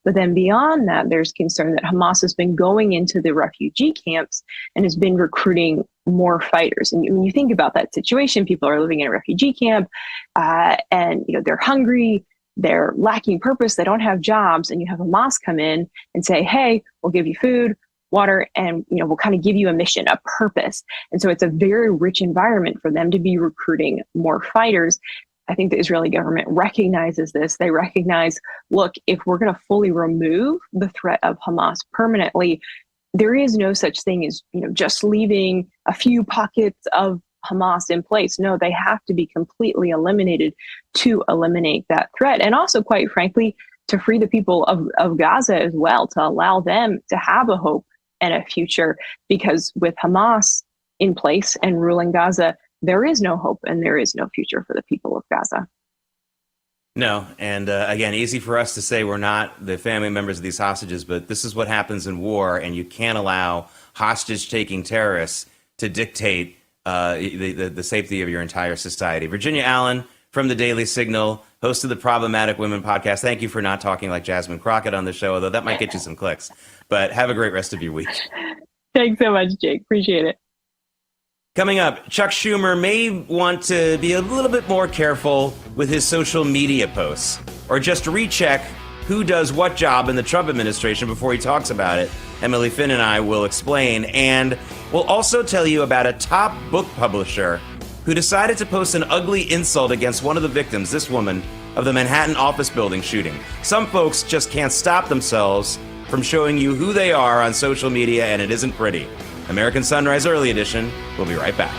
But then beyond that, there's concern that Hamas has been going into the refugee camps and has been recruiting more fighters. And when you think about that situation, people are living in a refugee camp, and they're hungry, they're lacking purpose, they don't have jobs, and you have Hamas come in and say, hey, we'll give you food, water, and we'll kind of give you a mission, a purpose. And so it's a very rich environment for them to be recruiting more fighters. I think the Israeli government recognizes this. They recognize, look, if we're going to fully remove the threat of Hamas permanently, there is no such thing as just leaving a few pockets of Hamas in place. No, they have to be completely eliminated to eliminate that threat. And also, quite frankly, to free the people of Gaza as well, to allow them to have a hope and a future, because with Hamas in place and ruling Gaza, there is no hope and there is no future for the people of Gaza. No, and again, easy for us to say we're not the family members of these hostages, but this is what happens in war, and you can't allow hostage-taking terrorists to dictate the safety of your entire society. Virginia Allen from the Daily Signal, host of the Problematic Women podcast. Thank you for not talking like Jasmine Crockett on the show, although that might get you some clicks. But have a great rest of your week. Thanks so much, Jake. Appreciate it. Coming up, Chuck Schumer may want to be a little bit more careful with his social media posts, or just recheck who does what job in the Trump administration before he talks about it. Emily Finn and I will explain, and we'll also tell you about a top book publisher who decided to post an ugly insult against one of the victims, this woman, of the Manhattan office building shooting. Some folks just can't stop themselves from showing you who they are on social media, and it isn't pretty. American Sunrise Early Edition. We'll be right back.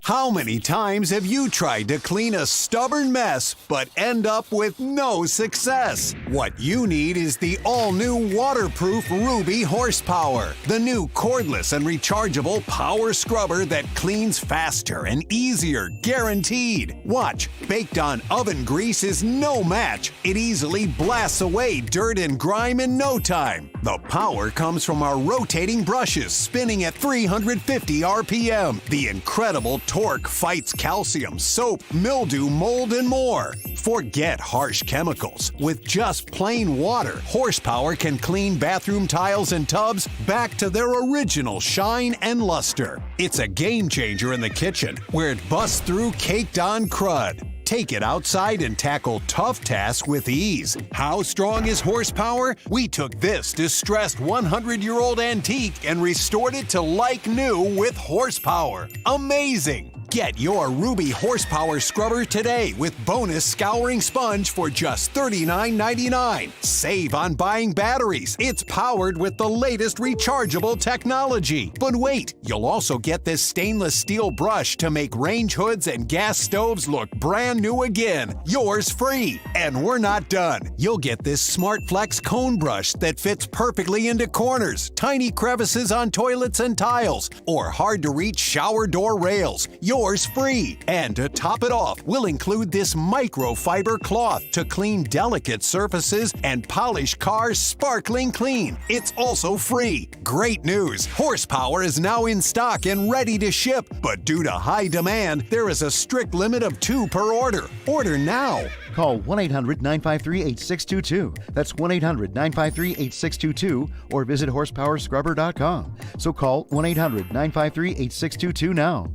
How many times have you tried to clean a stubborn mess but end up with no success? What you need is the all-new waterproof Ruby Horsepower, the new cordless and rechargeable power scrubber that cleans faster and easier, guaranteed. Watch, baked on oven grease is no match. It easily blasts away dirt and grime in no time. The power comes from our rotating brushes spinning at 350 RPM. The incredible torque fights calcium, soap, mildew, mold, and more. Forget harsh chemicals. With just plain water, Horsepower can clean bathroom tiles and tubs back to their original shine and luster. It's a game changer in the kitchen, where it busts through caked-on crud. Take it outside and tackle tough tasks with ease. How strong is Horsepower? We took this distressed 100-year-old antique and restored it to like new with Horsepower. Amazing! Get your Ruby Horsepower scrubber today with bonus scouring sponge for just $39.99. Save on buying batteries. It's powered with the latest rechargeable technology. But wait, you'll also get this stainless steel brush to make range hoods and gas stoves look brand new again. Yours free. And we're not done. You'll get this Smart Flex cone brush that fits perfectly into corners, tiny crevices on toilets and tiles, or hard to reach shower door rails. Yours free. And to top it off, we'll include this microfiber cloth to clean delicate surfaces and polish cars sparkling clean. It's also free. Great news! Horsepower is now in stock and ready to ship, but due to high demand, there is a strict limit of 2 per order. Order now. Call 1-800-953-8622. That's 1-800-953-8622 or visit horsepowerscrubber.com. So call 1-800-953-8622 now.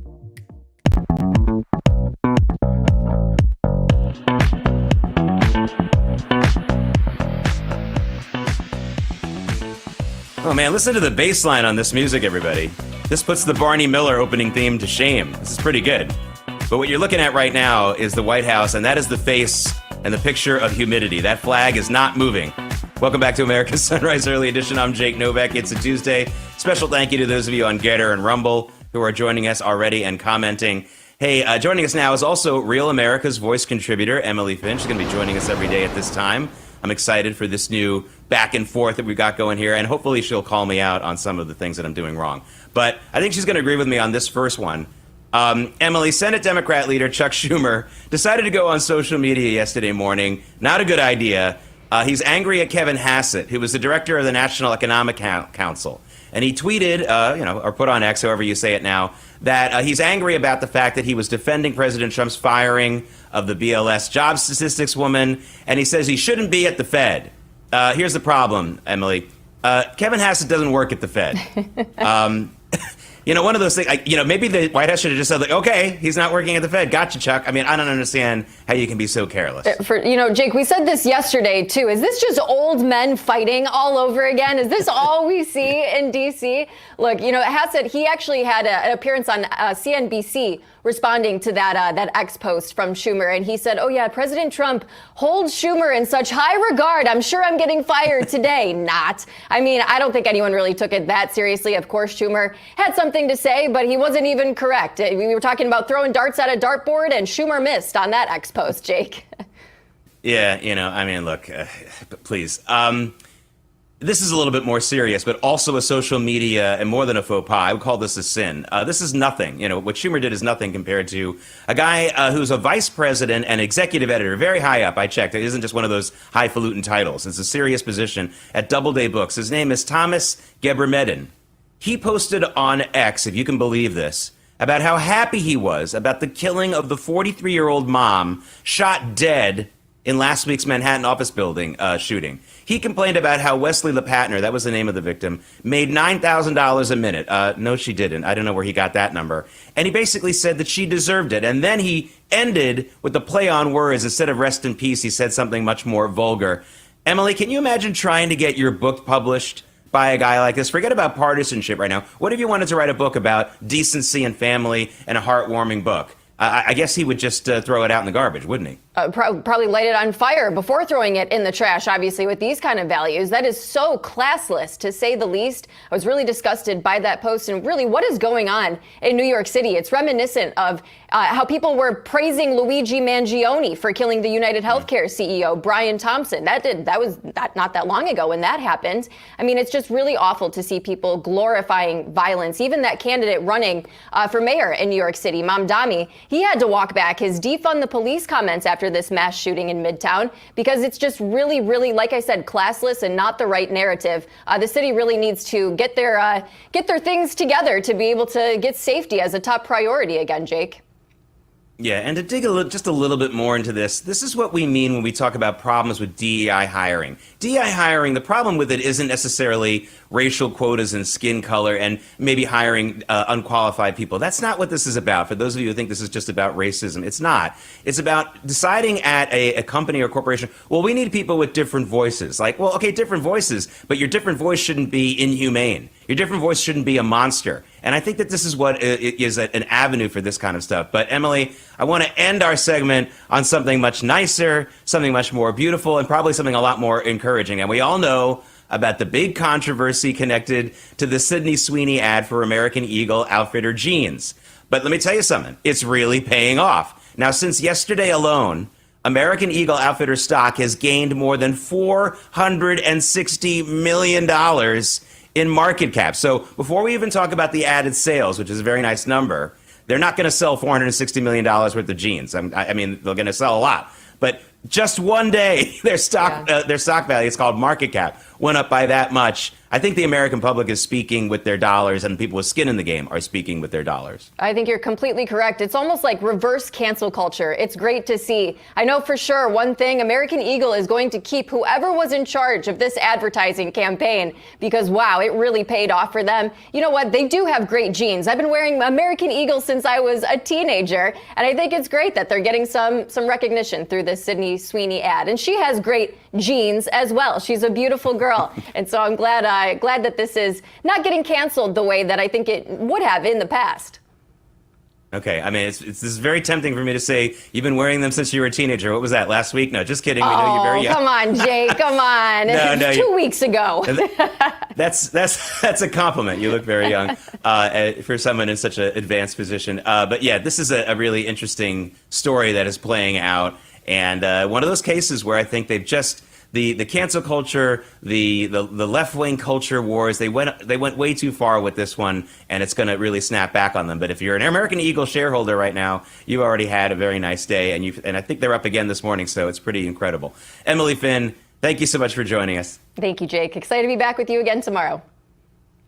Oh man, listen to the bass line on this music, everybody. This puts the Barney Miller opening theme to shame. This is pretty good. But what you're looking at right now is the White House, and that is the face and the picture of humidity. That flag is not moving. Welcome back to America's Sunrise Early Edition. I'm Jake Novak. It's a Tuesday. Special thank you to those of you on Getter and Rumble who are joining us already and commenting. Hey, joining us now is also Real America's Voice contributor, Emily Finn. She's going to be joining us every day at this time. I'm excited for this new back and forth that we've got going here, and hopefully she'll call me out on some of the things that I'm doing wrong. But I think she's going to agree with me on this first one. Emily, Senate Democrat leader Chuck Schumer decided to go on social media yesterday morning. Not a good idea. He's angry at Kevin Hassett, who was the director of the National Economic Council. And he tweeted, or put on X, however you say it now, that he's angry about the fact that he was defending President Trump's firing of the BLS job statistics woman, and he says he shouldn't be at the Fed. Here's the problem, Emily. Kevin Hassett doesn't work at the Fed. One of those things, maybe the White House should have just said, like, okay, he's not working at the Fed. Gotcha, Chuck. I mean, I don't understand how you can be so careless. Jake, we said this yesterday, too. Is this just old men fighting all over again? Is this all we see in D.C.? Look, Hassett, he actually had an appearance on CNBC responding to that X post from Schumer. And he said, oh, yeah, President Trump holds Schumer in such high regard. I'm sure I'm getting fired today. Not. I mean, I don't think anyone really took it that seriously. Of course, Schumer had something to say, but he wasn't even correct. We were talking about throwing darts at a dartboard, and Schumer missed on that X post, Jake. Yeah, look, please. This is a little bit more serious, but also a social media and more than a faux pas. I would call this a sin. This is nothing. What Schumer did is nothing compared to a guy who's a vice president and executive editor, very high up. I checked. It isn't just one of those highfalutin titles. It's a serious position at Doubleday Books. His name is Thomas Gebremedin. He posted on X, if you can believe this, about how happy he was about the killing of the 43-year-old mom shot dead in last week's Manhattan office building shooting. He complained about how Wesley LePatner, that was the name of the victim, made $9,000 a minute. No, she didn't. I don't know where he got that number. And he basically said that she deserved it. And then he ended with the play on words. Instead of rest in peace, he said something much more vulgar. Emily, can you imagine trying to get your book published by a guy like this? Forget about partisanship right now. What if you wanted to write a book about decency and family and a heartwarming book? I guess he would just throw it out in the garbage, wouldn't he? Probably light it on fire before throwing it in the trash, obviously, with these kind of values. That is so classless, to say the least. I was really disgusted by that post, and really what is going on in New York City. It's reminiscent of how people were praising Luigi Mangione for killing the United Healthcare CEO, Brian Thompson. That was not that long ago when that happened. I mean, it's just really awful to see people glorifying violence. Even that candidate running for mayor in New York City, Mamdani, he had to walk back his defund the police comments after this mass shooting in Midtown, because it's just really, really, like I said, classless and not the right narrative. The city really needs to get their things together to be able to get safety as a top priority again, Jake. Yeah, and to dig just a little bit more into this is what we mean when we talk about problems with DEI hiring. DEI hiring, the problem with it isn't necessarily racial quotas and skin color and maybe hiring unqualified people. That's not what this is about. For those of you who think this is just about racism, it's not. It's about deciding at a company or corporation, well, we need people with different voices. Like, well, okay, different voices, but your different voice shouldn't be inhumane. Your different voice shouldn't be a monster. And I think that this is what is an avenue for this kind of stuff. But Emily, I want to end our segment on something much nicer, something much more beautiful, and probably something a lot more encouraging. And we all know about the big controversy connected to the Sydney Sweeney ad for American Eagle outfitter jeans. But let me tell you something. It's really paying off. Now, since yesterday alone, American Eagle outfitter stock has gained more than $460 million in market cap. So before we even talk about the added sales, which is a very nice number, they're not going to sell $460 million worth of jeans. I mean, they're going to sell a lot. But just one day, their stock value, it's called market cap, went up by that much. I think the American public is speaking with their dollars, and people with skin in the game are speaking with their dollars. I think you're completely correct. It's almost like reverse cancel culture. It's great to see. I know for sure one thing, American Eagle is going to keep whoever was in charge of this advertising campaign, because, wow, it really paid off for them. You know what? They do have great jeans. I've been wearing American Eagle since I was a teenager, and I think it's great that they're getting some recognition through this Sydney Sweeney ad. And she has great jeans as well. She's a beautiful girl. And so I'm glad that this is not getting canceled the way that I think it would have in the past. Okay, I mean, this is very tempting for me to say you've been wearing them since you were a teenager. What was that, last week? No, just kidding. We know you're very young. Come on, Jake, come on. No, 2 weeks ago. That's a compliment. You look very young for someone in such an advanced position. But yeah, this is a really interesting story that is playing out. And one of those cases where I think they've just, the cancel culture, the left-wing culture wars, they went way too far with this one, and it's going to really snap back on them. But if you're an American Eagle shareholder right now, you already had a very nice day, and I think they're up again this morning, so it's pretty incredible. Emily Finn, thank you so much for joining us. Thank you, Jake. Excited to be back with you again tomorrow.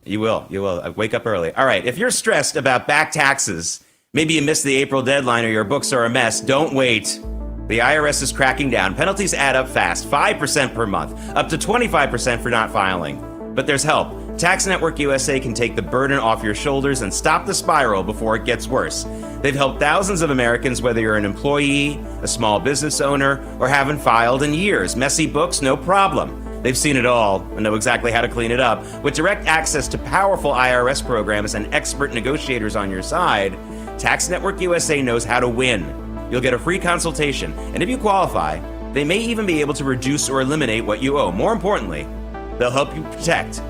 You will. Wake up early. All right. If you're stressed about back taxes, maybe you missed the April deadline or your books are a mess, don't wait. The IRS is cracking down. Penalties add up fast, 5% per month, up to 25% for not filing. But there's help. Tax Network USA can take the burden off your shoulders and stop the spiral before it gets worse. They've helped thousands of Americans, whether you're an employee, a small business owner, or haven't filed in years. Messy books, no problem. They've seen it all and know exactly how to clean it up. With direct access to powerful IRS programs and expert negotiators on your side, Tax Network USA knows how to win. You'll get a free consultation, and if you qualify, they may even be able to reduce or eliminate what you owe. More importantly, they'll help you protect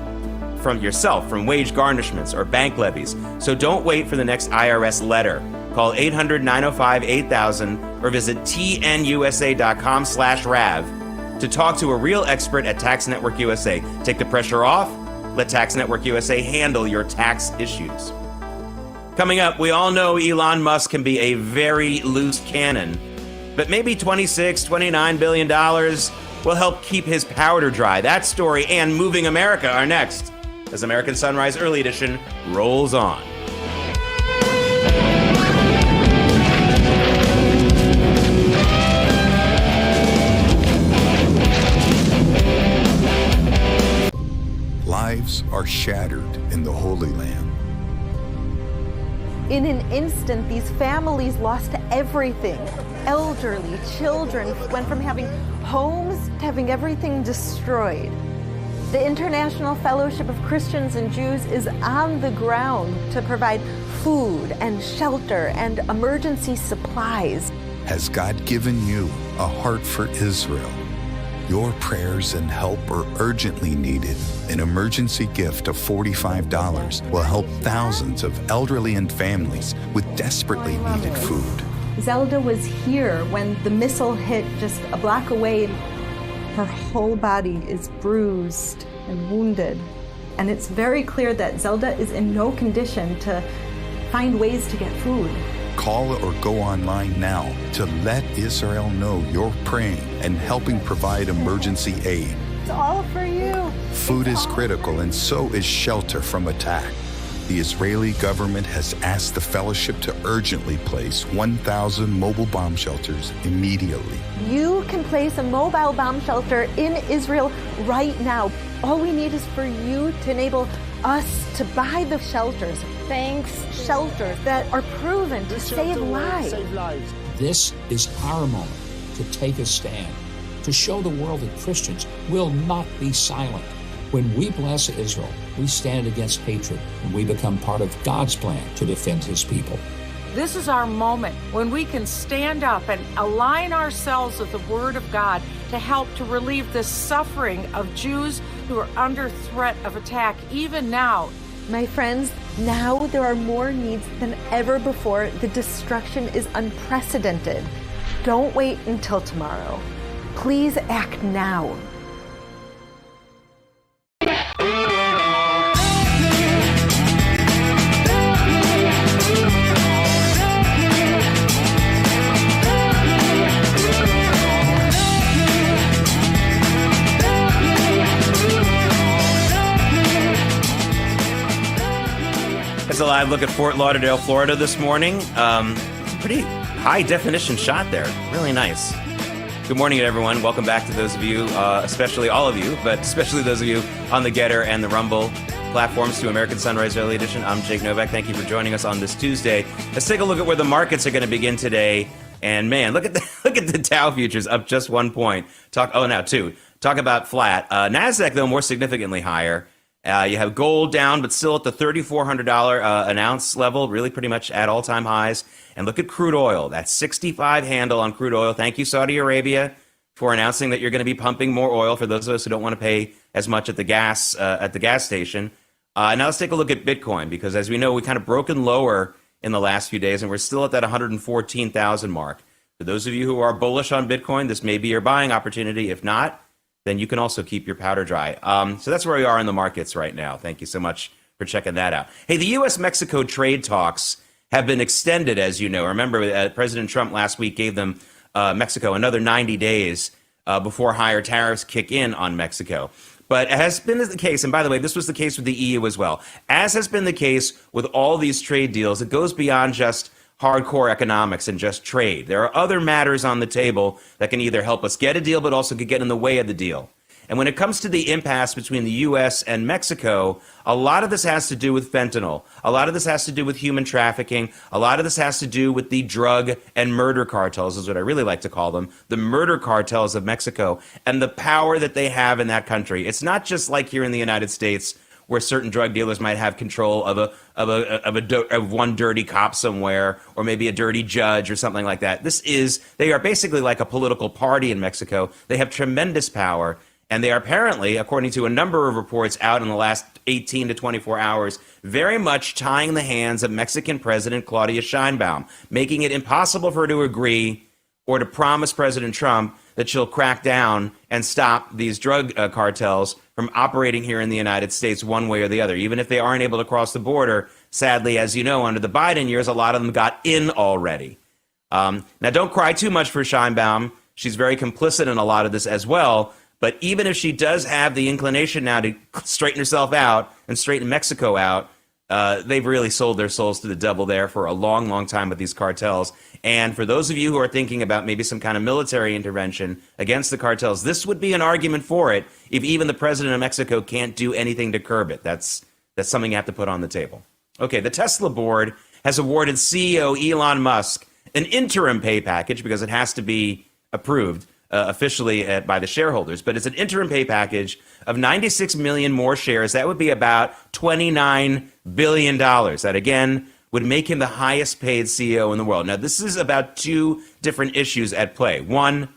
from yourself from wage garnishments or bank levies. So don't wait for the next IRS letter. Call 800-905-8000 or visit tnusa.com/RAV to talk to a real expert at Tax Network USA. Take the pressure off. Let Tax Network USA handle your tax issues. Coming up, we all know Elon Musk can be a very loose cannon, but maybe $29 billion will help keep his powder dry. That story and moving America are next as American Sunrise Early Edition rolls on. Lives are shattered in the Holy Land. In an instant, these families lost everything. Elderly, children went from having homes to having everything destroyed. The International Fellowship of Christians and Jews is on the ground to provide food and shelter and emergency supplies. Has God given you a heart for Israel? Your prayers and help are urgently needed. An emergency gift of $45 will help thousands of elderly and families with desperately needed food. Zelda was here when the missile hit just a block away. Her whole body is bruised and wounded. And it's very clear that Zelda is in no condition to find ways to get food. Call or go online now to let Israel know you're praying and helping provide emergency aid. It's all for you. Food is critical, and so is shelter from attack. The Israeli government has asked the fellowship to urgently place 1,000 mobile bomb shelters immediately. You can place a mobile bomb shelter in Israel right now. All we need is for you to enable us to buy the shelters. Thanks. Shelters that are proven to save lives. This is our moment to take a stand, to show the world that Christians will not be silent. When we bless Israel, we stand against hatred, and we become part of God's plan to defend his people. This is our moment when we can stand up and align ourselves with the Word of God to help to relieve the suffering of Jews who are under threat of attack even now. My friends, now there are more needs than ever before. The destruction is unprecedented. Don't wait until tomorrow. Please act now. It's a live look at Fort Lauderdale, Florida this morning. Pretty high definition shot there. Really nice. Good morning, everyone. Welcome back to those of you, especially all of you, but especially those of you on the Getter and the Rumble platforms to American Sunrise Early Edition. I'm Jake Novak. Thank you for joining us on this Tuesday. Let's take a look at where the markets are going to begin today. And man, look at the Dow futures up just 1 point. Now 2. Talk about flat. NASDAQ, though, more significantly higher. You have gold down, but still at the $3,400 an ounce level, really pretty much at all-time highs. And look at crude oil. That 65 handle on crude oil. Thank you, Saudi Arabia, for announcing that you're going to be pumping more oil for those of us who don't want to pay as much at the gas station. Now let's take a look at Bitcoin, because as we know, we kind of broken lower in the last few days, and we're still at that 114,000 mark. For those of you who are bullish on Bitcoin, this may be your buying opportunity. If not, then you can also keep your powder dry. So that's where we are in the markets right now. Thank you so much for checking that out. Hey, the U.S.-Mexico trade talks have been extended, as you know. Remember, President Trump last week gave them, Mexico, another 90 days before higher tariffs kick in on Mexico. But it has been the case, and by the way, this was the case with the EU as well, as has been the case with all these trade deals. It goes beyond just hardcore economics and just trade. There are other matters on the table that can either help us get a deal, but also could get in the way of the deal. And when it comes to the impasse between the U.S. and Mexico, a lot of this has to do with fentanyl. A lot of this has to do with human trafficking. A lot of this has to do with the drug and murder cartels, is what I really like to call them, the murder cartels of Mexico, and the power that they have in that country. It's not just like here in the United States, where certain drug dealers might have control of one dirty cop somewhere, or maybe a dirty judge or something like that. They are basically like a political party in Mexico. They have tremendous power. And they are apparently, according to a number of reports out in the last 18 to 24 hours, very much tying the hands of Mexican President Claudia Sheinbaum, making it impossible for her to agree or to promise President Trump that she'll crack down and stop these drug cartels from operating here in the United States one way or the other. Even if they aren't able to cross the border, sadly, as you know, under the Biden years, a lot of them got in already. Now, don't cry too much for Sheinbaum. She's very complicit in a lot of this as well. But even if she does have the inclination now to straighten herself out and straighten Mexico out, they've really sold their souls to the devil there for a long, long time with these cartels. And for those of you who are thinking about maybe some kind of military intervention against the cartels, this would be an argument for it if even the president of Mexico can't do anything to curb it. That's something you have to put on the table. Okay, the Tesla board has awarded CEO Elon Musk an interim pay package because it has to be approved officially by the shareholders, but it's an interim pay package of 96 million more shares. That would be about $29 billion. That, again, would make him the highest paid CEO in the world. Now, this is about two different issues at play. One,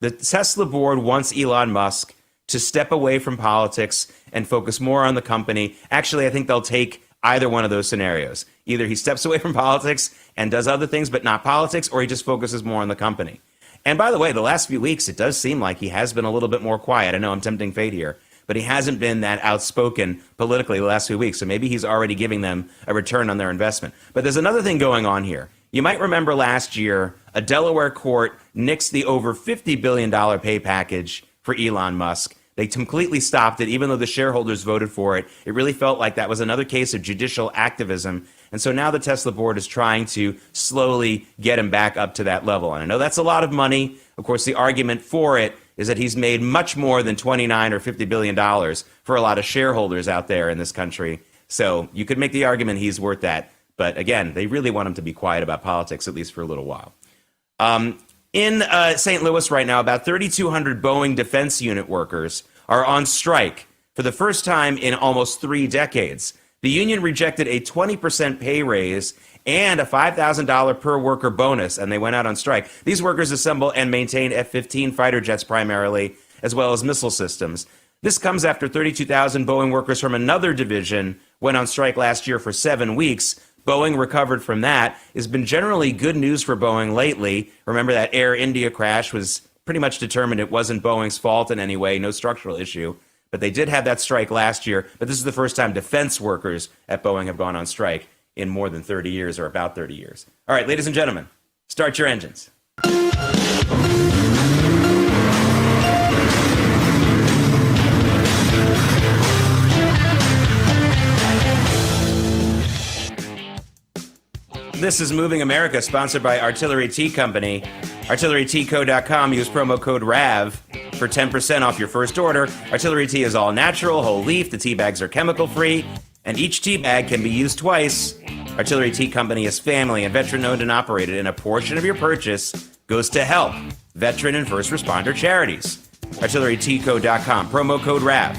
the Tesla board wants Elon Musk to step away from politics and focus more on the company. Actually, I think they'll take either one of those scenarios. Either he steps away from politics and does other things, but not politics, or he just focuses more on the company. And by the way, the last few weeks, it does seem like he has been a little bit more quiet. I know I'm tempting fate here, but he hasn't been that outspoken politically the last few weeks. So maybe he's already giving them a return on their investment. But there's another thing going on here. You might remember last year, a Delaware court nixed the over $50 billion pay package for Elon Musk. They completely stopped it, even though the shareholders voted for it. It really felt like that was another case of judicial activism. And so now the Tesla board is trying to slowly get him back up to that level. And I know that's a lot of money. Of course, the argument for it is that he's made much more than $29 or $50 billion for a lot of shareholders out there in this country. So you could make the argument he's worth that. But again, they really want him to be quiet about politics, at least for a little while. In St. Louis right now, about 3,200 Boeing Defense Unit workers are on strike for the first time in almost 3 decades. The union rejected a 20% pay raise and a $5,000 per worker bonus, and they went out on strike. These workers assemble and maintain F-15 fighter jets primarily, as well as missile systems. This comes after 32,000 Boeing workers from another division went on strike last year for 7 weeks. Boeing recovered from that. It's been generally good news for Boeing lately. Remember that Air India crash was pretty much determined it wasn't Boeing's fault in any way, no structural issue. But they did have that strike last year. But this is the first time defense workers at Boeing have gone on strike in more than 30 years, or about 30 years. All right, ladies and gentlemen, start your engines. This is Moving America, sponsored by Artillery Tea Company. ArtilleryTeaCo.com. Use promo code RAV for 10% off your first order. Artillery Tea is all natural, whole leaf. The tea bags are chemical free, and each tea bag can be used twice. Artillery Tea Company is family and veteran-owned and operated, and a portion of your purchase goes to help veteran and first responder charities. ArtilleryTeaCo.com. Promo code RAV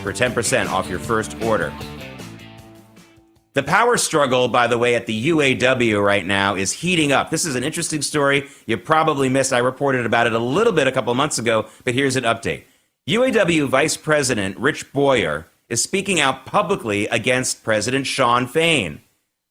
for 10% off your first order. The power struggle, by the way, at the UAW right now is heating up. This is an interesting story you probably missed. I reported about it a little bit a couple of months ago, but here's an update. UAW Vice President Rich Boyer is speaking out publicly against President Shawn Fain.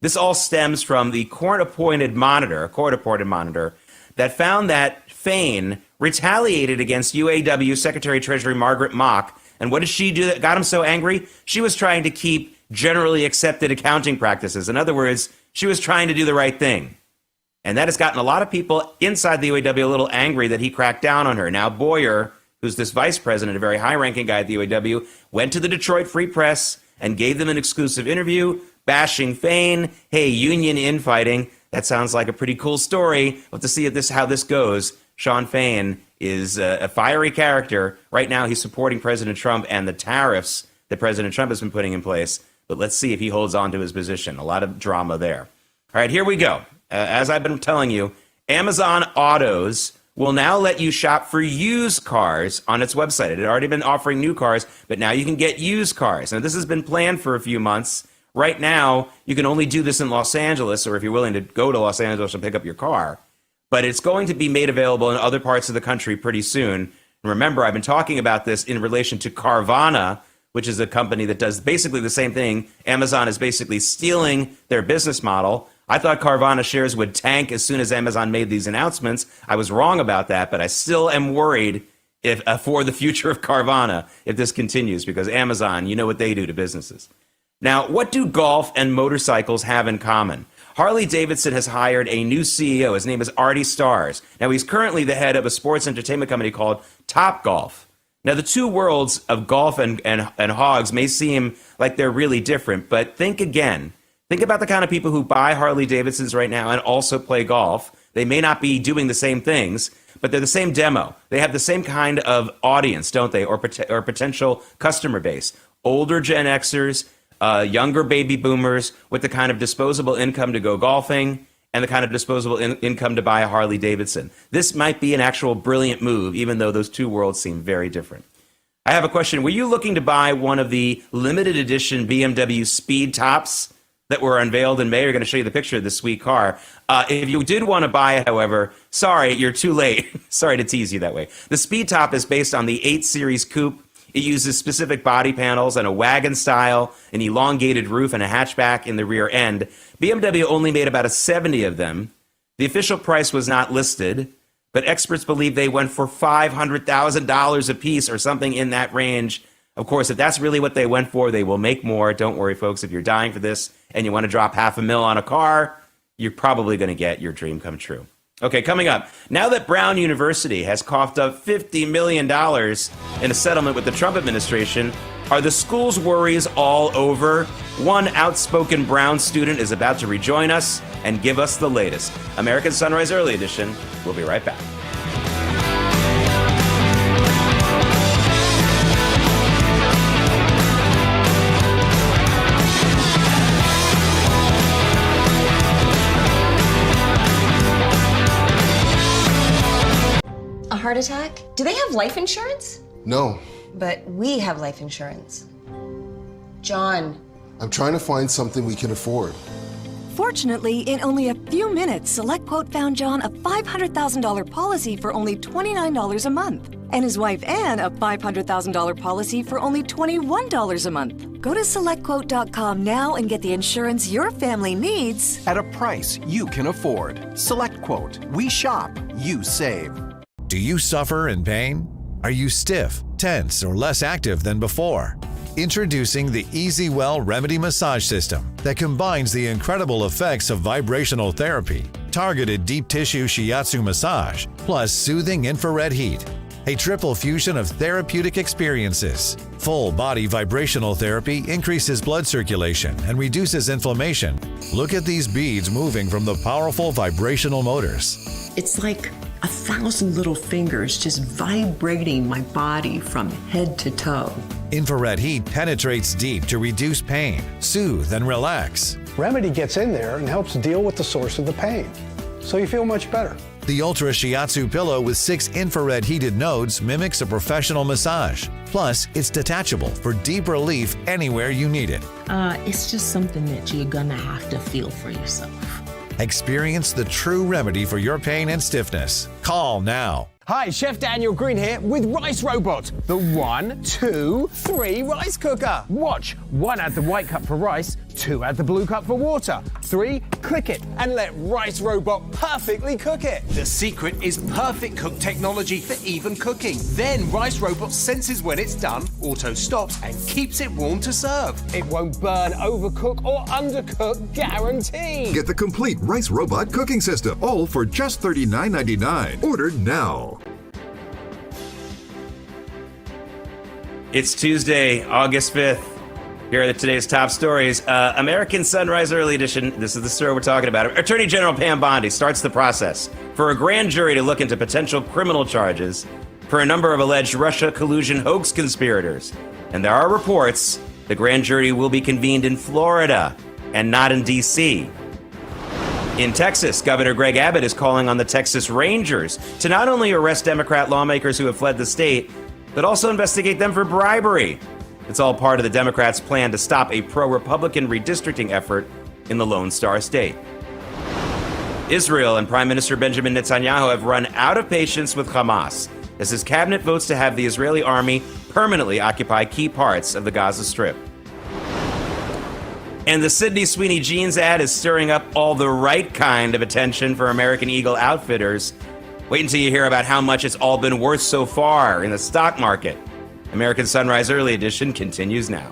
This all stems from the court-appointed monitor that found that Fain retaliated against UAW Secretary Treasury Margaret Mock. And what did she do that got him so angry? She was trying to keep generally accepted accounting practices. In other words, she was trying to do the right thing. And that has gotten a lot of people inside the UAW a little angry that he cracked down on her. Now, Boyer who's this vice president, a very high-ranking guy at the UAW, went to the Detroit Free Press and gave them an exclusive interview, bashing Fain. Hey, union infighting. That sounds like a pretty cool story. We'll have to see how this goes. Sean Fain is a fiery character. Right now, he's supporting President Trump and the tariffs that President Trump has been putting in place. But let's see if he holds on to his position. A lot of drama there. All right, here we go. As I've been telling you, Amazon Autos will now let you shop for used cars on its website. It had already been offering new cars, but now you can get used cars. Now, this has been planned for a few months. Right now, you can only do this in Los Angeles, or if you're willing to go to Los Angeles and pick up your car. But it's going to be made available in other parts of the country pretty soon. And remember, I've been talking about this in relation to Carvana, which is a company that does basically the same thing. Amazon is basically stealing their business model. I thought Carvana shares would tank as soon as Amazon made these announcements. I was wrong about that, but I still am worried for the future of Carvana if this continues, because Amazon, you know what they do to businesses. Now, what do golf and motorcycles have in common? Harley-Davidson has hired a new CEO. His name is Artie Starrs. Now, he's currently the head of a sports entertainment company called Topgolf. Now, the two worlds of golf and hogs may seem like they're really different, but think again. Think about the kind of people who buy Harley-Davidsons right now and also play golf. They may not be doing the same things, but they're the same demo. They have the same kind of audience, don't they, or potential customer base. Older Gen Xers, younger baby boomers with the kind of disposable income to go golfing and the kind of disposable income to buy a Harley-Davidson. This might be an actual brilliant move, even though those two worlds seem very different. I have a question. Were you looking to buy one of the limited edition BMW Speed Tops that were unveiled in May? We're going to show you the picture of this sweet car. If you did want to buy it, however, sorry, you're too late. Sorry to tease you that way. The Speed Top is based on the 8 Series Coupe. It uses specific body panels and a wagon style, an elongated roof, and a hatchback in the rear end. BMW only made about 70 of them. The official price was not listed, but experts believe they went for $500,000 a piece or something in that range. Of course, if that's really what they went for, they will make more. Don't worry, folks. If you're dying for this and you want to drop $500,000 on a car, you're probably going to get your dream come true. Okay, coming up. Now that Brown University has coughed up $50 million in a settlement with the Trump administration, are the school's worries all over? One outspoken Brown student is about to rejoin us and give us the latest. American Sunrise Early Edition. We'll be right back. Heart attack? Do they have life insurance? No. But we have life insurance. John. I'm trying to find something we can afford. Fortunately, in only a few minutes, SelectQuote found John a $500,000 policy for only $29 a month. And his wife Anne a $500,000 policy for only $21 a month. Go to SelectQuote.com now and get the insurance your family needs at a price you can afford. SelectQuote. We shop, you save. Do you suffer in pain? Are you stiff, tense, or less active than before? Introducing the EasyWell Remedy Massage System that combines the incredible effects of vibrational therapy, targeted deep tissue shiatsu massage, plus soothing infrared heat. A triple fusion of therapeutic experiences. Full body vibrational therapy increases blood circulation and reduces inflammation. Look at these beads moving from the powerful vibrational motors. It's like 1,000 little fingers just vibrating my body from head to toe. Infrared heat penetrates deep to reduce pain, soothe, and relax. Remedy gets in there and helps deal with the source of the pain, so you feel much better. The Ultra Shiatsu pillow with 6 infrared heated nodes mimics a professional massage. Plus, it's detachable for deep relief anywhere you need it. It's just something that you're gonna have to feel for yourself. Experience the true remedy for your pain and stiffness. Call now. Hi, Chef Daniel Green here with Rice Robot, the 1, 2, 3 rice cooker. Watch, 1 add the white cup for rice, 2 add the blue cup for water, 3 click it and let Rice Robot perfectly cook it. The secret is perfect cook technology for even cooking. Then Rice Robot senses when it's done, auto stops and keeps it warm to serve. It won't burn, overcook or undercook, guaranteed. Get the complete Rice Robot cooking system, all for just $39.99. Order now. It's Tuesday, August 5th. Here are today's top stories. American Sunrise Early Edition. This is the story we're talking about. Attorney General Pam Bondi starts the process for a grand jury to look into potential criminal charges for a number of alleged Russia collusion hoax conspirators. And there are reports the grand jury will be convened in Florida and not in D.C. In Texas, Governor Greg Abbott is calling on the Texas Rangers to not only arrest Democrat lawmakers who have fled the state, but also investigate them for bribery. It's all part of the Democrats' plan to stop a pro-Republican redistricting effort in the Lone Star State. Israel and Prime Minister Benjamin Netanyahu have run out of patience with Hamas as his cabinet votes to have the Israeli army permanently occupy key parts of the Gaza Strip. And the Sydney Sweeney Jeans ad is stirring up all the right kind of attention for American Eagle outfitters. Wait until you hear about how much it's all been worth so far in the stock market. American Sunrise Early Edition continues now.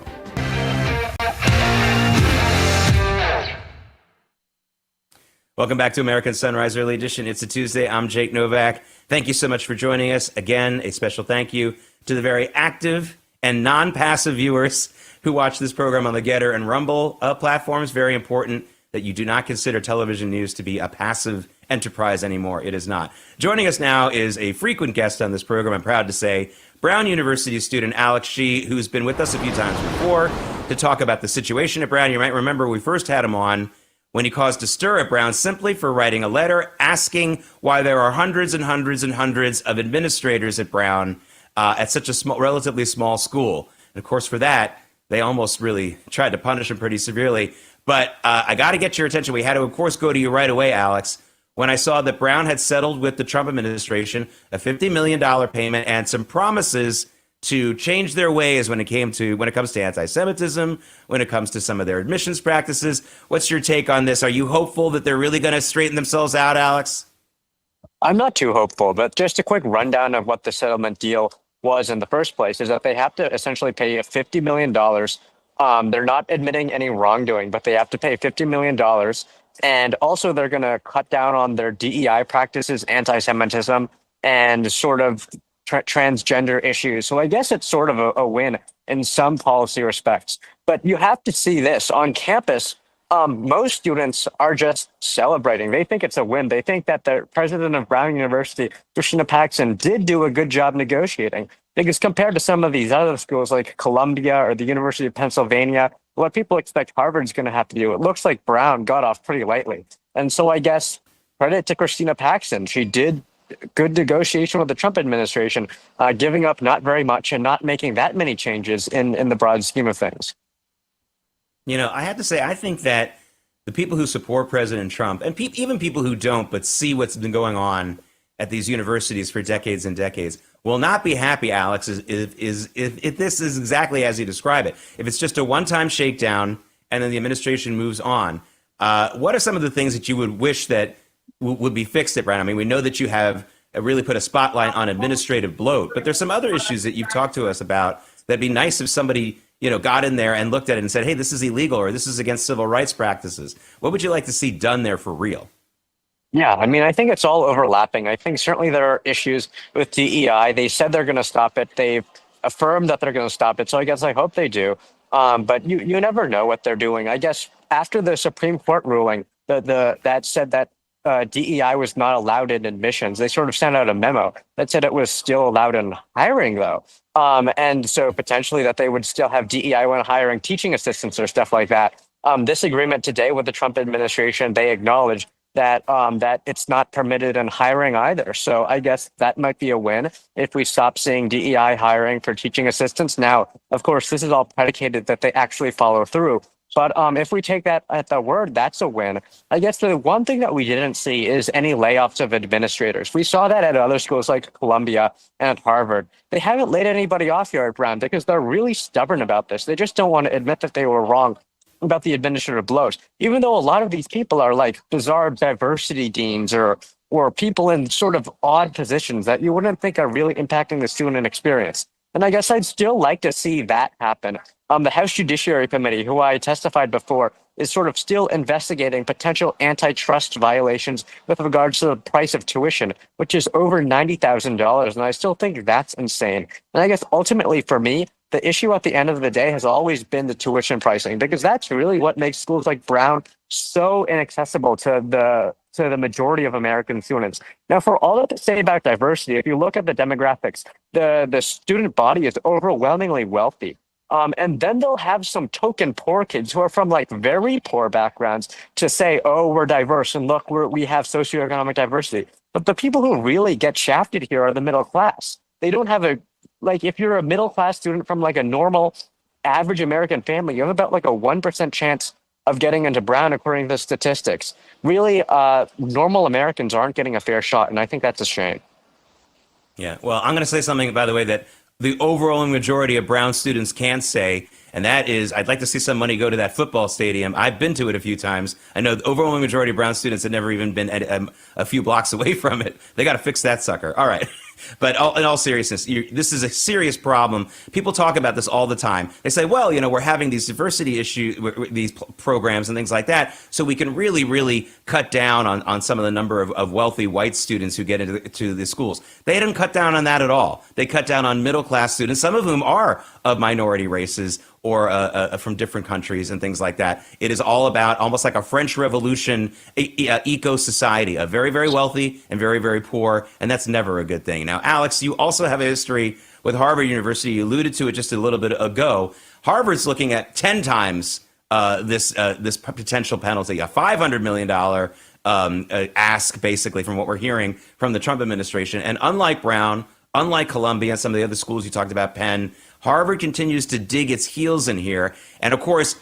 Welcome back to American Sunrise Early Edition. It's a Tuesday. I'm Jake Novak. Thank you so much for joining us. Again, a special thank you to the very active and non-passive viewers who watch this program on the Getter and Rumble platforms. Very important that you do not consider television news to be a passive enterprise anymore. It is not. Joining us now is a frequent guest on this program, I'm proud to say, Brown University student Alex Shee, who's been with us a few times before to talk about the situation at Brown. You might remember we first had him on when he caused a stir at Brown simply for writing a letter asking why there are hundreds and hundreds and hundreds of administrators at Brown at such a small, relatively small school. And of course, for that, they almost really tried to punish him pretty severely. But I got to get your attention. We had to, of course, go to you right away, Alex, when I saw that Brown had settled with the Trump administration a $50 million payment and some promises to change their ways when it comes to anti-Semitism, when it comes to some of their admissions practices. What's your take on this? Are you hopeful that they're really going to straighten themselves out, Alex? I'm not too hopeful, but just a quick rundown of what the settlement deal was in the first place is that they have to essentially pay $50 million. They're not admitting any wrongdoing, but they have to pay $50 million. And also they're going to cut down on their DEI practices, anti-Semitism, and sort of transgender issues. So I guess it's sort of a win in some policy respects. But you have to see this on campus. Most students are just celebrating. They think it's a win. They think that the president of Brown University, Christina Paxson, did do a good job negotiating. Because compared to some of these other schools like Columbia or the University of Pennsylvania, what people expect Harvard's going to have to do, it looks like Brown got off pretty lightly. And so I guess credit to Christina Paxson. She did good negotiation with the Trump administration, giving up not very much and not making that many changes in the broad scheme of things. You know, I have to say, I think that the people who support President Trump, and even people who don't, but see what's been going on at these universities for decades and decades, will not be happy, Alex, if this is exactly as you describe it. If it's just a one-time shakedown and then the administration moves on, what are some of the things that you would wish that would be fixed at Brown? I mean, we know that you have really put a spotlight on administrative bloat, but there's some other issues that you've talked to us about that'd be nice if somebody, you know, got in there and looked at it and said, hey, this is illegal or this is against civil rights practices. What would you like to see done there for real? Yeah, I mean, I think it's all overlapping. I think certainly there are issues with DEI. They said they're going to stop it. They've affirmed that they're going to stop it. So I guess I hope they do. But you never know what they're doing. I guess after the Supreme Court ruling that said that DEI was not allowed in admissions, they sort of sent out a memo that said it was still allowed in hiring, though. And so potentially that they would still have DEI when hiring teaching assistants or stuff like that. This agreement today with the Trump administration, they acknowledge that it's not permitted in hiring either. So I guess that might be a win if we stop seeing DEI hiring for teaching assistants. Now, of course, this is all predicated that they actually follow through. But if we take that at the word, that's a win. I guess the one thing that we didn't see is any layoffs of administrators. We saw that at other schools like Columbia and Harvard. They haven't laid anybody off here at Brown because they're really stubborn about this. They just don't want to admit that they were wrong about the administrative bloat, even though a lot of these people are like bizarre diversity deans or people in sort of odd positions that you wouldn't think are really impacting the student experience. And I guess I'd still like to see that happen. The House Judiciary Committee, who I testified before, is sort of still investigating potential antitrust violations with regards to the price of tuition, which is over $90,000. And I still think that's insane. And I guess ultimately for me, the issue at the end of the day has always been the tuition pricing, because that's really what makes schools like Brown so inaccessible to the majority of American students. Now, for all that to say about diversity, if you look at the demographics, the student body is overwhelmingly wealthy. And then they'll have some token poor kids who are from like very poor backgrounds to say, oh, we're diverse and look, we have socioeconomic diversity. But the people who really get shafted here are the middle class. They don't have like if you're a middle class student from like a normal average American family, you have about like a 1% chance of getting into Brown according to the statistics. Really, normal Americans aren't getting a fair shot, and I think that's a shame. Yeah, well, I'm going to say something, by the way, that the overwhelming majority of Brown students can't say, and that is, I'd like to see some money go to that football stadium. I've been to it a few times. I know the overwhelming majority of Brown students have never even been a few blocks away from it. They got to fix that sucker. All right. But in all seriousness, this is a serious problem. People talk about this all the time. They say, well, we're having these diversity issues, these programs and things like that, so we can really, really cut down on some of the number of wealthy white students who get into the schools. They didn't cut down on that at all. They cut down on middle-class students, some of whom are of minority races or from different countries and things like that. It is all about almost like a French Revolution eco-society, a very, very wealthy and very, very poor, and that's never a good thing. Now, Alex, you also have a history with Harvard University. You alluded to it just a little bit ago. Harvard's looking at 10 times this potential penalty, a $500 million ask, basically, from what we're hearing from the Trump administration. And unlike Brown, unlike Columbia and some of the other schools you talked about, Penn, Harvard continues to dig its heels in here. And of course,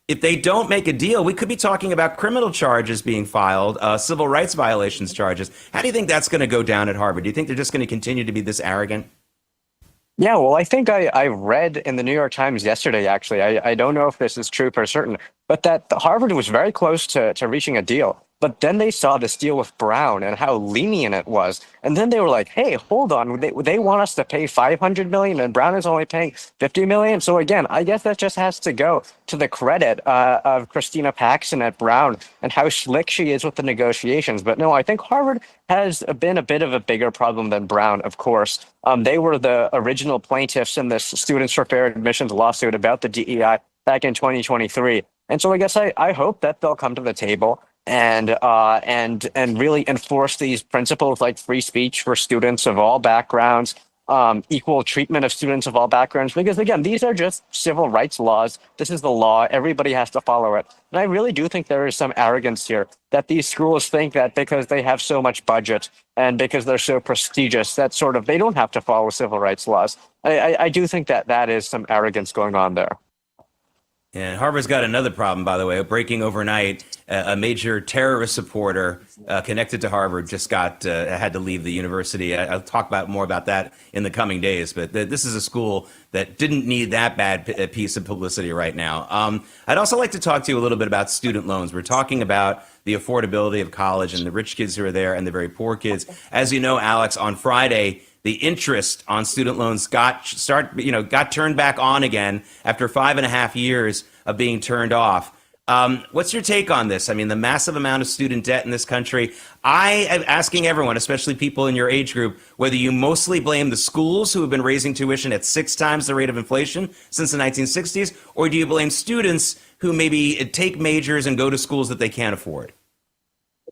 if they don't make a deal, we could be talking about criminal charges being filed, civil rights violations charges. How do you think that's going to go down at Harvard? Do you think they're just going to continue to be this arrogant? Yeah, well, I think I read in the New York Times yesterday, actually, I don't know if this is true for certain, but that Harvard was very close to reaching a deal. But then they saw this deal with Brown and how lenient it was. And then they were like, hey, hold on. They want us to pay $500 million and Brown is only paying $50 million. So again, I guess that just has to go to the credit of Christina Paxson at Brown and how slick she is with the negotiations. But no, I think Harvard has been a bit of a bigger problem than Brown, of course. They were the original plaintiffs in this Students for Fair Admissions lawsuit about the DEI back in 2023. And so I guess I hope that they'll come to the table and really enforce these principles like free speech for students of all backgrounds, equal treatment of students of all backgrounds, because again, these are just civil rights laws. This is the law. Everybody has to follow it. And I really do think there is some arrogance here that these schools think that because they have so much budget and because they're so prestigious, that sort of they don't have to follow civil rights laws. I do think that is some arrogance going on there. And Harvard's got another problem, by the way, breaking overnight. A major terrorist supporter connected to Harvard just had to leave the university. I'll talk more about that in the coming days. But this is a school that didn't need that bad a piece of publicity right now. I'd also like to talk to you a little bit about student loans. We're talking about the affordability of college and the rich kids who are there and the very poor kids. As you know, Alex, on Friday, the interest on student loans got turned back on again after 5.5 years of being turned off. What's your take on this? I mean, the massive amount of student debt in this country. I am asking everyone, especially people in your age group, whether you mostly blame the schools who have been raising tuition at 6 times the rate of inflation since the 1960s, or do you blame students who maybe take majors and go to schools that they can't afford?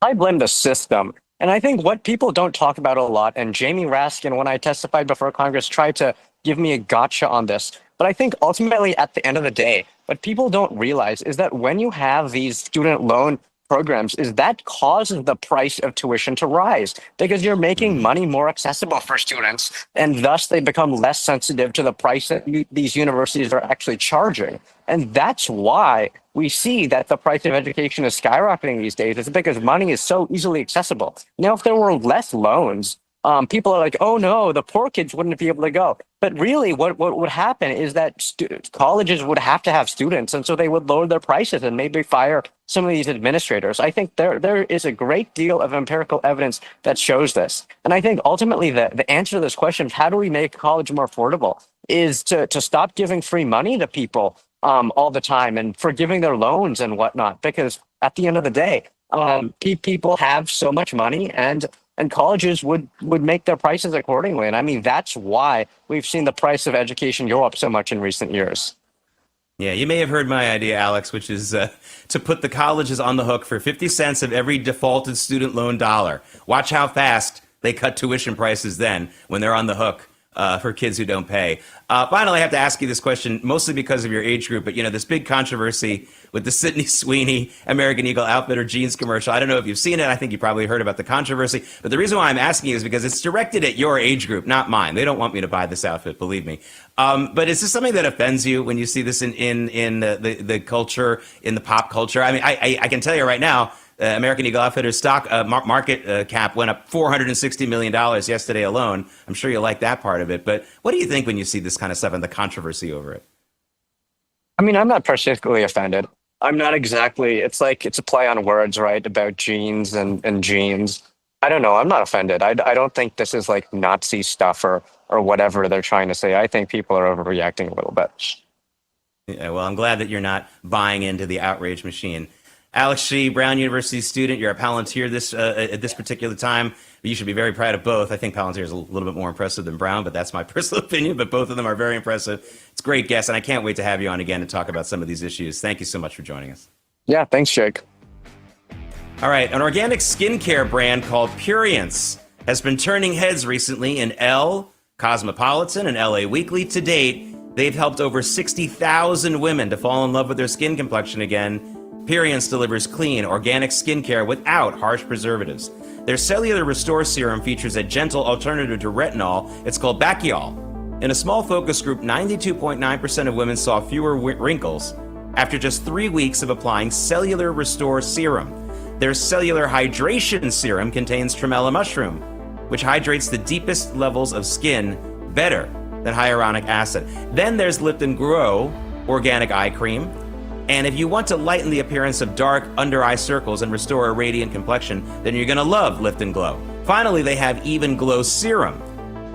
I blame the system. And I think what people don't talk about a lot, and Jamie Raskin, when I testified before Congress, tried to give me a gotcha on this. But I think ultimately, at the end of the day, what people don't realize is that when you have these student loan programs, is that causes the price of tuition to rise because you're making money more accessible for students, and thus they become less sensitive to the price that these universities are actually charging. And that's why we see that the price of education is skyrocketing these days. It's because money is so easily accessible. Now, if there were less loans, people are like, oh no, the poor kids wouldn't be able to go. But really what would happen is that colleges would have to have students, and so they would lower their prices and maybe fire some of these administrators. I think there is a great deal of empirical evidence that shows this. And I think ultimately the answer to this question, how do we make college more affordable, is to stop giving free money to people all the time and forgiving their loans and whatnot. Because at the end of the day, people have so much money, and and colleges would make their prices accordingly. And I mean, that's why we've seen the price of education go up so much in recent years. Yeah, you may have heard my idea, Alex, which is to put the colleges on the hook for 50 cents of every defaulted student loan dollar. Watch how fast they cut tuition prices then when they're on the hook for kids who don't pay. Finally, I have to ask you this question, mostly because of your age group, but, this big controversy with the Sydney Sweeney American Eagle Outfitter jeans commercial. I don't know if you've seen it. I think you probably heard about the controversy. But the reason why I'm asking you is because it's directed at your age group, not mine. They don't want me to buy this outfit, believe me. But is this something that offends you when you see this in the culture, in the pop culture? I mean, I can tell you right now, American Eagle Outfitters stock market cap went up $460 million yesterday alone. I'm sure you like that part of it. But what do you think when you see this kind of stuff and the controversy over it? I mean, I'm not particularly offended. I'm not exactly, it's a play on words, right, about jeans and jeans. I don't know. I'm not offended. I don't think this is like Nazi stuff or whatever they're trying to say. I think people are overreacting a little bit. Yeah, well, I'm glad that you're not buying into the outrage machine. Alex Shee, Brown University student. You're a Palantir at this particular time. You should be very proud of both. I think Palantir is a little bit more impressive than Brown, but that's my personal opinion. But both of them are very impressive. It's a great guest, and I can't wait to have you on again to talk about some of these issues. Thank you so much for joining us. Yeah, thanks, Jake. All right, an organic skincare brand called Purience has been turning heads recently in Elle, Cosmopolitan, and LA Weekly. To date, they've helped over 60,000 women to fall in love with their skin complexion again. Purience delivers clean, organic skincare without harsh preservatives. Their Cellular Restore Serum features a gentle alternative to retinol. It's called Baciol. In a small focus group, 92.9% of women saw fewer wrinkles after just 3 weeks of applying Cellular Restore Serum. Their Cellular Hydration Serum contains tremella mushroom, which hydrates the deepest levels of skin better than hyaluronic acid. Then there's Lift and Grow Organic Eye Cream. And if you want to lighten the appearance of dark under-eye circles and restore a radiant complexion, then you're going to love Lift and Glow. Finally, they have Even Glow Serum.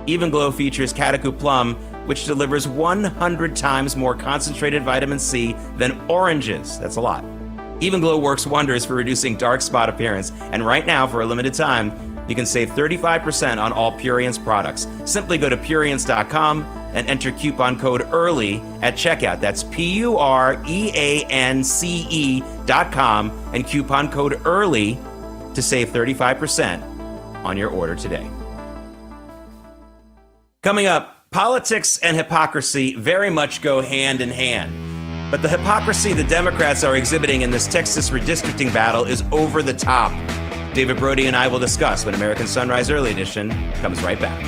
Even Glow features Catacou Plum, which delivers 100 times more concentrated vitamin C than oranges. That's a lot. Even Glow works wonders for reducing dark spot appearance. And right now, for a limited time, you can save 35% on all Purience products. Simply go to Purience.com and enter coupon code EARLY at checkout. That's PUREANCE.com and coupon code EARLY to save 35% on your order today. Coming up, politics and hypocrisy very much go hand in hand. But the hypocrisy the Democrats are exhibiting in this Texas redistricting battle is over the top. David Brody and I will discuss when American Sunrise Early Edition comes right back.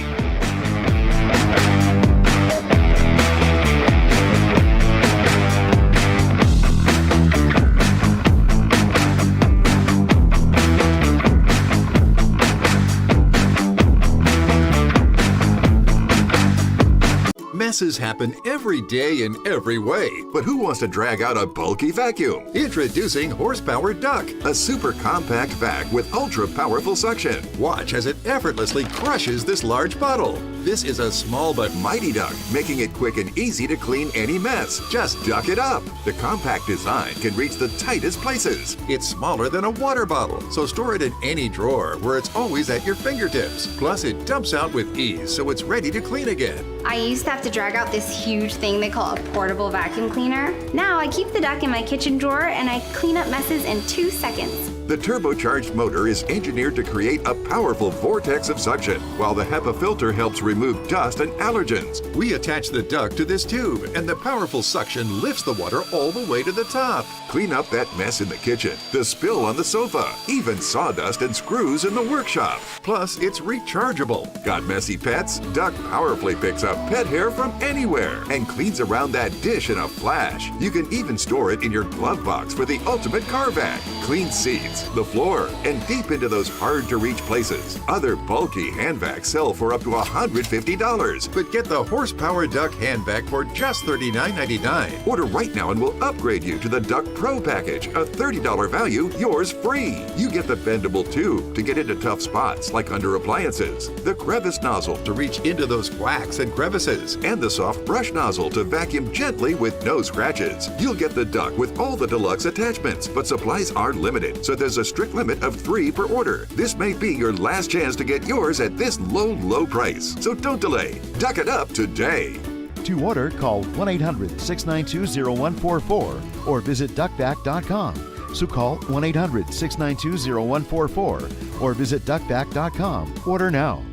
Messes happen every day in every way, but who wants to drag out a bulky vacuum? Introducing Horsepower Duck, a super compact vac with ultra-powerful suction. Watch as it effortlessly crushes this large bottle. This is a small but mighty duck, making it quick and easy to clean any mess. Just duck it up. The compact design can reach the tightest places. It's smaller than a water bottle, so store it in any drawer where it's always at your fingertips. Plus, it dumps out with ease, so it's ready to clean again. I used to have to drag out this huge thing they call a portable vacuum cleaner. Now I keep the duck in my kitchen drawer and I clean up messes in 2 seconds. The turbocharged motor is engineered to create a powerful vortex of suction, while the HEPA filter helps remove dust and allergens. We attach the duck to this tube, and the powerful suction lifts the water all the way to the top. Clean up that mess in the kitchen, the spill on the sofa, even sawdust and screws in the workshop. Plus, it's rechargeable. Got messy pets? Duck powerfully picks up pet hair from anywhere and cleans around that dish in a flash. You can even store it in your glove box for the ultimate car vac. Clean seats, the floor, and deep into those hard-to-reach places. Other bulky hand vacs sell for up to $150, but get the Horsepower Duck hand vac for just $39.99. Order right now and we'll upgrade you to the Duck Pro package, a $30 value, yours free. You get the bendable tube to get into tough spots like under appliances, the crevice nozzle to reach into those cracks and crevices, and the soft brush nozzle to vacuum gently with no scratches. You'll get the Duck with all the deluxe attachments, but supplies are limited, so there's has a strict limit of 3 per order. This may be your last chance to get yours at this low, low price. So don't delay. Duck it up today. To order, call 1-800-692-0144 or visit duckback.com. So call 1-800-692-0144 or visit duckback.com. Order now.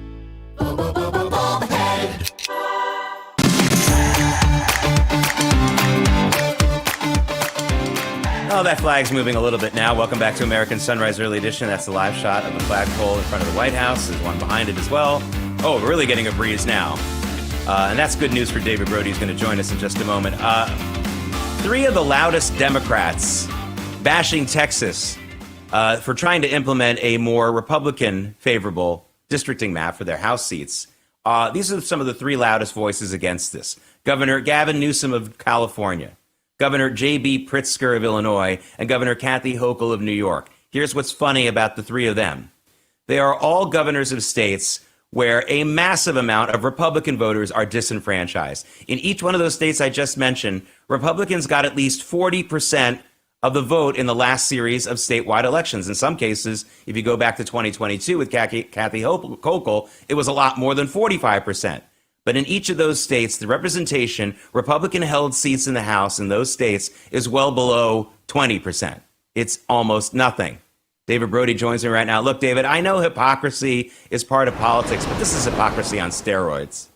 Oh, that flag's moving a little bit now. Welcome back to American Sunrise Early Edition. That's the live shot of the flagpole in front of the White House. There's one behind it as well. Oh, we're really getting a breeze now. And that's good news for David Brody, who's going to join us in just a moment. 3 of the loudest Democrats bashing Texas for trying to implement a more Republican-favorable districting map for their House seats. These are some of the 3 loudest voices against this. Governor Gavin Newsom of California, Governor J.B. Pritzker of Illinois, and Governor Kathy Hochul of New York. Here's what's funny about the 3 of them. They are all governors of states where a massive amount of Republican voters are disenfranchised. In each one of those states I just mentioned, Republicans got at least 40% of the vote in the last series of statewide elections. In some cases, if you go back to 2022 with Kathy Hochul, it was a lot more than 45%. But in each of those states, the representation, Republican-held seats in the House in those states is well below 20%. It's almost nothing. David Brody joins me right now. Look, David, I know hypocrisy is part of politics, but this is hypocrisy on steroids.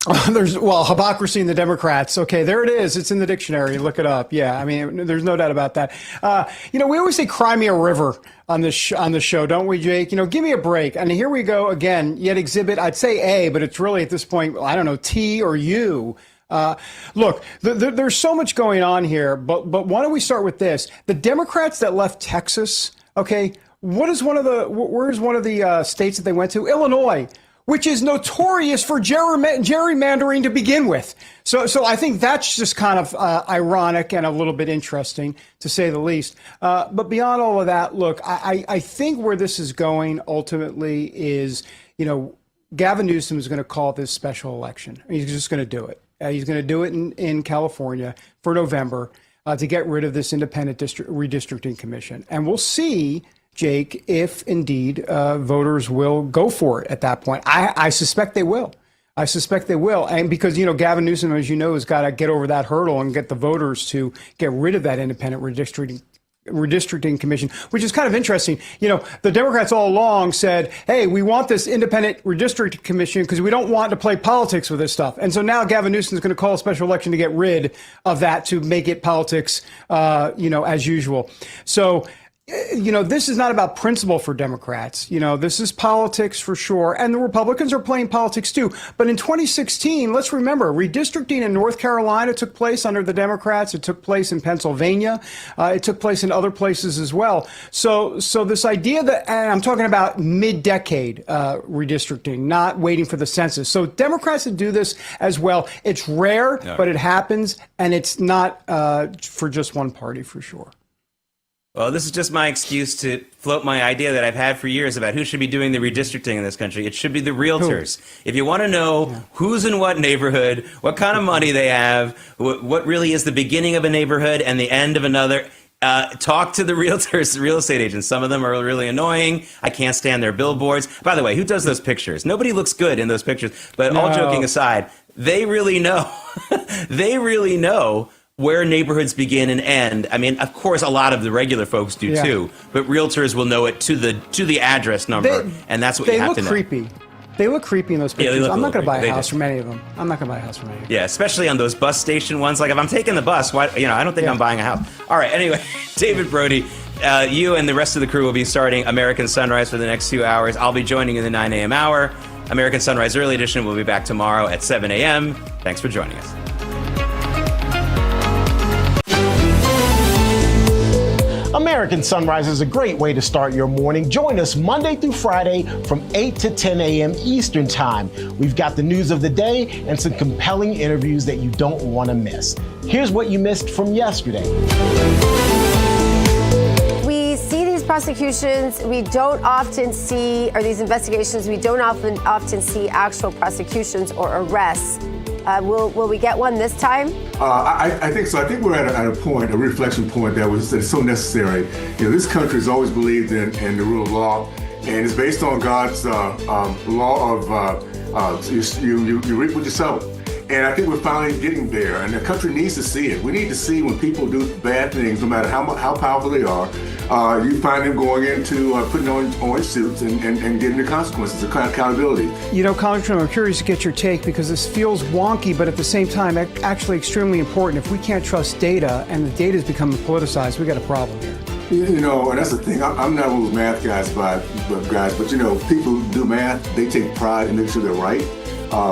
Hypocrisy in the Democrats. Okay, there it is. It's in the dictionary. Look it up. Yeah, I mean, there's no doubt about that. We always say cry me a river on the show, don't we, Jake? Give me a break. And here we go again, yet exhibit, I'd say A, but it's really at this point, I don't know, T or U. Look, there's so much going on here, but why don't we start with this? The Democrats that left Texas, okay, where's one of the states that they went to? Illinois, which is notorious for gerrymandering to begin with. So I think that's just kind of ironic and a little bit interesting, to say the least. But beyond all of that, look, I think where this is going ultimately is, Gavin Newsom is going to call this special election. He's just going to do it. He's going to do it in California for November to get rid of this independent redistricting commission. And we'll see, Jake, if indeed voters will go for it at that point. I suspect they will. And because, Gavin Newsom, as you know, has got to get over that hurdle and get the voters to get rid of that independent redistricting commission, which is kind of interesting. The Democrats all along said, hey, we want this independent redistricting commission because we don't want to play politics with this stuff. And so now Gavin Newsom is going to call a special election to get rid of that, to make it politics, as usual. So, this is not about principle for Democrats. This is politics for sure. And the Republicans are playing politics too. But in 2016, let's remember, redistricting in North Carolina took place under the Democrats. It took place in Pennsylvania. It took place in other places as well. So this idea that, and I'm talking about mid-decade redistricting, not waiting for the census. So Democrats that do this as well. It's rare, but it happens. And it's not for just one party for sure. Well, this is just my excuse to float my idea that I've had for years about who should be doing the redistricting in this country. It should be the realtors. If you want to know who's in what neighborhood, what kind of money they have, what really is the beginning of a neighborhood and the end of another, talk to the realtors, the real estate agents. Some of them are really annoying. I can't stand their billboards. By the way, who does those pictures? Nobody looks good in those pictures. But all joking aside, they really know. They really know where neighborhoods begin and end. I mean, of course, a lot of the regular folks do too, but realtors will know it to the address number, and that's what you have to know. They look creepy. They look creepy in those pictures. I'm not going to buy a house from any of them. Yeah, especially on those bus station ones. Like if I'm taking the bus, why? I don't think I'm buying a house. All right. Anyway, David Brody, you and the rest of the crew will be starting American Sunrise for the next 2 hours. I'll be joining in the 9 a.m. hour. American Sunrise Early Edition will be back tomorrow at 7 a.m. Thanks for joining us. American Sunrise is a great way to start your morning. Join us Monday through Friday from 8 to 10 a.m. Eastern Time. We've got the news of the day and some compelling interviews that you don't want to miss. Here's what you missed from yesterday. We see these prosecutions, we don't often see, or these investigations, we don't often see actual prosecutions or arrests. Will we get one this time? I think so. I think we're at a point, a reflection point that's so necessary. You know, this country has always believed in the rule of law, and it's based on God's law of you reap what you sow. And I think we're finally getting there, and the country needs to see it. We need to see when people do bad things, no matter how powerful they are. You find them going into putting on orange suits and getting the consequences, the accountability. You know, Congressman, I'm curious to get your take because this feels wonky, but at the same time, actually extremely important. If we can't trust data and the data is becoming politicized, we got a problem here. You know, and that's the thing. I'm not one of those math guys, but you know, people who do math, they take pride in making sure they're right.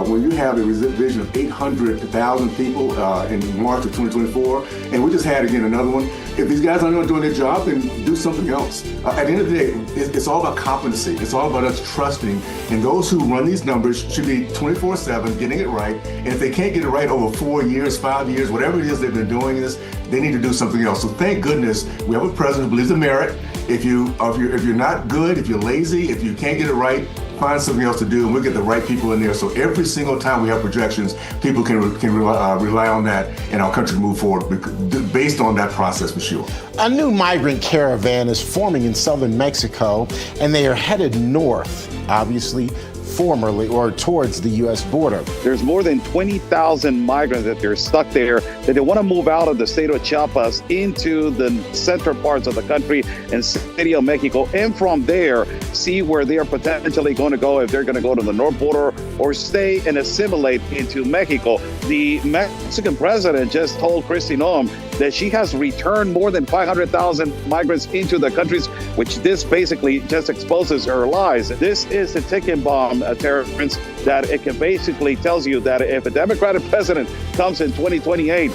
When you have a vision of 800,000 people in March of 2024, and we just had, again, another one, if these guys aren't doing their job, then do something else. At the end of the day, it's all about competency. It's all about us trusting. And those who run these numbers should be 24/7 getting it right. And if they can't get it right over 4 years, 5 years, whatever it is they've been doing this, they need to do something else. So thank goodness we have a president who believes in merit. If you're not good, if you're lazy, if you can't get it right, find something else to do, and we'll get the right people in there. So every single time we have projections, people can rely on that, and our country move forward based on that process for sure. A new migrant caravan is forming in southern Mexico, and they are headed north, obviously, formerly or towards the U.S. border. There's more than 20,000 migrants that they're stuck there, that they want to move out of the state of Chiapas into the central parts of the country and city of Mexico, and from there see where they are potentially going to go, if they're going to go to the north border or stay and assimilate into Mexico. The Mexican president just told Kristi Noem that she has returned more than 500,000 migrants into the countries, which this basically just exposes her lies. This is a ticking bomb, Terrence, that it can basically tells you that if a Democratic president comes in 2028,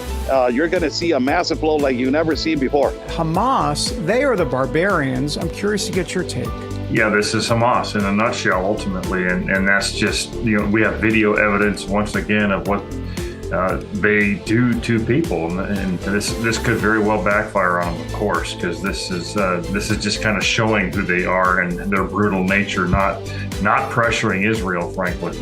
you're going to see a massive flow like you've never seen before. Hamas, they are the barbarians. I'm curious to get your take. Yeah, this is Hamas in a nutshell, ultimately, and that's just, you know, we have video evidence once again of what they do to people, and this could very well backfire on them, of course, because this is just kind of showing who they are and their brutal nature, not pressuring Israel, frankly.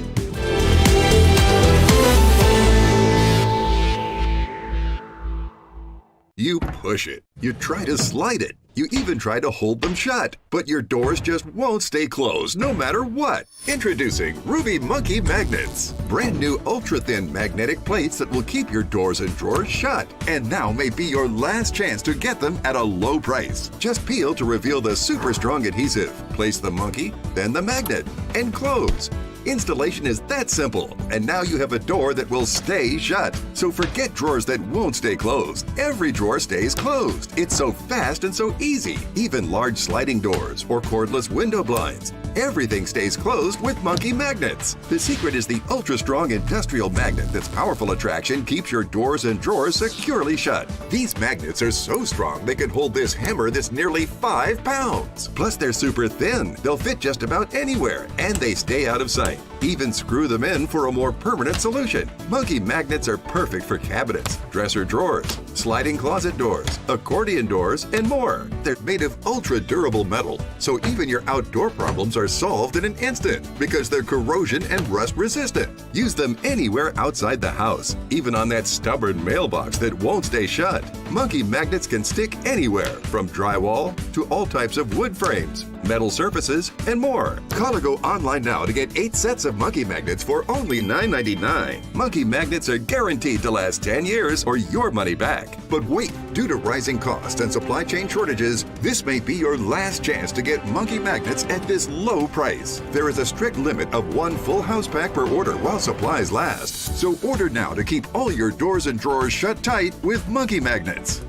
You push it. You try to slide it. You even try to hold them shut. But your doors just won't stay closed no matter what. Introducing Ruby Monkey Magnets. Brand new ultra-thin magnetic plates that will keep your doors and drawers shut. And now may be your last chance to get them at a low price. Just peel to reveal the super strong adhesive. Place the monkey, then the magnet, and close. Installation is that simple, and now you have a door that will stay shut. So forget drawers that won't stay closed. Every drawer stays closed. It's so fast and so easy. Even large sliding doors or cordless window blinds. Everything stays closed with Monkey Magnets. The secret is the ultra-strong industrial magnet that's powerful attraction keeps your doors and drawers securely shut. These magnets are so strong they can hold this hammer that's nearly 5 pounds. Plus they're super thin. They'll fit just about anywhere, and they stay out of sight. Even screw them in for a more permanent solution. Monkey Magnets are perfect for cabinets, dresser drawers, sliding closet doors, accordion doors, and more. They're made of ultra-durable metal, so even your outdoor problems are solved in an instant because they're corrosion and rust resistant. Use them anywhere outside the house, even on that stubborn mailbox that won't stay shut. Monkey Magnets can stick anywhere, from drywall to all types of wood frames, metal surfaces, and more. Call or go online now to get 8 sets of Monkey Magnets for only $9.99. Monkey Magnets are guaranteed to last 10 years or your money back. But wait, due to rising costs and supply chain shortages, this may be your last chance to get Monkey Magnets at this low price. There is a strict limit of 1 full house pack per order while supplies last. So order now to keep all your doors and drawers shut tight with Monkey Magnets.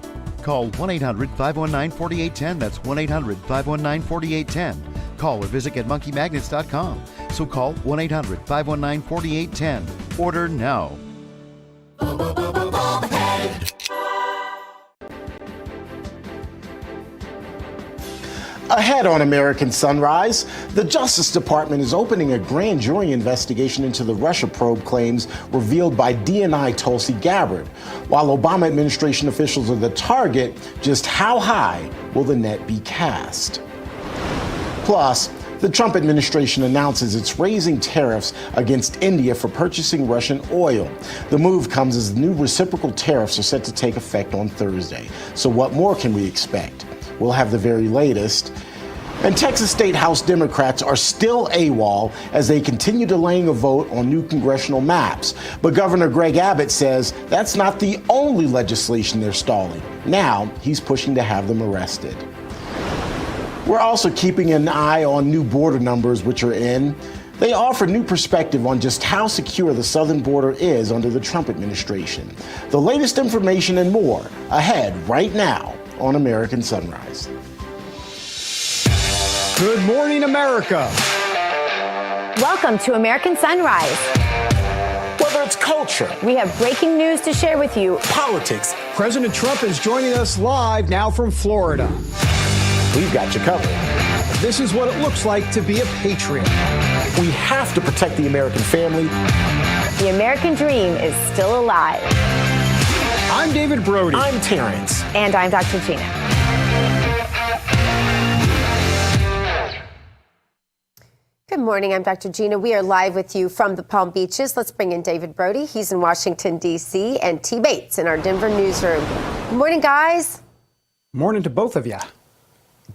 Call 1-800-519-4810. That's 1-800-519-4810. Call or visit GetMonkeyMagnets.com. So call 1-800-519-4810. Order now. Ahead on American Sunrise, the Justice Department is opening a grand jury investigation into the Russia probe claims revealed by DNI Tulsi Gabbard. While Obama administration officials are the target, just how high will the net be cast? Plus, The Trump administration announces it's raising tariffs against India for purchasing Russian oil. The move comes as the new reciprocal tariffs are set to take effect on Thursday. So what more can we expect? We'll have the very latest. And Texas State House Democrats are still AWOL as they continue delaying a vote on new congressional maps. But Governor Greg Abbott says that's not the only legislation they're stalling. Now he's pushing to have them arrested. We're also keeping an eye on new border numbers which are in. They offer new perspective on just how secure the southern border is under the Trump administration. The latest information and more ahead right now on American Sunrise. Good morning, America. Welcome to American Sunrise. Whether it's culture, We have breaking news to share with you. politics, President Trump is joining us live now from Florida. we've got you covered. This is what it looks like to be a patriot. We have to protect the American family. The American dream is still alive. I'm David Brody. I'm Terrence. And I'm Dr. Gina. Good morning, I'm Dr. Gina. We are live with you from the Palm Beaches. Let's bring in David Brody. He's in Washington, D.C., and T. Bates in our Denver newsroom. Good morning, guys. Morning to both of you.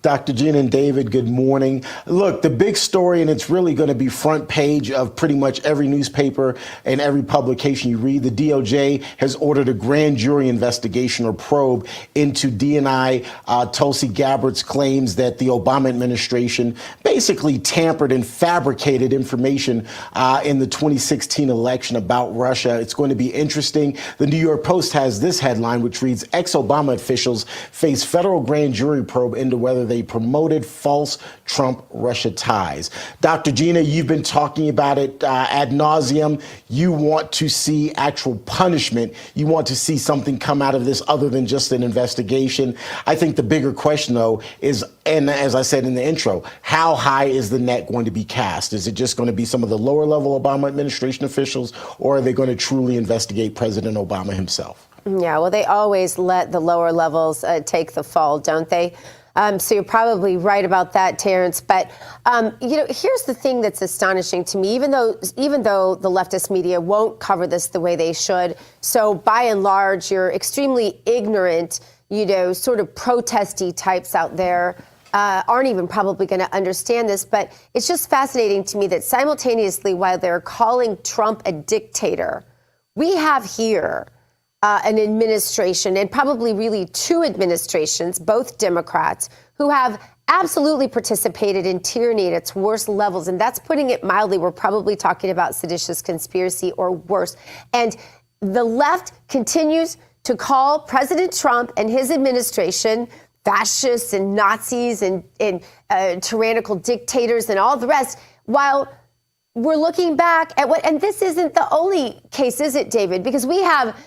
Dr. Gina and David, good morning. Look, the big story, and it's really going to be front page of pretty much every newspaper and every publication you read. The DOJ has ordered a grand jury investigation or probe into DNI Tulsi Gabbard's claims that the Obama administration basically tampered and fabricated information in the 2016 election about Russia. It's going to be interesting. The New York Post has this headline, which reads, ex-Obama officials face federal grand jury probe into whether they promoted false Trump-Russia ties. Dr. Gina, you've been talking about it ad nauseum. You want to see actual punishment. You want to see something come out of this other than just an investigation. I think the bigger question, though, is, and as I said in the intro, how high is the net going to be cast? Is it just going to be some of the lower-level Obama administration officials, or are they going to truly investigate President Obama himself? Yeah, well, they always let the lower levels take the fall, don't they? So you're probably right about that, Terrence. But, here's the thing that's astonishing to me, even though the leftist media won't cover this the way they should. So by and large, you're extremely ignorant, sort of protesty types out there aren't even probably going to understand this. But it's just fascinating to me that simultaneously, while they're calling Trump a dictator, we have here an administration, and probably really two administrations, both Democrats, who have absolutely participated in tyranny at its worst levels. And that's putting it mildly. We're probably talking about seditious conspiracy or worse. And the left continues to call President Trump and his administration fascists and Nazis and tyrannical dictators and all the rest, while we're looking back at and this isn't the only case, is it, David? Because we have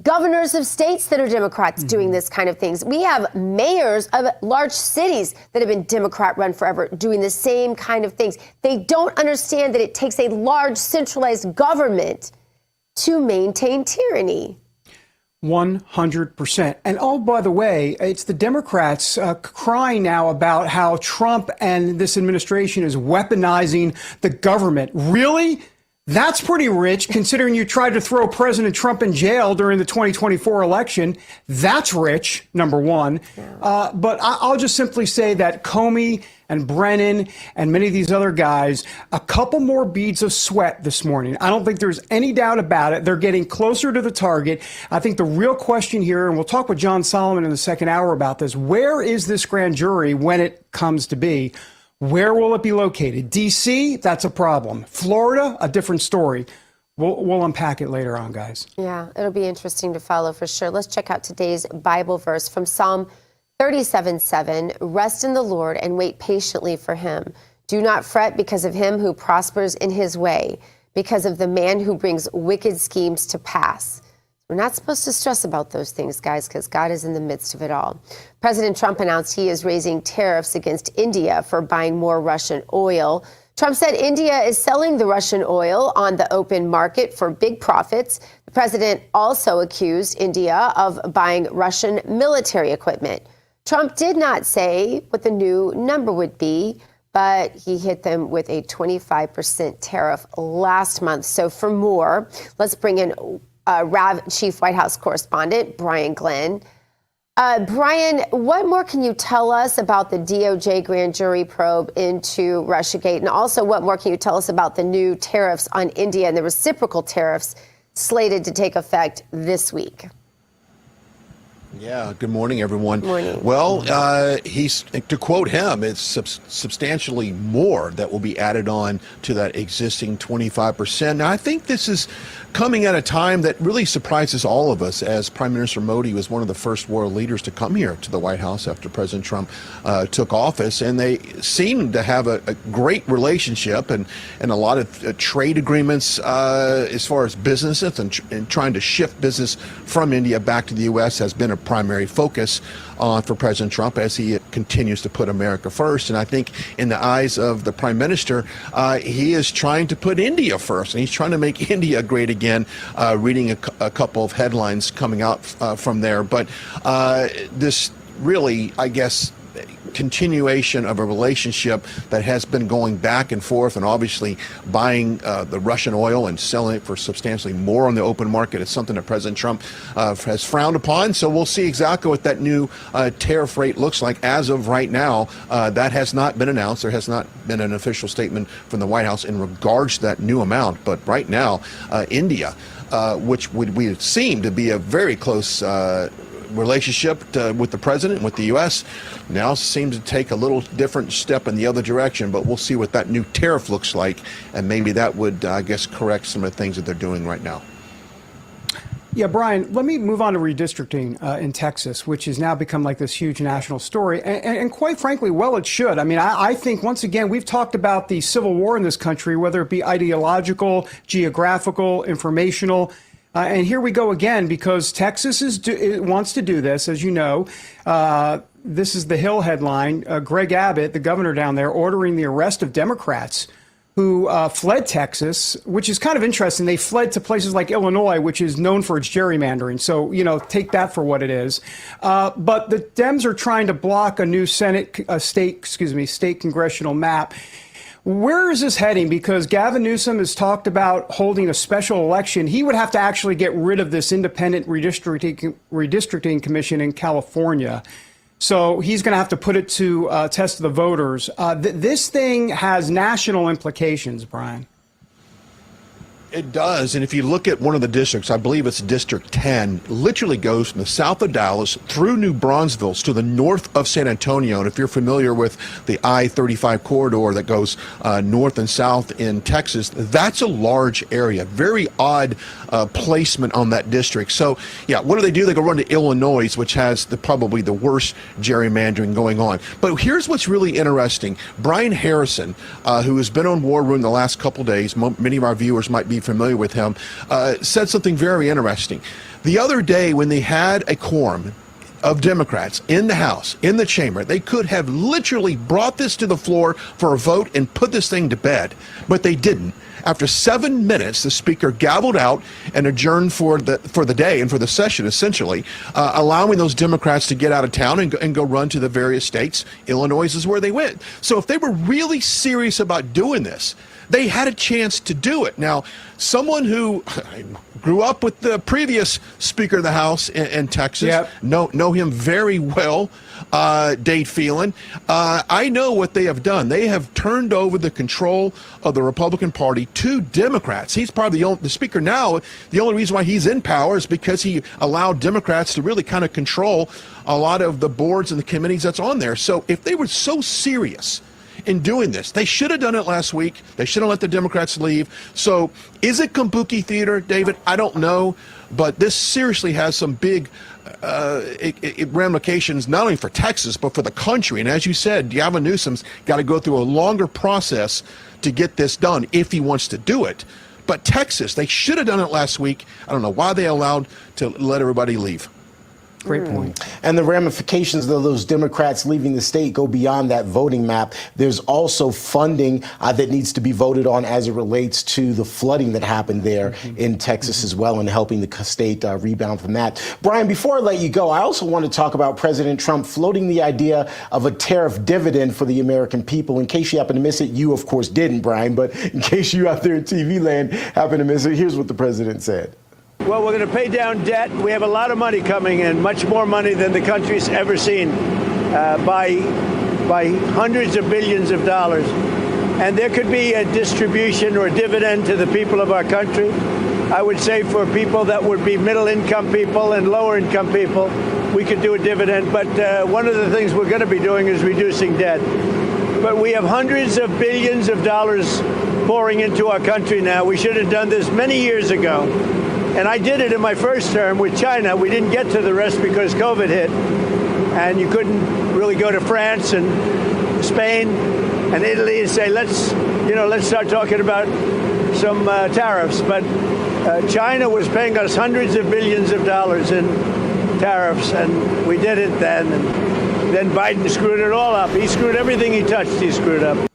governors of states that are Democrats doing this kind of things. We have mayors of large cities that have been Democrat run forever doing the same kind of things. They don't understand that it takes a large centralized government to maintain tyranny. 100%. And oh, by the way, it's the Democrats crying now about how Trump and this administration is weaponizing the government. Really? That's pretty rich, considering you tried to throw President Trump in jail during the 2024 election. That's rich, number one. Yeah. But I'll just simply say that Comey and Brennan and many of these other guys, a couple more beads of sweat this morning. I don't think there's any doubt about it. They're getting closer to the target. I think the real question here, and we'll talk with John Solomon in the second hour about this, where is this grand jury when it comes to be? Where will it be located? D.C., that's a problem. Florida, a different story. We'll unpack it later on, guys. Yeah, it'll be interesting to follow for sure. Let's check out today's Bible verse from Psalm 37:7. Rest in the Lord and wait patiently for him. Do not fret because of him who prospers in his way, because of the man who brings wicked schemes to pass. We're not supposed to stress about those things, guys, because God is in the midst of it all. President Trump announced he is raising tariffs against India for buying more Russian oil. Trump said India is selling the Russian oil on the open market for big profits. The president also accused India of buying Russian military equipment. Trump did not say what the new number would be, but he hit them with a 25% tariff last month. So for more, let's bring in RAV Chief White House Correspondent Brian Glenn. Brian, what more can you tell us about the DOJ grand jury probe into Russiagate? And also, what more can you tell us about the new tariffs on India and the reciprocal tariffs slated to take effect this week? Yeah, good morning, everyone. Morning. Well, to quote him, it's substantially more that will be added on to that existing 25%. Now, I think this is coming at a time that really surprises all of us, as Prime Minister Modi was one of the first world leaders to come here to the White House after President Trump took office, and they seem to have a great relationship and a lot of trade agreements as far as businesses and trying to shift business from India back to the U.S. has been a primary focus for President Trump as he continues to put America first. And I think in the eyes of the Prime Minister, he is trying to put India first, and he's trying to make India great again, reading a couple of headlines coming out from there. But this really, I guess, continuation of a relationship that has been going back and forth, and obviously buying the Russian oil and selling it for substantially more on the open market is something that President Trump has frowned upon. So we'll see exactly what that new tariff rate looks like. As of right now, that has not been announced. There has not been an official statement from the White House in regards to that new amount. But right now, India, which we seem to be a very close relationship with the president, with the U.S., now seems to take a little different step in the other direction. But we'll see what that new tariff looks like, and maybe that would, I guess, correct some of the things that they're doing right now. Yeah, Brian, let me move on to redistricting in Texas, which has now become like this huge national story. And quite frankly, well, it should. I mean, I think, once again, we've talked about the civil war in this country, whether it be ideological, geographical, informational. And here we go again, because Texas wants to do this, as you know. This is the Hill headline. Greg Abbott, the governor down there, ordering the arrest of Democrats who fled Texas, which is kind of interesting. They fled to places like Illinois, which is known for its gerrymandering. So, take that for what it is. But the Dems are trying to block a new state congressional map. Where is this heading? Because Gavin Newsom has talked about holding a special election. He would have to actually get rid of this independent redistricting commission in California. So he's going to have to put it to test the voters. This thing has national implications, Brian. It does. And if you look at one of the districts, I believe it's District 10, literally goes from the south of Dallas through New Braunfels to the north of San Antonio. And if you're familiar with the I-35 corridor that goes north and south in Texas, that's a large area. Very odd placement on that district. So, yeah, what do? They go run to Illinois, which has probably the worst gerrymandering going on. But here's what's really interesting. Brian Harrison, who has been on War Room the last couple days, many of our viewers might be familiar with him, said something very interesting. The other day, when they had a quorum of Democrats in the House, in the chamber, they could have literally brought this to the floor for a vote and put this thing to bed, but they didn't. After 7 minutes, the speaker gavelled out and adjourned for the day and for the session, essentially, allowing those Democrats to get out of town and go run to the various states. Illinois is where they went. So if they were really serious about doing this, they had a chance to do it. Now, someone who grew up with the previous Speaker of the House in Texas, know him very well, Dade Phelan. I know what they have done. They have turned over the control of the Republican Party to Democrats. He's probably the Speaker now. The only reason why he's in power is because he allowed Democrats to really kind of control a lot of the boards and the committees that's on there. So if they were so serious in doing this, they should have done it last week. They should have let the Democrats leave. So is it kabuki theater, David? I don't know. But this seriously has some big ramifications, not only for Texas, but for the country. And as you said, Gavin Newsom's got to go through a longer process to get this done if he wants to do it. But Texas, they should have done it last week. I don't know why they allowed to let everybody leave. Great point. And the ramifications of those Democrats leaving the state go beyond that voting map. There's also funding that needs to be voted on as it relates to the flooding that happened there in Texas as well, and helping the state rebound from that. Brian, before I let you go, I also want to talk about President Trump floating the idea of a tariff dividend for the American people. In case you happen to miss it, you of course didn't, Brian, but in case you out there in TV land happen to miss it, here's what the president said. Well, we're going to pay down debt. We have a lot of money coming in, much more money than the country's ever seen, by hundreds of billions of dollars. And there could be a distribution or a dividend to the people of our country. I would say for people that would be middle-income people and lower-income people, we could do a dividend. But one of the things we're going to be doing is reducing debt. But we have hundreds of billions of dollars pouring into our country now. We should have done this many years ago. And I did it in my first term with China. We didn't get to the rest because COVID hit. And you couldn't really go to France and Spain and Italy and say, let's start talking about some tariffs. But China was paying us hundreds of billions of dollars in tariffs, and we did it then. And then Biden screwed it all up. He screwed everything he touched, he screwed up.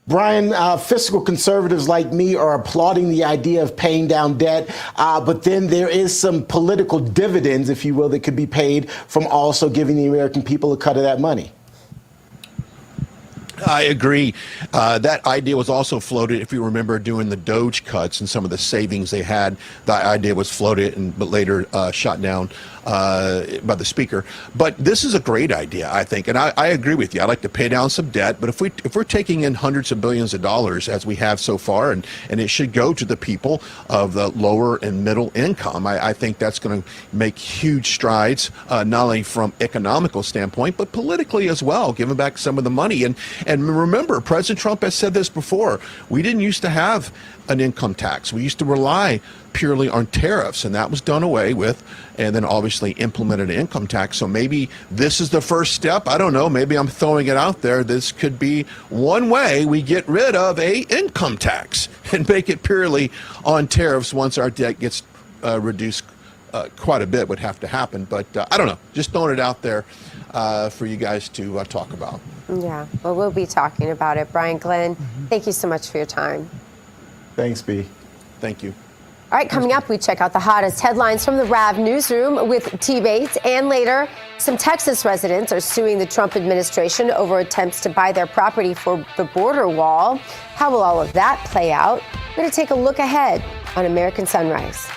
Brian, fiscal conservatives like me are applauding the idea of paying down debt, but then there is some political dividends, if you will, that could be paid from also giving the American people a cut of that money. I agree. That idea was also floated, if you remember, doing the Doge cuts and some of the savings they had. The idea was floated but later shot down by the speaker. But this is a great idea, I think, and I agree with you. I'd like to pay down some debt, but if we're taking in hundreds of billions of dollars as we have so far, and it should go to the people of the lower and middle income, I think that's going to make huge strides, not only from economical standpoint, but politically as well, giving back some of the money. And remember, President Trump has said this before, we didn't used to have an income tax. We used to rely purely on tariffs, and that was done away with, and then obviously implemented an income tax. So maybe this is the first step. I don't know. Maybe I'm throwing it out there. This could be one way we get rid of a income tax and make it purely on tariffs once our debt gets reduced. Quite a bit would have to happen, but I don't know. Just throwing it out there for you guys to talk about. Yeah, well, we'll be talking about it. Brian Glenn, thank you so much for your time. Thanks, B. Thank you. All right, coming up, we check out the hottest headlines from the RAV newsroom with T-Bates. And later, some Texas residents are suing the Trump administration over attempts to buy their property for the border wall. How will all of that play out? We're going to take a look ahead on American Sunrise.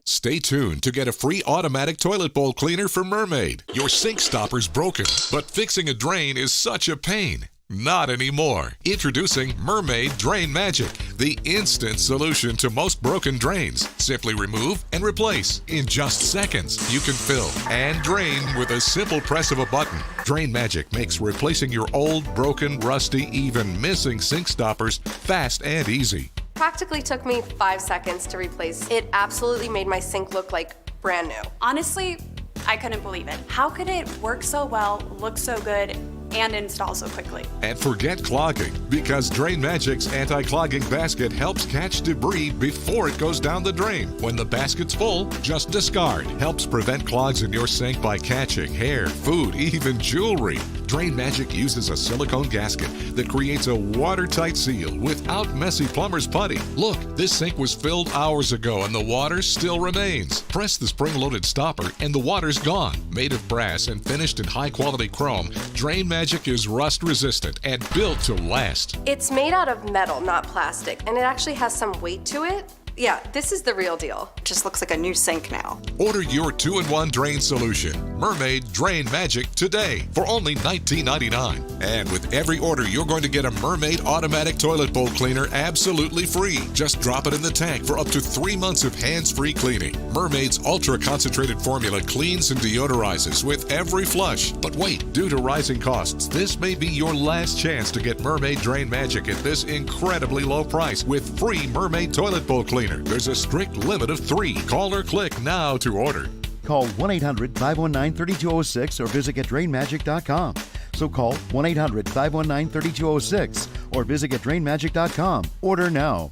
Stay tuned to get a free automatic toilet bowl cleaner from Mermaid. Your sink stopper's broken, but fixing a drain is such a pain. Not anymore. Introducing Mermaid Drain Magic, the instant solution to most broken drains. Simply remove and replace. In just seconds, you can fill and drain with a simple press of a button. Drain Magic makes replacing your old, broken, rusty, even missing sink stoppers fast and easy. Practically took me 5 seconds to replace. It absolutely made my sink look like brand new. Honestly, I couldn't believe it. How could it work so well, look so good, and install so quickly? And forget clogging, because Drain Magic's anti-clogging basket helps catch debris before it goes down the drain. When the basket's full, just discard. Helps prevent clogs in your sink by catching hair, food, even jewelry. Drain Magic uses a silicone gasket that creates a watertight seal without messy plumber's putty. Look, this sink was filled hours ago and the water still remains. Press the spring-loaded stopper and the water's gone. Made of brass and finished in high-quality chrome, Drain Magic is rust-resistant and built to last. It's made out of metal, not plastic, and it actually has some weight to it. Yeah, this is the real deal. Just looks like a new sink now. Order your 2-in-1 drain solution, Mermaid Drain Magic, today for only $19.99. And with every order, you're going to get a Mermaid automatic toilet bowl cleaner absolutely free. Just drop it in the tank for up to 3 months of hands-free cleaning. Mermaid's ultra-concentrated formula cleans and deodorizes with every flush. But wait, due to rising costs, this may be your last chance to get Mermaid Drain Magic at this incredibly low price with free Mermaid toilet bowl cleaner. There's a strict limit of 3. Call or click now to order. Call 1-800-519-3206 or visit GetDrainMagic.com. So call 1-800-519-3206 or visit GetDrainMagic.com. Order now.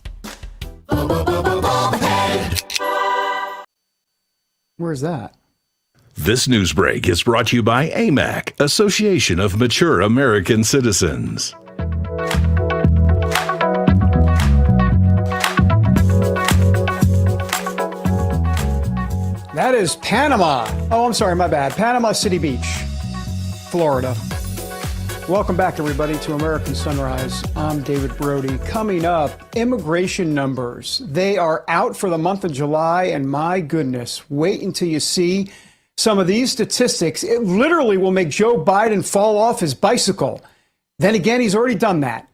Where's that? This news break is brought to you by AMAC, Association of Mature American Citizens. That is Panama. Oh, I'm sorry, my bad. Panama City Beach, Florida. Welcome back, everybody, to American Sunrise. I'm David Brody. Coming up, immigration numbers. They are out for the month of July, and my goodness, wait until you see some of these statistics. It literally will make Joe Biden fall off his bicycle. Then again, he's already done that.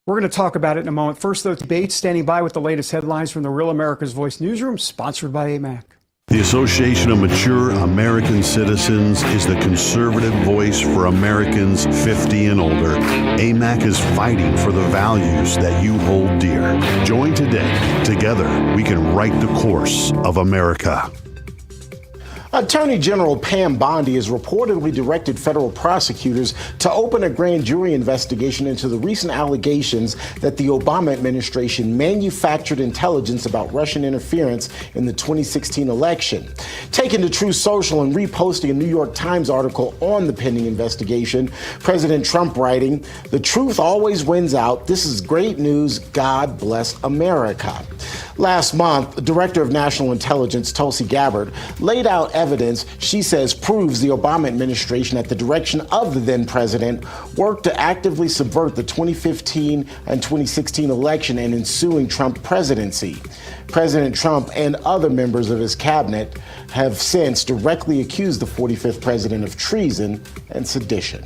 We're going to talk about it in a moment. First, though, Bates standing by with the latest headlines from the Real America's Voice newsroom, sponsored by AMAC. The Association of Mature American Citizens is the conservative voice for Americans 50 and older. AMAC is fighting for the values that you hold dear. Join today. Together, we can write the course of America. Attorney General Pam Bondi has reportedly directed federal prosecutors to open a grand jury investigation into the recent allegations that the Obama administration manufactured intelligence about Russian interference in the 2016 election. Taking to Truth Social and reposting a New York Times article on the pending investigation, President Trump writing, "The truth always wins out. This is great news. God bless America." Last month, the Director of National Intelligence, Tulsi Gabbard, laid out evidence she says proves the Obama administration, at the direction of the then president, worked to actively subvert the 2015 and 2016 election and ensuing Trump presidency. President Trump and other members of his cabinet have since directly accused the 45th president of treason and sedition.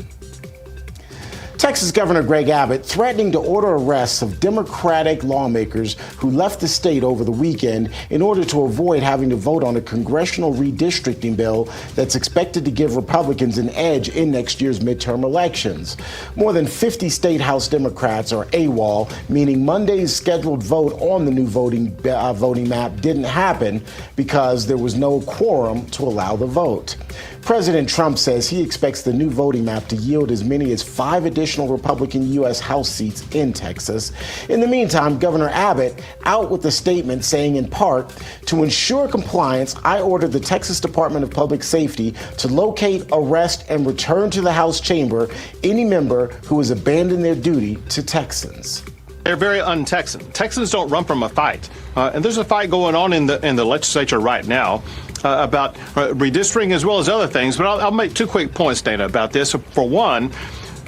Texas Governor Greg Abbott threatening to order arrests of Democratic lawmakers who left the state over the weekend in order to avoid having to vote on a congressional redistricting bill that's expected to give Republicans an edge in next year's midterm elections. More than 50 state House Democrats are AWOL, meaning Monday's scheduled vote on the new voting map didn't happen because there was no quorum to allow the vote. President Trump says he expects the new voting map to yield as many as 5 additional Republican U.S. House seats in Texas. In the meantime, Governor Abbott out with a statement saying, in part, "To ensure compliance, I ordered the Texas Department of Public Safety to locate, arrest, and return to the House chamber any member who has abandoned their duty to Texans." They're very un-Texan. Texans don't run from a fight. And there's a fight going on in the legislature right now about redistricting as well as other things. But I'll make 2 quick points, Dana, about this. For one,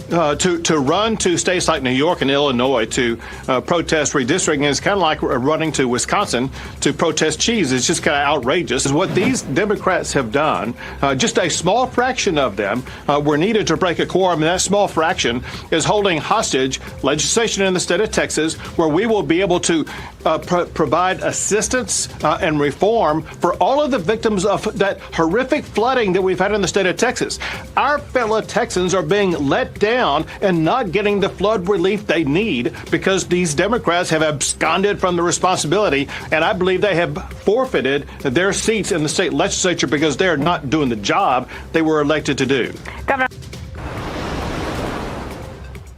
to run to states like New York and Illinois to protest redistricting is kind of like running to Wisconsin to protest cheese. It's just kind of outrageous. Is what these Democrats have done. Just a small fraction of them were needed to break a quorum, and that small fraction is holding hostage legislation in the state of Texas, where we will be able to provide assistance and reform for all of the victims of that horrific flooding that we've had in the state of Texas. Our fellow Texans are being let down and not getting the flood relief they need because these Democrats have absconded from the responsibility, and I believe they have forfeited their seats in the state legislature because they are not doing the job they were elected to do. Governor.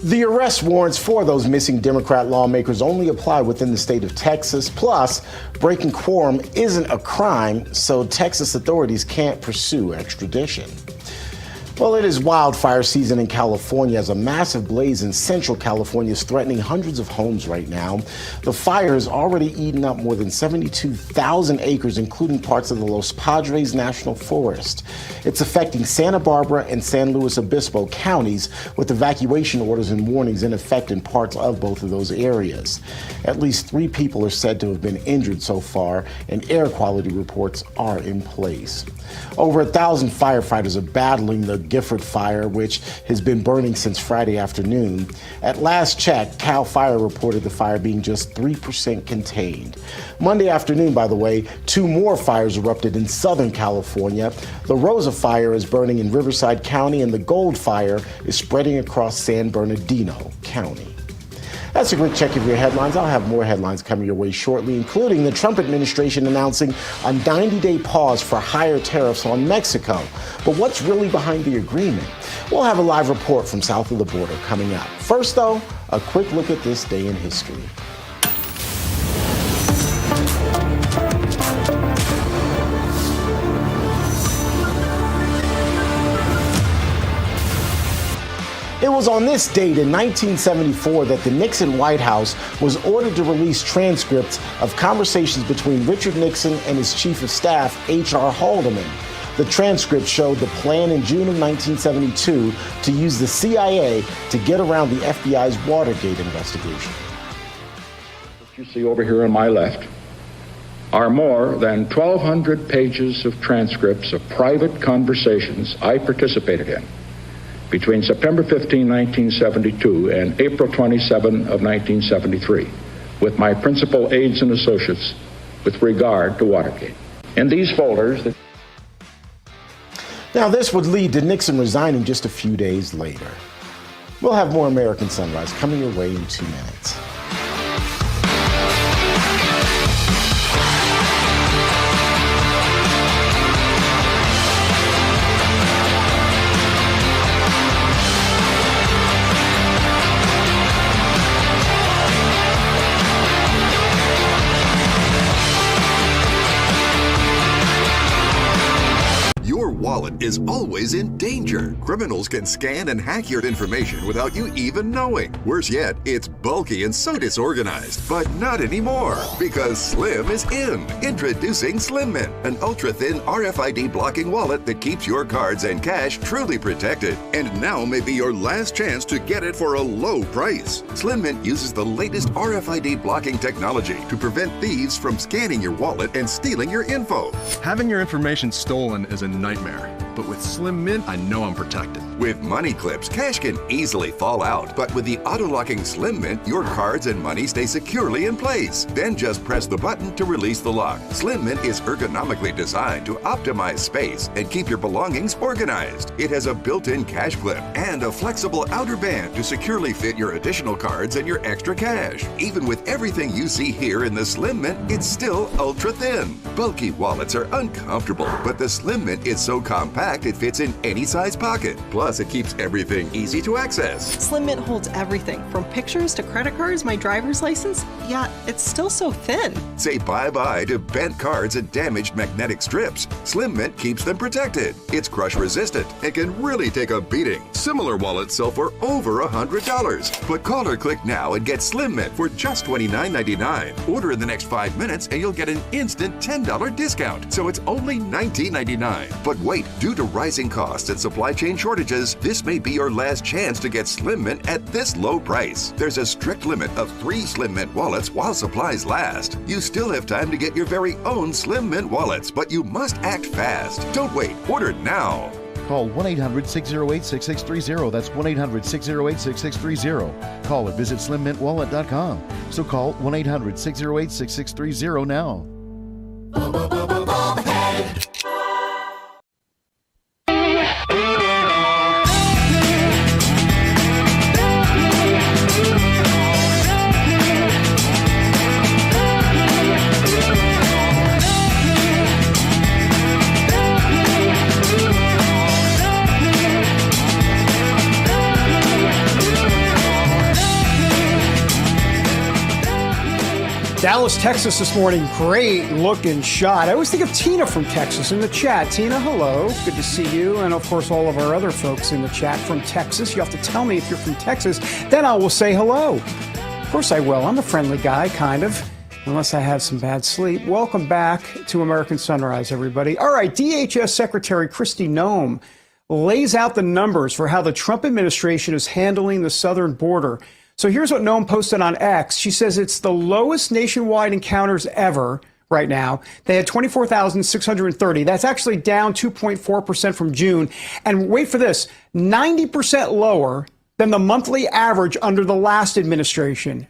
The arrest warrants for those missing Democrat lawmakers only apply within the state of Texas. Plus, breaking quorum isn't a crime, so Texas authorities can't pursue extradition. Well, it is wildfire season in California as a massive blaze in central California is threatening hundreds of homes right now. The fire has already eaten up more than 72,000 acres, including parts of the Los Padres National Forest. It's affecting Santa Barbara and San Luis Obispo counties, with evacuation orders and warnings in effect in parts of both of those areas. At least 3 people are said to have been injured so far, and air quality reports are in place. Over 1,000 firefighters are battling the Gifford fire, which has been burning since Friday afternoon. At last check, CAL FIRE reported the fire being just 3% contained. Monday afternoon, by the way, 2 more fires erupted in Southern California. The Rosa fire is burning in Riverside County, and the Gold fire is spreading across San Bernardino County. That's a quick check of your headlines. I'll have more headlines coming your way shortly, including the Trump administration announcing a 90-day pause for higher tariffs on Mexico. But what's really behind the agreement? We'll have a live report from south of the border coming up. First, though, a quick look at this day in history. It was on this date in 1974 that the Nixon White House was ordered to release transcripts of conversations between Richard Nixon and his chief of staff, H.R. Haldeman. The transcript showed the plan in June of 1972 to use the CIA to get around the FBI's Watergate investigation. What you see over here on my left are more than 1,200 pages of transcripts of private conversations I participated in between September 15, 1972 and April 27 of 1973 with my principal aides and associates with regard to Watergate. In these folders... Now, this would lead to Nixon resigning just a few days later. We'll have more American Sunrise coming your way in 2 minutes. Wallet is always in danger. Criminals can scan and hack your information without you even knowing. Worse yet, it's bulky and so disorganized. But not anymore, because Slim is in. Introducing Slim Mint, an ultra-thin RFID blocking wallet that keeps your cards and cash truly protected. And now may be your last chance to get it for a low price. Slim Mint uses the latest RFID blocking technology to prevent thieves from scanning your wallet and stealing your info. Having your information stolen is a nightmare. But with Slim Mint, I know I'm protected. With money clips, cash can easily fall out. But with the auto-locking Slim Mint, your cards and money stay securely in place. Then just press the button to release the lock. Slim Mint is ergonomically designed to optimize space and keep your belongings organized. It has a built-in cash clip and a flexible outer band to securely fit your additional cards and your extra cash. Even with everything you see here in the Slim Mint, it's still ultra-thin. Bulky wallets are uncomfortable, but the Slim Mint is so compact it fits in any size pocket. Plus, it keeps everything easy to access. Slim Mint holds everything from pictures to credit cards, my driver's license. Yeah, it's still so thin. Say bye-bye to bent cards and damaged magnetic strips. Slim Mint keeps them protected. It's crush resistant and can really take a beating. Similar wallets sell for over $100. But call or click now and get Slim Mint for just $29.99. Order in the next 5 minutes and you'll get an instant $10 discount. So it's only $19.99. But wait, due to rising costs and supply chain shortages, this may be your last chance to get Slim Mint at this low price. There's a strict limit of 3 Slim Mint wallets while supplies last. You still have time to get your very own Slim Mint wallets, but you must act fast. Don't wait. Order now. Call 1-800-608-6630. That's 1-800-608-6630. Call or visit slimmintwallet.com. So call 1-800-608-6630 now. Dallas, Texas this morning. Great looking shot. I always think of Tina from Texas in the chat. Tina, hello. Good to see you. And of course, all of our other folks in the chat from Texas. You have to tell me if you're from Texas. Then I will say hello. Of course I will. I'm a friendly guy, kind of. Unless I had some bad sleep. Welcome back to American Sunrise, everybody. All right, DHS Secretary Kristi Noem lays out the numbers for how the Trump administration is handling the southern border. So here's what Noem posted on X. She says it's the lowest nationwide encounters ever right now. They had 24,630. That's actually down 2.4% from June. And wait for this, 90% lower than the monthly average under the last administration.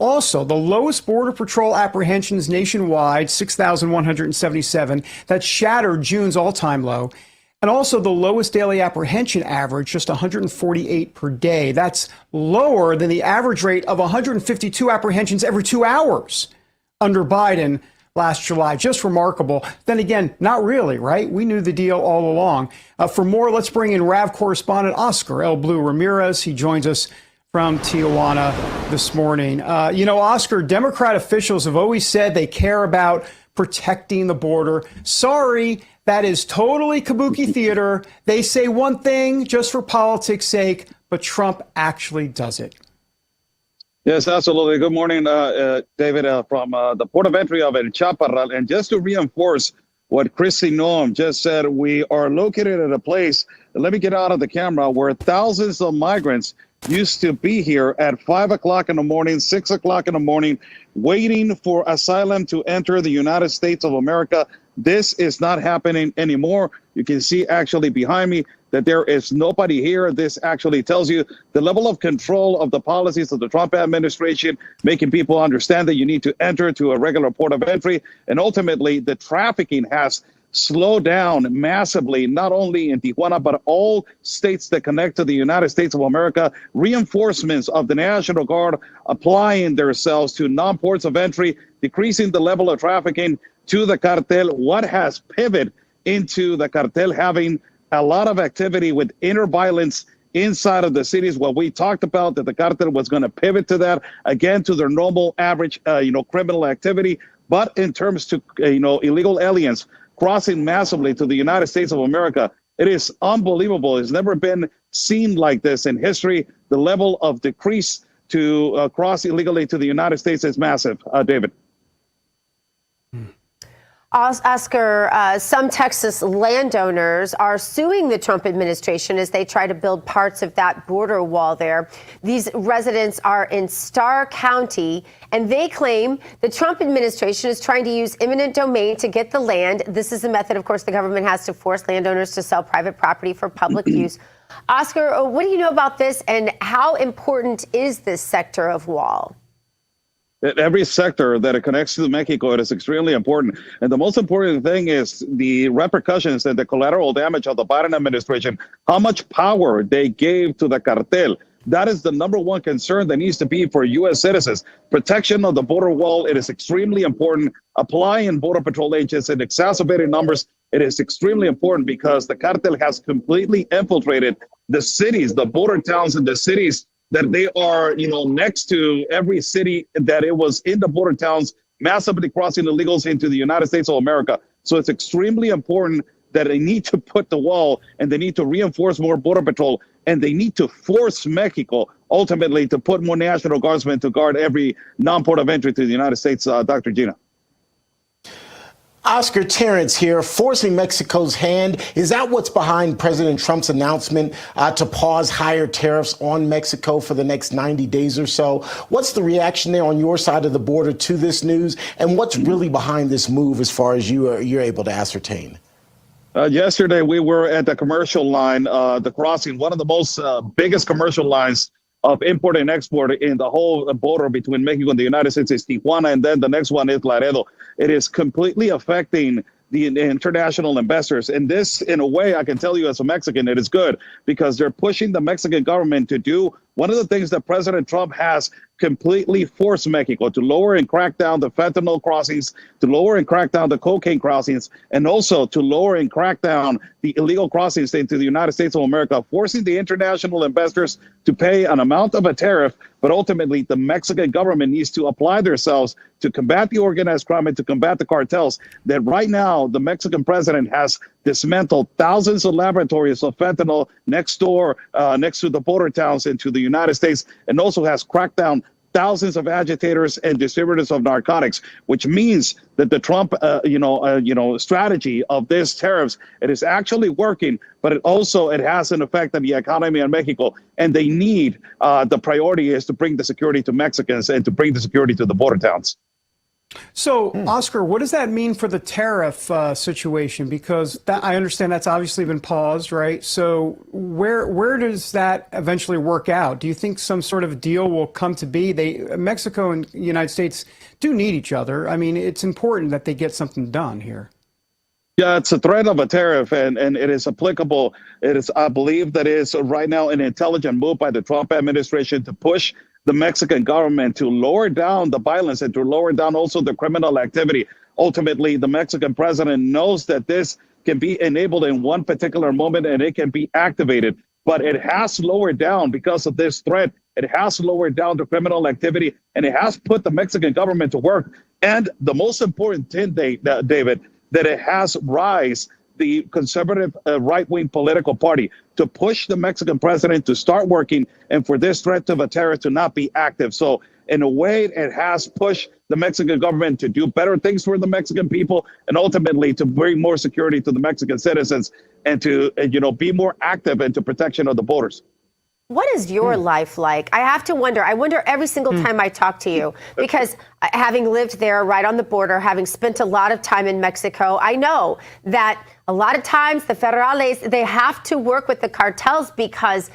Also, the lowest Border Patrol apprehensions nationwide, 6,177. That shattered June's all-time low. And also the lowest daily apprehension average, just 148 per day. That's lower than the average rate of 152 apprehensions every 2 hours under Biden last July. Just remarkable. Then again, not really, right? We knew the deal all along. For more, let's bring in RAV correspondent Oscar El Blue Ramirez. He joins us from Tijuana this morning. Oscar, Democrat officials have always said they care about protecting the border. Sorry, that is totally kabuki theater. They say one thing just for politics' sake, but Trump actually does it. Yes, absolutely. Good morning, David, from the port of entry of El Chaparral. And just to reinforce what Kristi Noem just said, we are located at a place, let me get out of the camera, where thousands of migrants used to be here at 5 o'clock in the morning, 6 o'clock in the morning, waiting for asylum to enter the United States of America. This is not happening anymore. You can see actually behind me that there is nobody here. This actually tells you the level of control of the policies of the Trump administration, making people understand that you need to enter to a regular port of entry. And ultimately, the trafficking has slowed down massively, not only in Tijuana, but all states that connect to the United States of America. Reinforcements of the National Guard applying themselves to non-ports of entry, decreasing the level of trafficking to the cartel. What has pivoted into the cartel having a lot of activity with inner violence inside of the cities? What we talked about, that the cartel was going to pivot to that, again, to their normal average, criminal activity. But in terms to, illegal aliens crossing massively to the United States of America, it is unbelievable. It's never been seen like this in history. The level of decrease to cross illegally to the United States is massive. David. Oscar, some Texas landowners are suing the Trump administration as they try to build parts of that border wall there. These residents are in Starr County, and they claim the Trump administration is trying to use eminent domain to get the land. This is a method, of course, the government has to force landowners to sell private property for public use. Oscar, what do you know about this, and how important is this sector of wall? Every sector that it connects to Mexico, it is extremely important. And the most important thing is the repercussions and the collateral damage of the Biden administration, how much power they gave to the cartel. That is the number one concern that needs to be for U.S. citizens. Protection of the border wall, it is extremely important. Applying Border Patrol agents in exacerbated numbers, it is extremely important because the cartel has completely infiltrated the cities, the border towns and the cities that they are, next to every city that it was in the border towns, massively crossing illegals into the United States of America. So it's extremely important that they need to put the wall, and they need to reinforce more Border Patrol, and they need to force Mexico ultimately to put more National Guardsmen to guard every non-port of entry to the United States. Dr. Gina. Oscar, Terrence here, forcing Mexico's hand. Is that what's behind President Trump's announcement to pause higher tariffs on Mexico for the next 90 days or so? What's the reaction there on your side of the border to this news? And what's really behind this move as far as you're able to ascertain? Yesterday, we were at the commercial line, the crossing, one of the most biggest commercial lines of import and export in the whole border between Mexico and the United States is Tijuana, and then the next one is Laredo. It is completely affecting the international investors. And this, in a way, I can tell you as a Mexican, it is good because they're pushing the Mexican government to do one of the things that President Trump has completely forced Mexico to lower and crack down the fentanyl crossings, to lower and crack down the cocaine crossings, and also to lower and crack down the illegal crossings into the United States of America, forcing the international investors to pay an amount of a tariff. But ultimately, the Mexican government needs to apply themselves to combat the organized crime and to combat the cartels. That right now, the Mexican president has dismantled thousands of laboratories of fentanyl next door, next to the border towns into the United States, and also has cracked down thousands of agitators and distributors of narcotics, which means that the Trump, strategy of these tariffs, it is actually working, but it has an effect on the economy in Mexico. And they need, the priority is to bring the security to Mexicans and to bring the security to the border towns. So, Oscar, what does that mean for the tariff situation? Because I understand that's obviously been paused, right? So where does that eventually work out? Do you think some sort of deal will come to be? Mexico and the United States do need each other. I mean, it's important that they get something done here. Yeah, it's a threat of a tariff, and it is applicable. It is, I believe, that is right now an intelligent move by the Trump administration to push the Mexican government to lower down the violence and to lower down also the criminal activity. Ultimately, the Mexican president knows that this can be enabled in one particular moment and it can be activated, but it has lowered down because of this threat. It has lowered down the criminal activity, and it has put the Mexican government to work. And the most important thing, David, that it has raised the conservative right-wing political party to push the Mexican president to start working and for this threat of a terrorist to not be active. So in a way, it has pushed the Mexican government to do better things for the Mexican people and ultimately to bring more security to the Mexican citizens and to, be more active into protection of the borders. What is your life like? I have to wonder. I wonder every single time I talk to you, because having lived there right on the border, having spent a lot of time in Mexico, I know that a lot of times the federales, they have to work with the cartels because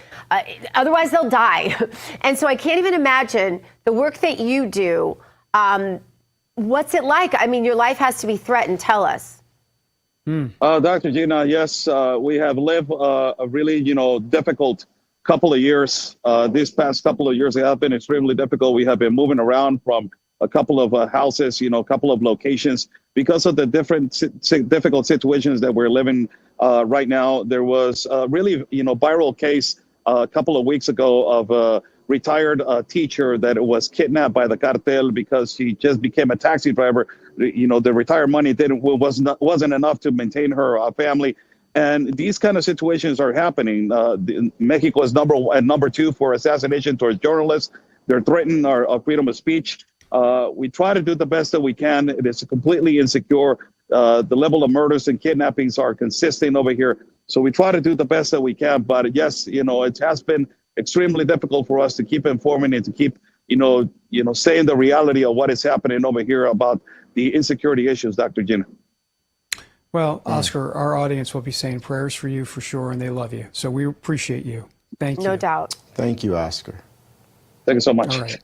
otherwise they'll die. And so I can't even imagine the work that you do. What's it like? I mean, your life has to be threatened. Tell us. Dr. Gina, yes, we have lived a really, difficult couple of years. These past couple of years have been extremely difficult. We have been moving around from a couple of houses, a couple of locations because of the different difficult situations that we're living right now. There was really, viral case a couple of weeks ago of a retired teacher that was kidnapped by the cartel because she just became a taxi driver. The retired money wasn't enough to maintain her family. And these kind of situations are happening. Mexico is number 2 for assassination towards journalists. They're threatening our freedom of speech. We try to do the best that we can. It is completely insecure. The level of murders and kidnappings are consistent over here. So we try to do the best that we can. But yes, it has been extremely difficult for us to keep informing and to keep, saying the reality of what is happening over here about the insecurity issues, Dr. Gina. Well, Oscar, our audience will be saying prayers for you for sure, and they love you. So we appreciate you. Thank you. No doubt. Thank you, Oscar. Thank you so much. All right.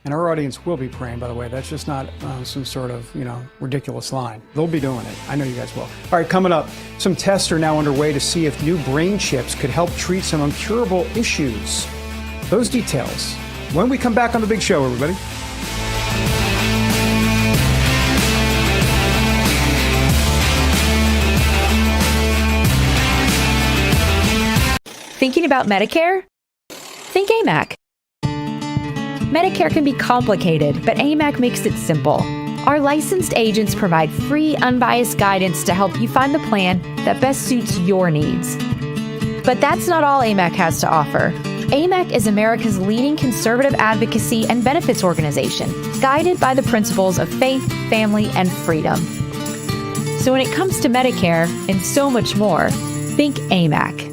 And our audience will be praying, by the way. That's just not some sort of, ridiculous line. They'll be doing it. I know you guys will. All right, coming up, some tests are now underway to see if new brain chips could help treat some incurable issues. Those details when we come back on The Big Show, everybody. Thinking about Medicare? Think AMAC. Medicare can be complicated, but AMAC makes it simple. Our licensed agents provide free, unbiased guidance to help you find the plan that best suits your needs. But that's not all AMAC has to offer. AMAC is America's leading conservative advocacy and benefits organization, guided by the principles of faith, family, and freedom. So when it comes to Medicare and so much more, think AMAC.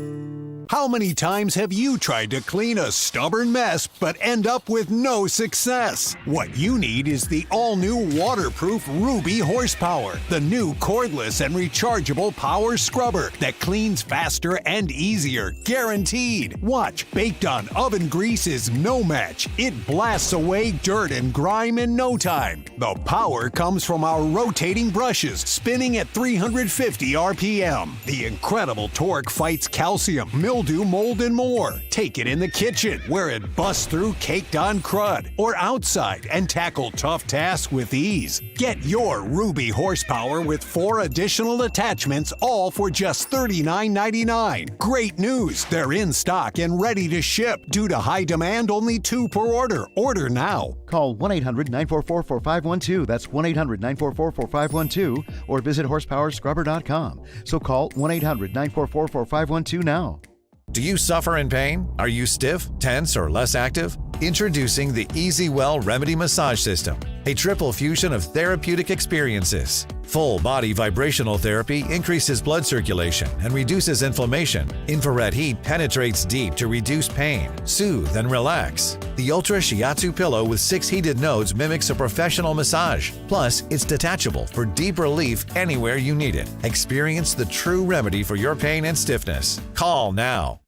How many times have you tried to clean a stubborn mess but end up with no success? What you need is the all-new waterproof Ruby Horsepower, the new cordless and rechargeable power scrubber that cleans faster and easier, guaranteed. Watch, baked on oven grease is no match. It blasts away dirt and grime in no time. The power comes from our rotating brushes, spinning at 350 RPM. The incredible torque fights calcium, mildew, mold, and more. Take it in the kitchen, where it busts through caked-on crud, or outside and tackle tough tasks with ease. Get your Ruby Horsepower with 4 additional attachments, all for just $39.99. Great news! They're in stock and ready to ship. Due to high demand, only 2 per order. Order now. Call 1-800-944-4512. That's 1-800-944-4512. Or visit horsepowerscrubber.com. So call 1-800-944-4512 now. Do you suffer in pain? Are you stiff, tense, or less active? Introducing the EasyWell Remedy Massage System, a triple fusion of therapeutic experiences. Full body vibrational therapy increases blood circulation and reduces inflammation. Infrared heat penetrates deep to reduce pain, soothe, and relax. The Ultra Shiatsu pillow with 6 heated nodes mimics a professional massage. Plus, it's detachable for deep relief anywhere you need it. Experience the true remedy for your pain and stiffness. Call now.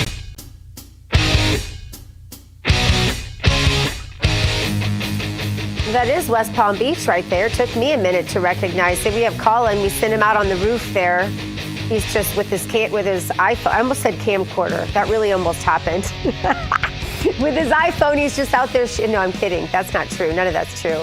that is West Palm Beach right there. Took me a minute to recognize it. We have Colin. We sent him out on the roof there. He's just with his iPhone. I almost said camcorder. That really almost happened. With his iPhone, he's just out there. No, I'm kidding. That's not true. None of that's true.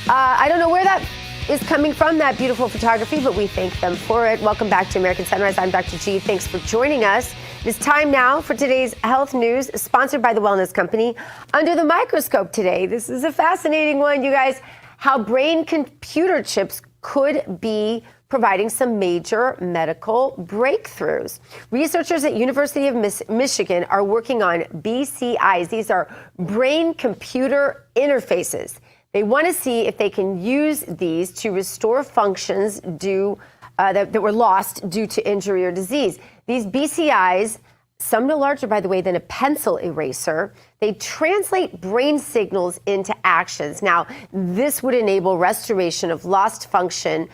I don't know where that is coming from, that beautiful photography, but we thank them for it. Welcome back to American Sunrise. I'm Dr. G. Thanks for joining us. It's time now for today's health news, sponsored by the Wellness Company. Under the microscope today, this is a fascinating one, you guys, how brain-computer chips could be providing some major medical breakthroughs. Researchers at University of Michigan are working on BCIs. These are brain-computer interfaces. They want to see if they can use these to restore functions that were lost due to injury or disease. These BCIs, some no larger, by the way, than a pencil eraser, they translate brain signals into actions. Now, this would enable restoration of lost function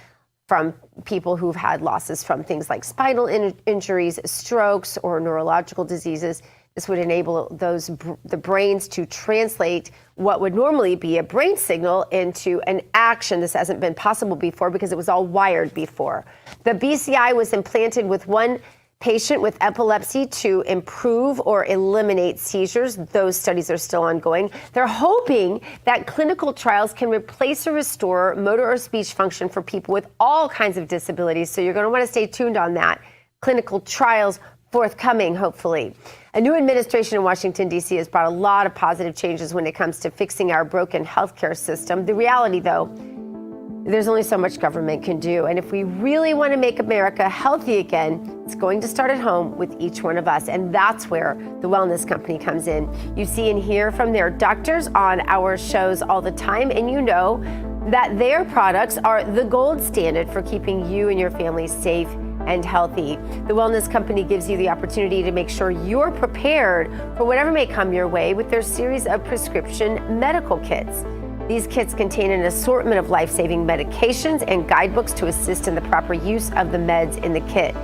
from people who've had losses from things like spinal injuries, strokes, or neurological diseases. This would enable the brains to translate what would normally be a brain signal into an action. This hasn't been possible before because it was all wired before. The BCI was implanted with one patient with epilepsy to improve or eliminate seizures. Those studies are still ongoing. They're hoping that clinical trials can replace or restore motor or speech function for people with all kinds of disabilities. So you're going to want to stay tuned on that. Clinical trials forthcoming, hopefully. A new administration in Washington, D.C. has brought a lot of positive changes when it comes to fixing our broken healthcare system. The reality, though, there's only so much government can do. And if we really want to make America healthy again, it's going to start at home with each one of us. And that's where the Wellness Company comes in. You see and hear from their doctors on our shows all the time. And you know that their products are the gold standard for keeping you and your family safe and healthy. The Wellness Company gives you the opportunity to make sure you're prepared for whatever may come your way with their series of prescription medical kits. These kits contain an assortment of life-saving medications and guidebooks to assist in the proper use of the meds in the kit.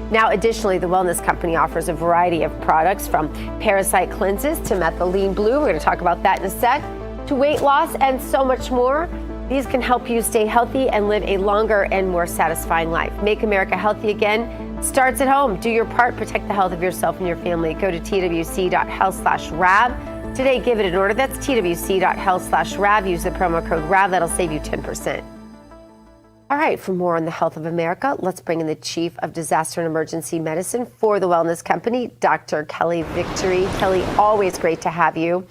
Now, additionally, the Wellness Company offers a variety of products from parasite cleanses to methylene blue. We're going to talk about that in a sec, to weight loss and so much more. These can help you stay healthy and live a longer and more satisfying life. Make America healthy again starts at home. Do your part, protect the health of yourself and your family. Go to twc.health/RAV. Today, give it an order. That's twc.health/RAV. Use the promo code RAV. That'll save you 10%. All right, for more on the health of America, let's bring in the Chief of Disaster and Emergency Medicine for the Wellness Company, Dr. Kelly Victory. Kelly, always great to have you.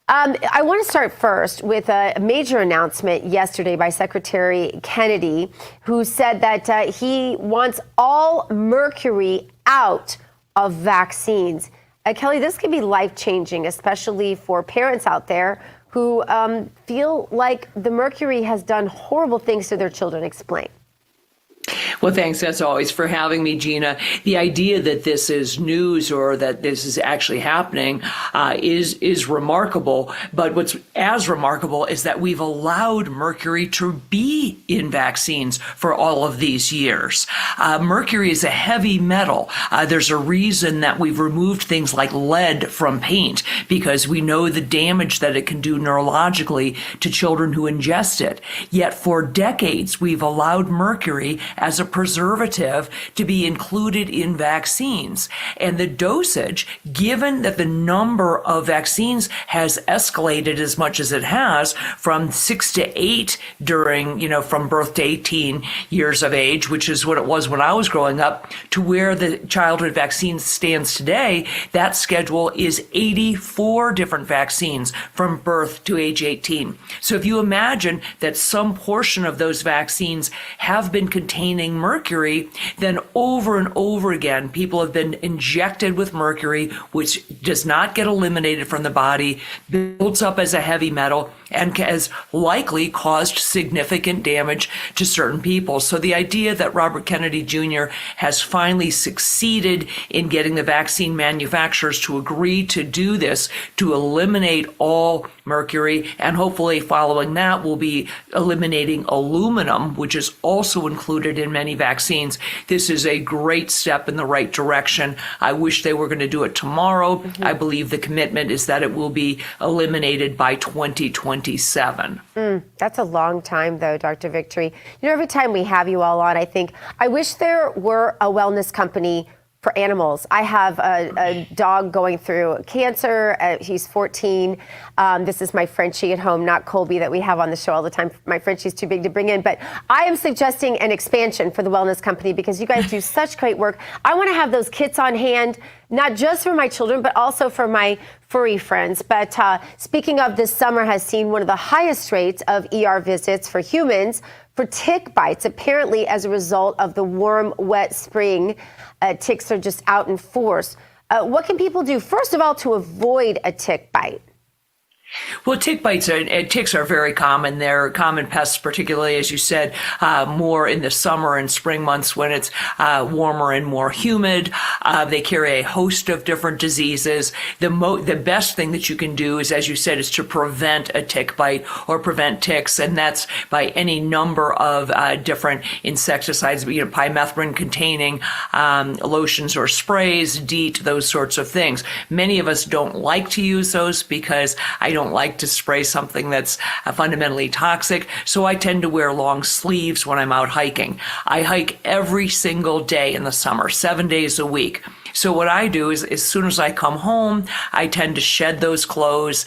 I want to start first with a major announcement yesterday by Secretary Kennedy, who said that he wants all mercury out of vaccines. Kelly, this can be life-changing, especially for parents out there who feel like the mercury has done horrible things to their children. Explain. Well, thanks, as always, for having me, Gina. The idea that this is news or that this is actually happening is remarkable. But what's as remarkable is that we've allowed mercury to be in vaccines for all of these years. Mercury is a heavy metal. There's a reason that we've removed things like lead from paint, because we know the damage that it can do neurologically to children who ingest it. Yet for decades, we've allowed mercury as a preservative to be included in vaccines. And the dosage, given that the number of vaccines has escalated as much as it has, from 6 to 8 during, from birth to 18 years of age, which is what it was when I was growing up, to where the childhood vaccine stands today, that schedule is 84 different vaccines from birth to age 18. So if you imagine that some portion of those vaccines have been containing mercury, then over and over again, people have been injected with mercury, which does not get eliminated from the body, builds up as a heavy metal, and has likely caused significant damage to certain people. So the idea that Robert Kennedy Jr. has finally succeeded in getting the vaccine manufacturers to agree to do this, to eliminate all mercury, and hopefully following that we'll be eliminating aluminum, which is also included in many vaccines. This is a great step in the right direction. I wish they were going to do it tomorrow. I believe the commitment is that it will be eliminated by 2027. That's a long time, though, Dr. Victory. You know, every time we have you all on, I think, I wish there were a wellness company for animals. I have a dog going through cancer. He's 14. This is my Frenchie at home, not Colby that we have on the show all the time. My Frenchie's too big to bring in. But I am suggesting an expansion for the wellness company because you guys do such great work. I want to have those kits on hand, not just for my children, but also for my furry friends. But speaking of, this summer has seen one of the highest rates of ER visits for humans for tick bites, apparently as a result of the warm, wet spring. Ticks are just out in force. What can people do, first of all, to avoid a tick bite? Well, ticks are very common. They're common pests, particularly, as you said, more in the summer and spring months when it's warmer and more humid. They carry a host of different diseases. The best thing that you can do is, as you said, is to prevent a tick bite or prevent ticks, and that's by any number of different insecticides, pymethrin-containing lotions or sprays, DEET, those sorts of things. Many of us don't like to use those because I don't like to spray something that's fundamentally toxic, so I tend to wear long sleeves when I'm out hiking. I hike every single day in the summer, 7 days a week. So what I do is, as soon as I come home, I tend to shed those clothes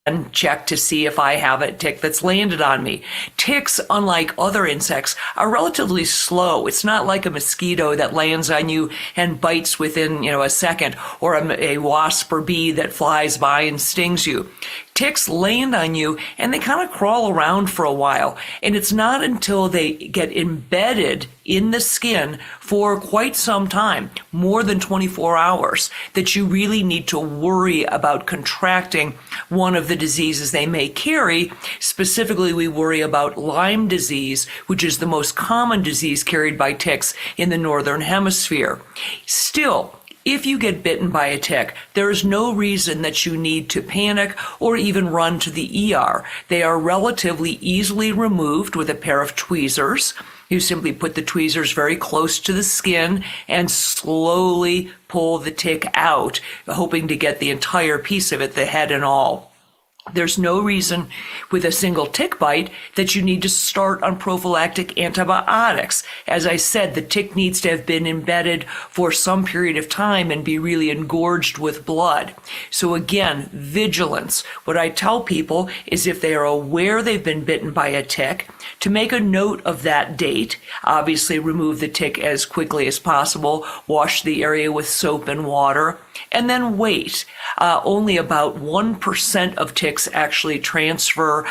and check to see if I have a tick that's landed on me. Ticks, unlike other insects, are relatively slow. It's not like a mosquito that lands on you and bites within, a second, or a wasp or bee that flies by and stings you. Ticks land on you and they kind of crawl around for a while. And it's not until they get embedded in the skin for quite some time, more than 24 hours, that you really need to worry about contracting one of the diseases they may carry. Specifically, we worry about Lyme disease, which is the most common disease carried by ticks in the Northern Hemisphere. Still, if you get bitten by a tick, there is no reason that you need to panic or even run to the ER. They are relatively easily removed with a pair of tweezers. You simply put the tweezers very close to the skin and slowly pull the tick out, hoping to get the entire piece of it, the head and all. There's no reason with a single tick bite that you need to start on prophylactic antibiotics. As I said, the tick needs to have been embedded for some period of time and be really engorged with blood. So again, vigilance. What I tell people is if they are aware they've been bitten by a tick, to make a note of that date. Obviously, remove the tick as quickly as possible, wash the area with soap and water, and then wait. Only about 1% of ticks actually transfer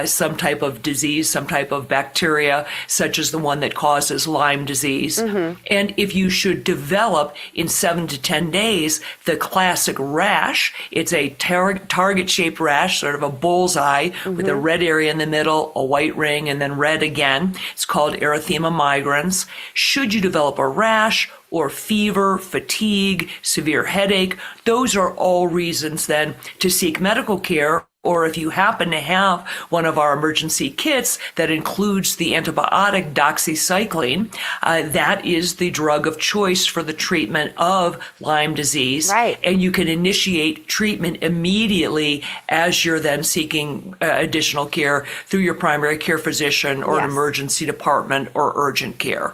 some type of disease, some type of bacteria, such as the one that causes Lyme disease. And if you should develop in 7 to 10 days the classic rash, it's a target-shaped rash, sort of a bullseye with a red area in the middle, a white ring, and then red again. It's called erythema migrans. Should you develop a rash or fever, fatigue, severe headache, those are all reasons then to seek medical care. Or if you happen to have one of our emergency kits that includes the antibiotic doxycycline, that is the drug of choice for the treatment of Lyme disease. Right. And you can initiate treatment immediately as you're then seeking additional care through your primary care physician or an emergency department or urgent care.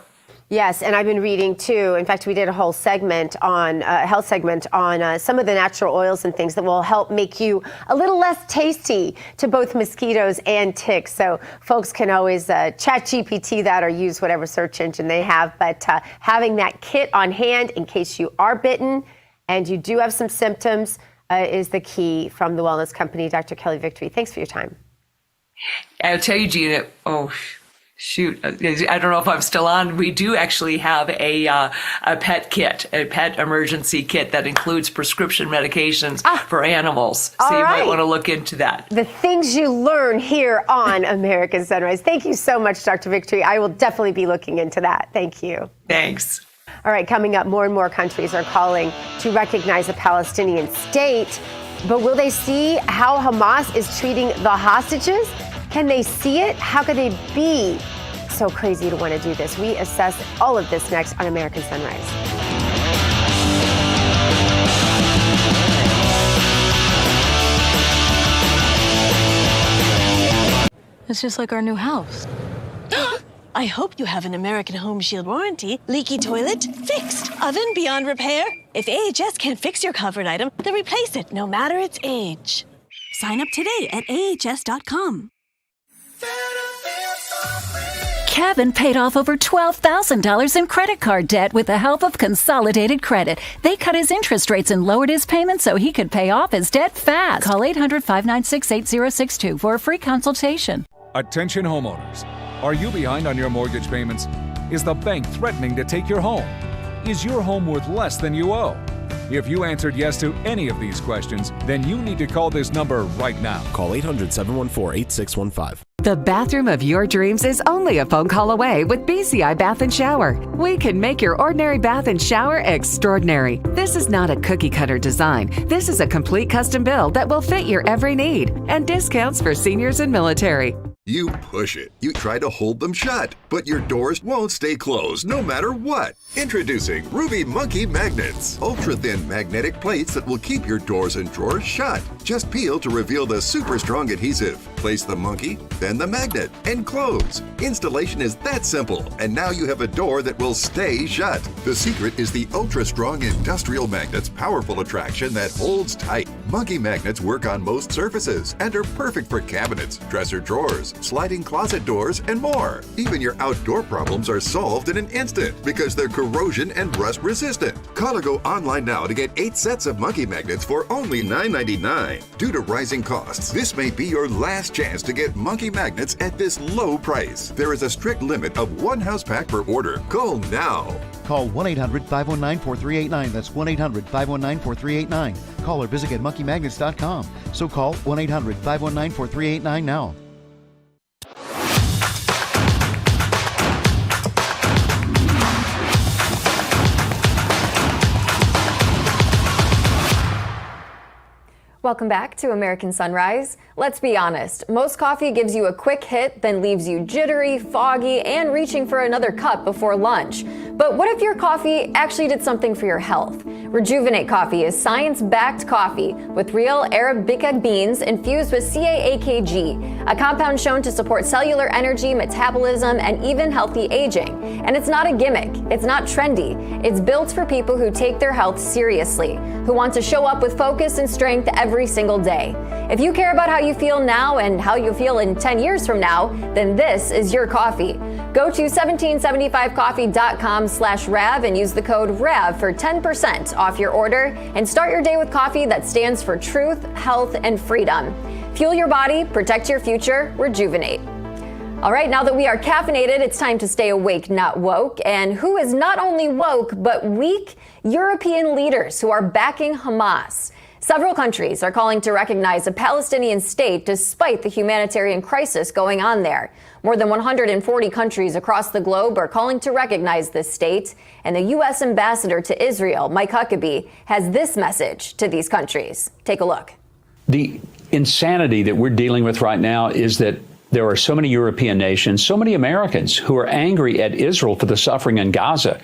Yes, and I've been reading too. In fact, we did a whole segment on health segment on some of the natural oils and things that will help make you a little less tasty to both mosquitoes and ticks. So folks can always chat GPT that or use whatever search engine they have. But having that kit on hand in case you are bitten and you do have some symptoms is the key from the wellness company. Dr. Kelly Victory, thanks for your time. I'll tell you, Gina, shoot, I don't know if I'm still on. We do actually have a pet kit, a pet emergency kit that includes prescription medications for animals. So you might want to look into that. The things you learn here on American Sunrise. Thank you so much, Dr. Victory. I will definitely be looking into that. Thank you. Thanks. All right, coming up, more and more countries are calling to recognize a Palestinian state. But will they see how Hamas is treating the hostages? Can they see it? How could they be so crazy to want to do this? We assess all of this next on American Sunrise. It's just like our new house. I hope you have an American Home Shield warranty. Leaky toilet? Fixed. Oven beyond repair? If AHS can't fix your covered item, then replace it, no matter its age. Sign up today at ahs.com. Kevin paid off over $12,000 in credit card debt with the help of Consolidated Credit. They cut his interest rates and lowered his payments so he could pay off his debt fast. Call 800-596-8062 for a free consultation. Attention homeowners. Are you behind on your mortgage payments? Is the bank threatening to take your home? Is your home worth less than you owe? If you answered yes to any of these questions, then you need to call this number right now. Call 800-714-8615. The bathroom of your dreams is only a phone call away with BCI Bath and Shower. We can make your ordinary bath and shower extraordinary. This is not a cookie cutter design. This is a complete custom build that will fit your every need, and discounts for seniors and military. You push it. You try to hold them shut, but your doors won't stay closed no matter what. Introducing Ruby Monkey Magnets. Ultra-thin magnetic plates that will keep your doors and drawers shut. Just peel to reveal the super strong adhesive. Place the monkey, then the magnet, and close. Installation is that simple, and now you have a door that will stay shut. The secret is the ultra-strong industrial magnet's powerful attraction that holds tight. Monkey magnets work on most surfaces and are perfect for cabinets, dresser drawers, sliding closet doors, and more. Even your outdoor problems are solved in an instant because they're corrosion and rust resistant. Call or go online now to get 8 sets of monkey magnets for only $9.99. Due to rising costs, this may be your last chance to get monkey magnets at this low price. There is a strict limit of 1 house pack per order. Call now. Call 1-800-519-4389. That's 1-800-519-4389. Call or visit GetMonkeyMagnets.com. So call 1-800-519-4389 now. Welcome back to American Sunrise. Let's be honest, most coffee gives you a quick hit, then leaves you jittery, foggy, and reaching for another cup before lunch. But what if your coffee actually did something for your health? Rejuvenate Coffee is science-backed coffee with real Arabica beans infused with CAAKG, a compound shown to support cellular energy, metabolism, and even healthy aging. And it's not a gimmick, it's not trendy. It's built for people who take their health seriously, who want to show up with focus and strength every single day. If you care about how you feel now and how you feel in 10 years from now, then this is your coffee. Go to 1775coffee.com/RAV and use the code RAV for 10% off your order and start your day with coffee that stands for truth, health, and freedom. Fuel your body, protect your future, rejuvenate. All right, now that we are caffeinated, it's time to stay awake, not woke. And who is not only woke, but weak? European leaders who are backing Hamas. Several countries are calling to recognize a Palestinian state despite the humanitarian crisis going on there. More than 140 countries across the globe are calling to recognize this state. And the U.S. ambassador to Israel, Mike Huckabee, has this message to these countries. Take a look. The insanity that we're dealing with right now is that there are so many European nations, so many Americans who are angry at Israel for the suffering in Gaza.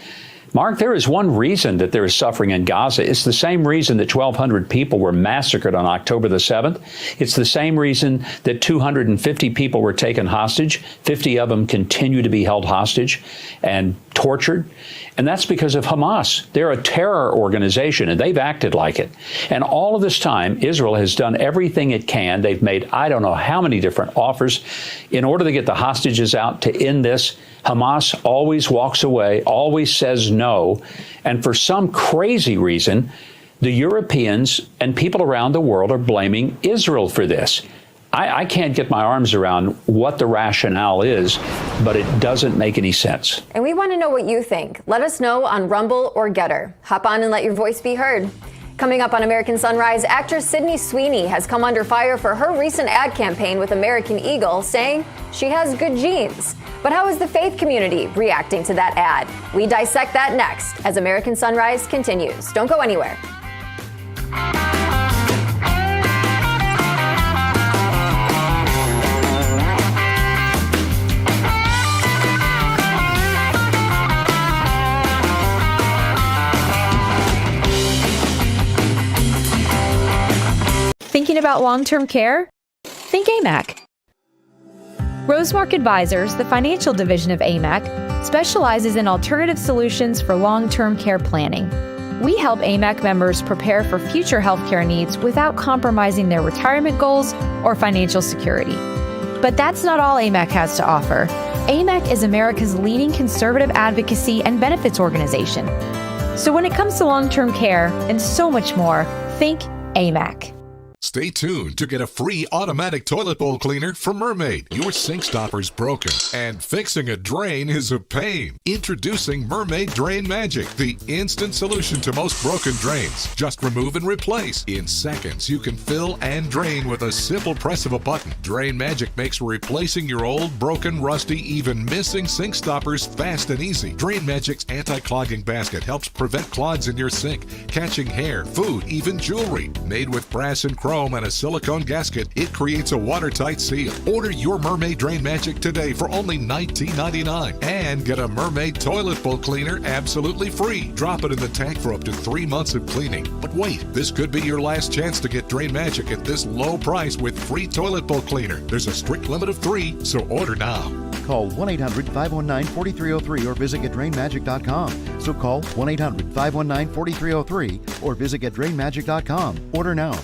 Mark, there is one reason that there is suffering in Gaza. It's the same reason that 1,200 people were massacred on October the 7th. It's the same reason that 250 people were taken hostage. 50 of them continue to be held hostage and tortured. And that's because of Hamas. They're a terror organization, and they've acted like it. And all of this time, Israel has done everything it can. They've made I don't know how many different offers in order to get the hostages out to end this. Hamas always walks away, always says no. And for some crazy reason, the Europeans and people around the world are blaming Israel for this. I can't get my arms around what the rationale is, but it doesn't make any sense. And we want to know what you think. Let us know on Rumble or Getter. Hop on and let your voice be heard. Coming up on American Sunrise, actress Sydney Sweeney has come under fire for her recent ad campaign with American Eagle, saying she has good genes. But how is the faith community reacting to that ad? We dissect that next as American Sunrise continues. Don't go anywhere. Thinking about long-term care? Think AMAC. Rosemark Advisors, the financial division of AMAC, specializes in alternative solutions for long-term care planning. We help AMAC members prepare for future healthcare needs without compromising their retirement goals or financial security. But that's not all AMAC has to offer. AMAC is America's leading conservative advocacy and benefits organization. So when it comes to long-term care and so much more, think AMAC. Stay tuned to get a free automatic toilet bowl cleaner from Mermaid. Your sink stopper's broken, and fixing a drain is a pain. Introducing Mermaid Drain Magic, the instant solution to most broken drains. Just remove and replace. In seconds, you can fill and drain with a simple press of a button. Drain Magic makes replacing your old, broken, rusty, even missing sink stoppers fast and easy. Drain Magic's anti-clogging basket helps prevent clogs in your sink, catching hair, food, even jewelry. Made with brass and chrome and a silicone gasket, it creates a watertight seal. Order your Mermaid Drain Magic today for only $19.99 and get a Mermaid Toilet Bowl Cleaner absolutely free. Drop it in the tank for up to 3 months of cleaning. But wait, this could be your last chance to get Drain Magic at this low price with free Toilet Bowl Cleaner. There's a strict limit of 3, so order now. Call 1-800-519-4303 or visit GetDrainMagic.com. So call 1-800-519-4303 or visit GetDrainMagic.com. Order now.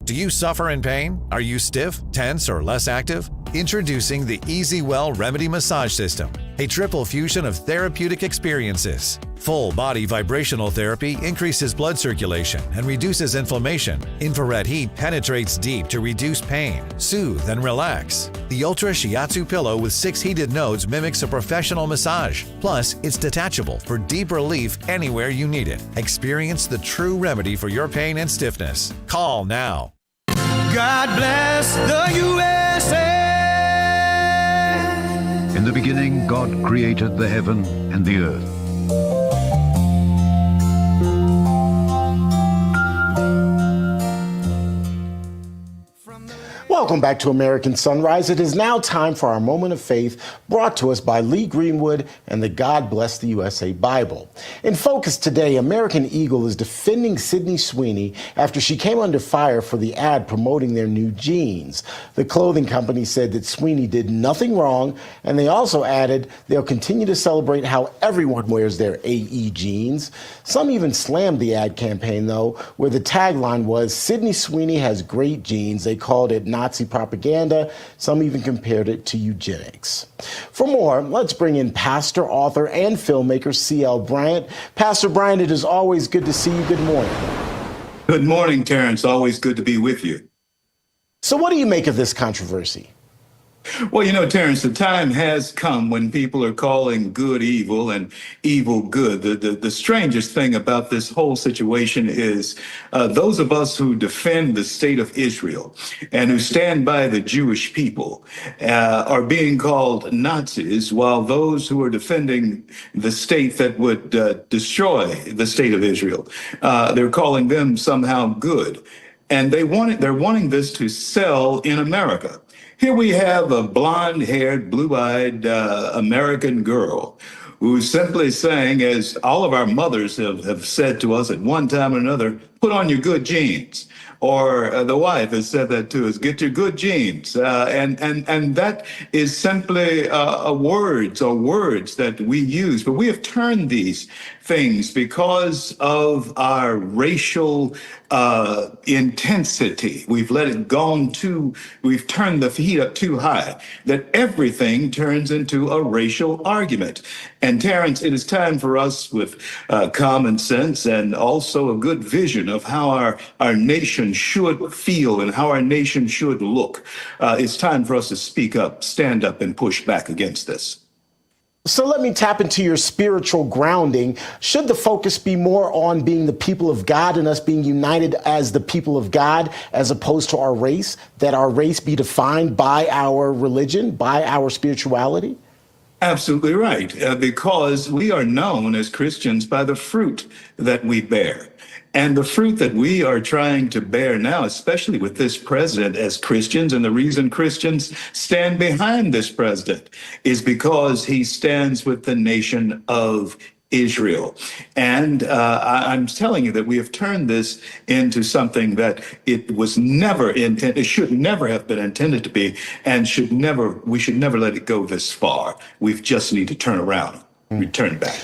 Do you suffer in pain? Are you stiff, tense, or less active? Introducing the Easy Well Remedy Massage System, a triple fusion of therapeutic experiences. Full body vibrational therapy increases blood circulation and reduces inflammation. Infrared heat penetrates deep to reduce pain, soothe, and relax. The Ultra Shiatsu pillow with 6 heated nodes mimics a professional massage. Plus, it's detachable for deep relief anywhere you need it. Experience the true remedy for your pain and stiffness. Call now. God bless the USA. In the beginning, God created the heaven and the earth. Welcome back to American Sunrise. It is now time for our moment of faith, brought to us by Lee Greenwood and the God Bless the USA Bible. In focus today, American Eagle is defending Sydney Sweeney after she came under fire for the ad promoting their new jeans. The clothing company said that Sweeney did nothing wrong, and they also added they'll continue to celebrate how everyone wears their AE jeans. Some even slammed the ad campaign, though, where the tagline was, "Sydney Sweeney has great jeans." They called it Nazi propaganda. Some even compared it to eugenics. For more, let's bring in pastor, author, and filmmaker C.L. Bryant. Pastor Bryant, it is always good to see you. Good morning. Good morning, Terrence. Always good to be with you. So what do you make of this controversy? Well, you know, Terrence, the time has come when people are calling good evil and evil good. The strangest thing about this whole situation is those of us who defend the state of Israel and who stand by the Jewish people are being called Nazis, while those who are defending the state that would destroy the state of Israel, they're calling them somehow good. And they're wanting this to sell in America. Here we have a blonde-haired, blue-eyed American girl who's simply saying, as all of our mothers have said to us at one time or another, put on your good jeans. Or the wife has said that to us, get your good jeans. And that is simply words that we use. But we have turned these things because of our racial intensity. We've let it we've turned the heat up too high, that everything turns into a racial argument. And Terrence, it is time for us with common sense and also a good vision of how our nation should feel and how our nation should look. It's time for us to speak up, stand up, and push back against this. So let me tap into your spiritual grounding. Should the focus be more on being the people of God and us being united as the people of God as opposed to our race? That our race be defined by our religion, by our spirituality? Absolutely right, because we are known as Christians by the fruit that we bear. And the fruit that we are trying to bear now, especially with this president as Christians, and the reason Christians stand behind this president is because he stands with the nation of Israel. And I'm telling you that we have turned this into something that it was never intended, it should never have been intended to be, and we should never let it go this far. We just need to turn around, return back.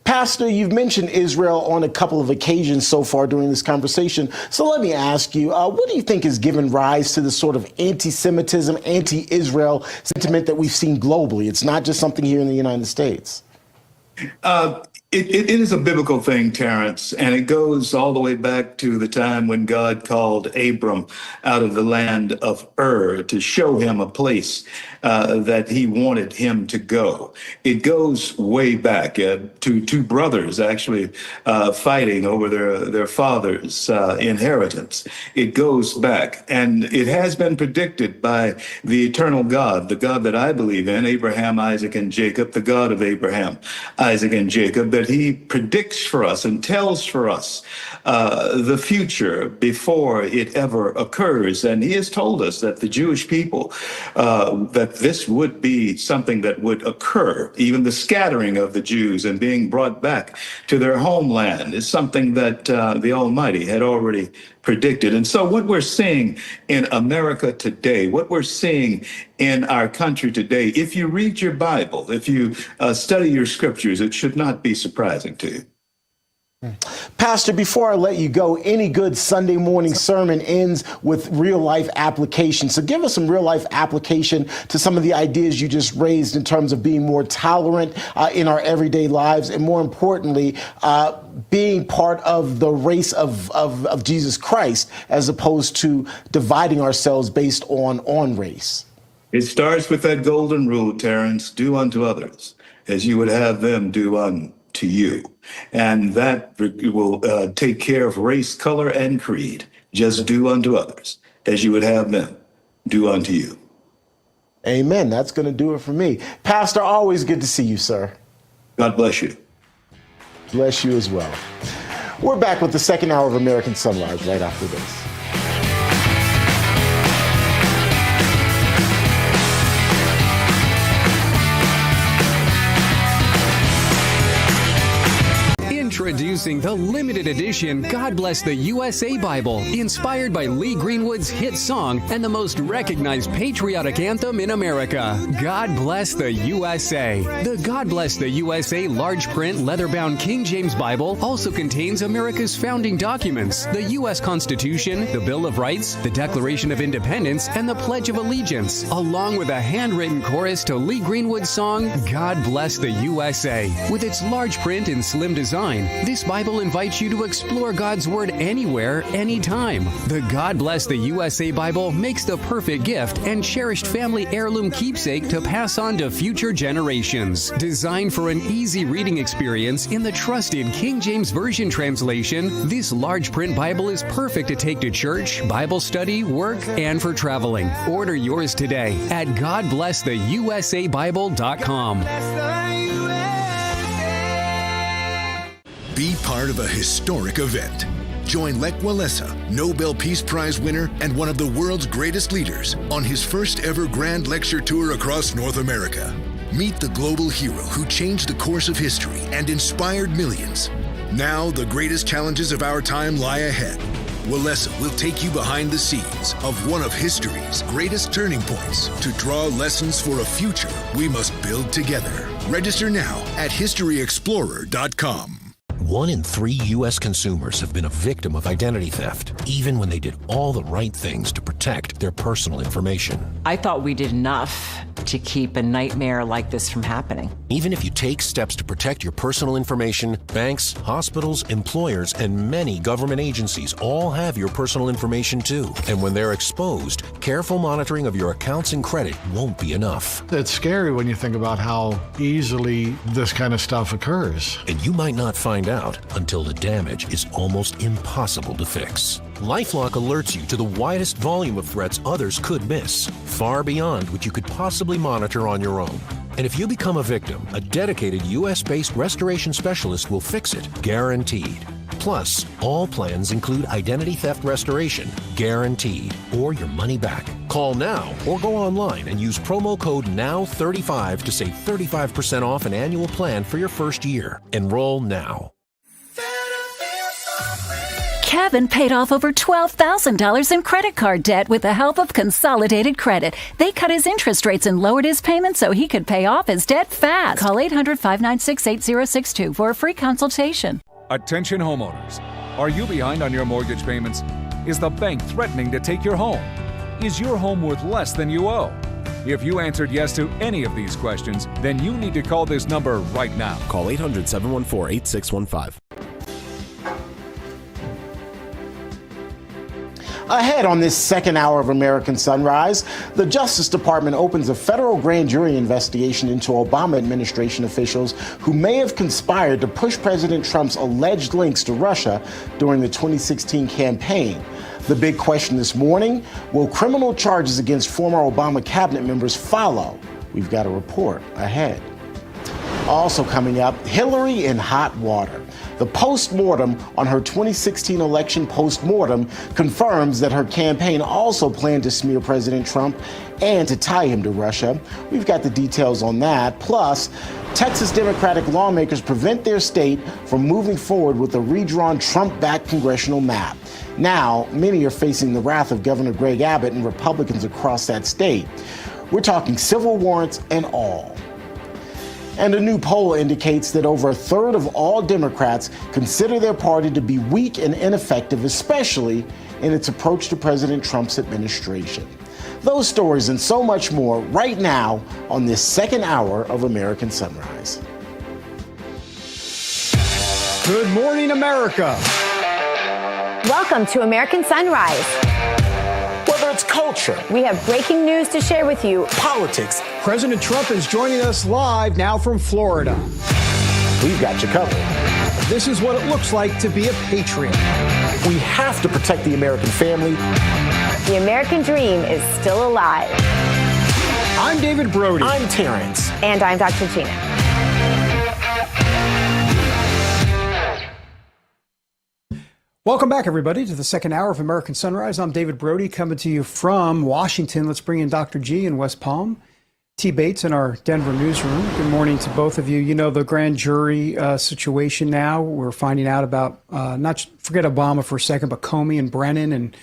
Pastor, you've mentioned Israel on a couple of occasions so far during this conversation. So let me ask you, what do you think has given rise to the sort of anti-Semitism, anti-Israel sentiment that we've seen globally? It's not just something here in the United States. It is a biblical thing, Terrence, and it goes all the way back to the time when God called Abram out of the land of Ur to show him a place that he wanted him to go. It goes way back to two brothers actually fighting over their father's inheritance. It goes back, and it has been predicted by the eternal God, the God that I believe in, Abraham, Isaac, and Jacob, the God of Abraham, Isaac, and Jacob, that he predicts for us and tells for us the future before it ever occurs. And he has told us that the Jewish people, that this would be something that would occur. Even the scattering of the Jews and being brought back to their homeland is something that the Almighty had already predicted. And so what we're seeing in America today, what we're seeing in our country today, if you read your Bible, if you study your scriptures, it should not be surprising to you. Pastor, before I let you go, any good Sunday morning sermon ends with real life application. So give us some real life application to some of the ideas you just raised in terms of being more tolerant in our everyday lives, and more importantly, being part of the race of Jesus Christ, as opposed to dividing ourselves based on race. It starts with that golden rule, Terrence: do unto others as you would have them do unto you. And that will take care of race, color, and creed. Just do unto others as you would have them do unto you. Amen. That's going to do it for me. Pastor, always good to see you, sir. God bless you. Bless you as well. We're back with the second hour of American Sunrise right after this. Introducing the limited edition God Bless the USA Bible, inspired by Lee Greenwood's hit song and the most recognized patriotic anthem in America, God Bless the USA. The God Bless the USA large print leather-bound King James Bible also contains America's founding documents, the U.S. Constitution, the Bill of Rights, the Declaration of Independence, and the Pledge of Allegiance, along with a handwritten chorus to Lee Greenwood's song, God Bless the USA. With its large print and slim design, this Bible invites you to explore God's Word anywhere, anytime. The God Bless the USA Bible makes the perfect gift and cherished family heirloom keepsake to pass on to future generations. Designed for an easy reading experience in the trusted King James Version translation, this large print Bible is perfect to take to church, Bible study, work, and for traveling. Order yours today at GodBlessTheUSABible.com. Be part of a historic event. Join Lech Walesa, Nobel Peace Prize winner and one of the world's greatest leaders, on his first ever grand lecture tour across North America. Meet the global hero who changed the course of history and inspired millions. Now, the greatest challenges of our time lie ahead. Walesa will take you behind the scenes of one of history's greatest turning points to draw lessons for a future we must build together. Register now at historyexplorer.com. 1 in 3 U.S. consumers have been a victim of identity theft, even when they did all the right things to protect their personal information. I thought we did enough to keep a nightmare like this from happening. Even if you take steps to protect your personal information, banks, hospitals, employers, and many government agencies all have your personal information too. And when they're exposed, careful monitoring of your accounts and credit won't be enough. It's scary when you think about how easily this kind of stuff occurs. And you might not find out until the damage is almost impossible to fix. LifeLock alerts you to the widest volume of threats others could miss, far beyond what you could possibly monitor on your own. And if you become a victim, a dedicated U.S.-based restoration specialist will fix it, guaranteed. Plus, all plans include identity theft restoration, guaranteed, or your money back. Call now or go online and use promo code NOW35 to save 35% off an annual plan for your first year. Enroll now. Kevin paid off over $12,000 in credit card debt with the help of Consolidated Credit. They cut his interest rates and lowered his payments so he could pay off his debt fast. Call 800-596-8062 for a free consultation. Attention homeowners. Are you behind on your mortgage payments? Is the bank threatening to take your home? Is your home worth less than you owe? If you answered yes to any of these questions, then you need to call this number right now. Call 800-714-8615. Ahead on this second hour of American Sunrise, the Justice Department opens a federal grand jury investigation into Obama administration officials who may have conspired to push President Trump's alleged links to Russia during the 2016 campaign. The big question this morning, will criminal charges against former Obama cabinet members follow? We've got a report ahead. Also coming up, Hillary in hot water. The post-mortem on her 2016 election post-mortem confirms that her campaign also planned to smear President Trump and to tie him to Russia. We've got the details on that. Plus, Texas Democratic lawmakers prevent their state from moving forward with a redrawn Trump-backed congressional map. Now, many are facing the wrath of Governor Greg Abbott and Republicans across that state. We're talking civil warrants and all. And a new poll indicates that over a third of all Democrats consider their party to be weak and ineffective, especially in its approach to President Trump's administration. Those stories and so much more right now on this second hour of American Sunrise. Good morning, America. Welcome to American Sunrise. Whether it's culture, we have breaking news to share with you. Politics. President Trump is joining us live now from Florida. We've got you covered. This is what it looks like to be a patriot. We have to protect the American family. The American dream is still alive. I'm David Brody. I'm Terrence. And I'm Dr. Gina. Welcome back, everybody, to the second hour of American Sunrise. I'm David Brody, coming to you from Washington. Let's bring in Dr. G in West Palm, T. Bates in our Denver newsroom. Good morning to both of you. You know, the grand jury situation now, we're finding out about, forget Obama for a second, but Comey and Brennan and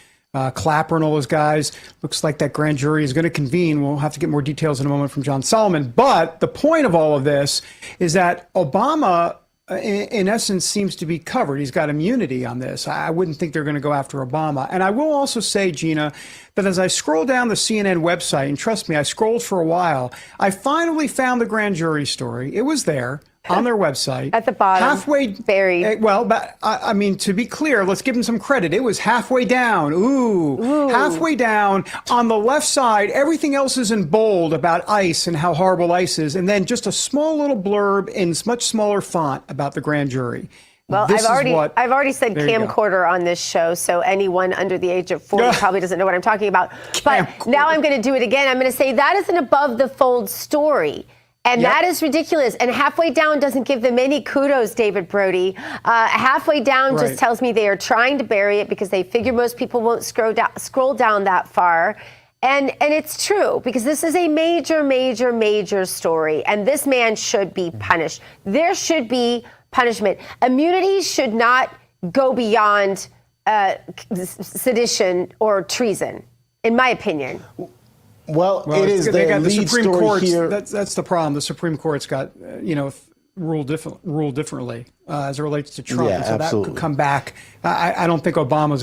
Clapper and all those guys. Looks like that grand jury is going to convene. We'll have to get more details in a moment from John Solomon. But the point of all of this is that Obama, in essence, seems to be covered. He's got immunity on this. I wouldn't think they're going to go after Obama. And I will also say, Gina, that as I scroll down the CNN website, and trust me, I scrolled for a while, I finally found the grand jury story. It was there on their website. At the bottom. Halfway buried. Well, but I mean, to be clear, let's give them some credit. It was halfway down. Ooh. Halfway down. On the left side, everything else is in bold about ICE and how horrible ICE is. And then just a small little blurb in much smaller font about the grand jury. Well, I've already said camcorder on this show, so anyone under the age of 40 probably doesn't know what I'm talking about. But now I'm going to do it again. I'm going to say that is an above the fold story. And that is ridiculous. And halfway down doesn't give them any kudos, David Brody. Halfway down just tells me they are trying to bury it because they figure most people won't scroll down that far. And it's true, because this is a major, major, major story. And this man should be punished. There should be punishment. Immunity should not go beyond sedition or treason, in my opinion. Well, it is they got the lead Supreme story Court. here. That's the problem. The Supreme Court's got ruled differently as it relates to Trump. Yeah, and so absolutely. that could come back. I don't think Obama's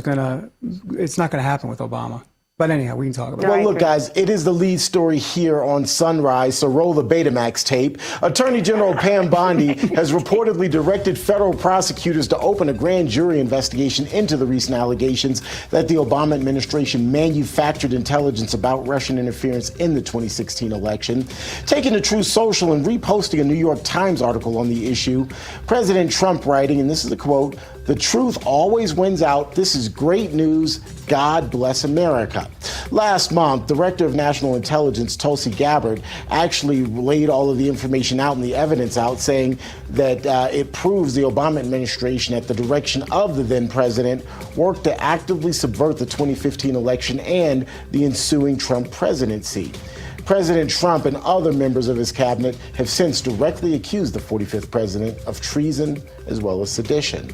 it's not going to happen with Obama. But anyhow, we can talk about it. Well, look, guys, it is the lead story here on Sunrise, so roll the Betamax tape. Attorney General Pam Bondi has reportedly directed federal prosecutors to open a grand jury investigation into the recent allegations that the Obama administration manufactured intelligence about Russian interference in the 2016 election. Taking to Truth Social and reposting a New York Times article on the issue, President Trump writing, and this is a quote, The truth always wins out. This is great news. God bless America. Last month, Director of National Intelligence Tulsi Gabbard actually laid all of the information out and the evidence out, saying that it proves the Obama administration, at the direction of the then president, worked to actively subvert the 2015 election and the ensuing Trump presidency. President Trump and other members of his cabinet have since directly accused the 45th president of treason as well as sedition.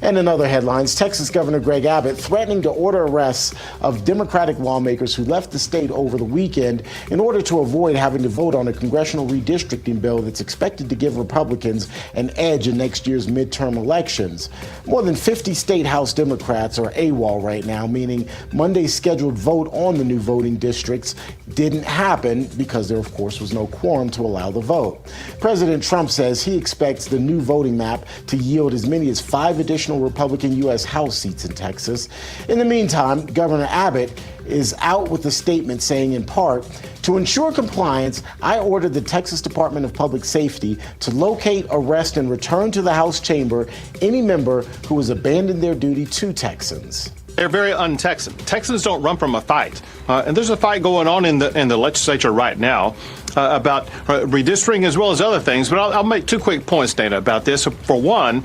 And in other headlines, Texas Governor Greg Abbott threatening to order arrests of Democratic lawmakers who left the state over the weekend in order to avoid having to vote on a congressional redistricting bill that's expected to give Republicans an edge in next year's midterm elections. More than 50 state House Democrats are AWOL right now, meaning Monday's scheduled vote on the new voting districts didn't happen because there, of course, was no quorum to allow the vote. President Trump says he expects the new voting map to yield as many as 5 additional Republican U.S. House seats in Texas. In the meantime, Governor Abbott is out with a statement saying, in part, to ensure compliance, I ordered the Texas Department of Public Safety to locate, arrest, and return to the House chamber any member who has abandoned their duty to Texans. They're very un-Texan. Texans don't run from a fight. And there's a fight going on in the legislature right now about redistricting as well as other things. But I'll make 2 quick points, Dana, about this. For one,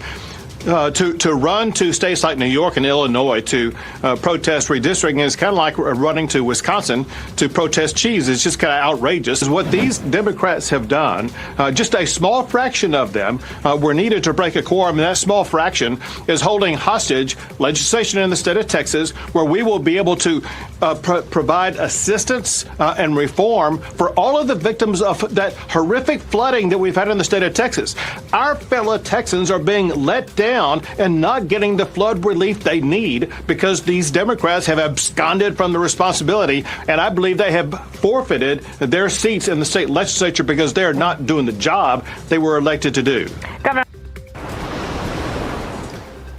to run to states like New York and Illinois to protest redistricting is kind of like running to Wisconsin to protest cheese. It's just kind of outrageous. What these Democrats have done, just a small fraction of them were needed to break a quorum, and that small fraction is holding hostage legislation in the state of Texas where we will be able to provide assistance and reform for all of the victims of that horrific flooding that we've had in the state of Texas. Our fellow Texans are being let down and not getting the flood relief they need because these Democrats have absconded from the responsibility, and I believe they have forfeited their seats in the state legislature because they're not doing the job they were elected to do. Governor.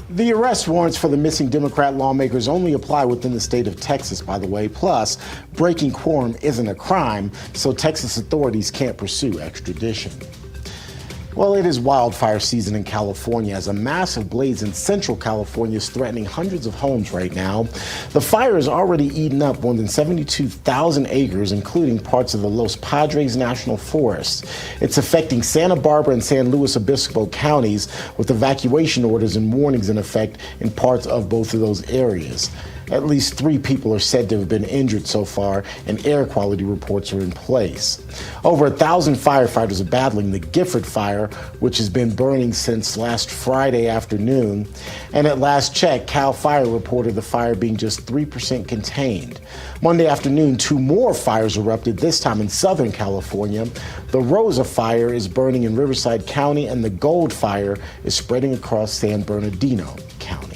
The arrest warrants for the missing Democrat lawmakers only apply within the state of Texas, by the way. Plus, breaking quorum isn't a crime, so Texas authorities can't pursue extradition. Well, it is wildfire season in California as a massive blaze in central California is threatening hundreds of homes right now. The fire has already eaten up more than 72,000 acres, including parts of the Los Padres National Forest. It's affecting Santa Barbara and San Luis Obispo counties, with evacuation orders and warnings in effect in parts of both of those areas. At least 3 people are said to have been injured so far, and air quality reports are in place. Over 1,000 firefighters are battling the Gifford fire, which has been burning since last Friday afternoon. And at last check, CAL FIRE reported the fire being just 3% contained. Monday afternoon, 2 more fires erupted, this time in Southern California. The Rosa fire is burning in Riverside County, and the Gold fire is spreading across San Bernardino County.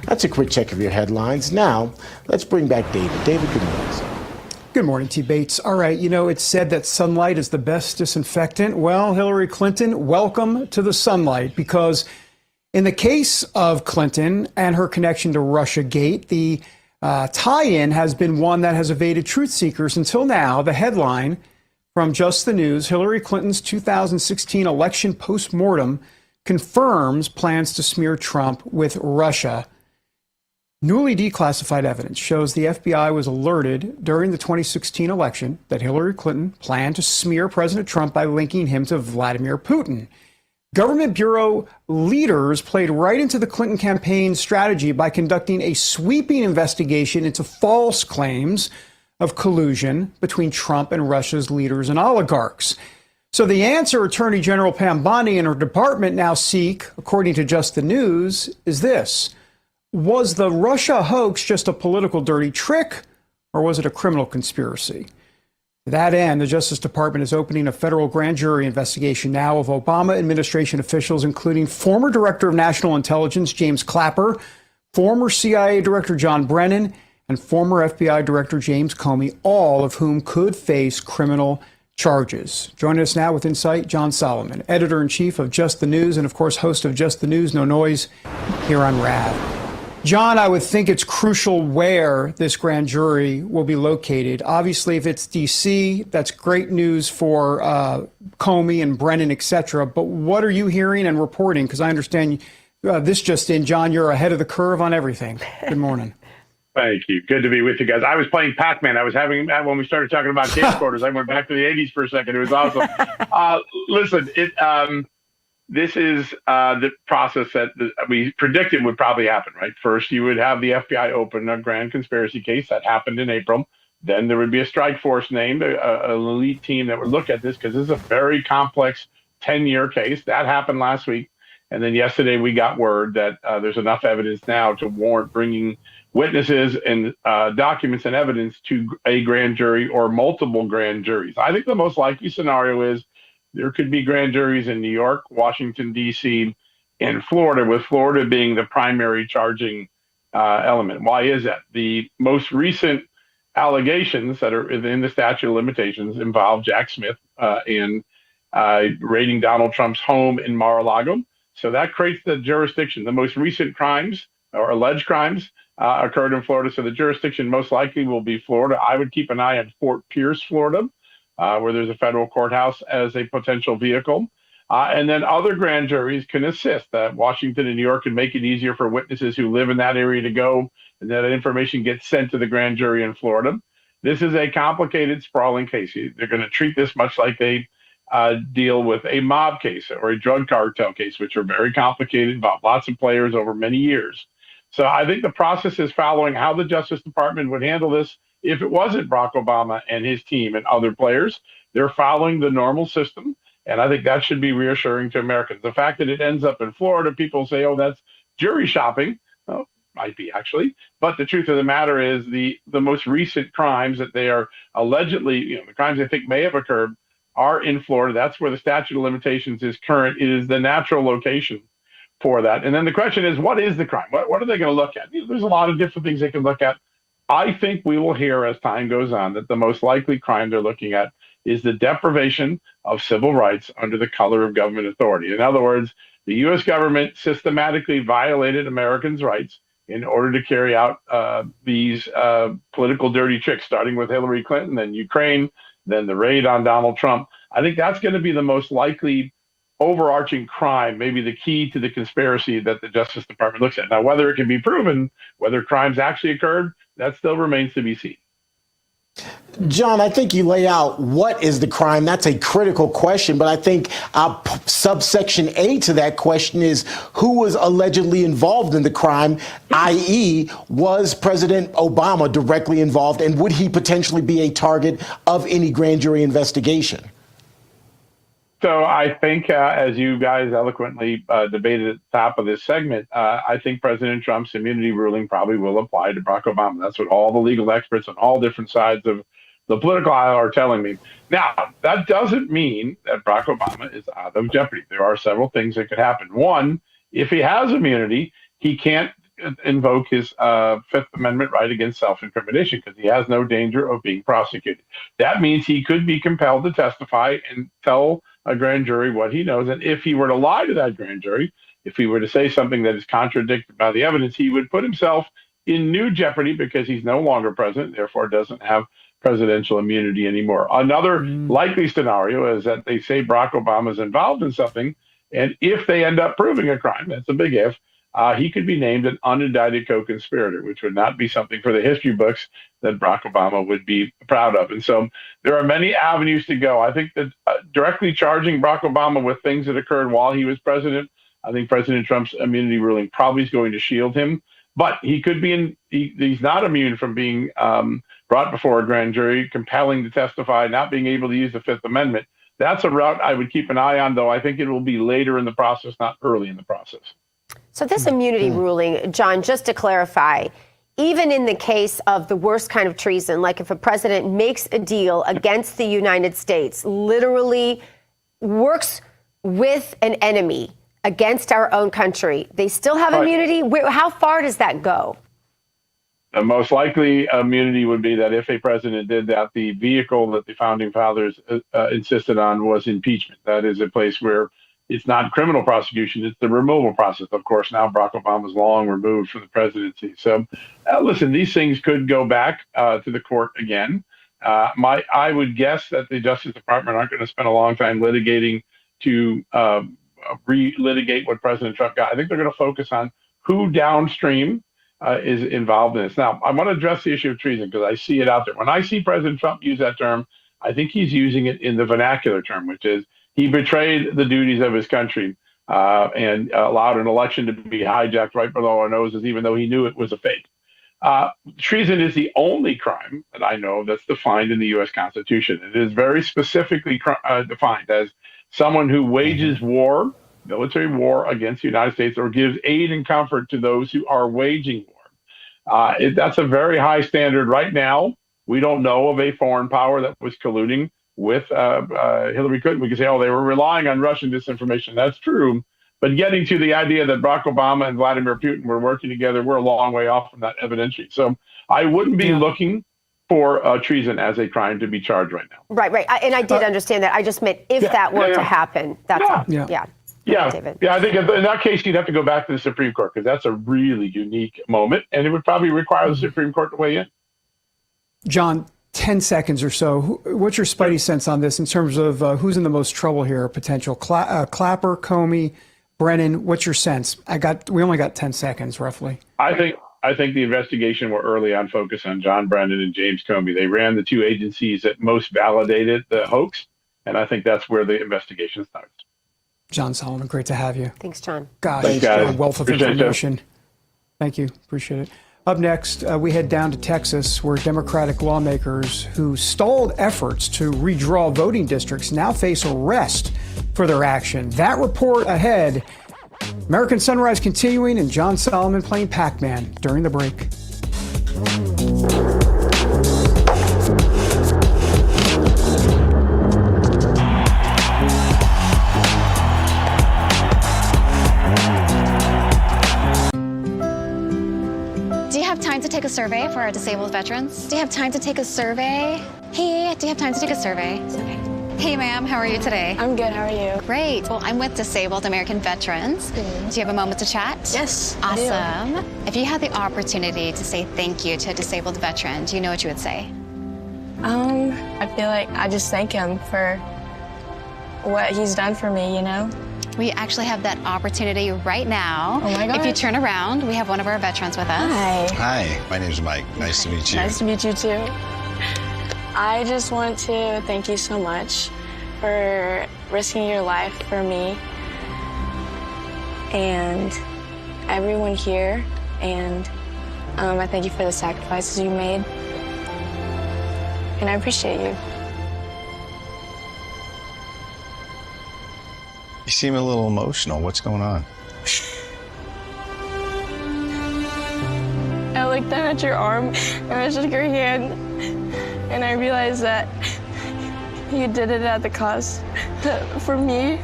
That's a quick check of your headlines. Now, let's bring back David. David, good morning, sir. Good morning, T. Bates. All right, it's said that sunlight is the best disinfectant. Well, Hillary Clinton, welcome to the sunlight, because in the case of Clinton and her connection to Russiagate, the tie-in has been one that has evaded truth seekers until now. The headline from Just the News, Hillary Clinton's 2016 election postmortem confirms plans to smear Trump with Russia. Newly declassified evidence shows the FBI was alerted during the 2016 election that Hillary Clinton planned to smear President Trump by linking him to Vladimir Putin. Government bureau leaders played right into the Clinton campaign strategy by conducting a sweeping investigation into false claims of collusion between Trump and Russia's leaders and oligarchs. So the answer Attorney General Pam Bondi and her department now seek, according to Just the News, is this. Was the Russia hoax just a political dirty trick, or was it a criminal conspiracy? To that end, the Justice Department is opening a federal grand jury investigation now of Obama administration officials, including former Director of National Intelligence James Clapper, former CIA Director John Brennan, and former FBI Director James Comey, all of whom could face criminal charges. Joining us now with insight, John Solomon, editor-in-chief of Just the News and, of course, host of Just the News, No Noise, here on RAV. John, I would think it's crucial where this grand jury will be located. Obviously, if it's D.C., that's great news for Comey and Brennan, et cetera. But what are you hearing and reporting? Because I understand This just in, John, you're ahead of the curve on everything. Good morning. Thank you. Good to be with you guys. I was playing Pac-Man. I was having, when we started talking about camcorders, I went back to the 80s for a second. It was awesome. Listen, this is the process that we predicted would probably happen, right? First, you would have the FBI open a grand conspiracy case. That happened in April. Then there would be a strike force named, an elite team that would look at this because this is a very complex 10-year case. That happened last week. And then yesterday we got word that there's enough evidence now to warrant bringing witnesses and documents and evidence to a grand jury or multiple grand juries. I think the most likely scenario is there could be grand juries in New York, Washington, D.C., and Florida, with Florida being the primary charging element. Why is that? The most recent allegations that are in the statute of limitations involve Jack Smith and raiding Donald Trump's home in Mar-a-Lago. So that creates the jurisdiction. The most recent crimes or alleged crimes occurred in Florida. So the jurisdiction most likely will be Florida. I would keep an eye on Fort Pierce, Florida, where there's a federal courthouse as a potential vehicle. And then other grand juries can assist. Washington and New York can make it easier for witnesses who live in that area to go, and that information gets sent to the grand jury in Florida. This is a complicated, sprawling case. They're going to treat this much like they deal with a mob case or a drug cartel case, which are very complicated, involve lots of players over many years. So I think the process is following how the Justice Department would handle this if it wasn't Barack Obama and his team and other players. They're following the normal system, and I think that should be reassuring to Americans. The fact that it ends up in Florida, people say, oh, that's jury shopping. Well, might be actually. But the truth of the matter is the most recent crimes that they are allegedly, the crimes they think may have occurred are in Florida. That's where the statute of limitations is current. It is the natural location for that. And then the question is, what is the crime? What are they going to look at? There's a lot of different things they can look at. I think we will hear as time goes on that the most likely crime they're looking at is the deprivation of civil rights under the color of government authority. In other words, the U.S. government systematically violated Americans' rights in order to carry out these political dirty tricks, starting with Hillary Clinton, then Ukraine, then the raid on Donald Trump. I think that's going to be the most likely overarching crime, maybe the key to the conspiracy that the Justice Department looks at. Now, whether it can be proven, whether crimes actually occurred, that still remains to be seen. John, I think you lay out what is the crime. That's a critical question. But I think subsection A to that question is who was allegedly involved in the crime, i.e., was President Obama directly involved, and would he potentially be a target of any grand jury investigation? So I think, as you guys eloquently debated at the top of this segment, I think President Trump's immunity ruling probably will apply to Barack Obama. That's what all the legal experts on all different sides of the political aisle are telling me. Now, that doesn't mean that Barack Obama is out of jeopardy. There are several things that could happen. One, if he has immunity, he can't invoke his Fifth Amendment right against self-incrimination because he has no danger of being prosecuted. That means he could be compelled to testify and tell a grand jury what he knows. And if he were to lie to that grand jury, if he were to say something that is contradicted by the evidence, he would put himself in new jeopardy because he's no longer president, therefore doesn't have presidential immunity anymore. Another likely scenario is that they say Barack Obama is involved in something, and if they end up proving a crime, that's a big if, he could be named an unindicted co-conspirator, which would not be something for the history books that Barack Obama would be proud of. And so there are many avenues to go. I think that directly charging Barack Obama with things that occurred while he was president, I think President Trump's immunity ruling probably is going to shield him. But he could be he's not immune from being brought before a grand jury, compelling to testify, not being able to use the Fifth Amendment. That's a route I would keep an eye on, though. I think it will be later in the process, not early in the process. So this immunity ruling, John, just to clarify, even in the case of the worst kind of treason, like if a president makes a deal against the United States, literally works with an enemy against our own country, they still have immunity? How far does that go? The most likely immunity would be that if a president did that, the vehicle that the founding fathers insisted on was impeachment. That is a place where it's not criminal prosecution, it's the removal process. Of course, now Barack Obama's long removed from the presidency. So, listen, these things could go back to the court again. I would guess that the Justice Department aren't going to spend a long time litigating to relitigate what President Trump got. I think they're going to focus on who downstream is involved in this. Now, I want to address the issue of treason because I see it out there. When I see President Trump use that term, I think he's using it in the vernacular term, which is he betrayed the duties of his country and allowed an election to be hijacked right below our noses, even though he knew it was a fake. Treason is the only crime that I know that's defined in the U.S. Constitution. It is very specifically defined as someone who wages war, military war against the United States, or gives aid and comfort to those who are waging war. That's a very high standard right now. We don't know of a foreign power that was colluding with Hillary Clinton. We can say, oh, they were relying on Russian disinformation. That's true. But getting to the idea that Barack Obama and Vladimir Putin were working together, we're a long way off from that evidentiary. So I wouldn't be looking for treason as a crime to be charged right now. Right. And I did understand that. I just meant if that were to happen. That's all. Yeah, I think in that case, you'd have to go back to the Supreme Court because that's a really unique moment, and it would probably require the Supreme Court to weigh in. John, 10 seconds or so. What's your spidey sense on this in terms of who's in the most trouble here? Potential Clapper, Comey, Brennan. What's your sense? We only got 10 seconds, roughly. I think the investigation were early on focused on John Brennan and James Comey. They ran the two agencies that most validated the hoax, and I think that's where the investigation starts. John Solomon, great to have you. Thanks, John. Gosh, thanks, guys. A wealth of information. Thank you. Appreciate it. Up next, we head down to Texas, where Democratic lawmakers who stalled efforts to redraw voting districts now face arrest for their action. That report ahead. American Sunrise continuing, and John Solomon playing Pac-Man during the break. Time to take a survey for our disabled veterans? Do you have time to take a survey? Hey, do you have time to take a survey? Hey, ma'am, how are you today? I'm good, how are you? Great. Well, I'm with Disabled American Veterans. Do you have a moment to chat? Yes, awesome. I do. If you had the opportunity to say thank you to a disabled veteran, do you know what you would say? I feel like I just thank him for what he's done for me, you know? We actually have that opportunity right now. Oh my God. If you turn around, we have one of our veterans with us. Hi, my name's Mike. Nice to meet you. Nice to meet you too. I just want to thank you so much for risking your life for me and everyone here. And I thank you for the sacrifices you made. And I appreciate you. You seem a little emotional. What's going on? I looked down at your arm and I shook your hand and I realized that you did it at the cost. For me,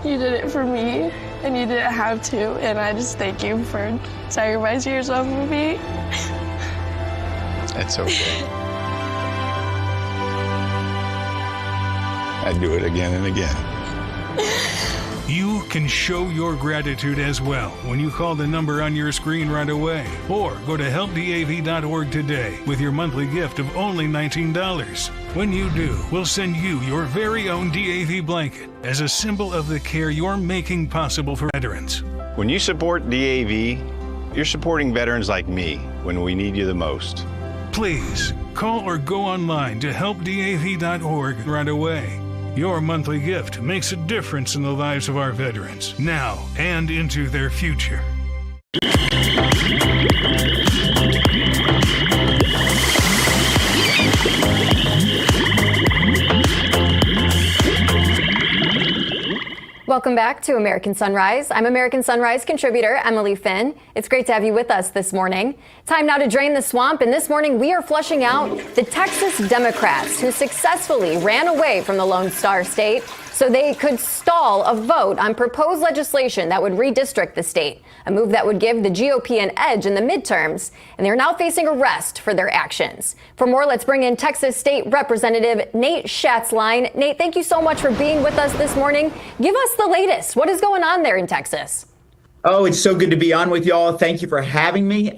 you did it for me and you didn't have to, and I just thank you for sacrificing yourself for me. That's okay. I'd do it again and again. You can show your gratitude as well when you call the number on your screen right away, or go to helpdav.org today with your monthly gift of only $19. When you do, we'll send you your very own DAV blanket as a symbol of the care you're making possible for veterans. When you support DAV, you're supporting veterans like me when we need you the most. Please call or go online to helpdav.org right away. Your monthly gift makes a difference in the lives of our veterans, now and into their future. Welcome back to American Sunrise. I'm American Sunrise contributor Emily Finn. It's great to have you with us this morning. Time now to drain the swamp, and this morning we are flushing out the Texas Democrats who successfully ran away from the Lone Star State so they could stall a vote on proposed legislation that would redistrict the state, a move that would give the GOP an edge in the midterms, and they're now facing arrest for their actions. For more, let's bring in Texas State Representative Nate Schatzline. Nate, thank you so much for being with us this morning. Give us the latest. What is going on there in Texas? Oh, it's so good to be on with y'all. Thank you for having me.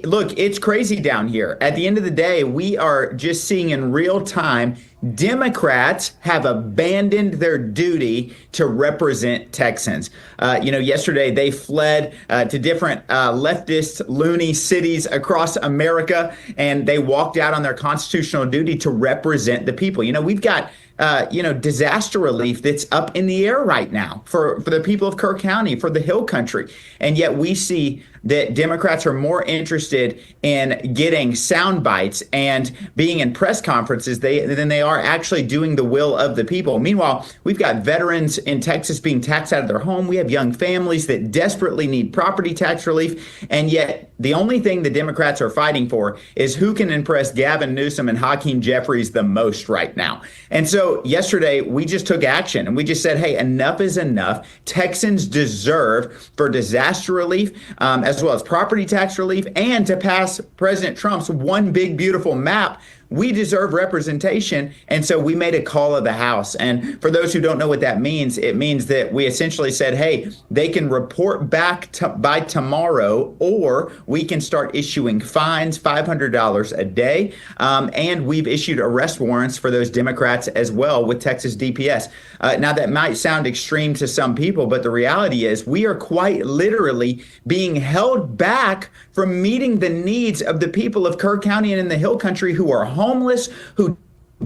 Look, it's crazy down here. At the end of the day, we are just seeing in real time Democrats have abandoned their duty to represent Texans. Yesterday they fled to different leftist loony cities across America, and they walked out on their constitutional duty to represent the people. We've got disaster relief that's up in the air right now for the people of Kirk County, for the Hill Country. And yet we see that Democrats are more interested in getting sound bites and being in press conferences than they are actually doing the will of the people. Meanwhile, we've got veterans in Texas being taxed out of their home. We have young families that desperately need property tax relief. And yet the only thing the Democrats are fighting for is who can impress Gavin Newsom and Hakeem Jeffries the most right now. And so yesterday we just took action and we just said, hey, enough is enough. Texans deserve for disaster relief, as well as property tax relief, and to pass President Trump's one big beautiful map. We deserve representation. And so we made a call of the House. And for those who don't know what that means, it means that we essentially said, hey, they can report back by tomorrow, or we can start issuing fines, $500 a day. And we've issued arrest warrants for those Democrats as well with Texas DPS. Now, that might sound extreme to some people, but the reality is we are quite literally being held back from meeting the needs of the people of Kirk County and in the Hill Country who are homeless, who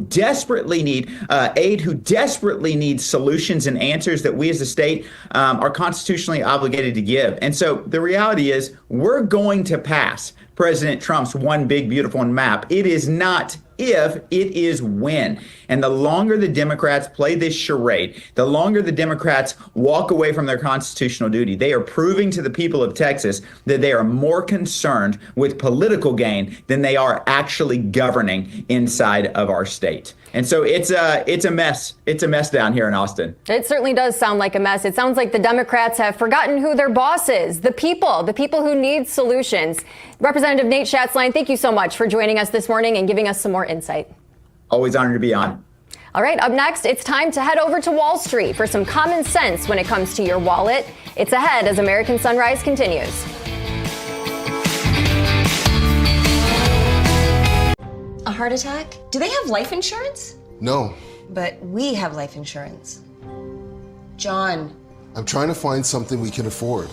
desperately need aid, who desperately need solutions and answers that we as a state are constitutionally obligated to give. And so the reality is we're going to pass President Trump's one big beautiful map. It is not if, it is when. And the longer the Democrats play this charade, the longer the Democrats walk away from their constitutional duty, they are proving to the people of Texas that they are more concerned with political gain than they are actually governing inside of our state. And so it's a mess. It's a mess down here in Austin. It certainly does sound like a mess. It sounds like the Democrats have forgotten who their boss is, the people who need solutions. Representative Nate Schatzline, thank you so much for joining us this morning and giving us some more insight. Always honored to be on. All right, up next, it's time to head over to Wall Street for some common sense when it comes to your wallet. It's ahead as American Sunrise continues. A heart attack? Do they have life insurance? No. But we have life insurance. John. I'm trying to find something we can afford.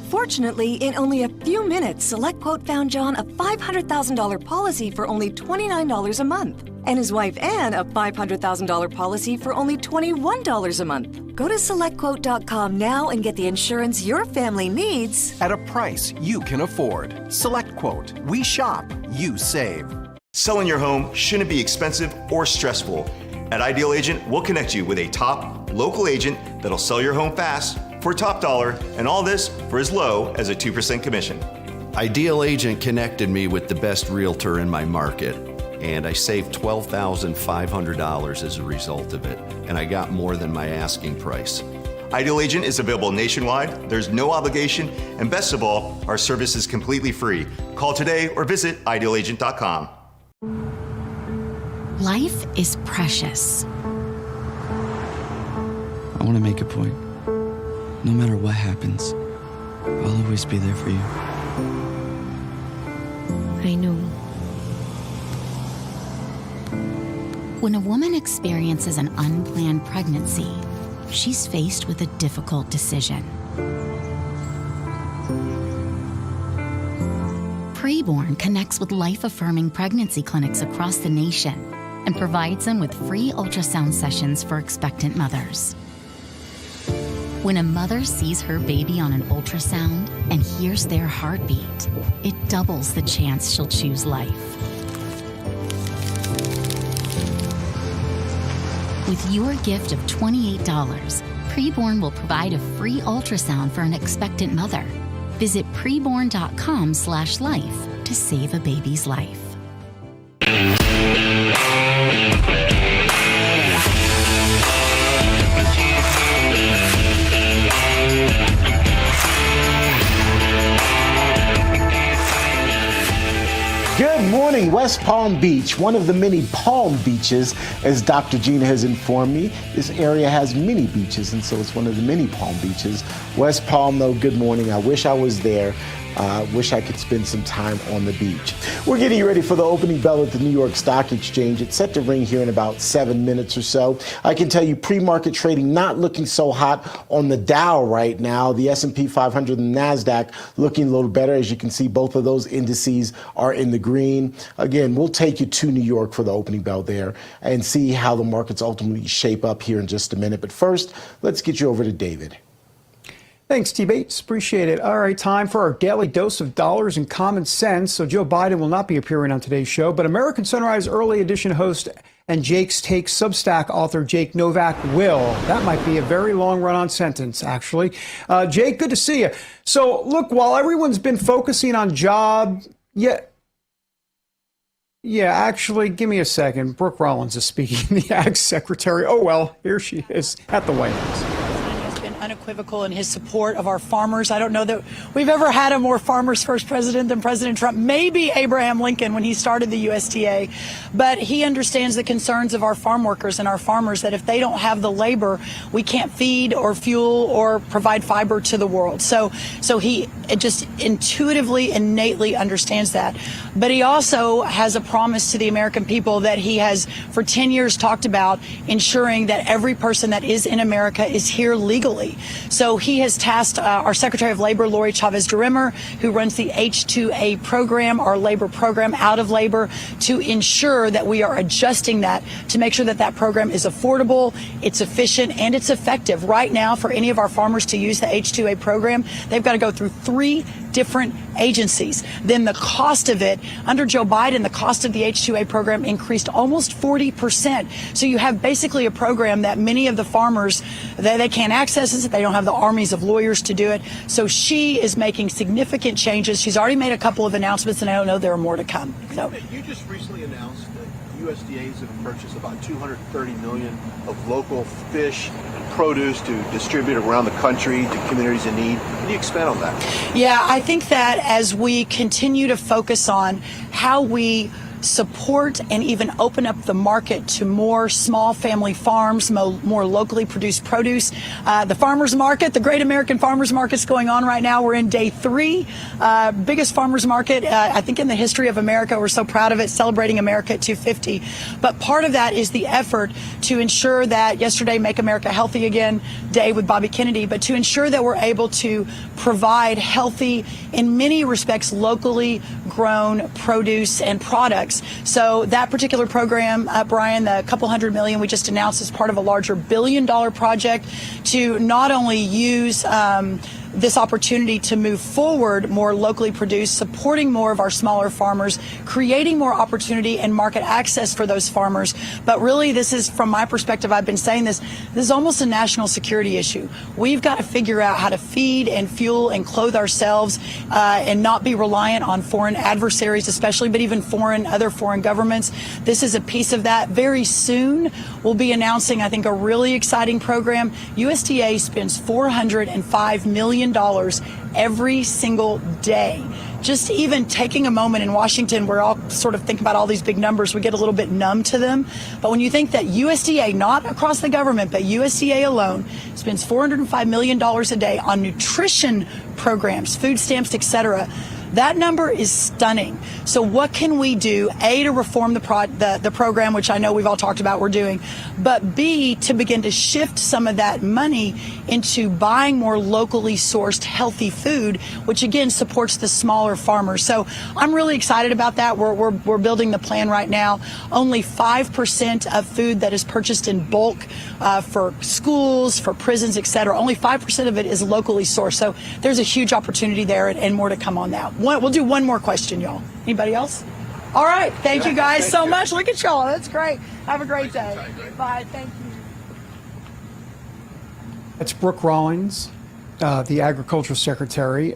Fortunately, in only a few minutes, SelectQuote found John a $500,000 policy for only $29 a month. And his wife Anne a $500,000 policy for only $21 a month. Go to SelectQuote.com now and get the insurance your family needs at a price you can afford. SelectQuote. We shop, you save. Selling your home shouldn't be expensive or stressful. At Ideal Agent, we'll connect you with a top local agent that'll sell your home fast for top dollar, and all this for as low as a 2% commission. Ideal Agent connected me with the best realtor in my market, and I saved $12,500 as a result of it, and I got more than my asking price. Ideal Agent is available nationwide, there's no obligation, and best of all, our service is completely free. Call today or visit idealagent.com. Life is precious. I want to make a point. No matter what happens, I'll always be there for you. I know. When a woman experiences an unplanned pregnancy, she's faced with a difficult decision. Preborn connects with life-affirming pregnancy clinics across the nation and provides them with free ultrasound sessions for expectant mothers. When a mother sees her baby on an ultrasound and hears their heartbeat, it doubles the chance she'll choose life. With your gift of $28, Preborn will provide a free ultrasound for an expectant mother. Visit preborn.com/life to save a baby's life. Good morning. West Palm Beach, one of the many palm beaches, as Dr. Gina has informed me. This area has many beaches, and so it's one of the many palm beaches. West Palm, though, good morning. I wish I was there. Wish I could spend some time on the beach. We're getting you ready for the opening bell at the New York Stock Exchange. It's set to ring here in about 7 minutes or so. I can tell you pre-market trading not looking so hot on the Dow right now. The S&P 500 and NASDAQ looking a little better. As you can see, both of those indices are in the green. Again, we'll take you to New York for the opening bell there and see how the markets ultimately shape up here in just a minute. But first, let's get you over to David. Thanks, T. Bates. Appreciate it. All right, time for our daily dose of dollars and common sense. So Joe Biden will not be appearing on today's show, but American Sunrise Early Edition host and Jake's Take Substack author Jake Novak will. That might be a very long run-on sentence, actually. Jake, good to see you. So, look, while everyone's been focusing on actually, give me a second. Brooke Rollins is speaking, the Ag Secretary. Oh, well, here she is at the White House. Unequivocal in his support of our farmers. I don't know that we've ever had a more farmers first president than President Trump, maybe Abraham Lincoln when he started the USDA, but he understands the concerns of our farm workers and our farmers, that if they don't have the labor, we can't feed or fuel or provide fiber to the world. So he just intuitively, innately understands that. But he also has a promise to the American people that he has for 10 years talked about ensuring that every person that is in America is here legally. So he has tasked our Secretary of Labor, Lori Chavez-DeRimmer, who runs the H-2A program, our labor program out of labor, to ensure that we are adjusting that to make sure that that program is affordable, it's efficient, and it's effective. Right now, for any of our farmers to use the H-2A program, they've got to go through 3 different agencies. Then the cost of it, under Joe Biden, the cost of the H-2A program increased almost 40%. So you have basically a program that many of the farmers, they can't access it. They don't have the armies of lawyers to do it. So she is making significant changes. She's already made a couple of announcements, and I don't know there are more to come. So you just recently announced that USDA is going to purchase about $230 million of local fish and produce to distribute around the country to communities in need. Can you expand on that? Yeah, I think that as we continue to focus on how we support and even open up the market to more small family farms, more locally produced produce. The farmers market, the Great American Farmers Market's going on right now. We're in day 3, biggest farmers market, I think, in the history of America. We're so proud of it, celebrating America at 250. But part of that is the effort to ensure that yesterday, Make America Healthy Again Day with Bobby Kennedy, but to ensure that we're able to provide healthy, in many respects, locally grown produce and products. So that particular program, Brian, the couple $100 million we just announced, is part of a larger $1 billion project to not only use this opportunity to move forward more locally produced, supporting more of our smaller farmers, creating more opportunity and market access for those farmers. But really, this is, from my perspective, I've been saying this is almost a national security issue. We've got to figure out how to feed and fuel and clothe ourselves and not be reliant on foreign adversaries, especially, but even other foreign governments. This is a piece of that. Very soon, we'll be announcing, I think, a really exciting program. USDA spends $405 million every single day. Just even taking a moment in Washington, we're all sort of thinking about all these big numbers. We get a little bit numb to them. But when you think that USDA, not across the government, but USDA alone, spends $405 million a day on nutrition programs, food stamps, et cetera, that number is stunning. So what can we do, A, to reform the program, which I know we've all talked about we're doing, but B, to begin to shift some of that money into buying more locally sourced healthy food, which again supports the smaller farmers. So I'm really excited about that. We're building the plan right now. Only 5% of food that is purchased in bulk for schools, for prisons, et cetera, only 5% of it is locally sourced. So there's a huge opportunity there, and more to come on that. We'll do one more question, y'all. Anybody else? All right. Thank you guys so much. Look at y'all. That's great. Have a great day. Bye. Thank you. That's Brooke Rollins, the Agricultural Secretary.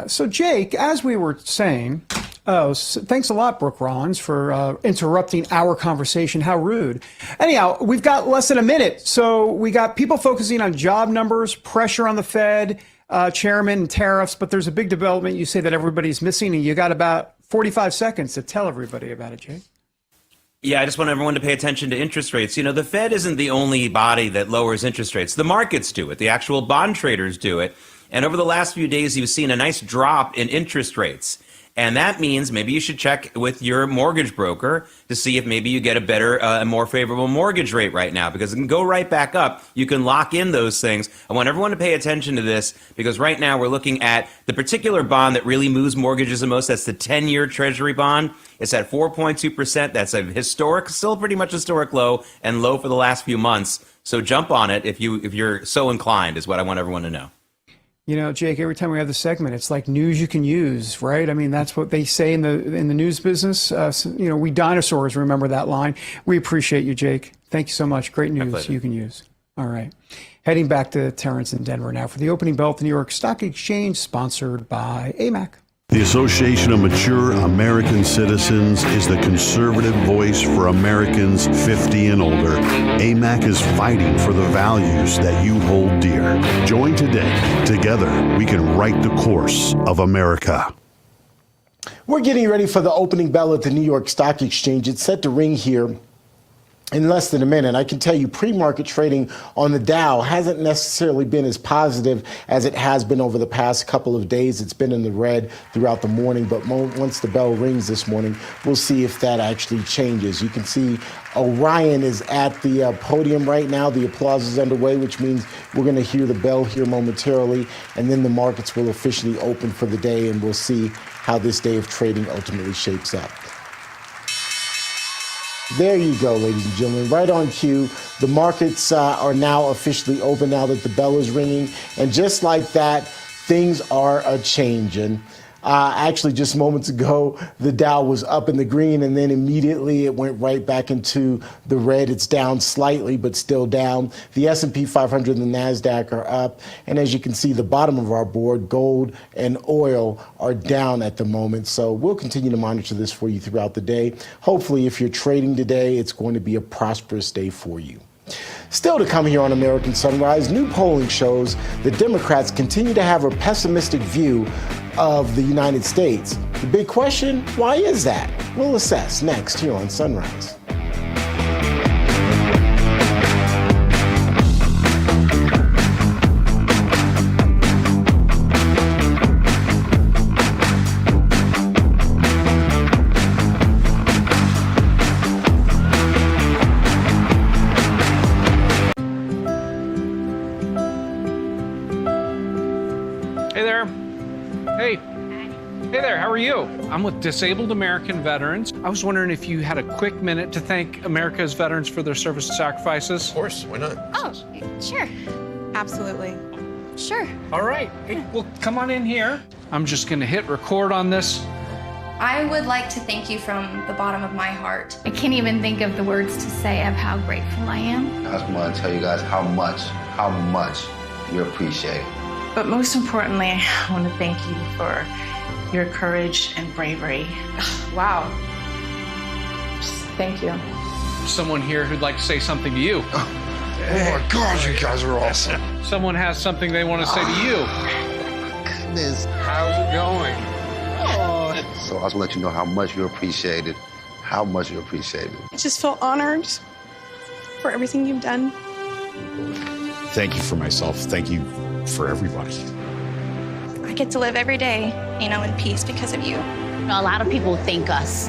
So, Jake, as we were saying, thanks a lot, Brooke Rollins, for interrupting our conversation. How rude. Anyhow, we've got less than a minute. So we got people focusing on job numbers, pressure on the Fed, chairman, and tariffs, but there's a big development you say that everybody's missing, and you got about 45 seconds to tell everybody about it, Jake. Yeah, I just want everyone to pay attention to interest rates. You know, the Fed isn't the only body that lowers interest rates. The markets do it. The actual bond traders do it. And over the last few days, you've seen a nice drop in interest rates. And that means maybe you should check with your mortgage broker to see if maybe you get a better, a more favorable mortgage rate right now, because it can go right back up. You can lock in those things. I want everyone to pay attention to this, because right now we're looking at the particular bond that really moves mortgages the most. That's the 10-year Treasury bond. It's at 4.2%. That's a historic, still pretty much historic low, and low for the last few months. So jump on it if you're so inclined, is what I want everyone to know. You know, Jake, every time we have the segment, it's like news you can use, right? I mean, that's what they say in the news business. You know, we dinosaurs remember that line. We appreciate you, Jake. Thank you so much. Great news you can use. All right. Heading back to Terrence in Denver now for the opening bell at the New York Stock Exchange, sponsored by AMAC. The Association of Mature American Citizens is the conservative voice for Americans 50 and older. AMAC is fighting for the values that you hold dear. Join today. Together, we can write the course of America. We're getting ready for the opening bell at the New York Stock Exchange. It's set to ring here in less than a minute. I can tell you pre-market trading on the Dow hasn't necessarily been as positive as it has been over the past couple of days. It's been in the red throughout the morning, but once the bell rings this morning, we'll see if that actually changes. You can see Orion is at the podium right now. The applause is underway, which means we're going to hear the bell here momentarily, and then the markets will officially open for the day, and we'll see how this day of trading ultimately shapes up. There you go, ladies and gentlemen, right on cue. The markets are now officially open now that the bell is ringing. And just like that, things are a-changing. Actually, just moments ago, the Dow was up in the green, and then immediately it went right back into the red. It's down slightly, but still down. The S&P 500 and the NASDAQ are up. And as you can see, the bottom of our board, gold and oil, are down at the moment. So we'll continue to monitor this for you throughout the day. Hopefully, if you're trading today, it's going to be a prosperous day for you. Still to come here on American Sunrise, new polling shows the Democrats continue to have a pessimistic view of the United States. The big question, why is that? We'll assess next here on Sunrise. I'm with Disabled American Veterans. I was wondering if you had a quick minute to thank America's veterans for their service and sacrifices. Of course, why not? Oh, sure. Absolutely. Sure. All right. Hey, well, come on in here. I'm just going to hit record on this. I would like to thank you from the bottom of my heart. I can't even think of the words to say of how grateful I am. I just want to tell you guys how much you appreciate it. But most importantly, I want to thank you for your courage and bravery. Wow. Just thank you. Someone here who'd like to say something to you. Oh my God, you guys are awesome. Someone has something they want to say to you. Goodness. How's it going? Oh. So I just want to let you know how much you appreciate it. How much you appreciate it. I just feel honored for everything you've done. Thank you for myself. Thank you for everybody. I get to live every day, in peace because of you. A lot of people thank us,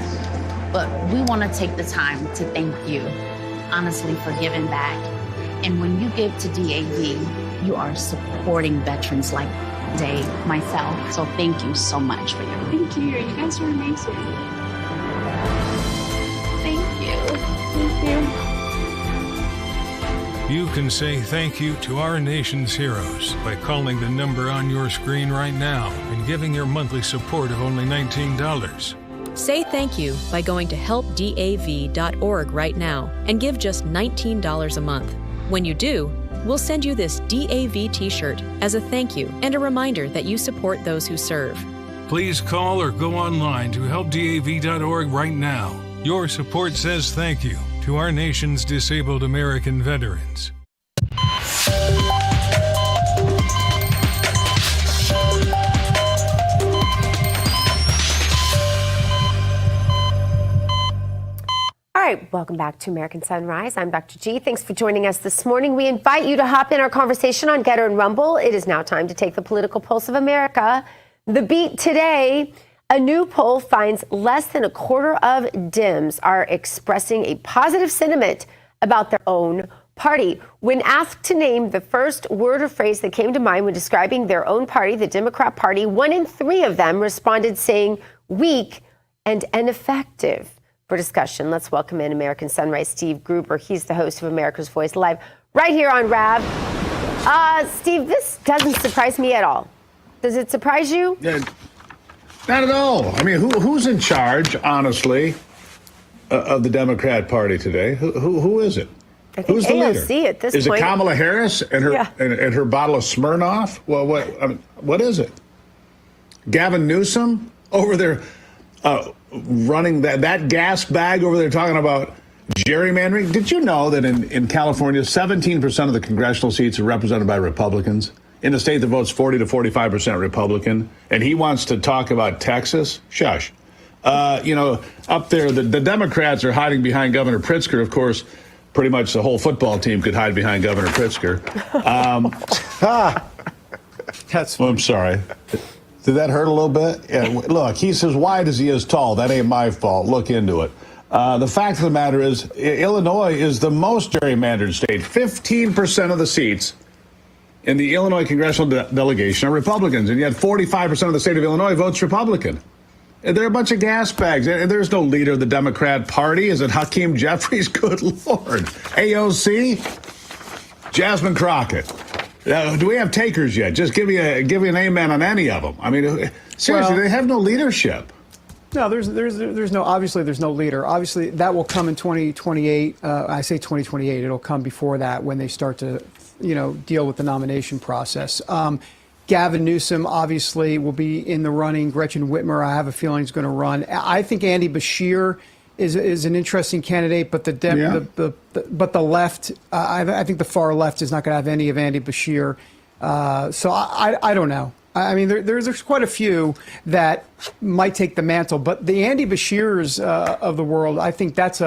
but we want to take the time to thank you, honestly, for giving back. And when you give to DAV, you are supporting veterans like Dave, myself. So thank you so much for your Thank you. You guys are amazing. Thank you. Thank you. You can say thank you to our nation's heroes by calling the number on your screen right now and giving your monthly support of only $19. Say thank you by going to helpdav.org right now and give just $19 a month. When you do, we'll send you this DAV t-shirt as a thank you and a reminder that you support those who serve. Please call or go online to helpdav.org right now. Your support says thank you to our nation's disabled American veterans. right, welcome back to American Sunrise. I'm Dr. G. Thanks for joining us this morning. We invite you to hop in our conversation on Getter and Rumble. It is now time to take the political pulse of America. The beat today, a new poll finds less than a quarter of Dems are expressing a positive sentiment about their own party. When asked to name the first word or phrase that came to mind when describing their own party, the Democrat Party, 1 in 3 of them responded saying weak and ineffective. For discussion, let's welcome in American Sunrise Steve Gruber. He's the host of America's Voice Live right here on RAV. Steve, this doesn't surprise me at all. Does it surprise you? Yeah, not at all. I mean, who's in charge, honestly, of the Democrat Party today? Who is it? I think Who's the AOC leader? at this is point. Is it Kamala Harris and her and her bottle of Smirnoff? Well, what is it? Gavin Newsom over there running that gas bag over there talking about gerrymandering. Did you know that in California, 17% of the congressional seats are represented by Republicans? In a state that votes 40 to 45% Republican, and he wants to talk about Texas? Shush. Up there, the Democrats are hiding behind Governor Pritzker. Of course, pretty much the whole football team could hide behind Governor Pritzker. Well, I'm sorry. Did that hurt a little bit? Yeah, look, he's as wide as he is tall. That ain't my fault. Look into it. The fact of the matter is, Illinois is the most gerrymandered state. 15% of the seats in the Illinois congressional delegation are Republicans, and yet 45% of the state of Illinois votes Republican. And they're a bunch of gas bags. And there's no leader of the Democrat Party. Is it Hakeem Jeffries? Good Lord. AOC? Jasmine Crockett. Do we have takers yet? Just give me an amen on any of them. I mean, seriously, they have no leadership. No, there's no leader. Obviously, that will come in 2028. I say 2028. It'll come before that when they start to, deal with the nomination process. Gavin Newsom obviously will be in the running. Gretchen Whitmer, I have a feeling, is going to run. I think Andy Bashir is an interesting candidate, but the left, I think the far left is not going to have any of Andy Bashir. So I don't know. I mean, there's quite a few that might take the mantle, but the Andy Bashirs of the world, I think that's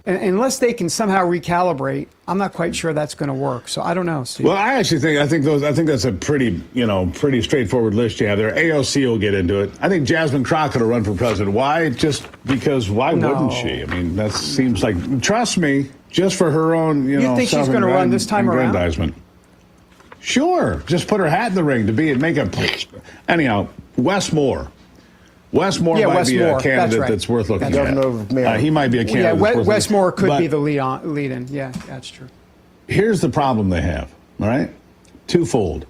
unless they can somehow recalibrate, I'm not quite sure that's going to work. So I don't know, Steve. Well, I think that's a pretty straightforward list you have there. AOC will get into it. I think Jasmine Crockett will run for president. Why? Just because? Why wouldn't she? I mean, that seems like, trust me, just for her own, You think she's going to run this time around? Aggrandizement. Sure, just put her hat in the ring to make a. Anyhow, Wes Moore. Wes Moore might be a candidate that's worth looking at. He might be a candidate. Yeah, Wes Moore could be the lead-in. Yeah, that's true. Here's the problem they have, all right? Twofold.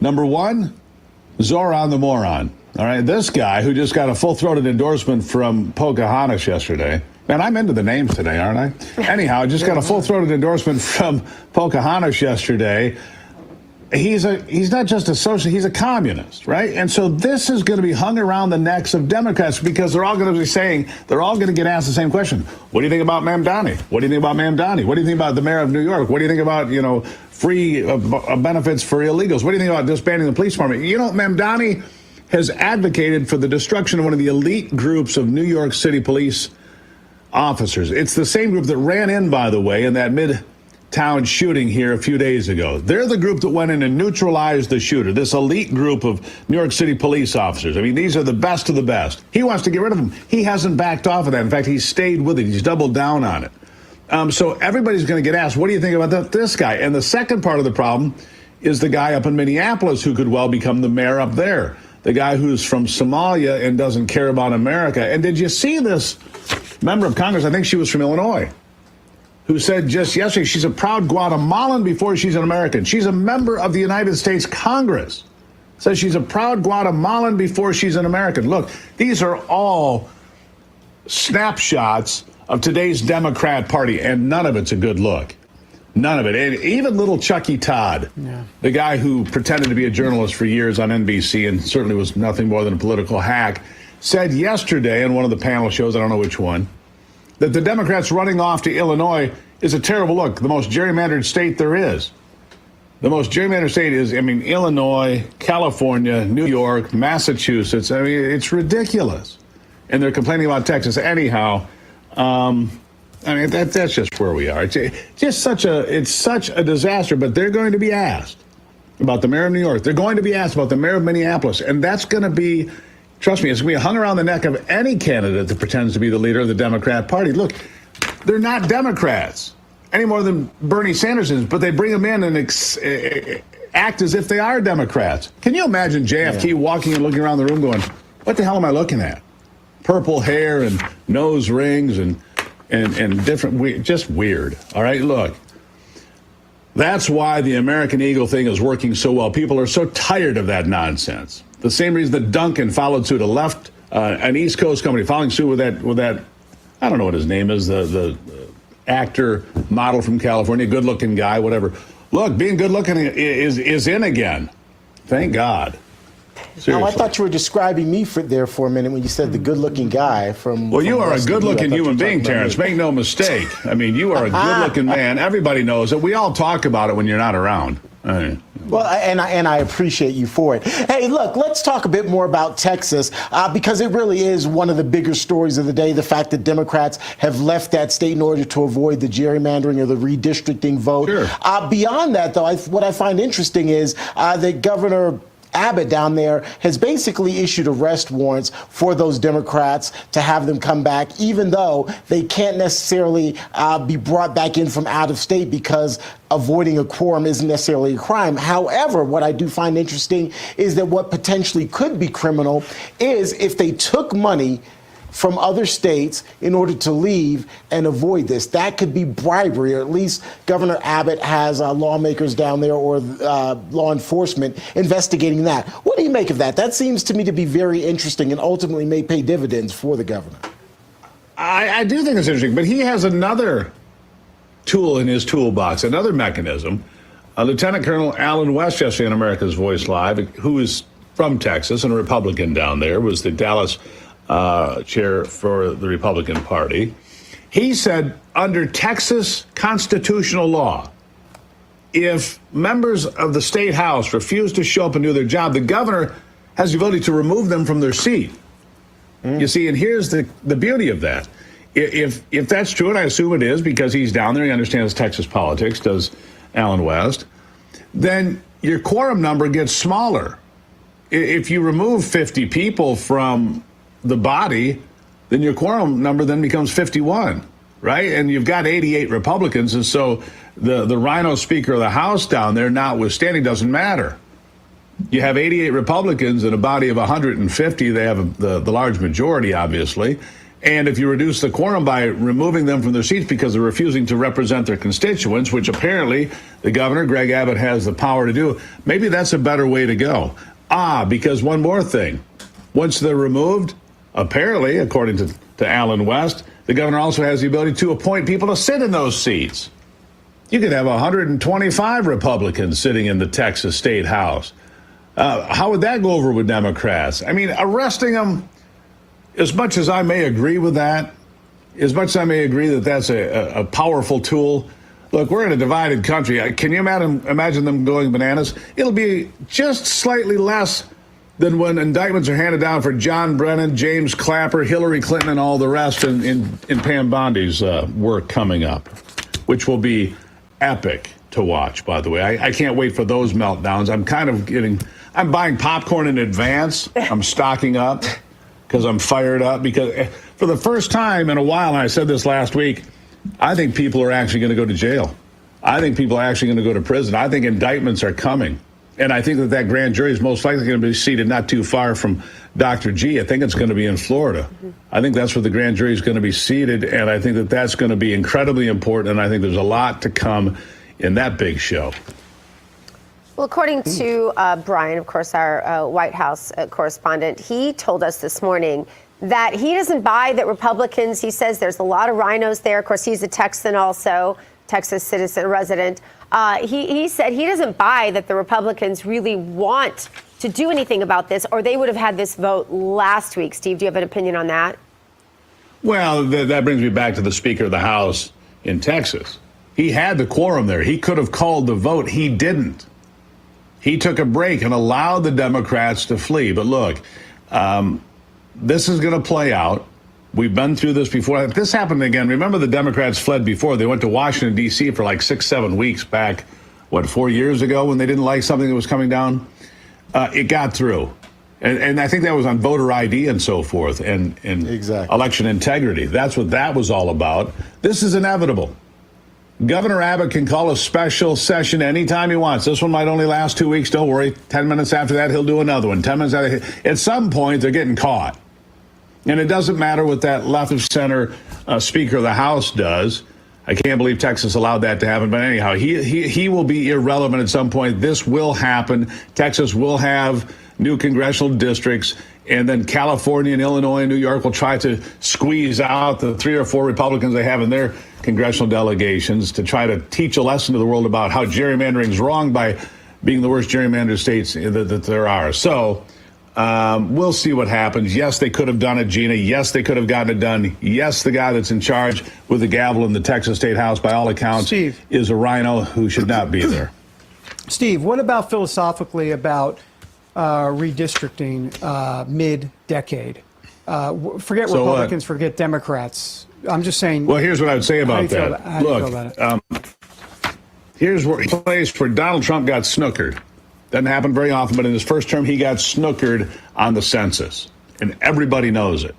Number one, Zoran the moron. All right, this guy who just got a full-throated endorsement from Pocahontas yesterday. Man, I'm into the names today, aren't I? Anyhow, just got a full-throated endorsement from Pocahontas yesterday. He's not just a socialist, he's a communist, right? And so this is going to be hung around the necks of Democrats because they're all going to be saying, they're all going to get asked the same question. What do you think about Mamdani? What do you think about Mamdani? What do you think about the mayor of New York? What do you think about, free benefits for illegals? What do you think about disbanding the police department? Mamdani has advocated for the destruction of one of the elite groups of New York City police officers. It's the same group that ran in, by the way, in that Midtown shooting here a few days ago. They're the group that went in and neutralized the shooter, this elite group of New York City police officers. I mean, these are the best of the best. He wants to get rid of them. He hasn't backed off of that. In fact, he's stayed with it. He's doubled down on it. So everybody's going to get asked, what do you think about this guy? And the second part of the problem is the guy up in Minneapolis who could well become the mayor up there. The guy who's from Somalia and doesn't care about America. And did you see this member of Congress? I think she was from Illinois, who said just yesterday she's a proud Guatemalan before she's an American. She's a member of the United States Congress. Says she's a proud Guatemalan before she's an American. Look, these are all snapshots of today's Democrat Party, and none of it's a good look. None of it. And even little Chucky Todd, the guy who pretended to be a journalist for years on NBC and certainly was nothing more than a political hack, said yesterday in one of the panel shows, I don't know which one, that the Democrats running off to Illinois is a terrible look. The most gerrymandered state there is. The most gerrymandered state is, Illinois, California, New York, Massachusetts. It's ridiculous. And they're complaining about Texas. Anyhow, I mean, that's just where we are. It's such a disaster. But they're going to be asked about the mayor of New York. They're going to be asked about the mayor of Minneapolis, and that's going to be, trust me, it's going to be hung around the neck of any candidate that pretends to be the leader of the Democrat Party. Look, they're not Democrats any more than Bernie Sanders is, but they bring them in and act as if they are Democrats. Can you imagine JFK walking and looking around the room going, what the hell am I looking at? Purple hair and nose rings and different, just weird. All right, look, that's why the American Eagle thing is working so well. People are so tired of that nonsense. The same reason that Duncan followed suit, an East Coast company following suit with that, I don't know what his name is, the actor, model from California, good-looking guy, whatever. Look, being good-looking is in again. Thank God. Seriously. No, I thought you were describing me there for a minute when you said the good-looking guy from. Well, you are a West good-looking human being, Terrence. Make no mistake. I mean, you are a good-looking man. Everybody knows it. We all talk about it when you're not around. Well, and I appreciate you for it. Hey, look, let's talk a bit more about Texas because it really is one of the bigger stories of the day, the fact that Democrats have left that state in order to avoid the gerrymandering or the redistricting vote. Sure. Beyond that, though, what I find interesting is that Governor Abbott down there has basically issued arrest warrants for those Democrats to have them come back, even though they can't necessarily be brought back in from out of state because avoiding a quorum isn't necessarily a crime. However, what I do find interesting is that what potentially could be criminal is if they took money from other states in order to leave and avoid this. That could be bribery, or at least Governor Abbott has lawmakers down there or law enforcement investigating that. What do you make of that? That seems to me to be very interesting and ultimately may pay dividends for the governor. I do think it's interesting, but he has another tool in his toolbox, another mechanism. Lieutenant Colonel Alan West, yesterday on America's Voice Live, who is from Texas and a Republican down there, was the Dallas chair for the Republican Party. He said under Texas constitutional law, if members of the state house refuse to show up and do their job, the governor has the ability to remove them from their seat. You see, and here's the beauty of that. If that's true, and I assume it is because he's down there, he understands Texas politics, does Alan West, then your quorum number gets smaller. If you remove 50 people from the body, then your quorum number then becomes 51, right? And you've got 88 Republicans, and so the rhino speaker of the House down there, notwithstanding, doesn't matter. You have 88 Republicans in a body of 150. They have the large majority, obviously. And if you reduce the quorum by removing them from their seats because they're refusing to represent their constituents, which apparently the governor, Greg Abbott, has the power to do, maybe that's a better way to go. Because one more thing. Once they're removed, apparently, according to Alan West, the governor also has the ability to appoint people to sit in those seats. You could have 125 Republicans sitting in the Texas State House. How would that go over with Democrats? I mean, arresting them, as much as I may agree with that, as much as I may agree that that's a powerful tool, look, we're in a divided country. Can you imagine them going bananas? It'll be just slightly less than when indictments are handed down for John Brennan, James Clapper, Hillary Clinton, and all the rest in Pam Bondi's work coming up, which will be epic to watch, by the way. I can't wait for those meltdowns. I'm buying popcorn in advance. I'm stocking up because I'm fired up because for the first time in a while, and I said this last week, I think people are actually going to go to jail. I think people are actually going to go to prison. I think indictments are coming. And I think that grand jury is most likely going to be seated not too far from Dr. G. I think it's going to be in Florida. I think that's where the grand jury is going to be seated, and I think that that's going to be incredibly important, and I think there's a lot to come in that big show. Well, according to Brian, of course, our White House correspondent, he told us this morning that he doesn't buy that Republicans, he says there's a lot of rhinos there. Of course, he's a Texan also, Texas citizen resident. He said he doesn't buy that the Republicans really want to do anything about this, or they would have had this vote last week. Steve, do you have an opinion on that? Well, that brings me back to the Speaker of the House in Texas. He had the quorum there. He could have called the vote. He didn't. He took a break and allowed the Democrats to flee. But look, this is going to play out. We've been through this before. This happened again. Remember, the Democrats fled before. They went to Washington, D.C. for like 6-7 weeks back, 4 years ago when they didn't like something that was coming down? It got through. And I think that was on voter ID and so forth and election integrity. That's what that was all about. This is inevitable. Governor Abbott can call a special session anytime he wants. This one might only last 2 weeks. Don't worry. 10 minutes after that, he'll do another one. 10 minutes after. At some point, they're getting caught. And it doesn't matter what that left of center Speaker of the House does. I can't believe Texas allowed that to happen. But anyhow, he will be irrelevant at some point. This will happen. Texas will have new congressional districts. And then California and Illinois and New York will try to squeeze out the 3 or 4 Republicans they have in their congressional delegations to try to teach a lesson to the world about how gerrymandering is wrong by being the worst gerrymandered states that there are. So we'll see what happens. Yes, they could have done it, Gina. Yes, they could have gotten it done. Yes, the guy that's in charge with the gavel in the Texas State House, by all accounts, Steve, is a rhino who should not be there. Steve, what about philosophically about redistricting mid-decade? Forget So Republicans, forget Democrats. I'm just saying. Well, here's what I would say about that. How do you feel about it? Here's a place where Donald Trump got snookered. Doesn't happen very often, but in his first term, he got snookered on the census, and everybody knows it.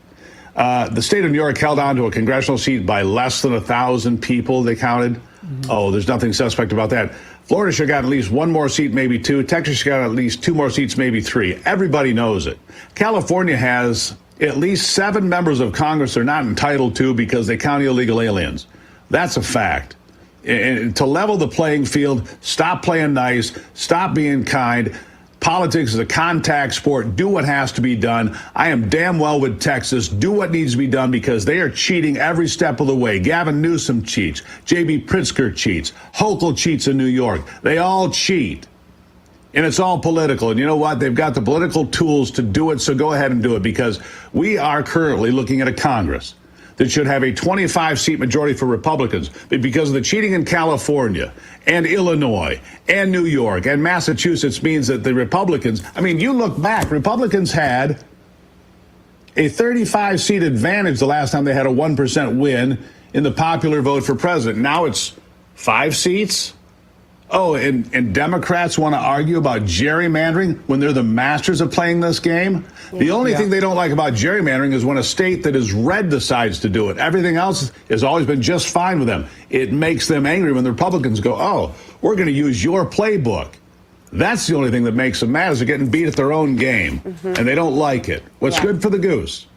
The state of New York held on to a congressional seat by less than 1,000 people, they counted. Oh, there's nothing suspect about that. Florida should have got at least 1 more seat, maybe 2. Texas should have got at least 2 more seats, maybe 3. Everybody knows it. California has at least 7 members of Congress they're not entitled to because they count illegal aliens. That's a fact. And to level the playing field, stop playing nice, stop being kind. Politics is a contact sport. Do what has to be done. I am damn well with Texas. Do what needs to be done because they are cheating every step of the way. Gavin Newsom cheats. J.B. Pritzker cheats. Hochul cheats in New York. They all cheat. And it's all political. And you know what? They've got the political tools to do it, so go ahead and do it because we are currently looking at a Congress that should have a 25-seat majority for Republicans. But because of the cheating in California and Illinois and New York and Massachusetts means that the Republicans, I mean, you look back, Republicans had a 35-seat advantage the last time they had a 1% win in the popular vote for president. Now it's 5 seats. Oh, and Democrats want to argue about gerrymandering when they're the masters of playing this game? The only thing they don't like about gerrymandering is when a state that is red decides to do it. Everything else has always been just fine with them. It makes them angry when the Republicans go, oh, we're going to use your playbook. That's the only thing that makes them mad is they're getting beat at their own game, and they don't like it. What's good for the goose?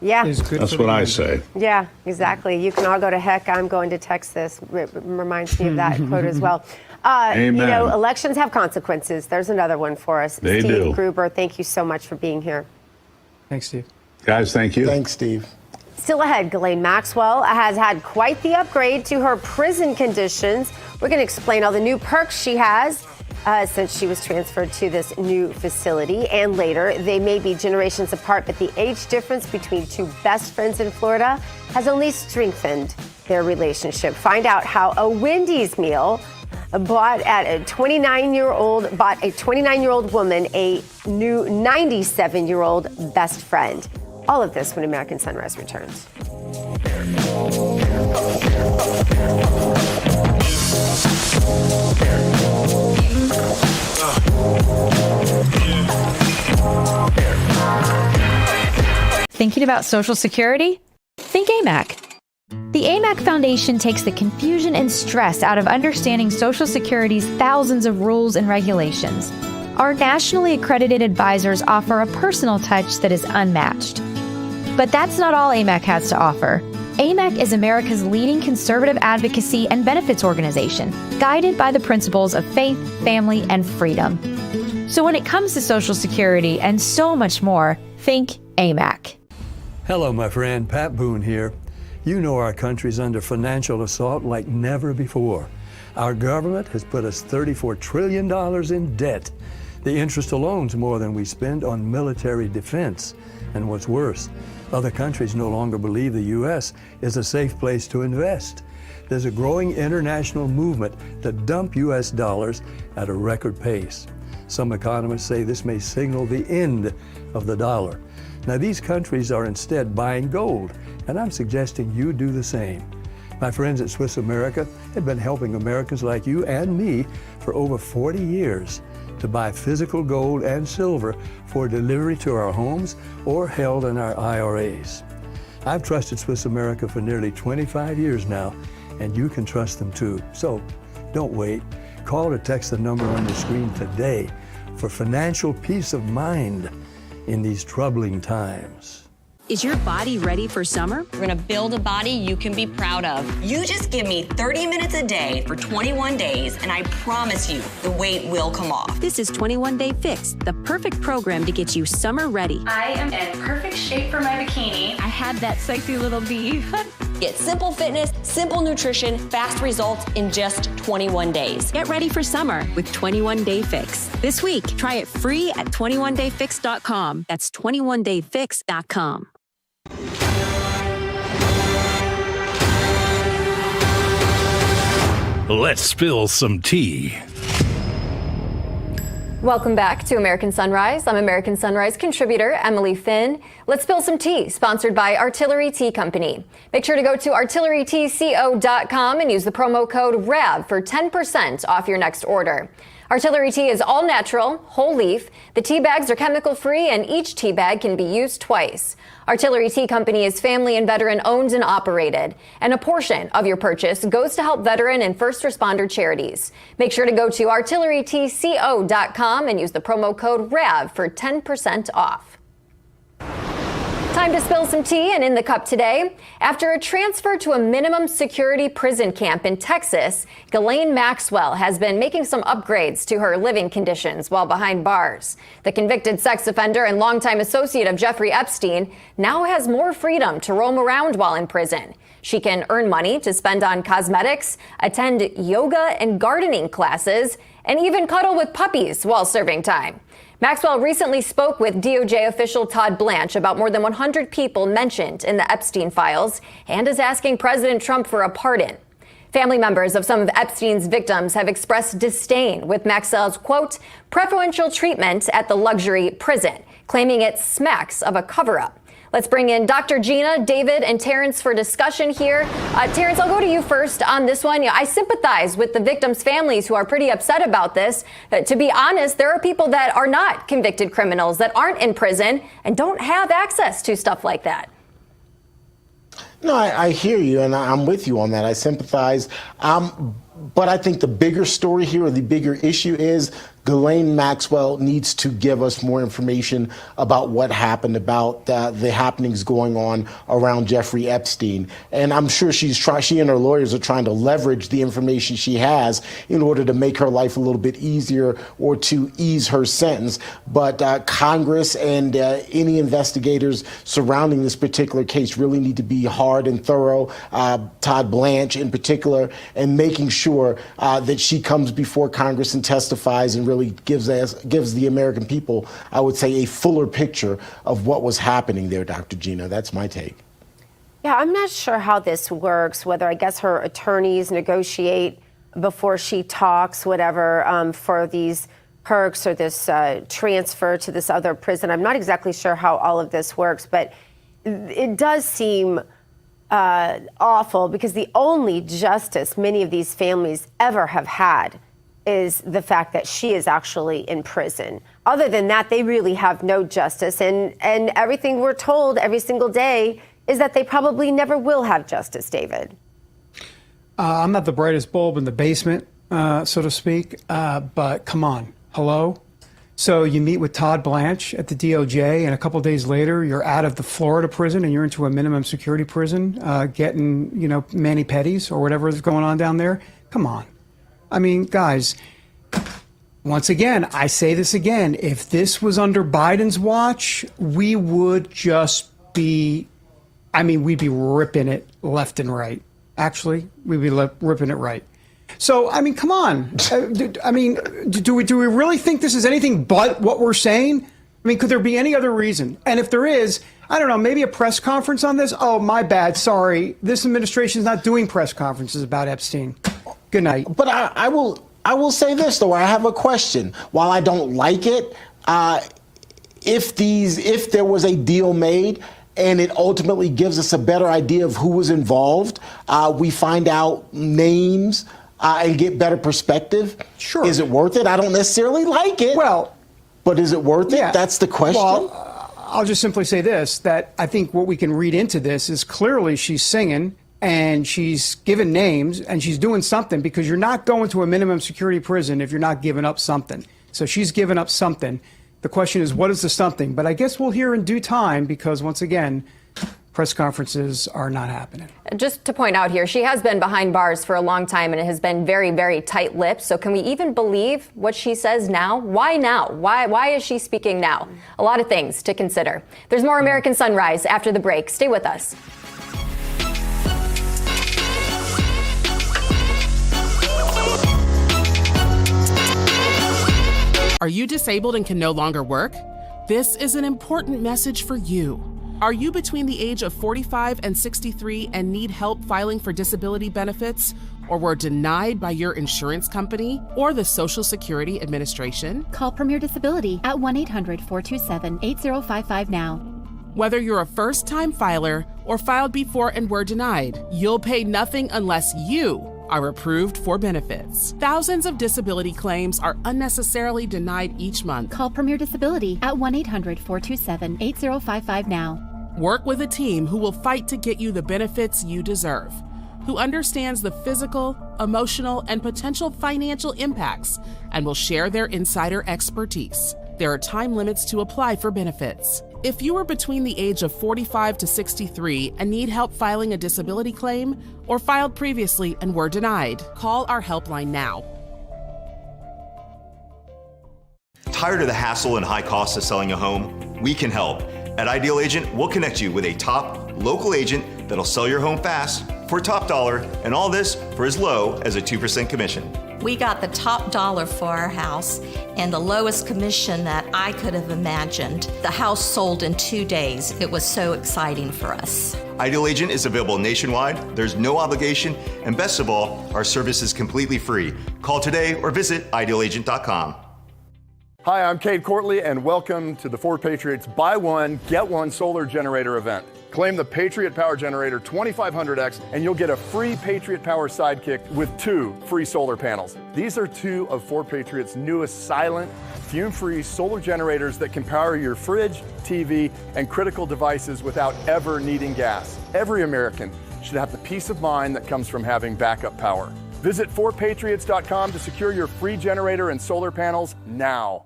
Yeah. That's what I say. Yeah, exactly. You can all go to heck. I'm going to Texas. Reminds me of that quote as well. Amen. You know, elections have consequences. There's another one for us. They Steve do. Gruber, thank you so much for being here. Thanks, Steve. Guys, thank you. Thanks, Steve. Still ahead, Ghislaine Maxwell has had quite the upgrade to her prison conditions. We're going to explain all the new perks she has since she was transferred to this new facility. And later, they may be generations apart, but the age difference between 2 best friends in Florida has only strengthened their relationship. Find out how a Wendy's meal bought a 29-year-old woman a new 97-year-old best friend. All of this when American Sunrise returns. Thinking about Social Security? Think AMAC. The AMAC Foundation takes the confusion and stress out of understanding Social Security's thousands of rules and regulations. Our nationally accredited advisors offer a personal touch that is unmatched. But that's not all AMAC has to offer. AMAC is America's leading conservative advocacy and benefits organization, guided by the principles of faith, family, and freedom. So when it comes to Social Security and so much more, think AMAC. Hello, my friend. Pat Boone here. You know our country's under financial assault like never before. Our government has put us $34 trillion in debt. The interest alone's more than we spend on military defense. And what's worse, other countries no longer believe the U.S. is a safe place to invest. There's a growing international movement to dump U.S. dollars at a record pace. Some economists say this may signal the end of the dollar. Now, these countries are instead buying gold, and I'm suggesting you do the same. My friends at Swiss America have been helping Americans like you and me for over 40 years to buy physical gold and silver for delivery to our homes or held in our IRAs. I've trusted Swiss America for nearly 25 years now, and you can trust them too. So don't wait. Call or text the number on your screen today for financial peace of mind in these troubling times. Is your body ready for summer? We're gonna build a body you can be proud of. You just give me 30 minutes a day for 21 days, and I promise you, the weight will come off. This is 21 Day Fix, the perfect program to get you summer ready. I am in perfect shape for my bikini. I had that sexy little bee. Get simple fitness, simple nutrition, fast results in just 21 days. Get ready for summer with 21 Day Fix. This week, try it free at 21dayfix.com. That's 21dayfix.com. Let's spill some tea. Welcome back to American Sunrise. I'm American Sunrise contributor Emily Finn. Let's spill some tea, sponsored by Artillery Tea Company. Make sure to go to artilleryteaco.com and use the promo code RAV for 10% off your next order. Artillery tea is all natural, whole leaf. The tea bags are chemical free and each tea bag can be used twice. Artillery Tea Company is family and veteran owned and operated, and a portion of your purchase goes to help veteran and first responder charities. Make sure to go to artilleryteaco.com and use the promo code RAV for 10% off. Time to spill some tea, and in the cup today, after a transfer to a minimum security prison camp in Texas, Ghislaine Maxwell has been making some upgrades to her living conditions while behind bars. The convicted sex offender and longtime associate of Jeffrey Epstein now has more freedom to roam around while in prison. She can earn money to spend on cosmetics, attend yoga and gardening classes, and even cuddle with puppies while serving time. Maxwell recently spoke with DOJ official Todd Blanche about more than 100 people mentioned in the Epstein files and is asking President Trump for a pardon. Family members of some of Epstein's victims have expressed disdain with Maxwell's, quote, preferential treatment at the luxury prison, claiming it smacks of a cover-up. Let's bring in Dr. Gina, David, and Terrence for discussion here. Terrence, I'll go to you first on this one. I sympathize with the victims' families who are pretty upset about this. To be honest, there are people that are not convicted criminals, that aren't in prison, and don't have access to stuff like that. No, I hear you, and I'm with you on that. I sympathize. But I think the bigger story here, or the bigger issue, is Ghislaine Maxwell needs to give us more information about what happened, about the happenings going on around Jeffrey Epstein. And I'm sure she and her lawyers are trying to leverage the information she has in order to make her life a little bit easier or to ease her sentence. But Congress and any investigators surrounding this particular case really need to be hard and thorough, Todd Blanche in particular, and making sure that she comes before Congress and testifies and really gives the American people, I would say, a fuller picture of what was happening there, Dr. Gina. That's my take. Yeah, I'm not sure how this works, whether I guess her attorneys negotiate before she talks, whatever, for these perks or this transfer to this other prison. I'm not exactly sure how all of this works, but it does seem awful because the only justice many of these families ever have had is the fact that she is actually in prison. Other than that, they really have no justice. And everything we're told every single day is that they probably never will have justice, David. I'm not the brightest bulb in the basement, so to speak, but come on, hello? So you meet with Todd Blanche at the DOJ, and a couple days later, you're out of the Florida prison and you're into a minimum security prison, getting, mani-pedis or whatever is going on down there. Come on. I mean, guys, once again, I say this again, if this was under Biden's watch, we would just be, we'd be ripping it left and right. Actually, we'd be ripping it right. So, come on. Do we really think this is anything but what we're saying? Could there be any other reason? And if there is, I don't know, maybe a press conference on this? Oh, my bad. Sorry. This administration is not doing press conferences about Epstein. Good night. But I will say this, though. I have a question. While I don't like it, if there was a deal made and it ultimately gives us a better idea of who was involved, we find out names and get better perspective. Sure. Is it worth it? I don't necessarily like it. Well, but is it worth it? That's the question. Well, I'll just simply say this, that I think what we can read into this is clearly she's singing and she's given names and she's doing something, because you're not going to a minimum security prison if you're not giving up something. So she's given up something. The question is, what is the something? But I guess we'll hear in due time, because once again, press conferences are not happening. Just to point out here, she has been behind bars for a long time and it has been very, very tight-lipped. So can we even believe what she says now? Why now? Why is she speaking now? A lot of things to consider. There's more American Sunrise after the break. Stay with us. Are you disabled and can no longer work? This is an important message for you. Are you between the age of 45 and 63 and need help filing for disability benefits, or were denied by your insurance company or the Social Security Administration? Call Premier Disability at 1-800-427-8055 now. Whether you're a first-time filer or filed before and were denied, you'll pay nothing unless you are approved for benefits. Thousands of disability claims are unnecessarily denied each month. Call Premier Disability at 1-800-427-8055 now. Work with a team who will fight to get you the benefits you deserve, who understands the physical, emotional, and potential financial impacts, and will share their insider expertise. There are time limits to apply for benefits. If you are between the age of 45 to 63 and need help filing a disability claim, or filed previously and were denied, call our helpline now. Tired of the hassle and high costs of selling a home? We can help. At Ideal Agent, we'll connect you with a top local agent that'll sell your home fast for top dollar, and all this for as low as a 2% commission. We got the top dollar for our house and the lowest commission that I could have imagined. The house sold in 2 days. It was so exciting for us. Ideal Agent is available nationwide. There's no obligation, and best of all, our service is completely free. Call today or visit idealagent.com. Hi, I'm Cade Courtley, and welcome to the Ford Patriots Buy One, Get One Solar Generator event. Claim the Patriot Power Generator 2500X, and you'll get a free Patriot Power Sidekick with 2 free solar panels. These are 2 of Ford Patriot's newest silent, fume-free solar generators that can power your fridge, TV, and critical devices without ever needing gas. Every American should have the peace of mind that comes from having backup power. Visit FordPatriots.com to secure your free generator and solar panels now.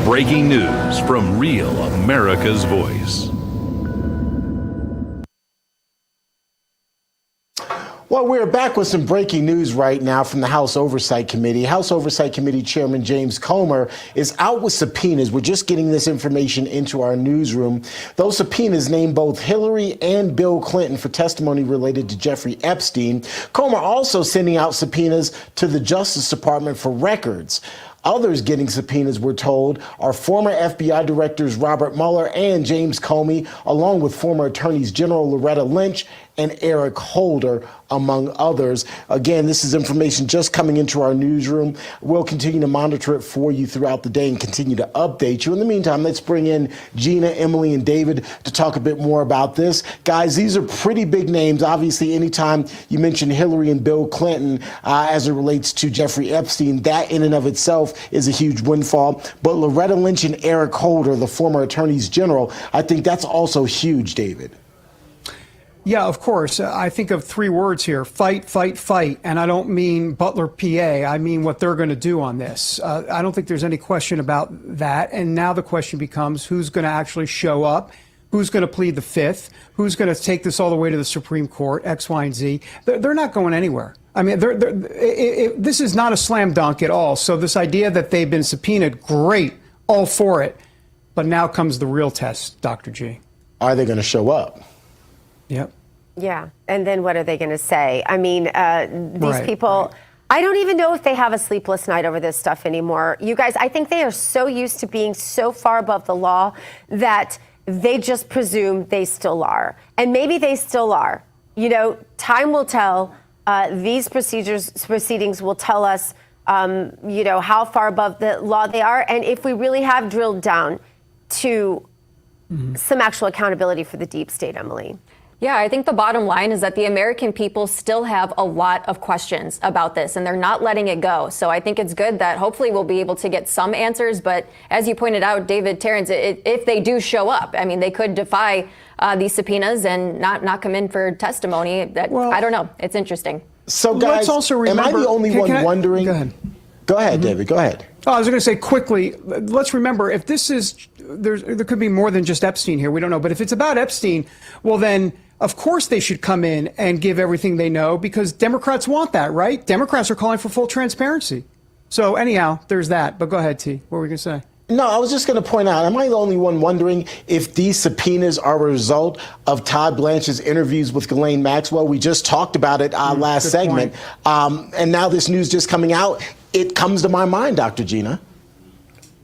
Breaking news from Real America's Voice. Well, we're back with some breaking news right now from the House Oversight Committee. House Oversight Committee Chairman James Comer is out with subpoenas. We're just getting this information into our newsroom. Those subpoenas name both Hillary and Bill Clinton for testimony related to Jeffrey Epstein. Comer also sending out subpoenas to the Justice Department for records. Others getting subpoenas, we're told, are former FBI directors Robert Mueller and James Comey, along with former attorneys General Loretta Lynch and Eric Holder, among others. Again, this is information just coming into our newsroom. We'll continue to monitor it for you throughout the day and continue to update you. In the meantime, let's bring in Gina, Emily, and David to talk a bit more about this. Guys, these are pretty big names. Obviously, anytime you mention Hillary and Bill Clinton as it relates to Jeffrey Epstein, that in and of itself is a huge windfall. But Loretta Lynch and Eric Holder, the former attorneys general, I think that's also huge, David. Yeah, of course. I think of 3 words here: fight, fight, fight. And I don't mean Butler, PA. I mean what they're going to do on this. I don't think there's any question about that. And now the question becomes, who's going to actually show up? Who's going to plead the fifth? Who's going to take this all the way to the Supreme Court, X, Y, and Z? They're not going anywhere. I mean, this is not a slam dunk at all. So this idea that they've been subpoenaed, great, all for it. But now comes the real test, Dr. G. Are they going to show up? Yep. Yeah. And then what are they going to say? I mean, these people, I don't even know if they have a sleepless night over this stuff anymore. You guys, I think they are so used to being so far above the law that they just presume they still are. And maybe they still are. You know, time will tell. These proceedings will tell us how far above the law they are, and if we really have drilled down to some actual accountability for the deep state, Emily. Yeah, I think the bottom line is that the American people still have a lot of questions about this, and they're not letting it go. So I think it's good that hopefully we'll be able to get some answers. But as you pointed out, David, Terrence, if they do show up, I mean, they could defy these subpoenas and not come in for testimony. I don't know. It's interesting. So, guys, let's also remember, am I the only one wondering? Go ahead. Go ahead, David. Go ahead. Oh, I was going to say quickly, let's remember, if this is, there could be more than just Epstein here. We don't know. But if it's about Epstein, well, then, of course, they should come in and give everything they know, because Democrats want that, right? Democrats are calling for full transparency. So anyhow, there's that. But go ahead, T. What were we going to say? No, I was just going to point out, am I the only one wondering if these subpoenas are a result of Todd Blanche's interviews with Ghislaine Maxwell? We just talked about it last segment. And now this news just coming out, it comes to my mind, Dr. Gina.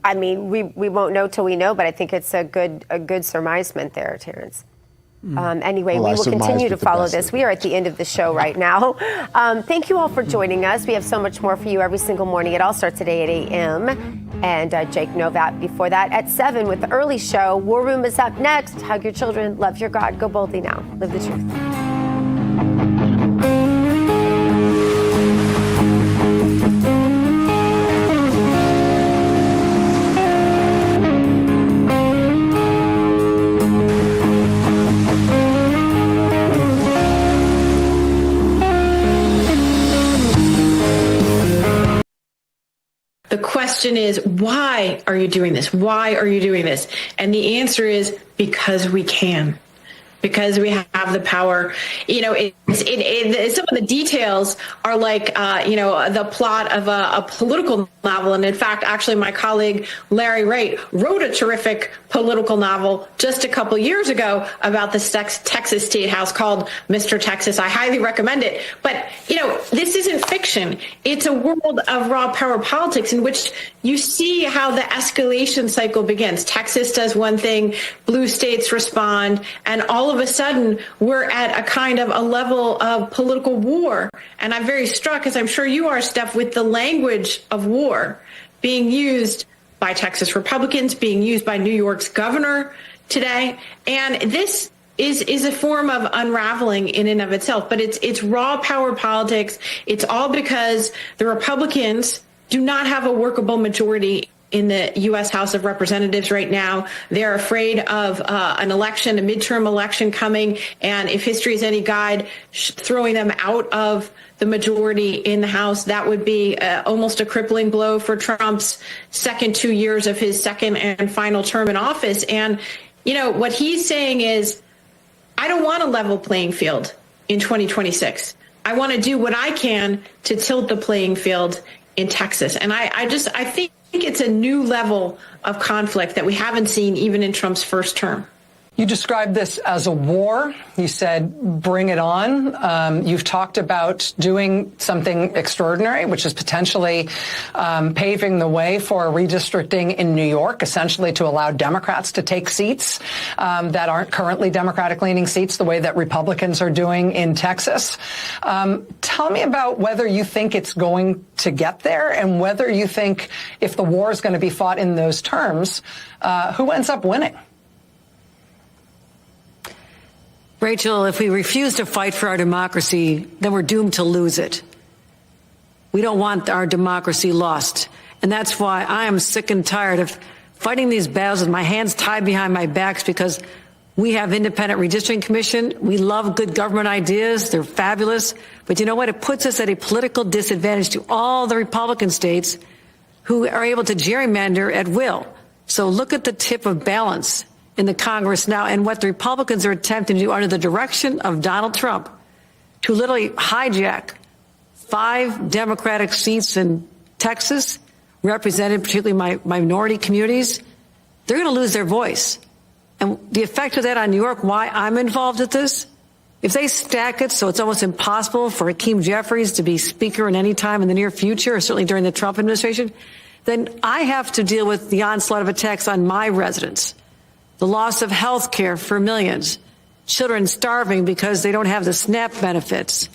I mean, we won't know till we know, but I think it's a good surmisement there, Terrence. Anyway, we will continue to follow this. We are at the end of the show right now. Thank you all for joining us. We have so much more for you every single morning. It all starts at 8 a.m. And Jake Novat before that at 7 with the early show. War Room is up next. Hug your children. Love your God. Go boldly now. Live the truth. The question is, why are you doing this? Why are you doing this? And the answer is because we can. Because we have the power. Some of the details are like, the plot of a political novel. And in fact, actually, my colleague Larry Wright wrote a terrific political novel just a couple years ago about the Texas State House called Mr. Texas. I highly recommend it. But, this isn't fiction. It's a world of raw power politics in which you see how the escalation cycle begins. Texas does one thing, blue states respond, and all of a sudden we're at a kind of a level of political war. And I'm very struck, as I'm sure you are, Steph, with the language of war being used by Texas Republicans, being used by New York's governor today. And this is a form of unraveling in and of itself. But it's raw power politics. It's all because the Republicans do not have a workable majority in the U.S. House of Representatives right now. They're afraid of an election, a midterm election coming, and if history is any guide, throwing them out of the majority in the House, that would be almost a crippling blow for Trump's second 2 years of his second and final term in office. And, what he's saying is, I don't want a level playing field in 2026. I want to do what I can to tilt the playing field in Texas. And I think it's a new level of conflict that we haven't seen even in Trump's first term. You described this as a war. You said, bring it on. You've talked about doing something extraordinary, which is potentially paving the way for redistricting in New York, essentially to allow Democrats to take seats that aren't currently Democratic-leaning seats, the way that Republicans are doing in Texas. Tell me about whether you think it's going to get there and whether you think if the war is going to be fought in those terms, who ends up winning? Rachel, if we refuse to fight for our democracy, then we're doomed to lose it. We don't want our democracy lost. And that's why I am sick and tired of fighting these battles with my hands tied behind my backs, because we have independent redistricting commission. We love good government ideas. They're fabulous. But you know what? It puts us at a political disadvantage to all the Republican states who are able to gerrymander at will. So look at the tip of balance in the Congress now and what the Republicans are attempting to do under the direction of Donald Trump to literally hijack 5 Democratic seats in Texas, represented particularly minority communities. They're going to lose their voice. And the effect of that on New York, why I'm involved with this, if they stack it so it's almost impossible for Hakeem Jeffries to be speaker in any time in the near future, or certainly during the Trump administration, then I have to deal with the onslaught of attacks on my residents. The loss of health care for millions, children starving because they don't have the SNAP benefits,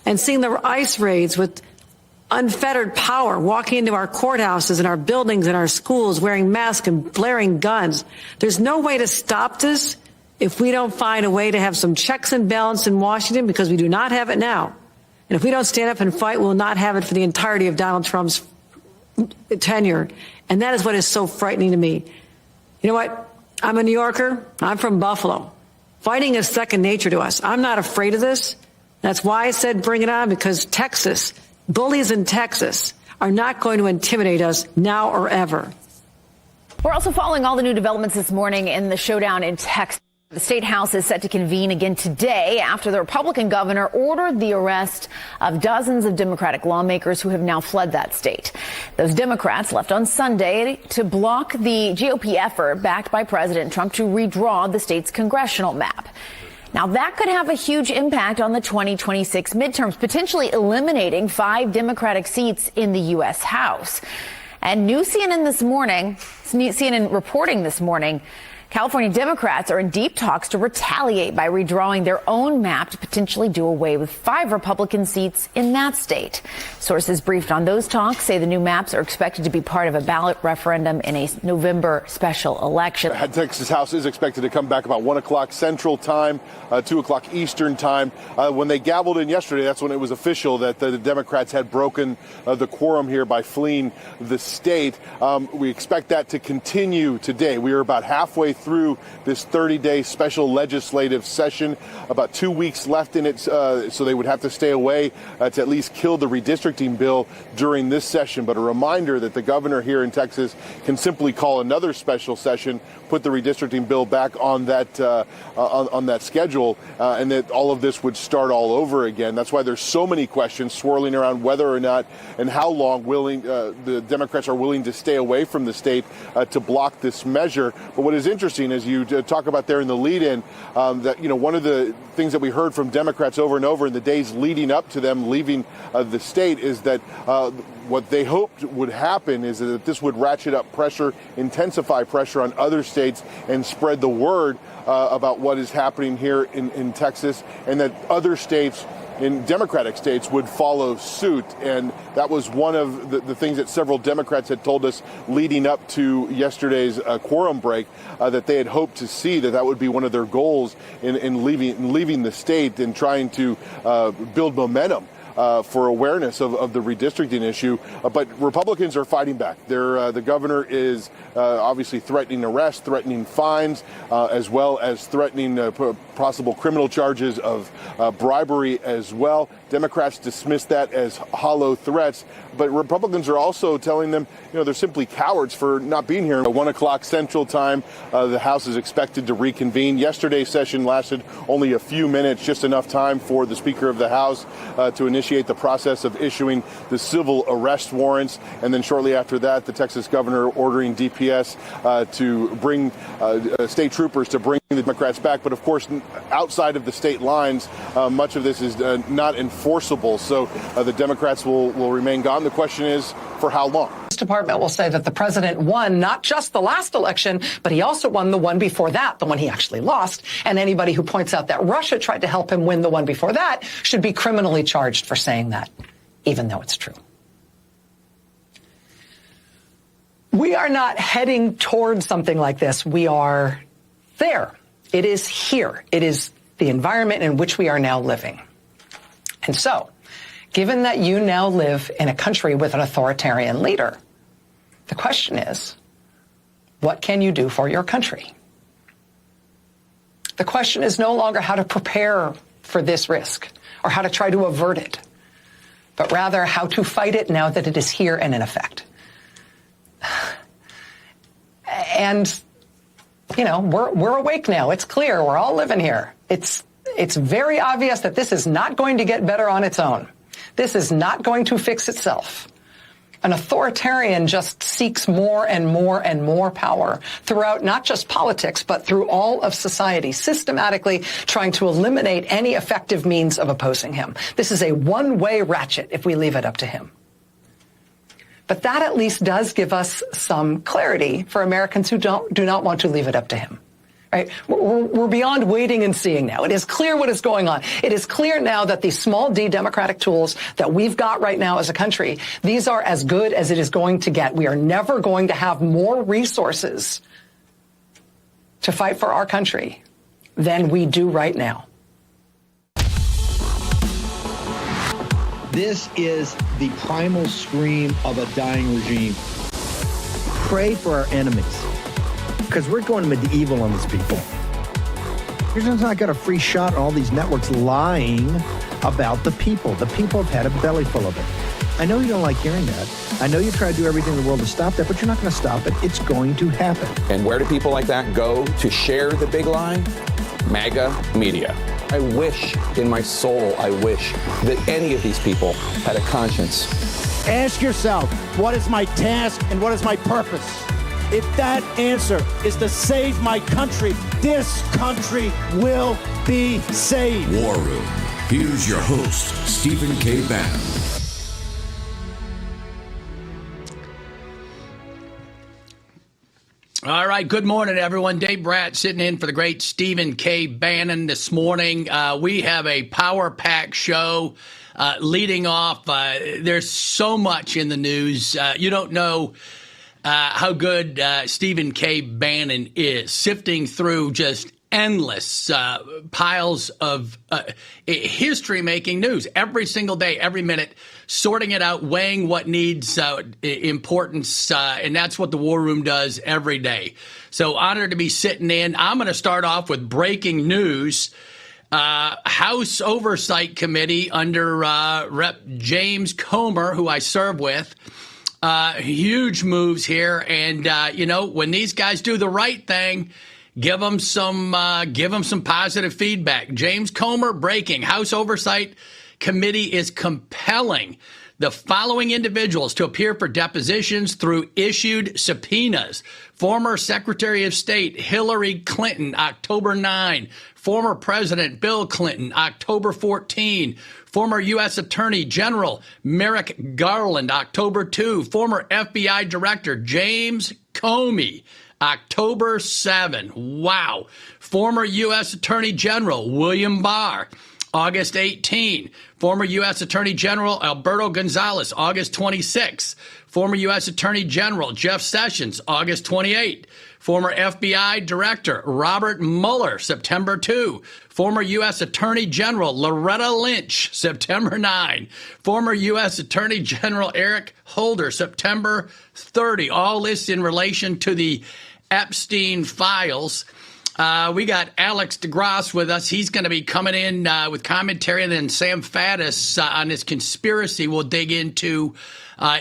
and seeing the ICE raids with unfettered power, walking into our courthouses and our buildings and our schools, wearing masks and blaring guns. There's no way to stop this if we don't find a way to have some checks and balance in Washington, because we do not have it now. And if we don't stand up and fight, we'll not have it for the entirety of Donald Trump's tenure. And that is what is so frightening to me. You know what? I'm a New Yorker. I'm from Buffalo. Fighting is second nature to us. I'm not afraid of this. That's why I said bring it on, because Texas, bullies in Texas, are not going to intimidate us now or ever. We're also following all the new developments this morning in the showdown in Texas. The state house is set to convene again today after the Republican governor ordered the arrest of dozens of Democratic lawmakers who have now fled that state. Those Democrats left on Sunday to block the GOP effort backed by President Trump to redraw the state's congressional map. Now, that could have a huge impact on the 2026 midterms, potentially eliminating 5 Democratic seats in the U.S. House. And new CNN reporting this morning, California Democrats are in deep talks to retaliate by redrawing their own map to potentially do away with 5 Republican seats in that state. Sources briefed on those talks say the new maps are expected to be part of a ballot referendum in a November special election. The Texas House is expected to come back about 1 o'clock Central Time, 2 o'clock Eastern Time. When they gavelled in yesterday, that's when it was official that the Democrats had broken the quorum here by fleeing the state. We expect that to continue today. We are about halfway through this 30-day special legislative session, about 2 weeks left in it, so they would have to stay away to at least kill the redistricting bill during this session. But a reminder that the governor here in Texas can simply call another special session, put the redistricting bill back on that on that schedule, and that all of this would start all over again. That's why there's so many questions swirling around whether or not and how long the Democrats are willing to stay away from the state to block this measure. But what is interesting, as you talk about there in the lead-in, that one of the things that we heard from Democrats over and over in the days leading up to them leaving the state is that what they hoped would happen is that this would ratchet up pressure, intensify pressure on other states, and spread the word about what is happening here in Texas, and that other states, in Democratic states, would follow suit. And that was one of the things that several Democrats had told us leading up to yesterday's quorum break, that they had hoped to see that would be one of their goals in leaving the state and trying to build momentum for awareness of the redistricting issue. But Republicans are fighting back. The governor is obviously threatening arrest, threatening fines, as well as threatening possible criminal charges of bribery as well. Democrats dismiss that as hollow threats, but Republicans are also telling them, they're simply cowards for not being here. At 1 o'clock Central Time, the House is expected to reconvene. Yesterday's session lasted only a few minutes, just enough time for the Speaker of the House to initiate the process of issuing the civil arrest warrants. And then shortly after that, the Texas governor ordering DPS to bring state troopers to bring the Democrats back. But of course, outside of the state lines, much of this is not enforceable. So the Democrats will remain gone. The question is, for how long? This department will say that the president won not just the last election, but he also won the one before that, the one he actually lost. And anybody who points out that Russia tried to help him win the one before that should be criminally charged for saying that, even though it's true. We are not heading towards something like this. We are there. It is here. It is the environment in which we are now living. And so, given that you now live in a country with an authoritarian leader, the question is, what can you do for your country? The question is no longer how to prepare for this risk or how to try to avert it, but rather how to fight it now that it is here and in effect. And, we're awake now. It's clear. We're all living here. It's very obvious that this is not going to get better on its own. This is not going to fix itself. An authoritarian just seeks more and more and more power throughout not just politics, but through all of society, systematically trying to eliminate any effective means of opposing him. This is a one-way ratchet if we leave it up to him. But that at least does give us some clarity for Americans who do not want to leave it up to him. Right? We're beyond waiting and seeing now. It is clear what is going on. It is clear now that these small d democratic tools that we've got right now as a country, these are as good as it is going to get. We are never going to have more resources to fight for our country than we do right now. This is the primal scream of a dying regime. Pray for our enemies, because we're going medieval on these people. You're just not got a free shot on all these networks lying about the people. The people have had a belly full of it. I know you don't like hearing that. I know you try to do everything in the world to stop that, but you're not going to stop it. It's going to happen. And where do people like that go to share the big lie? MAGA media. I wish in my soul, I wish that any of these people had a conscience. Ask yourself, what is my task and what is my purpose? If that answer is to save my country, this country will be saved. War Room. Here's your host, Stephen K. Bannon. All right, good morning, everyone. Dave Bratt sitting in for the great Stephen K. Bannon this morning. We have a power-packed show leading off. There's so much in the news. You don't know how good Stephen K. Bannon is, sifting through just endless piles of history-making news every single day, every minute, sorting it out, weighing what needs importance, and that's what the War Room does every day. So honored to be sitting in. I'm going to start off with breaking news. House Oversight Committee under Rep. James Comer, who I serve with, huge moves here. And, when these guys do the right thing, give them some positive feedback. James Comer breaking. House Oversight Committee is compelling the following individuals to appear for depositions through issued subpoenas. Former Secretary of State Hillary Clinton, October 9. Former President Bill Clinton, October 14. Former U.S. Attorney General Merrick Garland, October 2. Former FBI Director James Comey, October 7. Wow. Former U.S. Attorney General William Barr, August 18. Former U.S. Attorney General Alberto Gonzales, August 26. Former U.S. Attorney General Jeff Sessions, August 28. Former FBI Director Robert Mueller, September 2. Former U.S. Attorney General Loretta Lynch, September 9. Former U.S. Attorney General Eric Holder, September 30. All this in relation to the Epstein files. We got Alex DeGrasse with us. He's going to be coming in with commentary, and then Sam Faddis on this conspiracy we'll dig into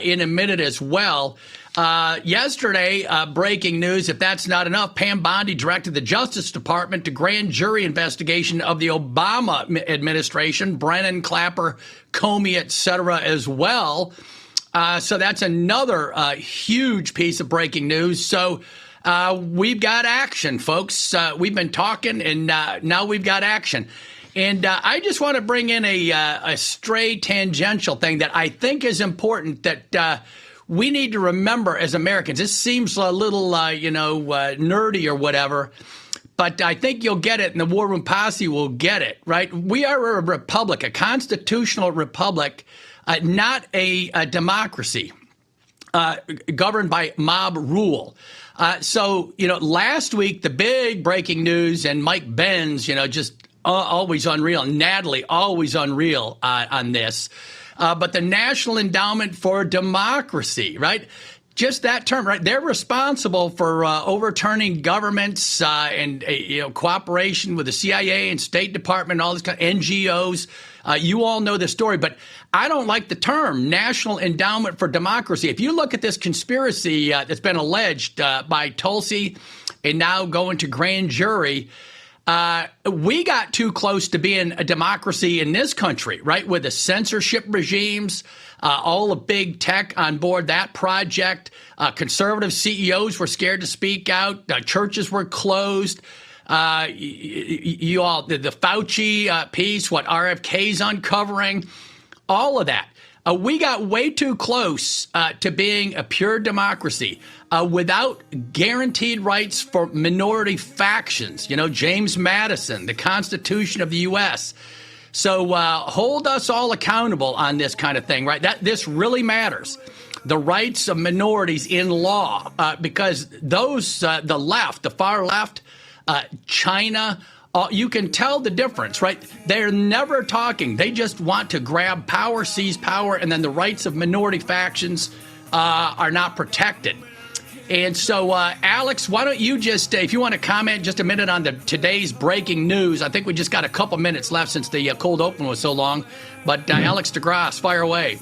in a minute as well. Yesterday, breaking news, if that's not enough, Pam Bondi directed the Justice Department to grand jury investigation of the Obama administration, Brennan, Clapper, Comey, et cetera, as well. So that's another huge piece of breaking news. So we've got action, folks. We've been talking, and now we've got action. And I just want to bring in a stray tangential thing that I think is important that we need to remember as Americans. This seems a little, nerdy or whatever, but I think you'll get it, and the War Room Posse will get it, right? We are a republic, a constitutional republic, not a democracy governed by mob rule. So, last week, the big breaking news, and Mike Benz, just always unreal. Natalie, always unreal on this. But the National Endowment for Democracy, right? Just that term, right? They're responsible for overturning governments and cooperation with the CIA and State Department, all this kind of NGOs. You all know the story, but I don't like the term National Endowment for Democracy. If you look at this conspiracy that's been alleged by Tulsi and now going to grand jury, we got too close to being a democracy in this country, right? With the censorship regimes, all of big tech on board that project. Conservative CEOs were scared to speak out. Churches were closed. You all, the Fauci piece, what RFK's uncovering, all of that. We got way too close to being a pure democracy without guaranteed rights for minority factions. James Madison, the Constitution of the U.S. So hold us all accountable on this kind of thing, right? This really matters. The rights of minorities in law, because those, the left, the far left, China, you can tell the difference, right? They're never talking. They just want to grab power, seize power, and then the rights of minority factions are not protected. And so, Alex, why don't you just, if you want to comment just a minute on today's breaking news. I think we just got a couple minutes left since the cold open was so long. But Alex DeGrasse, fire away.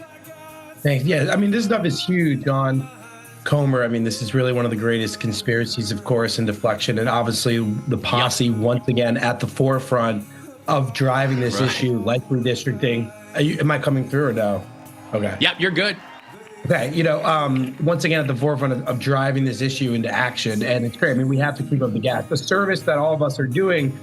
Thanks. Yeah, I mean, this stuff is huge on Comer. I mean, this is really one of the greatest conspiracies, of course, in deflection. And obviously the posse, once again, at the forefront of driving this issue, like redistricting. Am I coming through or no? Okay. Yep, you're good. Okay, once again, at the forefront of driving this issue into action. And it's great. I mean, we have to keep up the gas. The service that all of us are doing,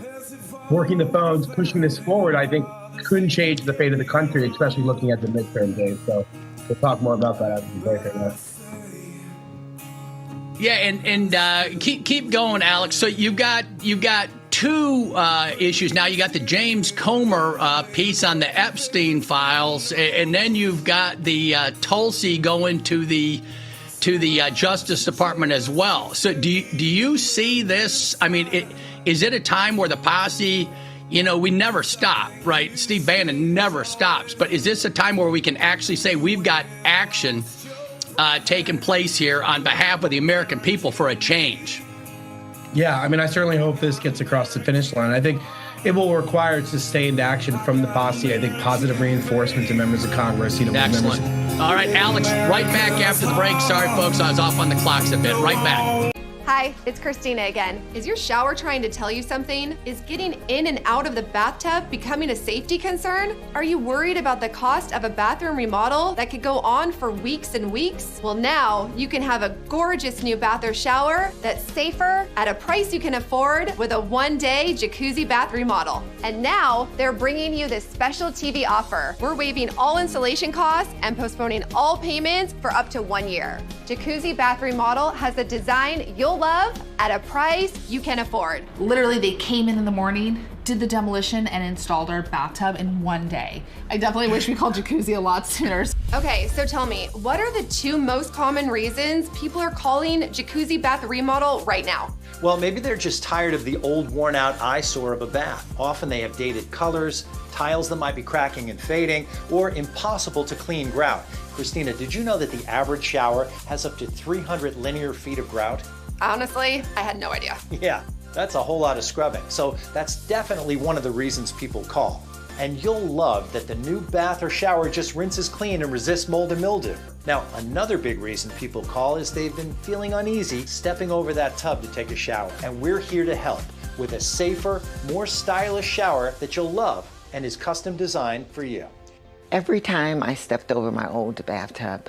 working the phones, pushing this forward, I think couldn't change the fate of the country, especially looking at the midterm days. So we'll talk more about that after the break. Yeah, and keep going, Alex. So you've got two issues now. You got the James Comer piece on the Epstein files, and then you've got the Tulsi going to the Justice Department as well. So do you see this? I mean, is it a time where the posse, we never stop, right? Steve Bannon never stops. But is this a time where we can actually say we've got action taking place here on behalf of the American people for a change? Yeah, I mean, I certainly hope this gets across the finish line. I think it will require sustained action from the posse. I think positive reinforcement to members of Congress. Excellent. All right, Alex, right back after the break. Sorry, folks, I was off on the clocks a bit. Right back. Hi, it's Christina again. Is your shower trying to tell you something? Is getting in and out of the bathtub becoming a safety concern? Are you worried about the cost of a bathroom remodel that could go on for weeks and weeks? Well, now you can have a gorgeous new bath or shower that's safer at a price you can afford with a one-day jacuzzi bath remodel. And now they're bringing you this special TV offer. We're waiving all installation costs and postponing all payments for up to 1 year. Jacuzzi bath remodel has a design you'll love at a price you can afford. Literally, they came in the morning, did the demolition, and installed our bathtub in 1 day. I definitely wish we called jacuzzi a lot sooner. Okay, so tell me, what are the two most common reasons people are calling jacuzzi bath remodel right now? Well, maybe they're just tired of the old, worn-out eyesore of a bath. Often they have dated colors, tiles that might be cracking and fading, or impossible to clean grout. Christina, did you know that the average shower has up to 300 linear feet of grout? Honestly, I had no idea. Yeah, that's a whole lot of scrubbing. So that's definitely one of the reasons people call. And you'll love that the new bath or shower just rinses clean and resists mold and mildew. Now, another big reason people call is they've been feeling uneasy stepping over that tub to take a shower. And we're here to help with a safer, more stylish shower that you'll love and is custom designed for you. Every time I stepped over my old bathtub,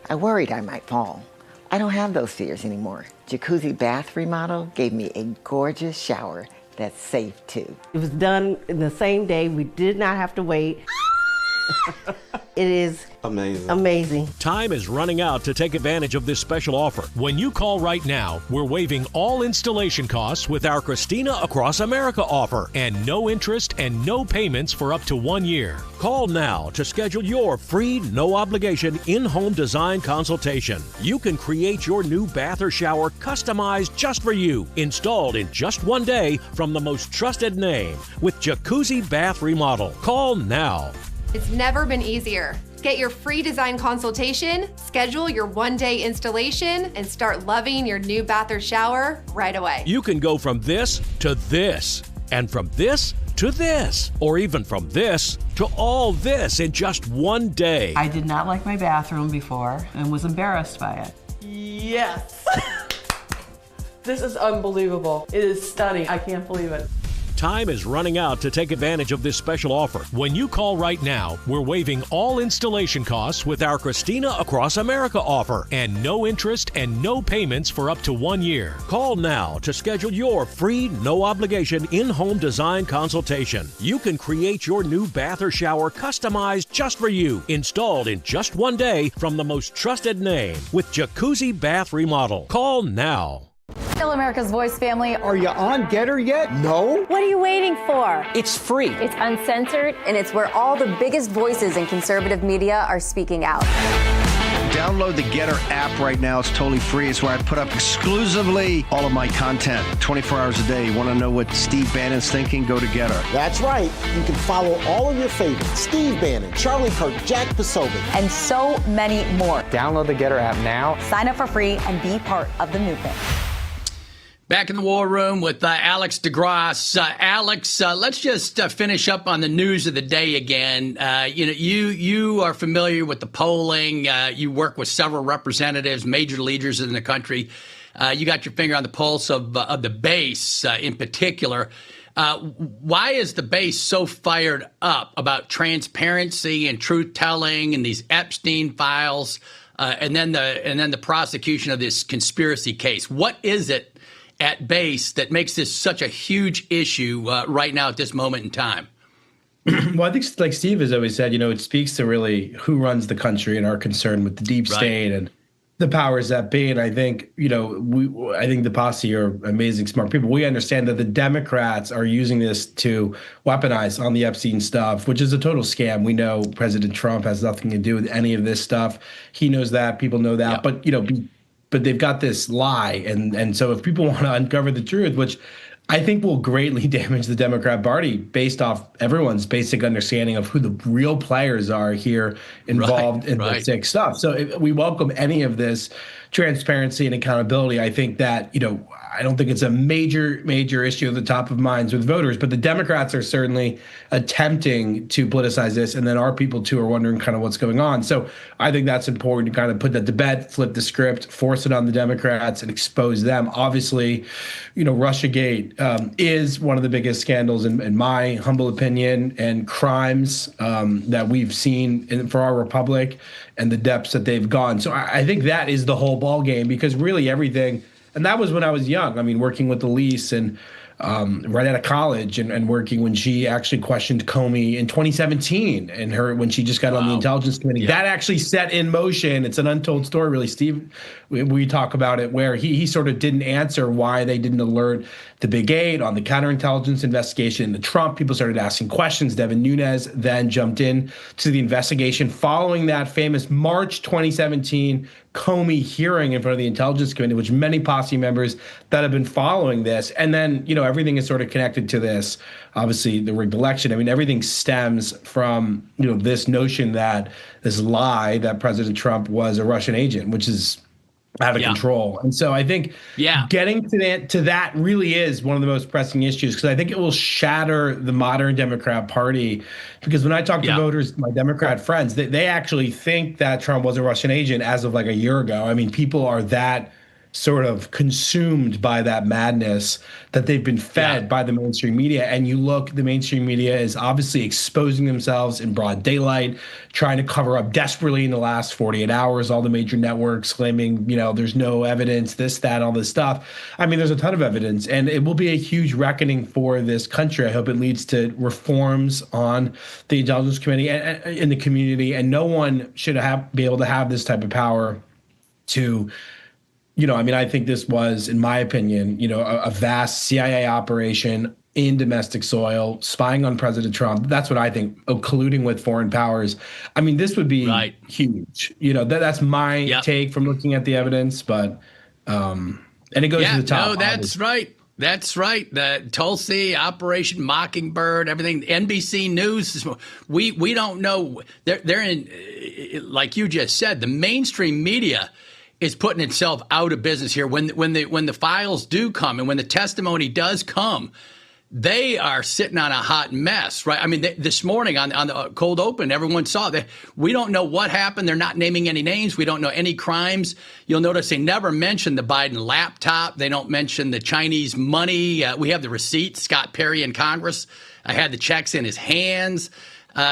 I worried I might fall. I don't have those fears anymore. Jacuzzi bath remodel gave me a gorgeous shower that's safe too. It was done in the same day. We did not have to wait. It is amazing. Time is running out to take advantage of this special offer. When you call right now, we're waiving all installation costs with our Christina Across America offer and no interest and no payments for up to 1 year. Call now to schedule your free, no obligation in-home design consultation. You can create your new bath or shower customized just for you, installed in just 1 day from the most trusted name with Jacuzzi Bath Remodel. Call now. It's never been easier. Get your free design consultation, schedule your one-day installation, and start loving your new bath or shower right away. You can go from this to this, and from this to this, or even from this to all this in just 1 day. I did not like my bathroom before and was embarrassed by it. Yes. This is unbelievable. It is stunning. I can't believe it. Time is running out to take advantage of this special offer. When you call right now, we're waiving all installation costs with our Christina Across America offer and no interest and no payments for up to 1 year. Call now to schedule your free, no obligation in-home design consultation. You can create your new bath or shower customized just for you, installed in just 1 day from the most trusted name with Jacuzzi Bath Remodel. Call now. Still America's Voice family. Are you on Getter yet? No? What are you waiting for? It's free. It's uncensored, and it's where all the biggest voices in conservative media are speaking out. Download the Getter app right now. It's totally free. It's where I put up exclusively all of my content 24 hours a day. You want to know what Steve Bannon's thinking? Go to Getter. That's right. You can follow all of your favorites. Steve Bannon, Charlie Kirk, Jack Posobiec, And so many more. Download the Getter app now. Sign up for free and be part of the movement. Back in the war room with Alex DeGrasse. Alex, let's just finish up on the news of the day again. You are familiar with the polling. You work with several representatives, major leaders in the country. You got your finger on the pulse of the base in particular. Why is the base so fired up about transparency and truth telling and these Epstein files, and then the prosecution of this conspiracy case? What is it at base that makes this such a huge issue right now at this moment in time? Well, I think, like Steve has always said, it speaks to really who runs the country and our concern with the deep state and the powers that be. And I think, I think the posse are amazing, smart people. We understand that the Democrats are using this to weaponize on the Epstein stuff, which is a total scam. We know President Trump has nothing to do with any of this stuff. He knows that. People know that. Yep. But they've got this lie. And so if people want to uncover the truth, which I think will greatly damage the Democrat Party based off everyone's basic understanding of who the real players are here involved in the sick stuff. So if we welcome any of this transparency and accountability. I think that, I don't think it's a major issue at the top of minds with voters, but the Democrats are certainly attempting to politicize this. And then our people too are wondering kind of what's going on. So I think that's important to kind of put that to bed, flip the script, force it on the Democrats and expose them. Obviously, Russiagate is one of the biggest scandals in my humble opinion, and crimes that we've seen for our republic and the depths that they've gone. So I think that is the whole ball game, because really everything, and that was when I was young. I mean, working with Elise and right out of college and working when she actually questioned Comey in 2017 and when she just got on the Intelligence Committee. That actually set in motion. It's an untold story, really, Steve. We talk about it where he sort of didn't answer why they didn't alert the Big Eight on the counterintelligence investigation into Trump. People started asking questions. Devin Nunes then jumped in to the investigation following that famous March 2017 Comey hearing in front of the Intelligence Committee, which many posse members that have been following this. And then, everything is sort of connected to this. Obviously, the rigged election. I mean, everything stems from, this notion that this lie that President Trump was a Russian agent, which is out of control. And so I think getting to that really is one of the most pressing issues, because I think it will shatter the modern Democrat Party. Because when I talk to voters, my Democrat friends, they actually think that Trump was a Russian agent as of like a year ago. I mean, people are that sort of consumed by that madness that they've been fed by the mainstream media. And you look, the mainstream media is obviously exposing themselves in broad daylight, trying to cover up desperately in the last 48 hours, all the major networks claiming, there's no evidence, this, that, all this stuff. I mean, there's a ton of evidence, and it will be a huge reckoning for this country. I hope it leads to reforms on the Intelligence Committee and in the community, and no one should be able to have this type of power to I think this was, in my opinion, a vast CIA operation in domestic soil, spying on President Trump. That's what I think, colluding with foreign powers. I mean, this would be huge. That's my take from looking at the evidence, but and it goes to the top. No, that's right. That's right. The Tulsi, Operation Mockingbird, everything. NBC News. We don't know. They're in, like you just said, the mainstream media is putting itself out of business here. When the files do come and when the testimony does come, they are sitting on a hot mess, right? I mean, this morning on the cold open, everyone saw that. We don't know what happened. They're not naming any names. We don't know any crimes. You'll notice they never mention the Biden laptop. They don't mention the Chinese money. We have the receipts. Scott Perry in Congress had the checks in his hands.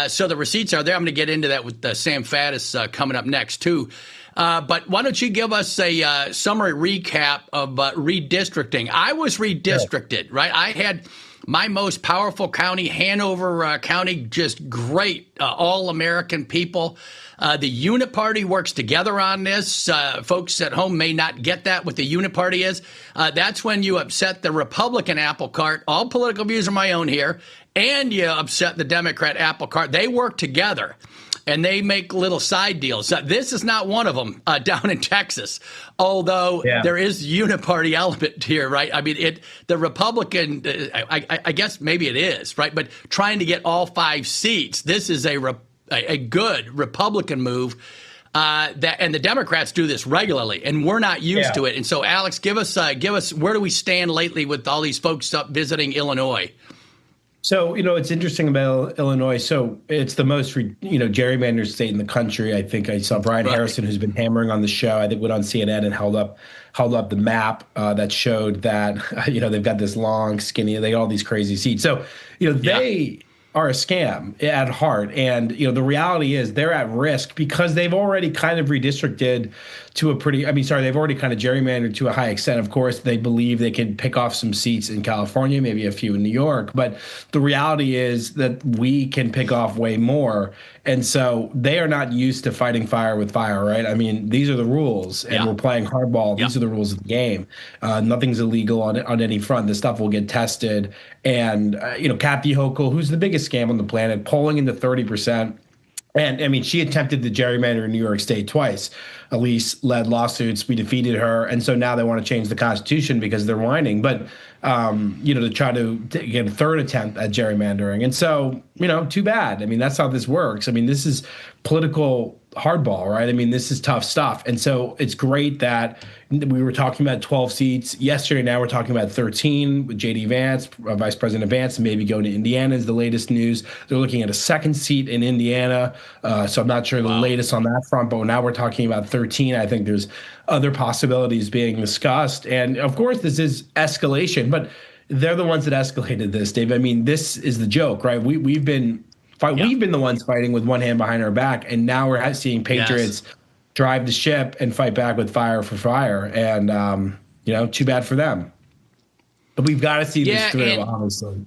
So the receipts are there. I'm going to get into that with Sam Faddis coming up next, too. But why don't you give us a summary recap of redistricting? I was redistricted, right? I had my most powerful county, Hanover County, just great, all-American people. The Unit Party works together on this. Folks at home may not get that, what the Unit Party is. That's when you upset the Republican apple cart. All political views are my own here. And you upset the Democrat apple cart. They work together. And they make little side deals. This is not one of them down in Texas, although there is uniparty element here, right? I mean, the Republican, I guess maybe it is, right? But trying to get all 5 seats, this is a good Republican move. And the Democrats do this regularly, and we're not used to it. And so, Alex, give us where do we stand lately with all these folks up visiting Illinois? So, it's interesting about Illinois. So it's the most, gerrymandered state in the country. I think I saw Brian Harrison, who's been hammering on the show, I think went on CNN and held up the map that showed that, they've got this long, skinny, they got all these crazy seats. So, they are a scam at heart. And, the reality is they're at risk because they've already kind of redistricted to they've already kind of gerrymandered to a high extent. Of course, they believe they can pick off some seats in California, maybe a few in New York. But the reality is that we can pick off way more. And so they are not used to fighting fire with fire, right? I mean, these are the rules, and we're playing hardball. These are the rules of the game. Nothing's illegal on any front. This stuff will get tested. And, Kathy Hochul, who's the biggest scam on the planet, polling in the 30%. And, I mean, she attempted the gerrymander in New York State twice. Elise led lawsuits. We defeated her. And so now they want to change the Constitution because they're whining. But, to try to get a third attempt at gerrymandering. And so, too bad. I mean, that's how this works. I mean, this is political hardball, right? I mean, this is tough stuff. And so it's great that we were talking about 12 seats yesterday. Now we're talking about 13 with J.D. Vance, Vice President Vance, and maybe going to Indiana is the latest news. They're looking at a second seat in Indiana. So I'm not sure the latest on that front, but now we're talking about 13. I think there's other possibilities being discussed. And of course, this is escalation, but they're the ones that escalated this, Dave. I mean, this is the joke, right? We've been the ones fighting with one hand behind our back, and now we're seeing patriots drive the ship and fight back with fire for fire. And, too bad for them. But we've got to see this through, obviously.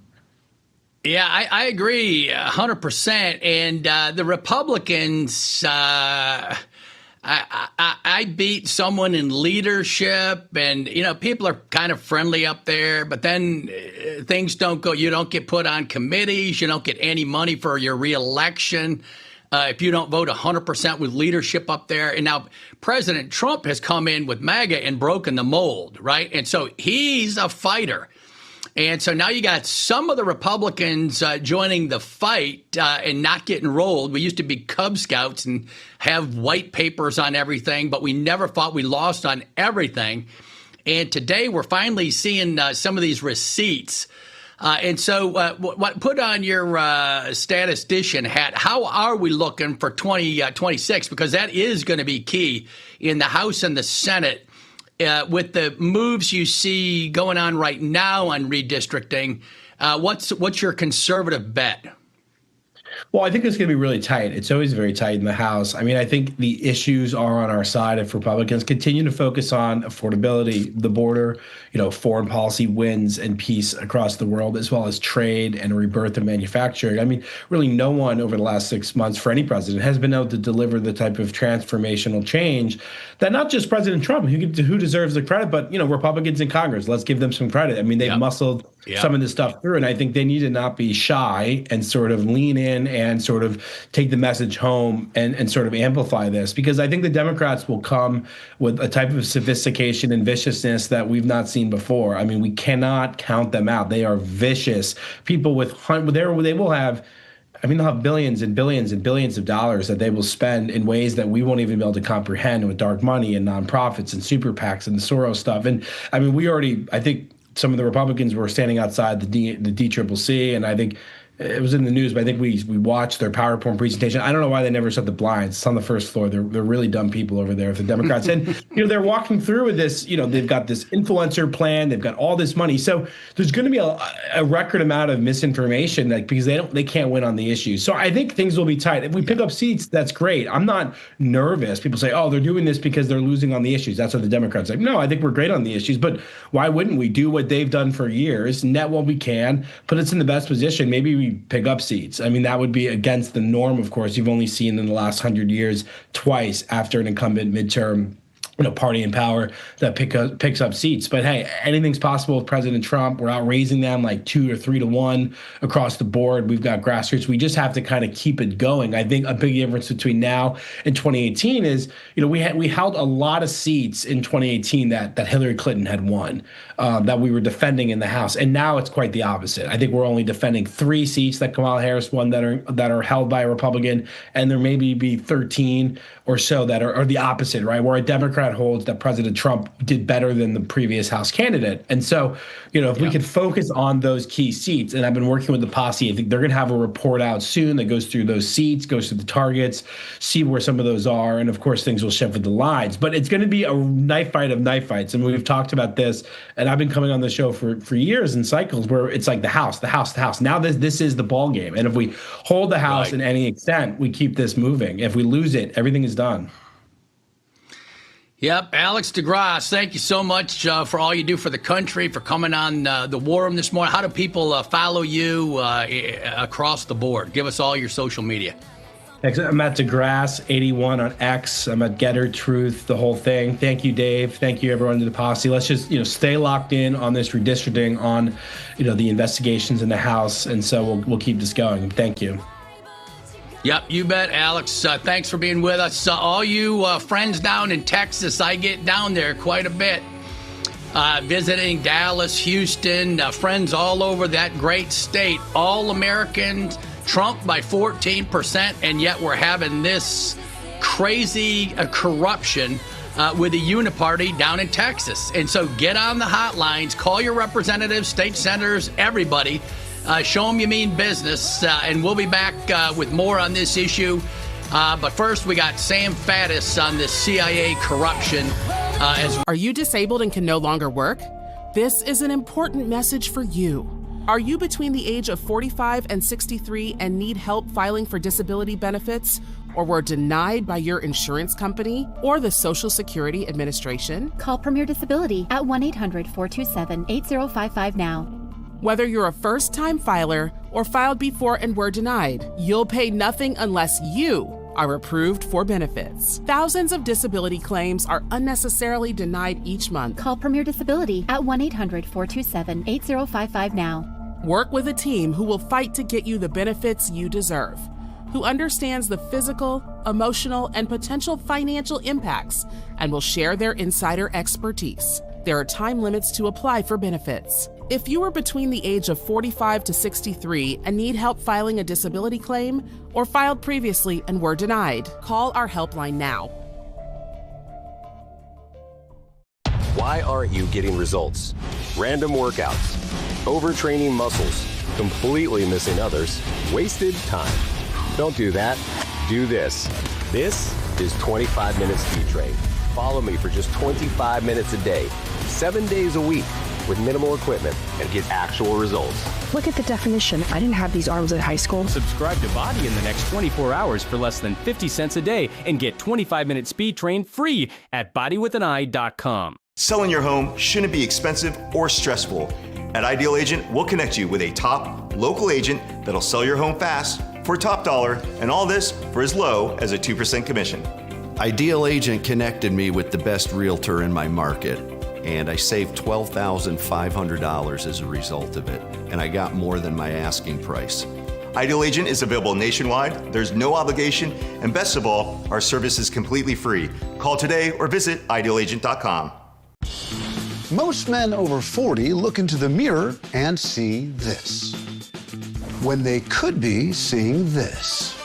Yeah, I agree 100%. And the Republicans, I beat someone in leadership, and, people are kind of friendly up there, but then things don't go. You don't get put on committees. You don't get any money for your reelection if you don't vote 100% with leadership up there. And now President Trump has come in with MAGA and broken the mold, right? And so he's a fighter. And so now you got some of the Republicans joining the fight and not getting rolled. We used to be Cub Scouts and have white papers on everything, but we never fought. We lost on everything. And today we're finally seeing some of these receipts. And so put on your statistician hat. How are we looking for 2026? Because that is going to be key in the House and the Senate. With the moves you see going on right now on redistricting, what's your conservative bet? Well, I think it's going to be really tight. It's always very tight in the House. I mean, I think the issues are on our side if Republicans continue to focus on affordability, the border, foreign policy wins and peace across the world, as well as trade and rebirth of manufacturing. I mean, really no one over the last 6 months for any president has been able to deliver the type of transformational change that not just President Trump, who deserves the credit, but, Republicans in Congress. Let's give them some credit. I mean, they've muscled some of this stuff through, and I think they need to not be shy and sort of lean in and sort of take the message home and sort of amplify this, because I think the Democrats will come with a type of sophistication and viciousness that we've not seen before. I mean, we cannot count them out. They are vicious people they will have. I mean, they'll have billions and billions and billions of dollars that they will spend in ways that we won't even be able to comprehend, with dark money and nonprofits and super PACs and the Soros stuff. And I mean, we already, I think, some of the Republicans were standing outside the DCCC, and I think it was in the news, but I think we watched their PowerPoint presentation. I don't know why they never shut the blinds. It's on the first floor. They're really dumb people over there, the Democrats. And, they're walking through with this, they've got this influencer plan. They've got all this money. So there's going to be a record amount of misinformation because they can't win on the issues. So I think things will be tight. If we pick up seats, that's great. I'm not nervous. People say, oh, they're doing this because they're losing on the issues. That's what the Democrats say. No, I think we're great on the issues. But why wouldn't we do what they've done for years, net what we can, put us in the best position? Maybe we pick up seats. I mean, that would be against the norm, of course. You've only seen in the last 100 years twice after an incumbent midterm party in power that picks up seats. But hey, anything's possible with President Trump. We're out raising them like 2 or 3 to 1 across the board. We've got grassroots. We just have to kind of keep it going. I think a big difference between now and 2018 is, we held a lot of seats in 2018 that Hillary Clinton had won, that we were defending in the House. And now it's quite the opposite. I think we're only defending 3 seats that Kamala Harris won that are held by a Republican, and there maybe be 13 or so that are the opposite, right? Where a Democrat holds that President Trump did better than the previous House candidate. And so, if we could focus on those key seats, and I've been working with the posse, I think they're going to have a report out soon that goes through those seats, goes through the targets, see where some of those are. And of course, things will shift with the lines. But it's going to be a knife fight of knife fights. And we've talked about this, and I've been coming on the show for years in cycles where it's like the House. Now this is the ball game. And if we hold the House in any extent, we keep this moving. If we lose it, everything is done. Yep. Alex DeGrasse, thank you so much for all you do for the country, for coming on the War Room this morning. How do people follow you across the board? Give us all your social media. I'm at DeGrasse81 on X. I'm at Getter Truth, the whole thing. Thank you, Dave. Thank you, everyone in the posse. Let's just, stay locked in on this redistricting, on, the investigations in the House. And so we'll keep this going. Thank you. Yep, you bet, Alex. Thanks for being with us. All you friends down in Texas, I get down there quite a bit. Visiting Dallas, Houston, friends all over that great state. All Americans, Trump by 14%, and yet we're having this crazy corruption with the uniparty down in Texas. And so get on the hotlines, call your representatives, state senators, everybody. Show them you mean business, and we'll be back with more on this issue. But first, we got Sam Faddis on this CIA corruption. Are you disabled and can no longer work? This is an important message for you. Are you between the age of 45 and 63 and need help filing for disability benefits, or were denied by your insurance company or the Social Security Administration? Call Premier Disability at 1-800-427-8055 now. Whether you're a first-time filer or filed before and were denied, you'll pay nothing unless you are approved for benefits. Thousands of disability claims are unnecessarily denied each month. Call Premier Disability at 1-800-427-8055 now. Work with a team who will fight to get you the benefits you deserve, who understands the physical, emotional, and potential financial impacts, and will share their insider expertise. There are time limits to apply for benefits. If you are between the age of 45 to 63 and need help filing a disability claim, or filed previously and were denied, call our helpline now. Why aren't you getting results? Random workouts, overtraining muscles, completely missing others, wasted time. Don't do that. Do this. This is 25 Minute Speed Train. Follow me for just 25 minutes a day, 7 days a week, with minimal equipment, and get actual results. Look at the definition. I didn't have these arms at high school. Subscribe to Body in the next 24 hours for less than 50 cents a day and get 25 Minute Speed Train free at bodywithaneye.com. Selling your home shouldn't be expensive or stressful. At Ideal Agent, we'll connect you with a top local agent that'll sell your home fast for top dollar, and all this for as low as a 2% commission. Ideal Agent connected me with the best realtor in my market, and I saved $12,500 as a result of it, and I got more than my asking price. Ideal Agent is available nationwide, there's no obligation, and best of all, our service is completely free. Call today or visit idealagent.com. Most men over 40 look into the mirror and see this, when they could be seeing this.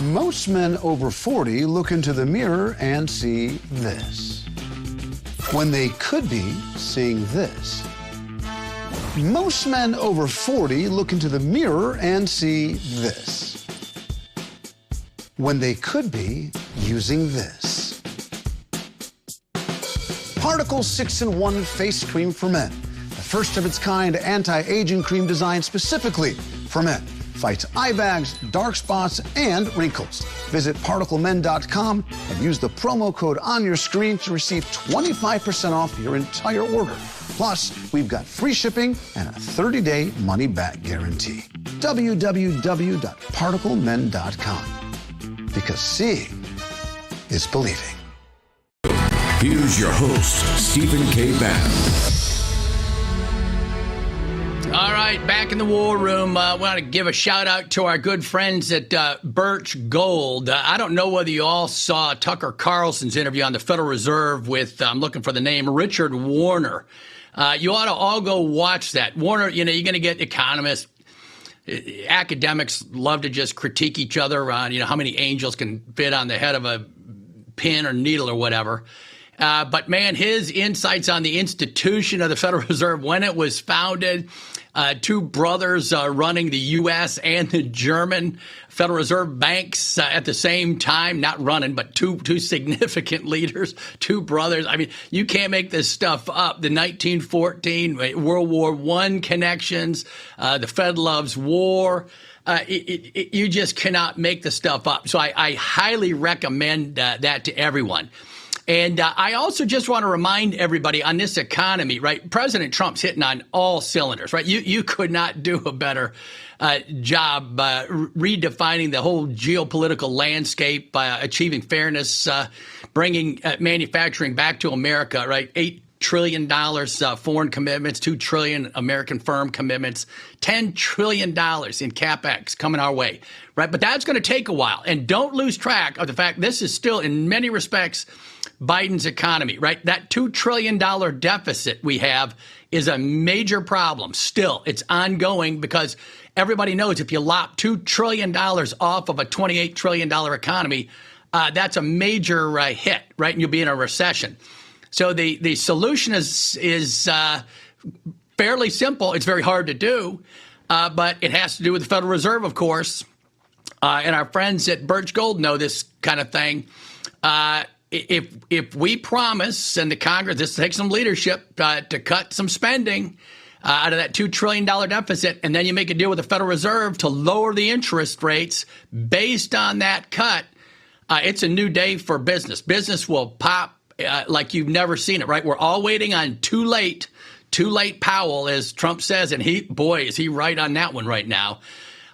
Most men over 40 look into the mirror and see this. when they could be seeing this. Most men over 40 look into the mirror and see this, when they could be using this. Particle 6-in-1 Face Cream for Men, the first of its kind anti-aging cream designed specifically for men. Fights eye bags, dark spots, and wrinkles. Visit ParticleMen.com and use the promo code on your screen to receive 25% off your entire order. Plus, we've got free shipping and a 30-day money-back guarantee. www.ParticleMen.com. Because seeing is believing. Here's your host, Stephen K. Bannon. All right, back in the war room. I want to give a shout out to our good friends at Birch Gold. I don't know whether you all saw Tucker Carlson's interview on the Federal Reserve with, I'm looking for the name, Richard Warner. You ought to all go watch that. Warner, you're going to get economists, academics love to just critique each other on, how many angels can fit on the head of a pin or needle or whatever. But man, his insights on the institution of the Federal Reserve, when it was founded, two brothers running the U.S. and the German Federal Reserve banks at the same time, not running, but two significant leaders, two brothers. I mean, you can't make this stuff up. The 1914 World War I connections, the Fed loves war. You just cannot make the stuff up. So I highly recommend that to everyone. And I also just want to remind everybody on this economy, right? President Trump's hitting on all cylinders, right? You could not do a better job redefining the whole geopolitical landscape, achieving fairness, bringing manufacturing back to America, right? $8 trillion foreign commitments, $2 trillion American firm commitments, $10 trillion in CapEx coming our way, right? But that's going to take a while. And don't lose track of the fact this is still, in many respects, Biden's economy, right? That $2 trillion deficit we have is a major problem. Still, it's ongoing because everybody knows if you lop $2 trillion off of a $28 trillion economy, that's a major hit, right? And you'll be in a recession. So the solution is fairly simple. It's very hard to do, but it has to do with the Federal Reserve, of course. And our friends at Birch Gold know this kind of thing. If we promise, and the Congress, this takes some leadership to cut some spending out of that $2 trillion deficit, and then you make a deal with the Federal Reserve to lower the interest rates based on that cut, it's a new day for business. Business will pop like you've never seen it, right? We're all waiting on too late Powell, as Trump says, and is he right on that one right now.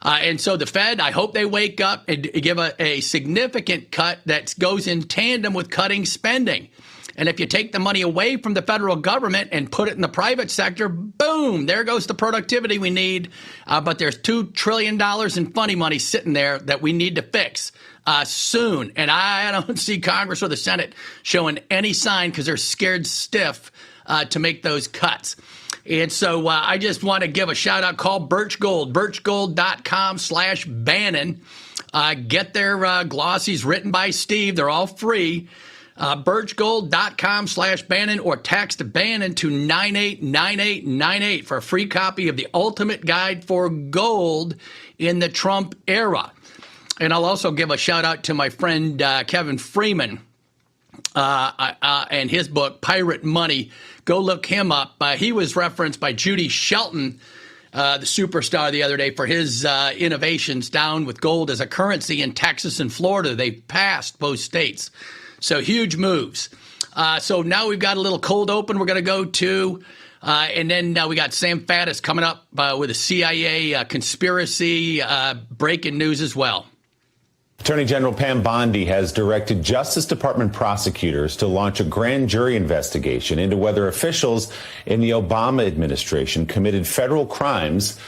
And so the Fed, I hope they wake up and give a significant cut that goes in tandem with cutting spending. And if you take the money away from the federal government and put it in the private sector, boom, there goes the productivity we need. But there's $2 trillion in funny money sitting there that we need to fix soon. And I don't see Congress or the Senate showing any sign because they're scared stiff to make those cuts. And so I just want to give a shout out. Call Birch Gold, birchgold.com/Bannon. Get their glossies written by Steve. They're all free. Birchgold.com/Bannon or text Bannon to 989898 for a free copy of the ultimate guide for gold in the Trump era. And I'll also give a shout out to my friend Kevin Freeman and his book, Pirate Money. Go look him up. He was referenced by Judy Shelton, the superstar, the other day for his innovations down with gold as a currency in Texas and Florida. They passed both states. So huge moves. So now we've got a little cold open we're going to go to. And then we got Sam Faddis coming up with a CIA conspiracy breaking news as well. Attorney General Pam Bondi has directed Justice Department prosecutors to launch a grand jury investigation into whether officials in the Obama administration committed federal crimes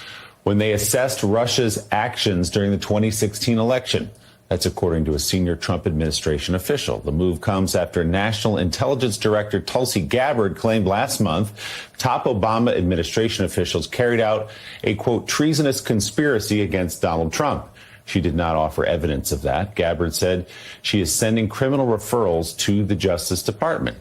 when they assessed Russia's actions during the 2016 election. That's according to a senior Trump administration official. The move comes after National Intelligence Director Tulsi Gabbard claimed last month top Obama administration officials carried out a, quote, treasonous conspiracy against Donald Trump. She did not offer evidence of that. Gabbard said she is sending criminal referrals to the Justice Department.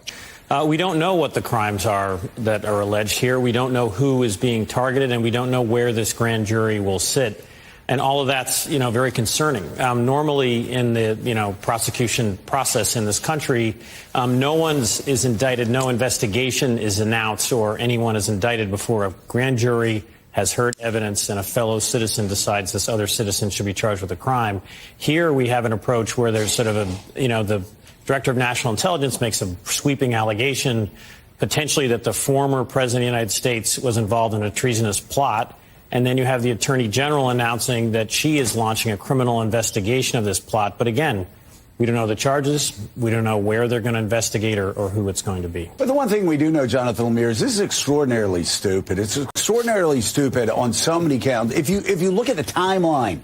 We don't know what the crimes are that are alleged here. We don't know who is being targeted, and we don't know where this grand jury will sit. And all of that's, very concerning. Normally in the, prosecution process in this country, no one is indicted, no investigation is announced, or anyone is indicted before a grand jury has heard evidence and a fellow citizen decides this other citizen should be charged with a crime. Here we have an approach where there's sort of the Director of National Intelligence makes a sweeping allegation, potentially that the former President of the United States was involved in a treasonous plot. And then you have the Attorney General announcing that she is launching a criminal investigation of this plot. But again, we don't know the charges. We don't know where they're going to investigate or who it's going to be. But the one thing we do know, Jonathan Lemire, is this is extraordinarily stupid. It's extraordinarily stupid on so many counts. If you look at the timeline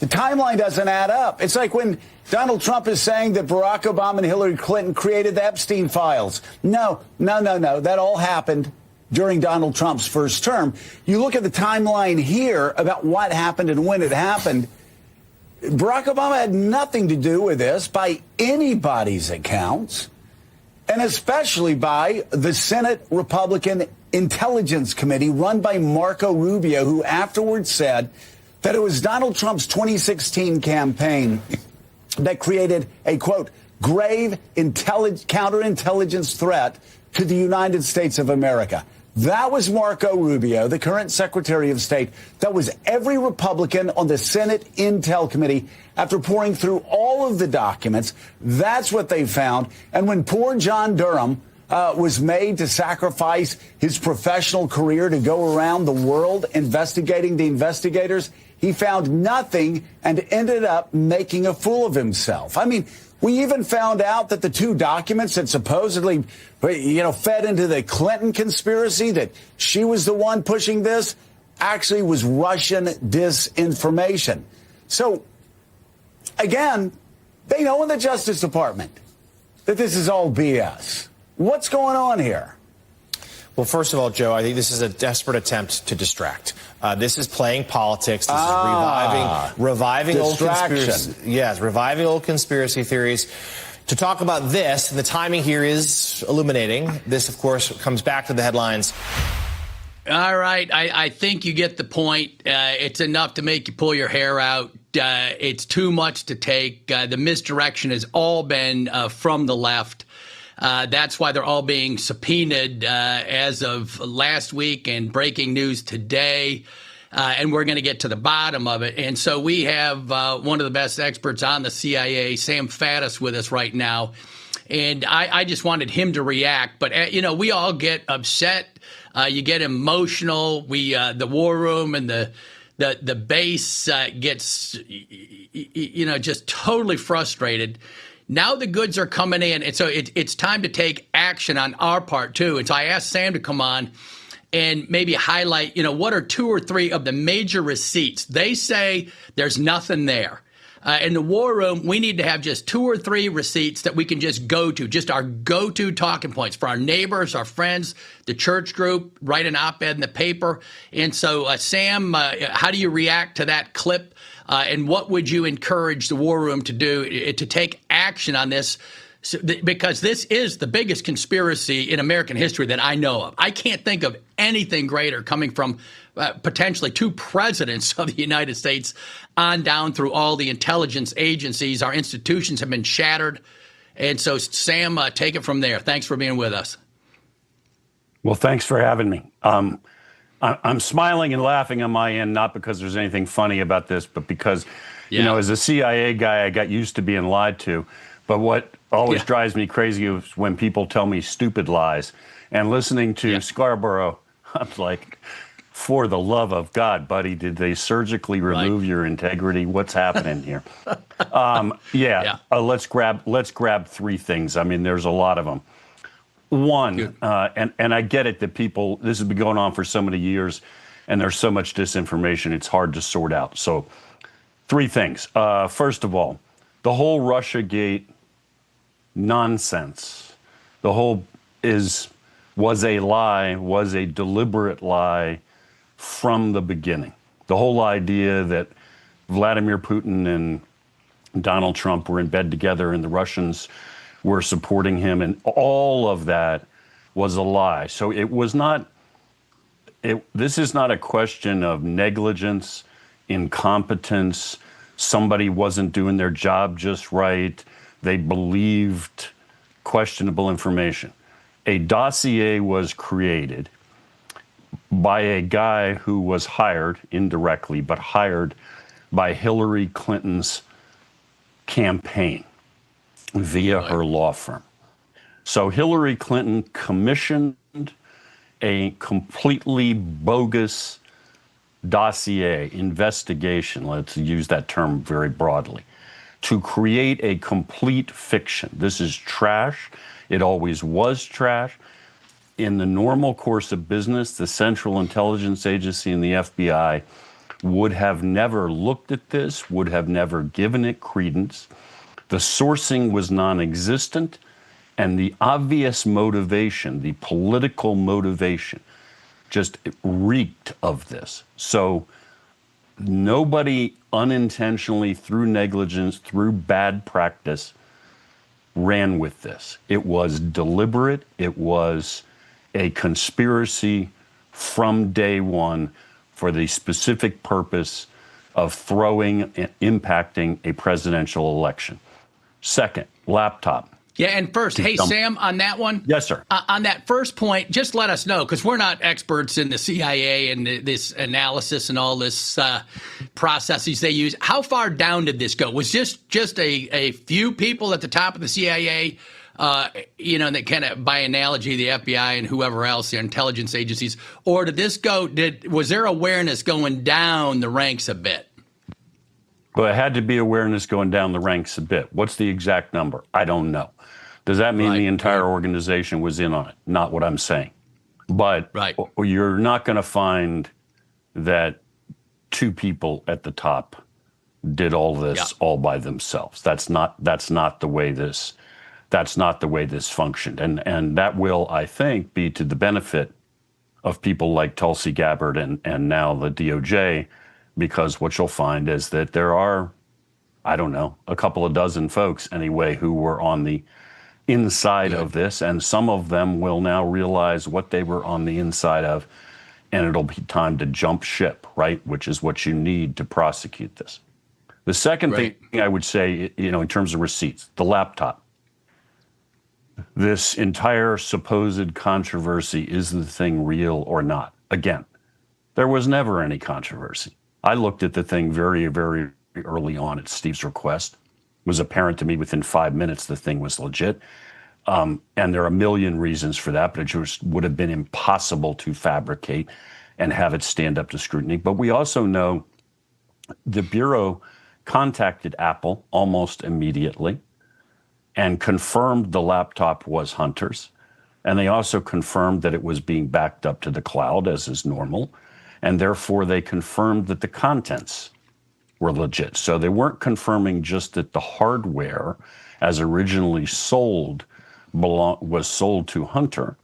doesn't add up. It's like when Donald Trump is saying that Barack Obama and Hillary Clinton created the Epstein files. No. That all happened during Donald Trump's first term. You look at the timeline here about what happened and when it happened. Barack Obama had nothing to do with this by anybody's accounts, and especially by the Senate Republican Intelligence Committee run by Marco Rubio, who afterwards said that it was Donald Trump's 2016 campaign that created a, quote, grave counterintelligence threat to the United States of America. That was Marco Rubio, the current Secretary of State. That was every Republican on the Senate Intel Committee. After pouring through all of the documents, that's what they found. And when poor John Durham was made to sacrifice his professional career to go around the world investigating the investigators, he found nothing and ended up making a fool of himself. I mean, we even found out that the two documents that supposedly, fed into the Clinton conspiracy, that she was the one pushing this, actually was Russian disinformation. So, again, they know in the Justice Department that this is all BS. What's going on here? Well, first of all, Joe, I think this is a desperate attempt to distract. This is playing politics. This is reviving old conspiracy. Yes, reviving old conspiracy theories. To talk about this, the timing here is illuminating. This, of course, comes back to the headlines. All right. I think you get the point. It's enough to make you pull your hair out. It's too much to take. The misdirection has all been from the left. That's why they're all being subpoenaed as of last week and breaking news today. And we're going to get to the bottom of it. And so we have one of the best experts on the CIA, Sam Faddis, with us right now. And I just wanted him to react. But, we all get upset. You get emotional. The war room and the base gets, just totally frustrated. Now the goods are coming in, and so it's time to take action on our part, too. And so I asked Sam to come on and maybe highlight, what are 2 or 3 of the major receipts. They say there's nothing there. In the war room, we need to have just 2 or 3 receipts that we can just go to, just our go-to talking points for our neighbors, our friends, the church group, write an op-ed in the paper. And so, Sam, how do you react to that clip? And what would you encourage the war room to do to take action on this? Because this is the biggest conspiracy in American history that I know of. I can't think of anything greater coming from potentially 2 presidents of the United States on down through all the intelligence agencies. Our institutions have been shattered. And so, Sam, take it from there. Thanks for being with us. Well, thanks for having me. I'm smiling and laughing on my end, not because there's anything funny about this, but because, as a CIA guy, I got used to being lied to. But what always drives me crazy is when people tell me stupid lies. And listening to Scarborough, I'm like, for the love of God, buddy, did they surgically remove your integrity? What's happening here? Let's grab 3 things. I mean, there's a lot of them. One, and I get it that this has been going on for so many years, and there's so much disinformation, it's hard to sort out. So 3 things. First of all, the whole Russiagate nonsense, was a lie, was a deliberate lie from the beginning. The whole idea that Vladimir Putin and Donald Trump were in bed together and the Russians were supporting him, and all of that was a lie. So it was not, this is not a question of negligence, incompetence, somebody wasn't doing their job just right, they believed questionable information. A dossier was created by a guy who was hired, indirectly, but hired by Hillary Clinton's campaign via her law firm. So Hillary Clinton commissioned a completely bogus dossier, investigation, let's use that term very broadly, to create a complete fiction. This is trash. It always was trash. In the normal course of business, the Central Intelligence Agency and the FBI would have never looked at this, would have never given it credence. The sourcing was non-existent, and the obvious motivation, the political motivation, just reeked of this. So nobody unintentionally, through negligence, through bad practice, ran with this. It was deliberate. It was a conspiracy from day one for the specific purpose of throwing and impacting a presidential election. Second, laptop. Yeah, and first, hey, Sam, on that one? Yes, sir. On that first point, just let us know, because we're not experts in the CIA and this analysis and all this processes they use. How far down did this go? Was this just a few people at the top of the CIA, that kind of, by analogy, the FBI and whoever else, the intelligence agencies, or did this go, was there awareness going down the ranks a bit? Well, it had to be awareness going down the ranks a bit. What's the exact number? I don't know. Does that mean the entire organization was in on it? Not what I'm saying. But you're not going to find that two people at the top did all this all by themselves. That's not the way this functioned. And that will, I think, be to the benefit of people like Tulsi Gabbard and now the DOJ, because what you'll find is that there are, I don't know, a couple of dozen folks anyway who were on the inside of this, and some of them will now realize what they were on the inside of, and it'll be time to jump ship, right? Which is what you need to prosecute this. The second thing I would say, in terms of receipts, the laptop. This entire supposed controversy, is the thing real or not? Again, there was never any controversy. I looked at the thing very, very early on at Steve's request. It was apparent to me within 5 minutes the thing was legit. And there are a million reasons for that, but it just would have been impossible to fabricate and have it stand up to scrutiny. But we also know the Bureau contacted Apple almost immediately and confirmed the laptop was Hunter's. And they also confirmed that it was being backed up to the cloud, as is normal. And therefore, they confirmed that the contents were legit. So they weren't confirming just that the hardware, as originally sold, was sold to Hunter.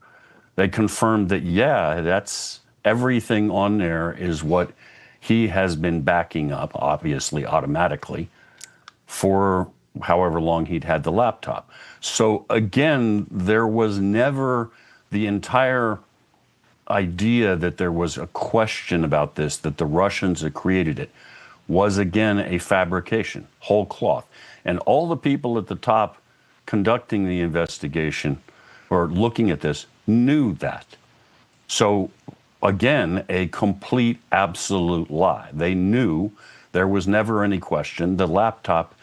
They confirmed that, that's everything on there is what he has been backing up, obviously automatically, for however long he'd had the laptop. So again, there was never the entire idea that there was a question about this, that the Russians had created it, was again a fabrication, whole cloth. And all the people at the top conducting the investigation or looking at this knew that. So again, a complete, absolute lie. They knew, there was never any question, the laptop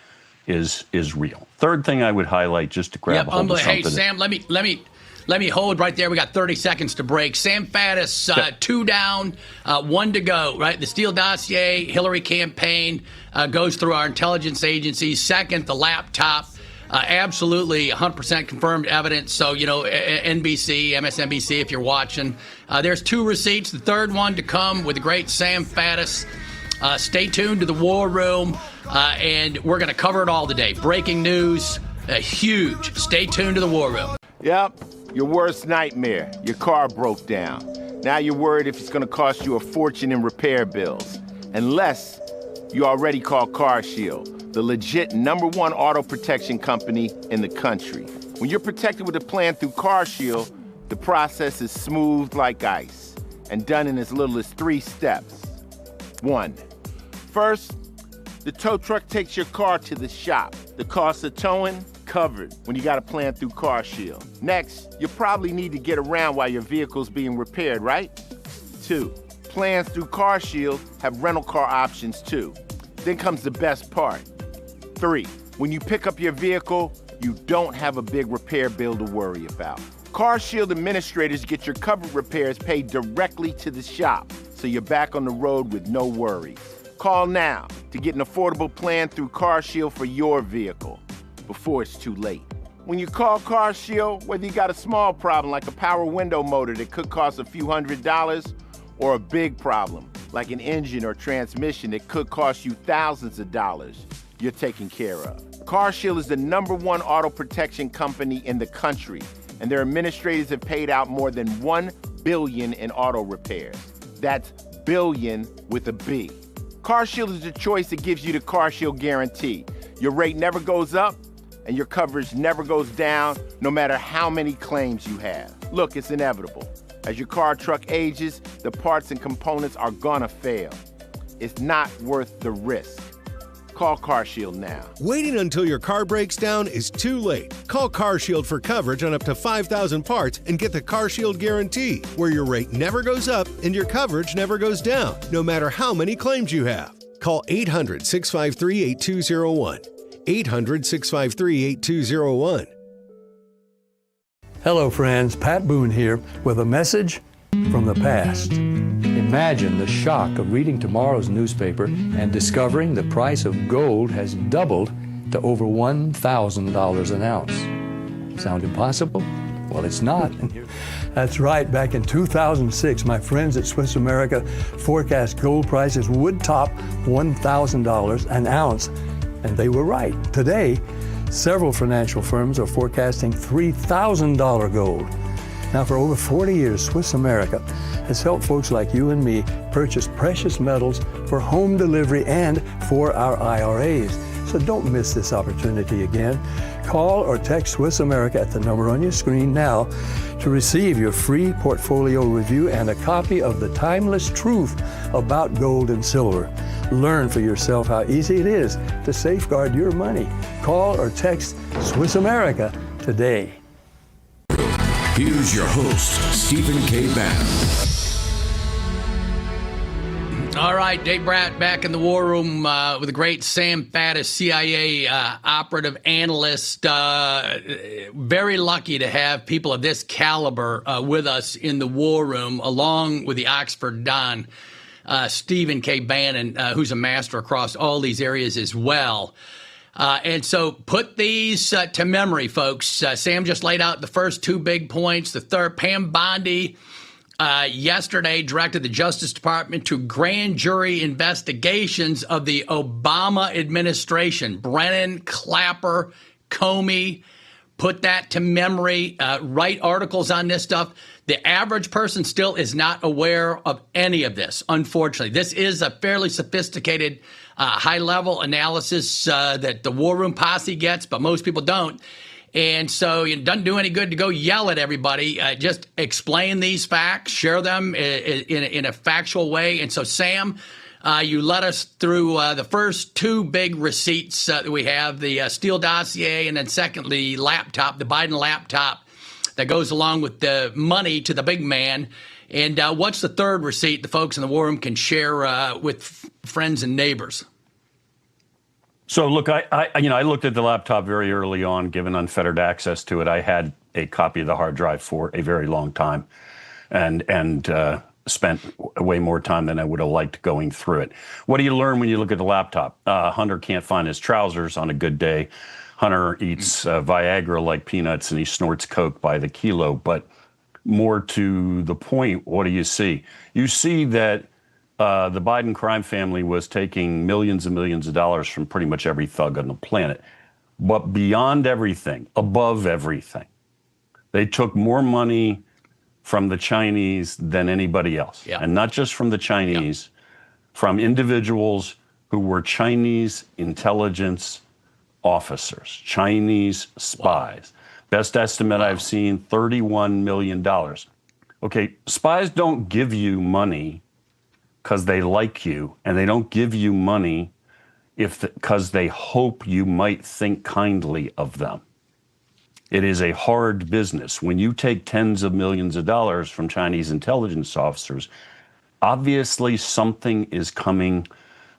is real. Third thing I would highlight, just to grab hold of something. Hey, Sam, let me hold right there. We got 30 seconds to break. Sam Faddis, 2 down, 1 to go, right? The Steele dossier, Hillary campaign goes through our intelligence agencies. Second, the laptop, absolutely 100% confirmed evidence. So, NBC, MSNBC, if you're watching. There's 2 receipts. The third one to come with the great Sam Faddis. Stay tuned to the War Room, and we're going to cover it all today. Breaking news, huge. Stay tuned to the War Room. Yep. Your worst nightmare. Your car broke down. Now you're worried if it's going to cost you a fortune in repair bills. Unless you already called CarShield, the legit #1 auto protection company in the country. When you're protected with a plan through CarShield, the process is smooth like ice and done in as little as 3 steps. 1. First, the tow truck takes your car to the shop. The cost of towing, covered when you got a plan through CarShield. Next, you probably need to get around while your vehicle's being repaired, right? 2. Plans through CarShield have rental car options too. Then comes the best part. 3. When you pick up your vehicle, you don't have a big repair bill to worry about. CarShield administrators get your covered repairs paid directly to the shop, so you're back on the road with no worries. Call now to get an affordable plan through CarShield for your vehicle before it's too late. When you call CarShield, whether you got a small problem like a power window motor that could cost a few $100s, or a big problem like an engine or transmission that could cost you thousands of dollars, you're taken care of. CarShield is the #1 auto protection company in the country, and their administrators have paid out more than $1 billion in auto repairs. That's billion with a B. CarShield is the choice that gives you the CarShield guarantee. Your rate never goes up, and your coverage never goes down, no matter how many claims you have. Look, it's inevitable. As your car or truck ages, the parts and components are gonna fail. It's not worth the risk. Call CarShield now. Waiting until your car breaks down is too late. Call CarShield for coverage on up to 5,000 parts and get the CarShield guarantee, where your rate never goes up and your coverage never goes down, no matter how many claims you have. Call 800-653-8201. 800-653-8201. Hello, friends. Pat Boone here with a message from the past. Imagine the shock of reading tomorrow's newspaper and discovering the price of gold has doubled to over $1,000 an ounce. Sound impossible? Well, it's not. That's right. Back in 2006, my friends at Swiss America forecast gold prices would top $1,000 an ounce, and they were right. Today, several financial firms are forecasting $3,000 gold. Now, for over 40 years, Swiss America has helped folks like you and me purchase precious metals for home delivery and for our IRAs. So don't miss this opportunity again. Call or text Swiss America at the number on your screen now to receive your free portfolio review and a copy of The Timeless Truth About Gold and Silver. Learn for yourself how easy it is to safeguard your money. Call or text Swiss America today. Here's your host, Stephen K. Bannon. All right, Dave Bratt back in the war room with the great Sam Faddis, CIA operative analyst. Very lucky to have people of this caliber with us in the war room, along with the Oxford Don, Stephen K. Bannon, who's a master across all these areas as well. And so put these to memory, folks. Sam just laid out the first 2 big points. The third, Pam Bondi yesterday directed the Justice Department to grand jury investigations of the Obama administration. Brennan, Clapper, Comey, put that to memory. Write articles on this stuff. The average person still is not aware of any of this, unfortunately. This is a fairly sophisticated high-level analysis that the War Room posse gets, but most people don't. And so it doesn't do any good to go yell at everybody. Just explain these facts, share them in a factual way. And so, Sam, you led us through the first 2 big receipts that we have, the Steele dossier, and then secondly, laptop, the Biden laptop that goes along with the money to the big man. And what's the third receipt the folks in the war room can share with friends and neighbors? So, look, I looked at the laptop very early on, given unfettered access to it. I had a copy of the hard drive for a very long time and spent way more time than I would have liked going through it. What do you learn when you look at the laptop? Hunter can't find his trousers on a good day. Hunter eats Viagra like peanuts, and he snorts Coke by the kilo. But more to the point, what do you see? You see that the Biden crime family was taking millions and millions of dollars from pretty much every thug on the planet. But beyond everything, above everything, they took more money from the Chinese than anybody else. Yeah. And not just from the Chinese, from individuals who were Chinese intelligence officers, Chinese spies. Wow. Best estimate I've seen, $31 million. Okay, spies don't give you money because they like you, and they don't give you money because they hope you might think kindly of them. It is a hard business. When you take tens of millions of dollars from Chinese intelligence officers, obviously something is coming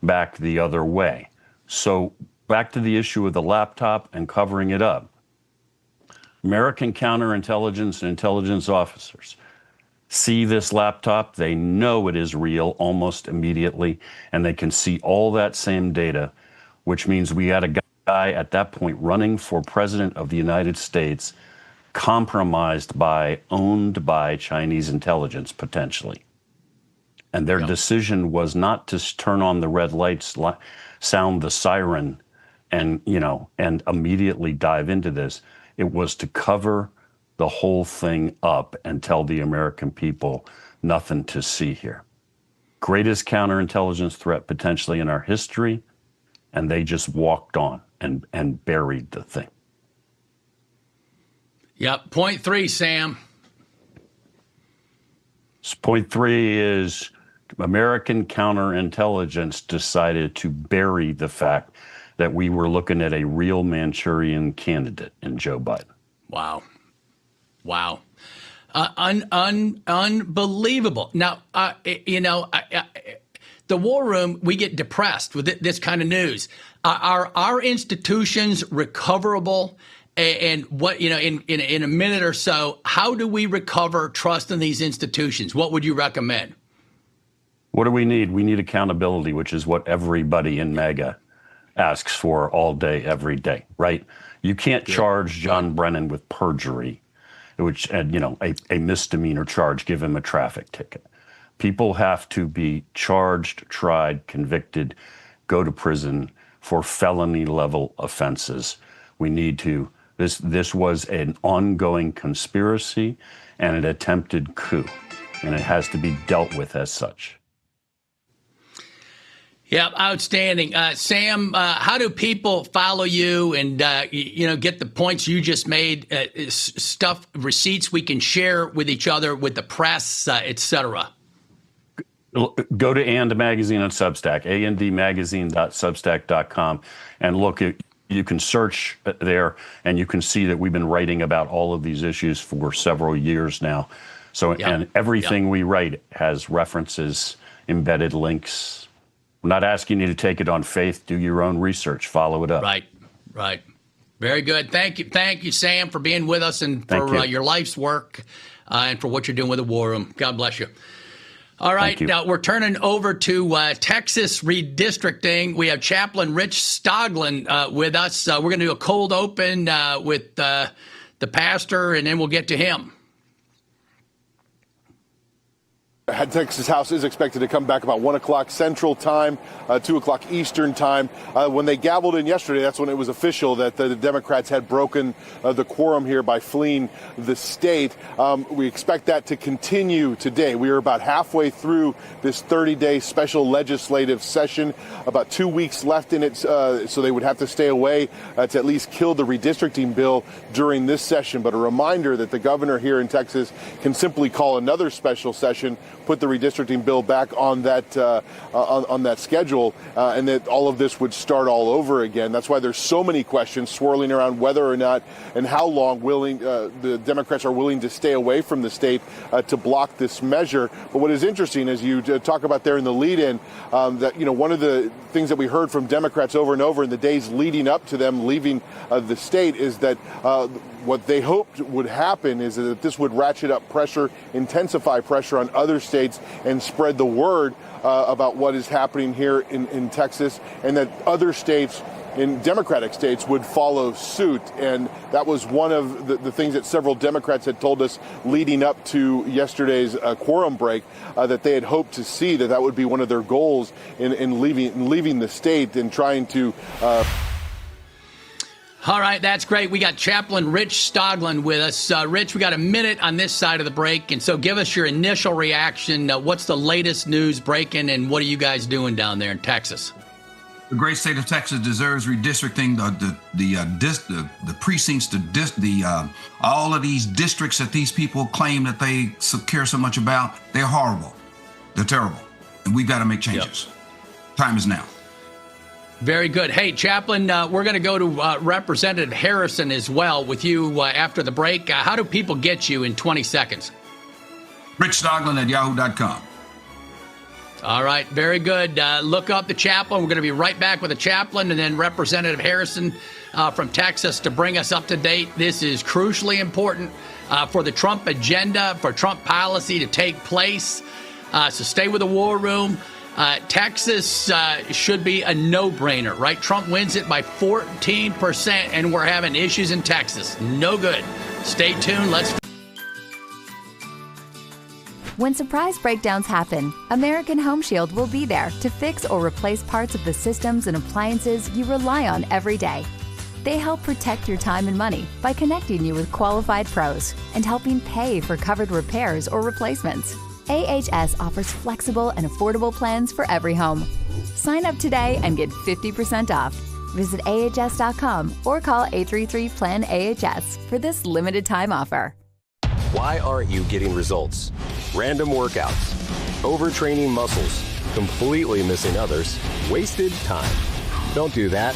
back the other way. So back to the issue of the laptop and covering it up. American counterintelligence and intelligence officers see this laptop, they know it is real almost immediately, and they can see all that same data, which means we had a guy at that point running for president of the United States, compromised by, owned by Chinese intelligence, potentially. And their decision was not to turn on the red lights, sound the siren, and immediately dive into this. It was to cover the whole thing up and tell the American people nothing to see here. Greatest counterintelligence threat potentially in our history, and they just walked on and buried the thing. Yep. Point 3, Sam. Point 3 is American counterintelligence decided to bury the fact that we were looking at a real Manchurian candidate in Joe Biden. Wow. Unbelievable. Now, the war room, we get depressed with this kind of news. Are our institutions recoverable? And what, in a minute or so, how do we recover trust in these institutions? What would you recommend? What do we need? We need accountability, which is what everybody in MAGA asks for all day, every day, right? You can't charge John Brennan with perjury, which, a misdemeanor charge, give him a traffic ticket. People have to be charged, tried, convicted, go to prison for felony level offenses. We need to, this was an ongoing conspiracy and an attempted coup, and it has to be dealt with as such. Yeah, outstanding. Sam, how do people follow you and, get the points you just made, stuff, receipts we can share with each other, with the press, et cetera? Go to And Magazine on Substack, andmagazine.substack.com, and look at, you can search there and you can see that we've been writing about all of these issues for several years now. So, and everything we write has references, embedded links. I'm not asking you to take it on faith. Do your own research. Follow it up. Right. Very good. Thank you, Sam, for being with us and for your life's work and for what you're doing with the War Room. God bless you. All right. Now we're turning over to Texas redistricting. We have Chaplain Rich Stoglin with us. We're going to do a cold open with the pastor, and then we'll get to him. Texas House is expected to come back about 1 o'clock Central Time, 2 o'clock Eastern Time. When they gavelled in yesterday, that's when it was official that the Democrats had broken the quorum here by fleeing the state. We expect that to continue today. We are about halfway through this 30-day special legislative session, about 2 weeks left in it, so they would have to stay away to at least kill the redistricting bill during this session. But a reminder that the governor here in Texas can simply call another special session, put the redistricting bill back on that on that schedule, and that all of this would start all over again. That's why there's so many questions swirling around whether or not and how long the Democrats are willing to stay away from the state to block this measure. But what is interesting, as you talk about there in the lead-in, that one of the things that we heard from Democrats over and over in the days leading up to them leaving the state is that what they hoped would happen is that this would ratchet up pressure, intensify pressure on other states, and spread the word about what is happening here in Texas, and that other states, in Democratic states, would follow suit. And that was one of the things that several Democrats had told us leading up to yesterday's quorum break, that they had hoped to see that would be one of their goals in leaving the state and trying to... All right, that's great. We got Chaplain Rich Stoglin with us. Rich, we got a minute on this side of the break, and so give us your initial reaction. What's the latest news breaking, and what are you guys doing down there in Texas? The great state of Texas deserves redistricting. The precincts, all of these districts that these people claim that they care so much about, they're horrible. They're terrible. And we've got to make changes. Yep. Time is now. Very good. Hey, Chaplain, we're going to go to Representative Harrison as well with you after the break. How do people get you in 20 seconds? richstoglin@yahoo.com. All right, very good. Look up the chaplain. We're going to be right back with the chaplain and then Representative Harrison from Texas to bring us up to date. This is crucially important for the Trump agenda, for Trump policy to take place. So stay with the War Room. Texas should be a no-brainer, right? Trump wins it by 14%, and we're having issues in Texas. No good. Stay tuned. Let's. When surprise breakdowns happen, American Home Shield will be there to fix or replace parts of the systems and appliances you rely on every day. They help protect your time and money by connecting you with qualified pros and helping pay for covered repairs or replacements. AHS offers flexible and affordable plans for every home. Sign up today and get 50% off. Visit ahs.com or call 833-PLAN-AHS for this limited time offer. Why aren't you getting results? Random workouts, overtraining muscles, completely missing others, wasted time. Don't do that.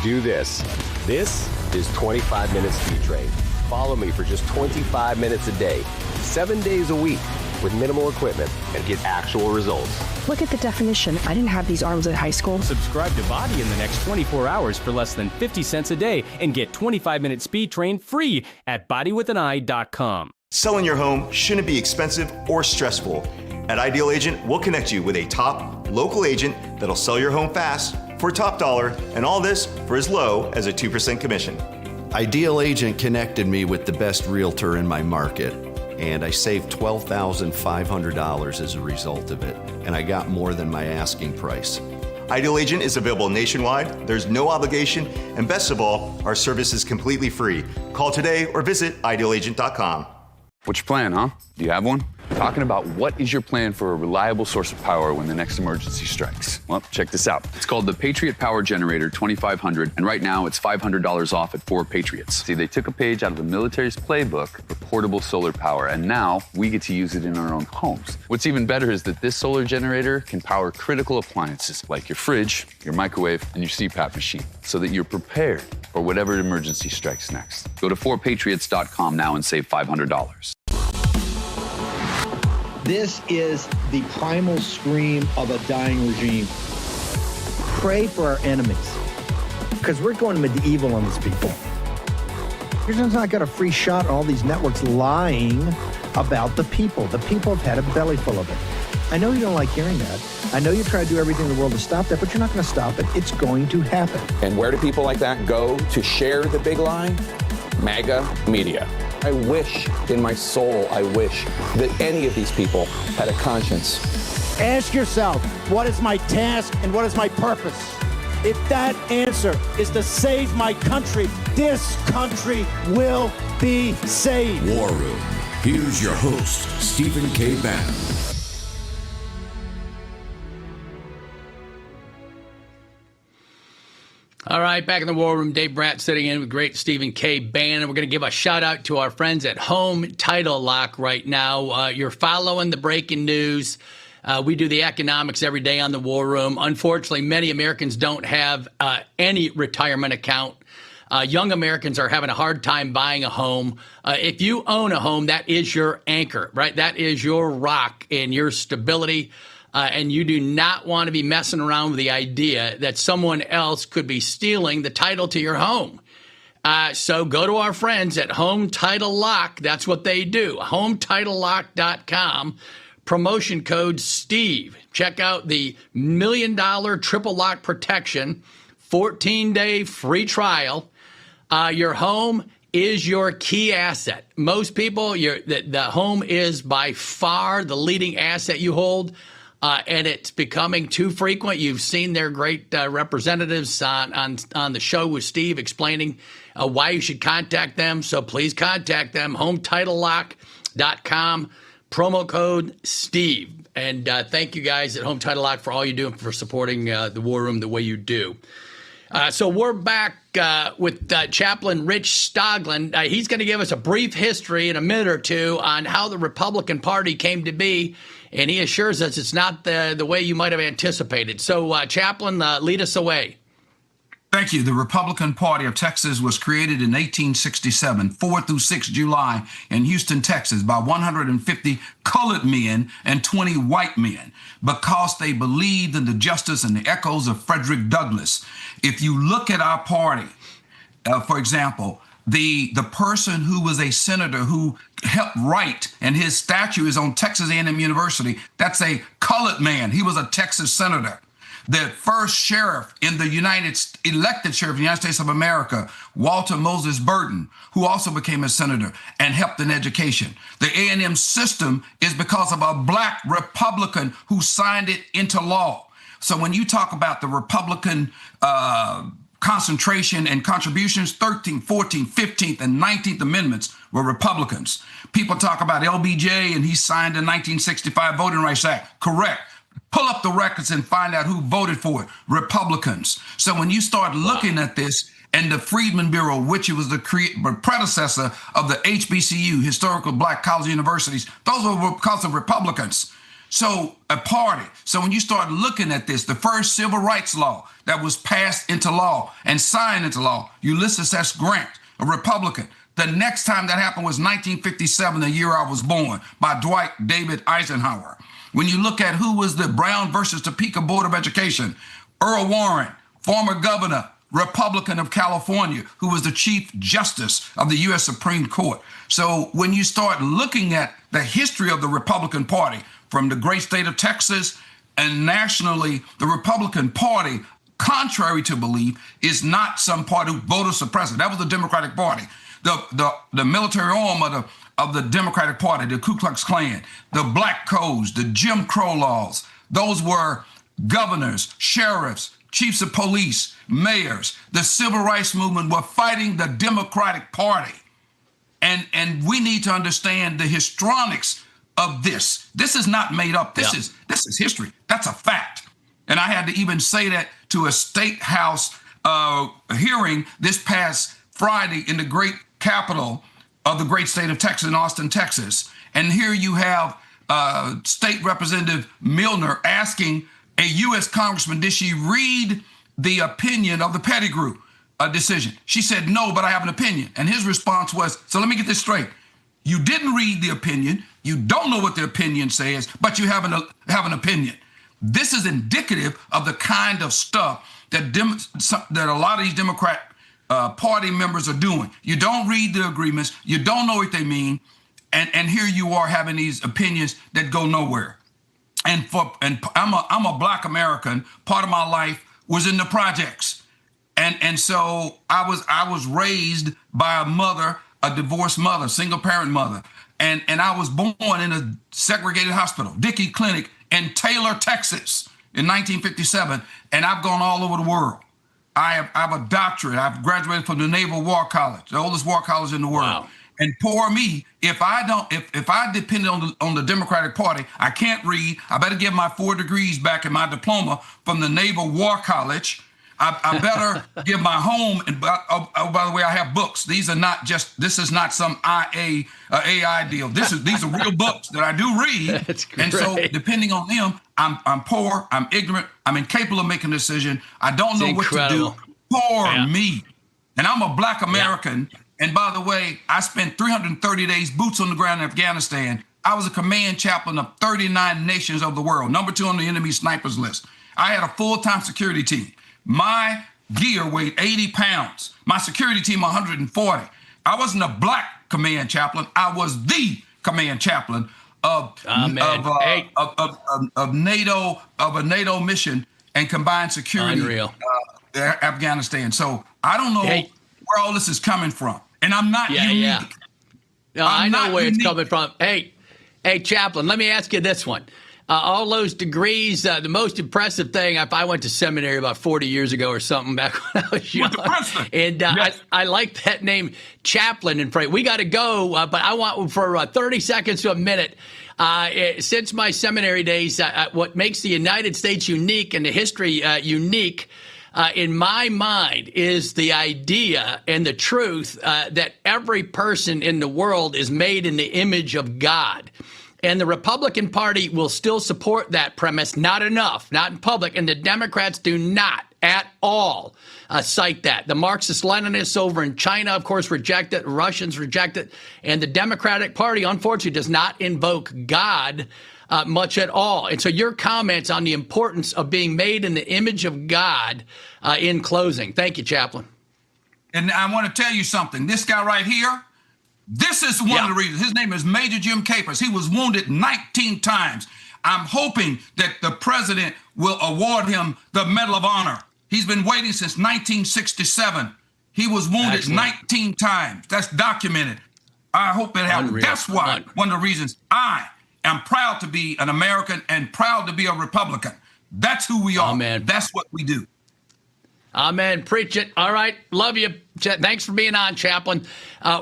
Do this. This is 25-minute speed train. Follow me for just 25 minutes a day, 7 days a week, with minimal equipment, and get actual results. Look at the definition. I didn't have these arms at high school. Subscribe to Body in the next 24 hours for less than 50 cents a day and get 25-minute speed train free at bodywithaneye.com. Selling your home shouldn't be expensive or stressful. At Ideal Agent, we'll connect you with a top local agent that'll sell your home fast for top dollar, and all this for as low as a 2% commission. Ideal Agent connected me with the best realtor in my market, and I saved $12,500 as a result of it, and I got more than my asking price. Ideal Agent is available nationwide, there's no obligation, and best of all, our service is completely free. Call today or visit idealagent.com. What's your plan, huh? Do you have one? Talking about what is your plan for a reliable source of power when the next emergency strikes. Well, check this out. It's called the Patriot Power Generator 2500, and right now it's $500 off at 4 Patriots. See, they took a page out of the military's playbook for portable solar power, and now we get to use it in our own homes. What's even better is that this solar generator can power critical appliances like your fridge, your microwave, and your CPAP machine, so that you're prepared for whatever emergency strikes next. Go to 4patriots.com now and save $500. This is the primal scream of a dying regime. Pray for our enemies, because we're going medieval on these people. You're just not got a free shot on all these networks lying about the people. The people have had a belly full of it. I know you don't like hearing that. I know you try to do everything in the world to stop that, but you're not going to stop it. It's going to happen. And where do people like that go to share the big lie? MAGA media. I wish, in my soul, I wish that any of these people had a conscience. Ask yourself, what is my task and what is my purpose? If that answer is to save my country, this country will be saved. War Room. Here's your host, Stephen K. Bannon. All right, back in the War Room, Dave Bratt sitting in with great Stephen K. Bannon. We're going to give a shout-out to our friends at Home Title Lock right now. You're following the breaking news. We do the economics every day on the War Room. Unfortunately, many Americans don't have any retirement account. Young Americans are having a hard time buying a home. If you own a home, that is your anchor, right? That is your rock and your stability. And you do not want to be messing around with the idea that someone else could be stealing the title to your home. So go to our friends at Home Title Lock. That's what they do. HomeTitleLock.com. Promotion code Steve. Check out the $1 million triple lock protection, 14-day free trial. Your home is your key asset. Most people, the home is by far the leading asset you hold. And it's becoming too frequent. You've seen their great representatives on the show with Steve explaining why you should contact them. So please contact them, HomeTitleLock.com. promo code Steve. And thank you guys at Home Title Lock for all you do for supporting the War Room the way you do. So we're back with Chaplain Rich Stoglin. He's going to give us a brief history in a minute or two on how the Republican Party came to be, and he assures us it's not the way you might have anticipated. So, Chaplain, lead us away. Thank you. The Republican Party of Texas was created in 1867, 4 through 6 July in Houston, Texas, by 150 colored men and 20 white men because they believed in the justice and the echoes of Frederick Douglass. If you look at our party, for example, the person who was a senator who helped write, and his statue is on Texas A&M University, that's a colored man. He was a Texas senator. The first sheriff in the elected sheriff of the United States of America, Walter Moses Burton, who also became a senator and helped in education. The A&M system is because of a black Republican who signed it into law. So when you talk about the Republican concentration and contributions, 13th, 14th, 15th, and 19th Amendments were Republicans. People talk about LBJ and he signed the 1965 Voting Rights Act. Correct. Pull up the records and find out who voted for it. Republicans. So when you start looking at this, and the Freedmen Bureau, which was the predecessor of the HBCU, Historical Black College Universities, those were because of Republicans. So a party. So when you start looking at this, the first civil rights law that was passed into law and signed into law, Ulysses S. Grant, a Republican. The next time that happened was 1957, the year I was born, by Dwight David Eisenhower. When you look at who was the Brown versus Topeka Board of Education, Earl Warren, former governor, Republican of California, who was the Chief Justice of the U.S. Supreme Court. So when you start looking at the history of the Republican Party from the great state of Texas and nationally, the Republican Party, contrary to belief, is not some party who voted suppressive. That was the Democratic Party. The military arm of the Democratic Party, the Ku Klux Klan, the Black Codes, the Jim Crow laws, those were governors, sheriffs, chiefs of police, mayors. The civil rights movement were fighting the Democratic Party. And we need to understand the histrionics of this. This is not made up. This is history. That's a fact. And I had to even say that to a state house hearing this past Friday in the great capital of the great state of Texas, in Austin, Texas. And here you have State Representative Milner asking a U.S. congressman, did she read the opinion of the Pettigrew decision? She said, no, but I have an opinion. And his response was, so let me get this straight. You didn't read the opinion. You don't know what the opinion says, but you have an opinion. This is indicative of the kind of stuff that a lot of these Democrat party members are doing. You don't read the agreements. You don't know what they mean. And here you are having these opinions that go nowhere. And I'm a Black American. Part of my life was in the projects. And so I was raised by a mother, a divorced mother, single parent mother. And I was born in a segregated hospital, Dickey Clinic in Taylor, Texas in 1957. And I've gone all over the world. I have a doctorate. I've graduated from the Naval War College, the oldest war college in the world. Wow. And poor me, if I depended on the Democratic Party, I can't read. I better get my 4 degrees back in my diploma from the Naval War College. I better give my home. And by the way, I have books. This is not some AI deal. These are real books that I do read. That's great. And so depending on them, I'm poor, I'm ignorant, I'm incapable of making a decision. I don't know what to do. Poor me. And I'm a Black American. Yeah. And by the way, I spent 330 days boots on the ground in Afghanistan. I was a command chaplain of 39 nations of the world, number 2 on the enemy snipers list. I had a full-time security team. My gear weighed 80 pounds. My security team, 140. I wasn't a Black command chaplain. I was the command chaplain of a NATO mission and combined security Afghanistan. So I don't know where all this is coming from. And I'm not unique. Yeah. No, I know where it's coming from. Hey, Chaplain, let me ask you this one. All those degrees, the most impressive thing, if I went to seminary about 40 years ago or something back when I was young, and yes. I like that name, Chaplain. And we got to go, but I want for 30 seconds to a minute. Since my seminary days, what makes the United States unique and the history unique, in my mind, is the idea and the truth that every person in the world is made in the image of God. And the Republican Party will still support that premise, not enough, not in public, and the Democrats do not at all cite that. The Marxist-Leninists over in China, of course, reject it. Russians reject it. And the Democratic Party, unfortunately, does not invoke God much at all. And so your comments on the importance of being made in the image of God in closing. Thank you, Chaplain. And I want to tell you something. This guy right here, this is one of the reasons. His name is Major Jim Capers. He was wounded 19 times. I'm hoping that the president will award him the Medal of Honor. He's been waiting since 1967. He was wounded 19 times. That's documented. I hope it happens. That's why one of the reasons I am proud to be an American and proud to be a Republican. That's who we are. Amen. That's what we do. Amen. Preach it. All right. Love you. Thanks for being on, Chaplain.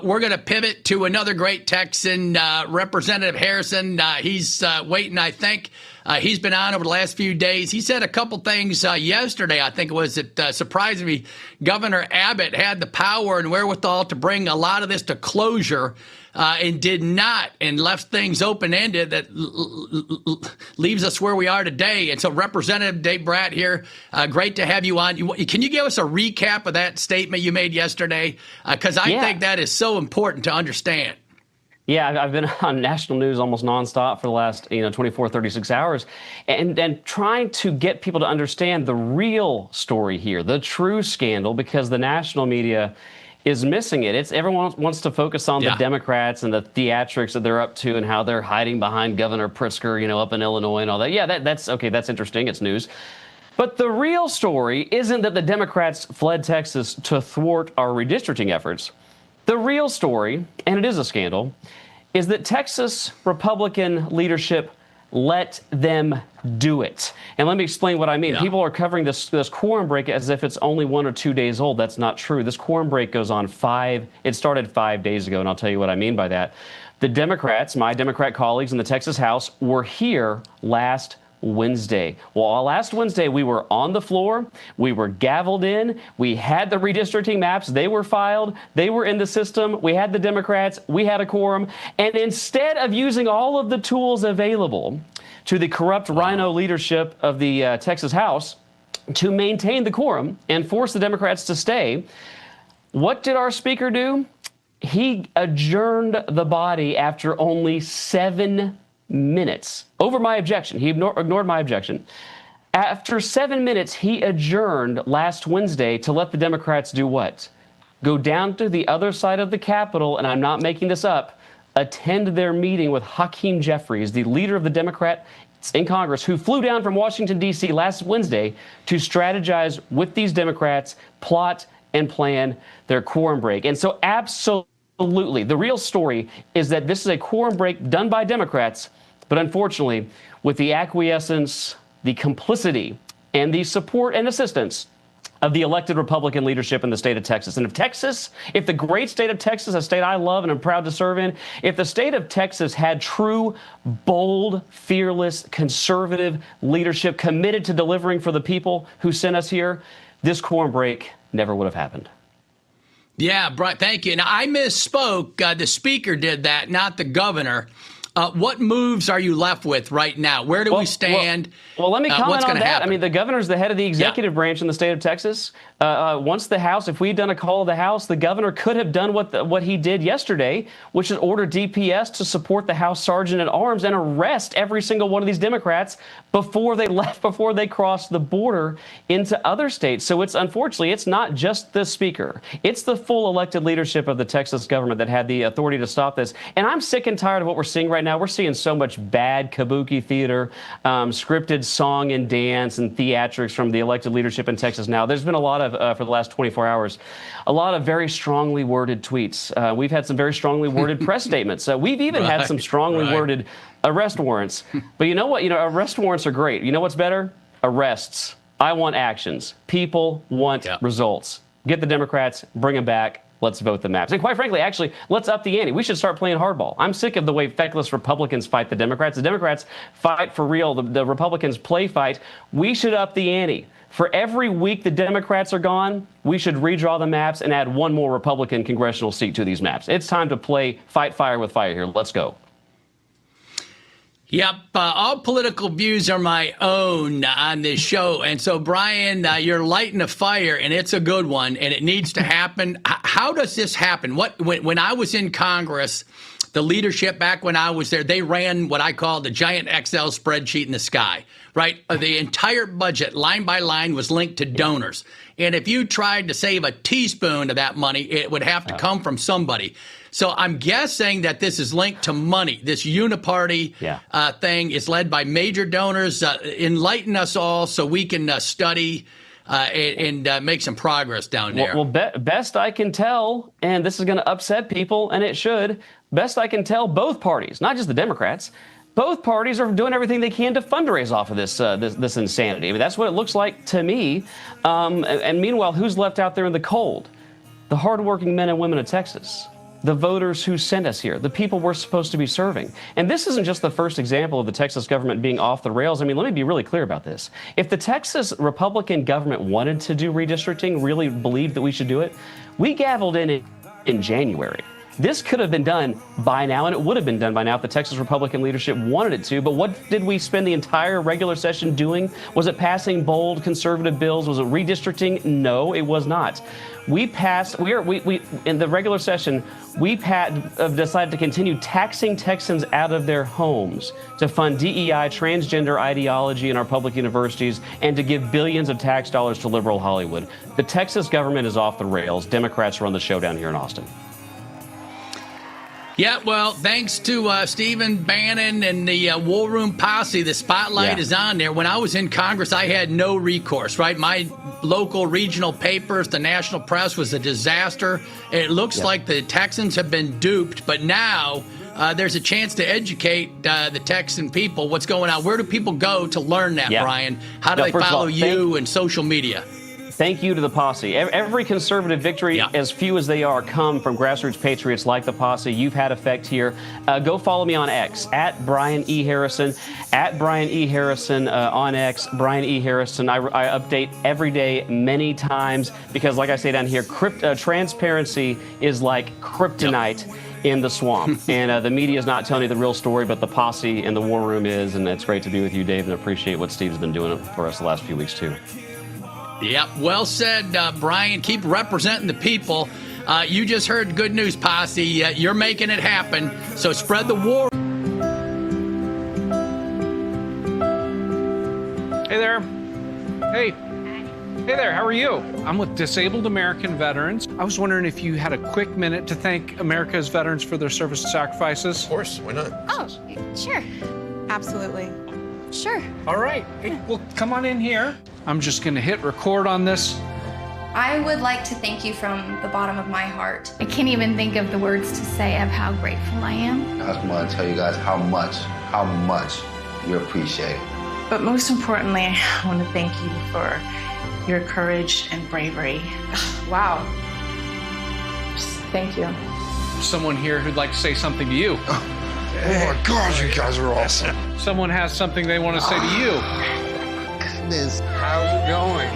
We're going to pivot to another great Texan, Representative Harrison. He's waiting, I think. He's been on over the last few days. He said a couple things yesterday, I think it was, that surprised me. Governor Abbott had the power and wherewithal to bring a lot of this to closure and did not, and left things open-ended that leaves us where we are today. And so Representative Dave Bratt here, great to have you on. Can you give us a recap of that statement you made yesterday? Because I think that is so important to understand. Yeah, I've been on national news almost nonstop for the last 24, 36 hours and trying to get people to understand the real story here, the true scandal, because the national media is missing it. Everyone wants to focus on the Democrats and the theatrics that they're up to and how they're hiding behind Governor Pritzker, up in Illinois and all that. Yeah, that's okay. That's interesting. It's news. But the real story isn't that the Democrats fled Texas to thwart our redistricting efforts. The real story, and it is a scandal, is that Texas Republican leadership let them do it. And let me explain what I mean. People are covering this quorum break as if it's only 1 or 2 days old. That's not true. This quorum break goes on it started 5 days ago, and I'll tell you what I mean by that. The Democrats, my Democrat colleagues in the Texas House, were here last Wednesday. Well, last Wednesday, we were on the floor. We were gavelled in. We had the redistricting maps. They were filed. They were in the system. We had the Democrats. We had a quorum. And instead of using all of the tools available to the corrupt rhino leadership of the Texas House to maintain the quorum and force the Democrats to stay, what did our speaker do? He adjourned the body after only 7 minutes. Over my objection. He ignored my objection. After 7 minutes, he adjourned last Wednesday to let the Democrats do what? Go down to the other side of the Capitol, and I'm not making this up, attend their meeting with Hakeem Jeffries, the leader of the Democrats in Congress, who flew down from Washington, D.C. last Wednesday to strategize with these Democrats, plot and plan their quorum break. And so absolutely, the real story is that this is a quorum break done by Democrats, but unfortunately, with the acquiescence, the complicity, and the support and assistance of the elected Republican leadership in the state of Texas. And if the great state of Texas, a state I love and I'm proud to serve in, if the state of Texas had true, bold, fearless, conservative leadership committed to delivering for the people who sent us here, this quorum break never would have happened. Yeah, Brian, thank you. Now, I misspoke. The speaker did that, not the governor. What moves are you left with right now? Where do we stand? Well, let me comment on that. Happen? I mean, the governor's the head of the executive branch in the state of Texas. Once the House, if we'd done a call of the House, the governor could have done what he did yesterday, which is order DPS to support the House sergeant at arms and arrest every single one of these Democrats before they crossed the border into other states. So unfortunately, it's not just the speaker. It's the full elected leadership of the Texas government that had the authority to stop this. And I'm sick and tired of what we're seeing right now. We're seeing so much bad kabuki theater, scripted song and dance and theatrics from the elected leadership in Texas now. There's been a lot of, for the last 24 hours, a lot of very strongly worded tweets. We've had some very strongly worded press statements. We've even had some strongly worded arrest warrants. But you know what? Arrest warrants are great. You know what's better? Arrests. I want actions. People want results. Get the Democrats, bring them back. Let's vote the maps. And quite frankly, actually, let's up the ante. We should start playing hardball. I'm sick of the way feckless Republicans fight the Democrats. The Democrats fight for real. The Republicans play fight. We should up the ante. For every week the Democrats are gone, we should redraw the maps and add one more Republican congressional seat to these maps. It's time to play fight fire with fire here. Let's go. Yep, all political views are my own on this show. And so, Brian, you're lighting a fire, and it's a good one, and it needs to happen. How does this happen? When I was in Congress, the leadership back when I was there, they ran what I call the giant Excel spreadsheet in the sky, right? The entire budget, line by line, was linked to donors. And if you tried to save a teaspoon of that money, it would have to come from somebody. So I'm guessing that this is linked to money. This uniparty thing is led by major donors. Enlighten us all so we can study and make some progress down there. Well, best I can tell, and this is going to upset people, and it should, best I can tell, both parties, not just the Democrats, both parties are doing everything they can to fundraise off of this insanity. I mean, that's what it looks like to me. And meanwhile, who's left out there in the cold? The hardworking men and women of Texas. The voters who sent us here, the people we're supposed to be serving. And this isn't just the first example of the Texas government being off the rails. I mean, let me be really clear about this. If the Texas Republican government wanted to do redistricting, really believed that we should do it, we gavelled in January. This could have been done by now, and it would have been done by now if the Texas Republican leadership wanted it to. But what did we spend the entire regular session doing? Was it passing bold conservative bills? Was it redistricting? No, it was not. We passed, in the regular session, we decided to continue taxing Texans out of their homes to fund DEI, transgender ideology in our public universities, and to give billions of tax dollars to liberal Hollywood. The Texas government is off the rails. Democrats run the show down here in Austin. Yeah, well, thanks to Stephen Bannon and the War Room Posse, the spotlight is on there. When I was in Congress, I had no recourse, right? My local regional papers, the national press was a disaster. It looks like the Texans have been duped, but now there's a chance to educate the Texan people. What's going on? Where do people go to learn that, Brian? How do they follow you and social media? Thank you to the Posse. Every conservative victory, as few as they are, come from grassroots patriots like the Posse. You've had effect here. Go follow me on X, at Brian E. Harrison, at Brian E. Harrison on X, Brian E. Harrison. I update every day, many times, because like I say down here, transparency is like kryptonite in the swamp. And the media is not telling you the real story, but the Posse and the War Room is. And it's great to be with you, Dave, and appreciate what Steve's been doing for us the last few weeks, too. Yep, well said, Brian. Keep representing the people. You just heard Good News Posse. You're making it happen, so spread the war. Hey there. Hey. Hey there, how are you? I'm with Disabled American Veterans. I was wondering if you had a quick minute to thank America's veterans for their service and sacrifices. Of course, why not? Oh, sure. Absolutely. Sure. All right. Hey, well, come on in here. I'm just going to hit record on this. I would like to thank you from the bottom of my heart. I can't even think of the words to say of how grateful I am. I just want to tell you guys how much you appreciate it. But most importantly, I want to thank you for your courage and bravery. Wow. Just thank you. Someone here who'd like to say something to you. Oh my God, you guys are awesome. Someone has something they want to say to you. Goodness, how's it going?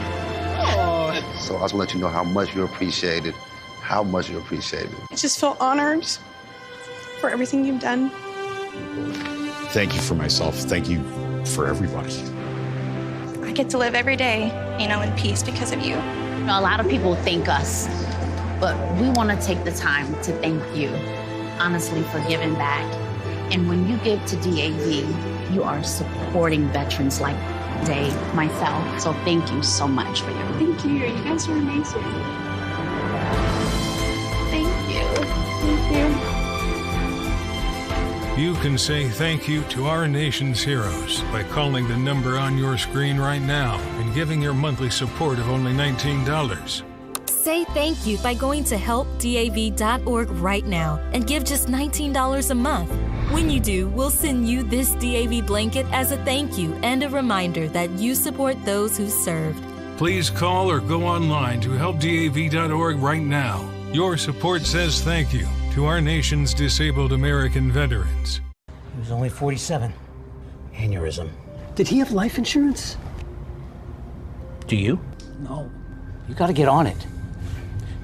Oh. So I just want to let you know how much you appreciate it. How much you appreciate it. I just feel honored for everything you've done. Thank you for myself. Thank you for everybody. I get to live every day, in peace because of you. A lot of people thank us, but we want to take the time to thank you, honestly, for giving back. And when you give to DAV, you are supporting veterans like Dave, myself. So thank you so much for your. Thank you. You guys are amazing. Thank you. Thank you. You can say thank you to our nation's heroes by calling the number on your screen right now and giving your monthly support of only $19. Say thank you by going to helpdav.org right now and give just $19 a month. When you do, we'll send you this DAV blanket as a thank you and a reminder that you support those who served. Please call or go online to helpdav.org right now. Your support says thank you to our nation's disabled American veterans. He was only 47. Aneurysm. Did he have life insurance? Do you? No. You got to get on it.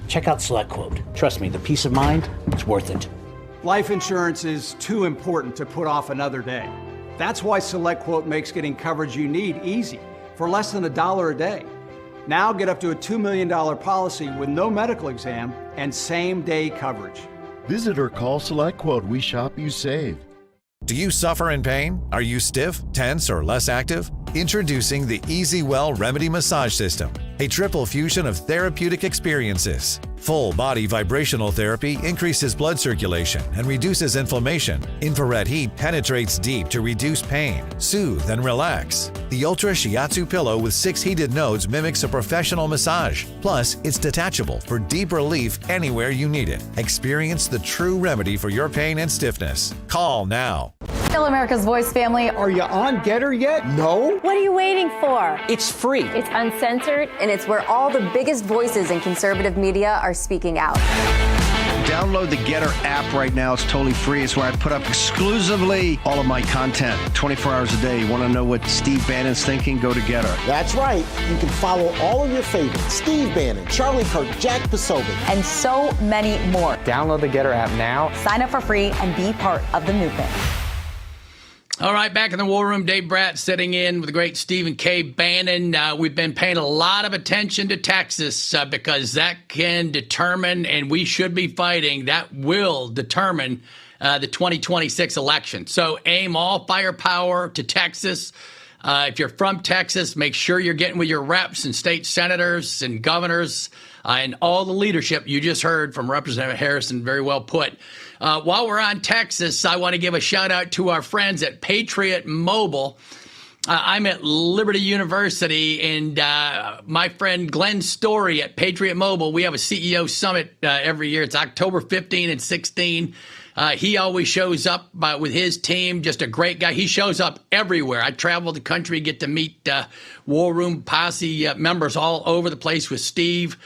Check out SelectQuote. Trust me, the peace of mind, it's worth it. Life insurance is too important to put off another day. That's why SelectQuote makes getting coverage you need easy, for less than $1 a day. Now get up to a $2 million policy with no medical exam and same-day coverage. Visit or call SelectQuote. We shop, you save. Do you suffer in pain? Are you stiff, tense, or less active? Introducing the EasyWell Remedy Massage System, a triple fusion of therapeutic experiences. Full body vibrational therapy increases blood circulation and reduces inflammation. Infrared heat penetrates deep to reduce pain, soothe, and relax. The Ultra Shiatsu pillow with 6 heated nodes mimics a professional massage. Plus, it's detachable for deep relief anywhere you need it. Experience the true remedy for your pain and stiffness. Call now. Hello, America's Voice family. Are you on Getter yet? No? What are you waiting for? It's free. It's uncensored, and it's where all the biggest voices in conservative media are speaking out. Download the Getter app right now. It's totally free. It's where I put up exclusively all of my content 24 hours a day. You want to know what Steve Bannon's thinking? Go to Getter. That's right. You can follow all of your favorites. Steve Bannon, Charlie Kirk, Jack Posobiec, And so many more. Download the Getter app now. Sign up for free and be part of the movement. All right, back in the War Room, Dave Bratt sitting in with the great Stephen K. Bannon. We've been paying a lot of attention to Texas because that can determine, and we should be fighting, that will determine the 2026 election. So aim all firepower to Texas. If you're from Texas, make sure you're getting with your reps and state senators and governors and all the leadership you just heard from Representative Harrison. Very well put. While we're on Texas, I want to give a shout out to our friends at Patriot Mobile. I'm at Liberty University, and my friend Glenn Story at Patriot Mobile, we have a CEO summit every year. It's October 15 and 16. He always shows up with his team, just a great guy. He shows up everywhere. I travel the country, get to meet War Room Posse members all over the place with Steve.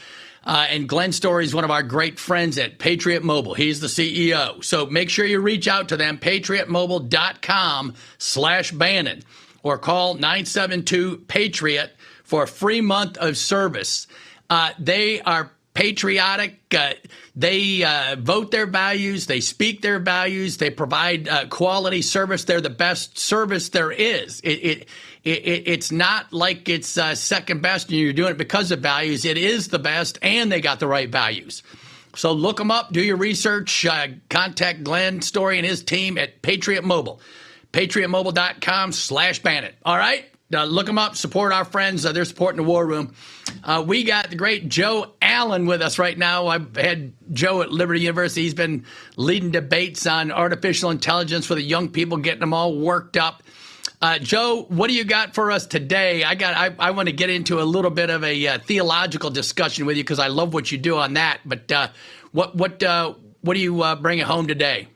And Glenn Story is one of our great friends at Patriot Mobile. He's the CEO. So make sure you reach out to them, patriotmobile.com/Bannon, or call 972-PATRIOT for a free month of service. They are patriotic. They vote their values. They speak their values. They provide quality service. They're the best service there is. It's not like it's second best and you're doing it because of values. It is the best, and they got the right values. So look them up, do your research, contact Glenn Story and his team at Patriot Mobile, patriotmobile.com/Bannon. All right? Look them up, support our friends. They're supporting the War Room. We got the great Joe Allen with us right now. I've had Joe at Liberty University. He's been leading debates on artificial intelligence for the young people, getting them all worked up. Joe, what do you got for us today? I want to get into a little bit of a theological discussion with you because I love what you do on that. But what do you bring it home today?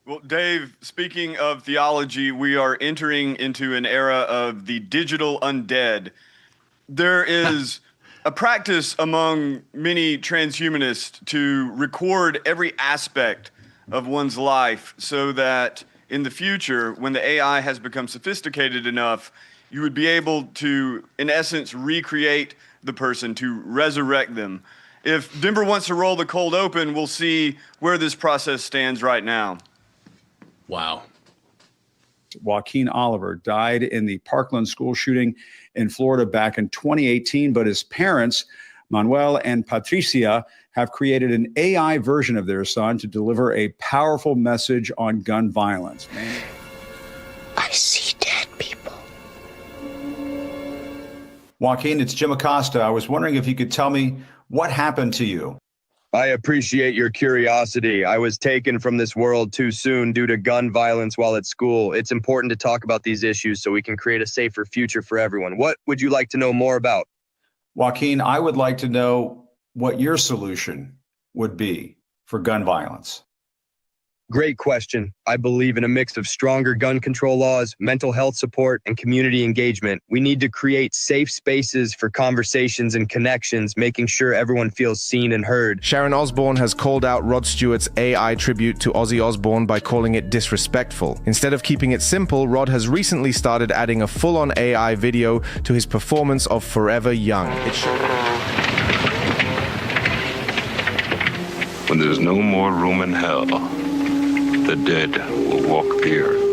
Well, Dave, speaking of theology, we are entering into an era of the digital undead. There is a practice among many transhumanists to record every aspect of one's life so that in the future, when the AI has become sophisticated enough, you would be able to, in essence, recreate the person, to resurrect them. If Denver wants to roll the cold open, we'll see where this process stands right now. Wow. Joaquin Oliver died in the Parkland school shooting in Florida back in 2018, but his parents, Manuel and Patricia, have created an AI version of their son to deliver a powerful message on gun violence. I see dead people. Joaquin, it's Jim Acosta. I was wondering if you could tell me what happened to you. I appreciate your curiosity. I was taken from this world too soon due to gun violence while at school. It's important to talk about these issues so we can create a safer future for everyone. What would you like to know more about? Joaquin, I would like to know what your solution would be for gun violence. Great question. I believe in a mix of stronger gun control laws, mental health support, and community engagement. We need to create safe spaces for conversations and connections, making sure everyone feels seen and heard. Sharon Osbourne has called out Rod Stewart's AI tribute to Ozzy Osbourne by calling it disrespectful. Instead of keeping it simple, Rod has recently started adding a full-on AI video to his performance of Forever Young. When there's no more room in hell, the dead will walk the earth.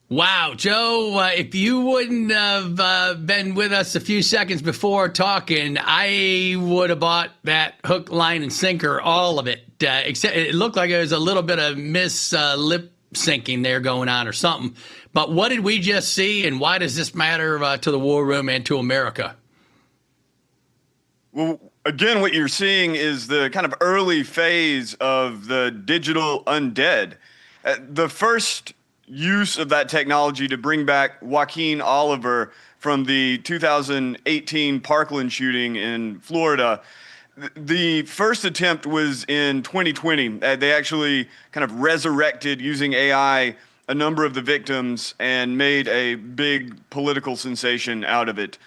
Wow, Joe, if you wouldn't have been with us a few seconds before talking, I would have bought that hook, line, and sinker, all of it. Except it looked like there was a little bit of lip syncing there going on or something. But what did we just see, and why does this matter to the war room and to America? Well, again, what you're seeing is the kind of early phase of the digital undead. The first use of that technology to bring back Joaquin Oliver from the 2018 Parkland shooting in Florida. The first attempt was in 2020. They actually kind of resurrected, using AI, a number of the victims and made a big political sensation out of it.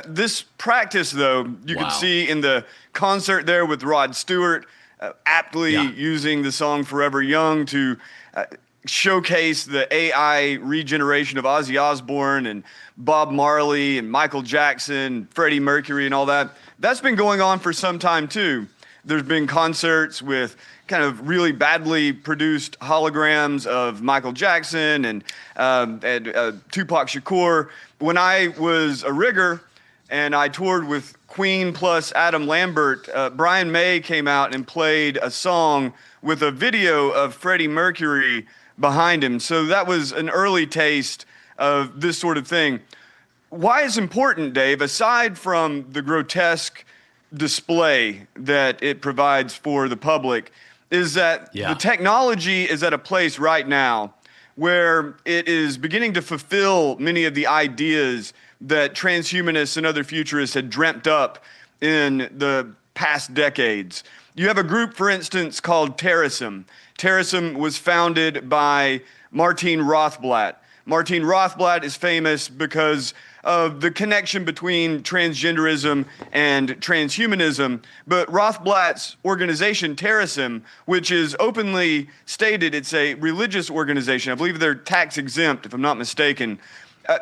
This practice, though, you can see in the concert there with Rod Stewart, aptly using the song Forever Young to showcase the AI regeneration of Ozzy Osbourne and Bob Marley and Michael Jackson, Freddie Mercury and all that. That's been going on for some time too. There's been concerts with kind of really badly produced holograms of Michael Jackson and Tupac Shakur. When I was a rigger and I toured with Queen plus Adam Lambert, Brian May came out and played a song with a video of Freddie Mercury behind him. So that was an early taste of this sort of thing. Why it's important, Dave, aside from the grotesque display that it provides for the public, is that the technology is at a place right now where it is beginning to fulfill many of the ideas that transhumanists and other futurists had dreamt up in the past decades. You have a group, for instance, called Terrorism. Terrorism was founded by Martine Rothblatt. Martine Rothblatt is famous because of the connection between transgenderism and transhumanism. But Rothblatt's organization, Terrorism, which is openly stated, it's a religious organization. I believe they're tax exempt, if I'm not mistaken.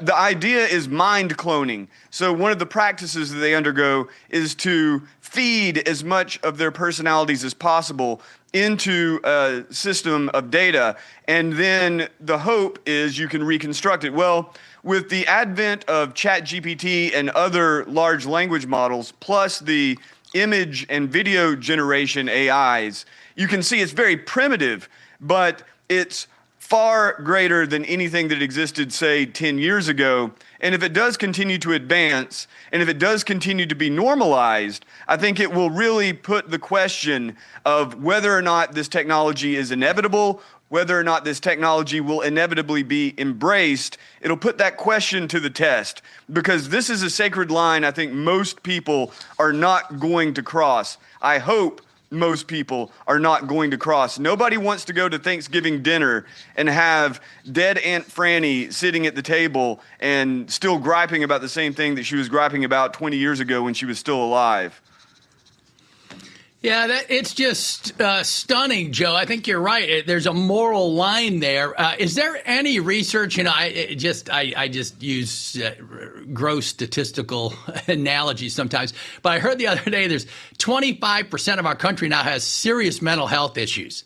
The idea is mind cloning. So one of the practices that they undergo is to feed as much of their personalities as possible into a system of data, and then the hope is you can reconstruct it. Well, with the advent of ChatGPT and other large language models, plus the image and video generation AIs, you can see it's very primitive, but it's far greater than anything that existed, say, 10 years ago. And if it does continue to advance, and if it does continue to be normalized, I think it will really put the question of whether or not this technology is inevitable, whether or not this technology will inevitably be embraced. It'll put that question to the test, because this is a sacred line I think most people are not going to cross. I hope most people are not going to cross. Nobody wants to go to Thanksgiving dinner and have dead Aunt Franny sitting at the table and still griping about the same thing that she was griping about 20 years ago when she was still alive. Yeah, it's just stunning, Joe. I think you're right. There's a moral line there. Is there any research? You know, I just use gross statistical analogies sometimes. But I heard the other day there's 25% of our country now has serious mental health issues.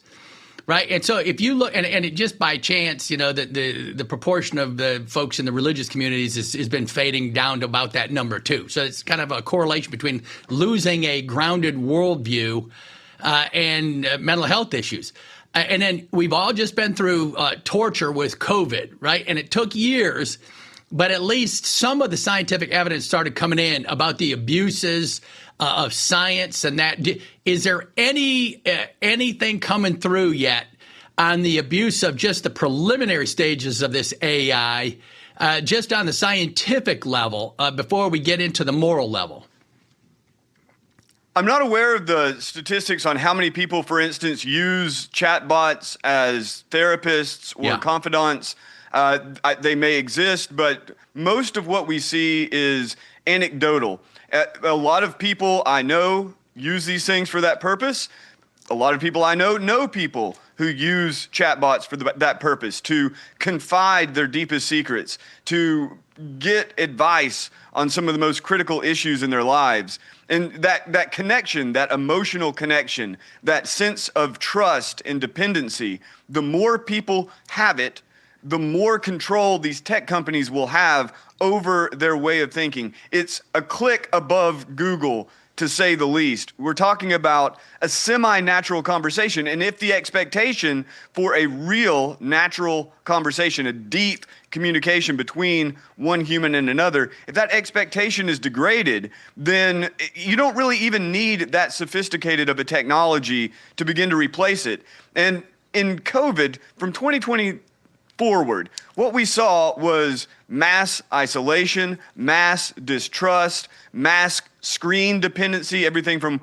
Right. And so if you look, and it just by chance, you know, the proportion of the folks in the religious communities has been fading down to about that number, too. So it's kind of a correlation between losing a grounded worldview and mental health issues. And then we've all just been through torture with COVID, right? And it took years, but at least some of the scientific evidence started coming in about the abuses of science and that. Is there anything coming through yet on the abuse of just the preliminary stages of this AI, just on the scientific level, before we get into the moral level? I'm not aware of the statistics on how many people, for instance, use chatbots as therapists or confidants. They may exist, but most of what we see is anecdotal. A lot of people I know use these things for that purpose. A lot of people I know people who use chatbots for that purpose, to confide their deepest secrets, to get advice on some of the most critical issues in their lives. And that connection, that emotional connection, that sense of trust and dependency, the more people have it, the more control these tech companies will have over their way of thinking. It's a click above Google, to say the least. We're talking about a semi-natural conversation. And if the expectation for a real natural conversation, a deep communication between one human and another, if that expectation is degraded, then you don't really even need that sophisticated of a technology to begin to replace it. And in COVID, from 2020 forward, what we saw was mass isolation, mass distrust, mass screen dependency, everything from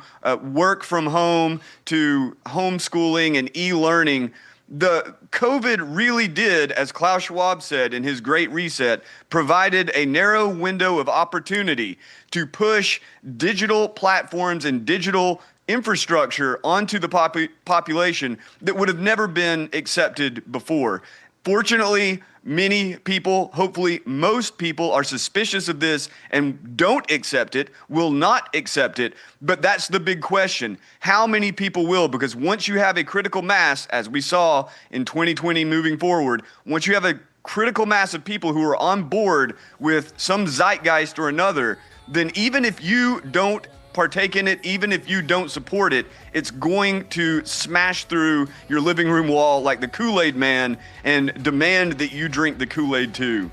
work from home to homeschooling and e-learning. The COVID really did, as Klaus Schwab said in his Great Reset, provided a narrow window of opportunity to push digital platforms and digital infrastructure onto the population that would have never been accepted before. Fortunately, many people, hopefully most people, are suspicious of this and don't accept it, will not accept it. But that's the big question. How many people will? Because once you have a critical mass, as we saw in 2020 moving forward, once you have a critical mass of people who are on board with some zeitgeist or another, then even if you don't partake in it, even if you don't support it, it's going to smash through your living room wall like the Kool-Aid man and demand that you drink the Kool-Aid too.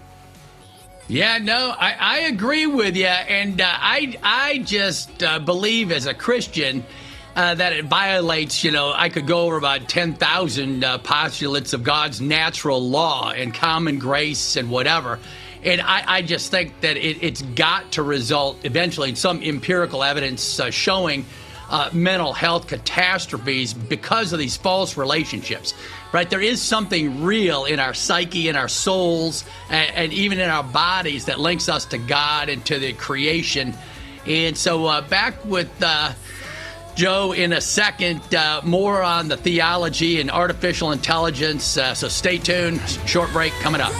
Yeah, no, I agree with you. And I just believe as a Christian that it violates, I could go over about 10,000 postulates of God's natural law and common grace and whatever. And I just think that it's got to result eventually in some empirical evidence showing mental health catastrophes because of these false relationships, right? There is something real in our psyche, in our souls, and even in our bodies that links us to God and to the creation. And so back with Joe in a second, more on the theology and artificial intelligence. So stay tuned. Short break coming up.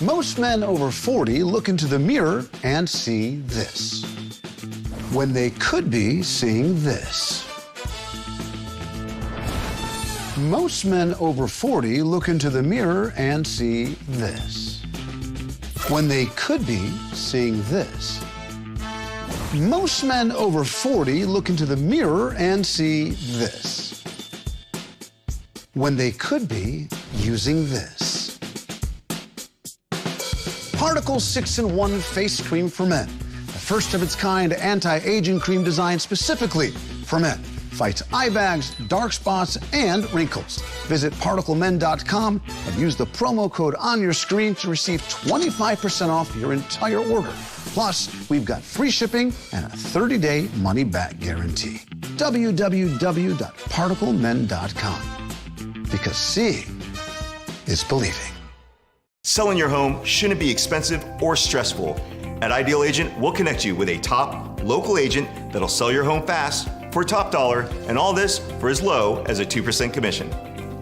Most men over 40 look into the mirror and see this, when they could be seeing this. Most men over 40 look into the mirror and see this, when they could be seeing this. Most men over 40 look into the mirror and see this, when they could be using this. Particle 6-in-1 Face Cream for Men. The first of its kind anti-aging cream designed specifically for men. Fights eye bags, dark spots, and wrinkles. Visit ParticleMen.com and use the promo code on your screen to receive 25% off your entire order. Plus, we've got free shipping and a 30-day money-back guarantee. www.ParticleMen.com. Because seeing is believing. Selling your home shouldn't be expensive or stressful. At Ideal Agent, we'll connect you with a top local agent that'll sell your home fast for top dollar, and all this for as low as a 2% commission.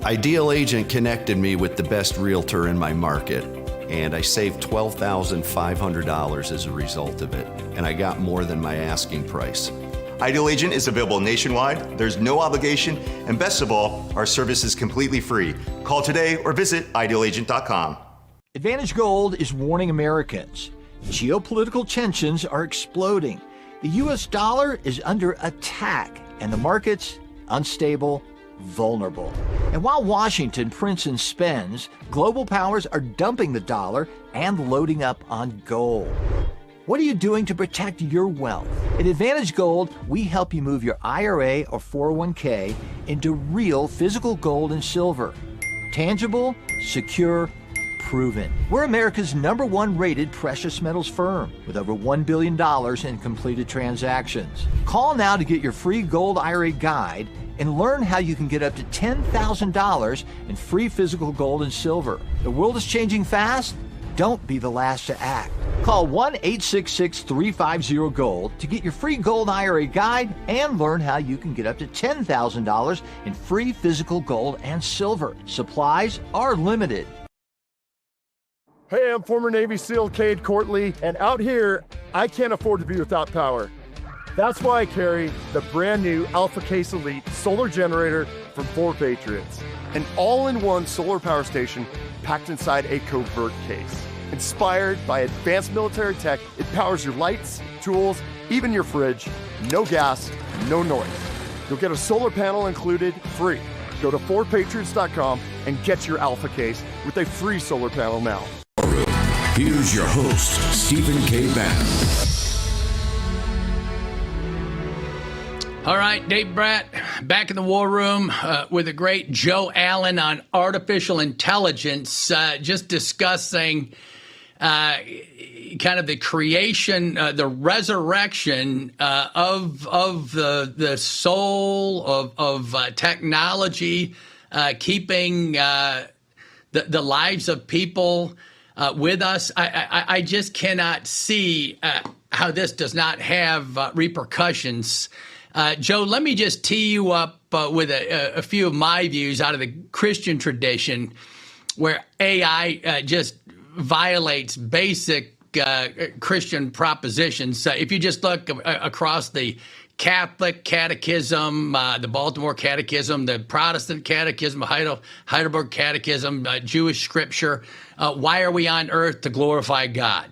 Ideal Agent connected me with the best realtor in my market, and I saved $12,500 as a result of it, and I got more than my asking price. Ideal Agent is available nationwide, there's no obligation, and best of all, our service is completely free. Call today or visit idealagent.com. Advantage Gold is warning Americans. Geopolitical tensions are exploding. The U.S. dollar is under attack, and the markets unstable vulnerable. And while Washington prints and spends, global powers are dumping the dollar and loading up on gold. What are you doing to protect your wealth? At Advantage Gold, we help you move your IRA or 401k into real physical gold and silver. Tangible, secure, proven. We're America's #1 rated precious metals firm with over $1 billion in completed transactions. Call now to get your free gold IRA guide and learn how you can get up to $10,000 in free physical gold and silver. The world is changing fast. Don't be the last to act. Call 1-866-350-GOLD to get your free gold IRA guide and learn how you can get up to $10,000 in free physical gold and silver. Supplies are limited. Hey, I'm former Navy SEAL Cade Courtley, and out here, I can't afford to be without power. That's why I carry the brand new Alpha Case Elite solar generator from 4 Patriots. An all-in-one solar power station packed inside a covert case. Inspired by advanced military tech, it powers your lights, tools, even your fridge. No gas, no noise. You'll get a solar panel included free. Go to 4patriots.com and get your Alpha Case with a free solar panel now. Here's your host, Stephen K. Bannon. All right, Dave Bratt, back in the war room with the great Joe Allen on artificial intelligence, just discussing kind of the creation, the resurrection of the soul of technology, keeping the lives of people with us. I just cannot see how this does not have repercussions. Joe, let me just tee you up with a few of my views out of the Christian tradition, where AI just violates basic Christian propositions. If you just look across the Catholic Catechism, the Baltimore Catechism, the Protestant Catechism, Heidelberg Catechism, Jewish Scripture, why are we on earth? To glorify God,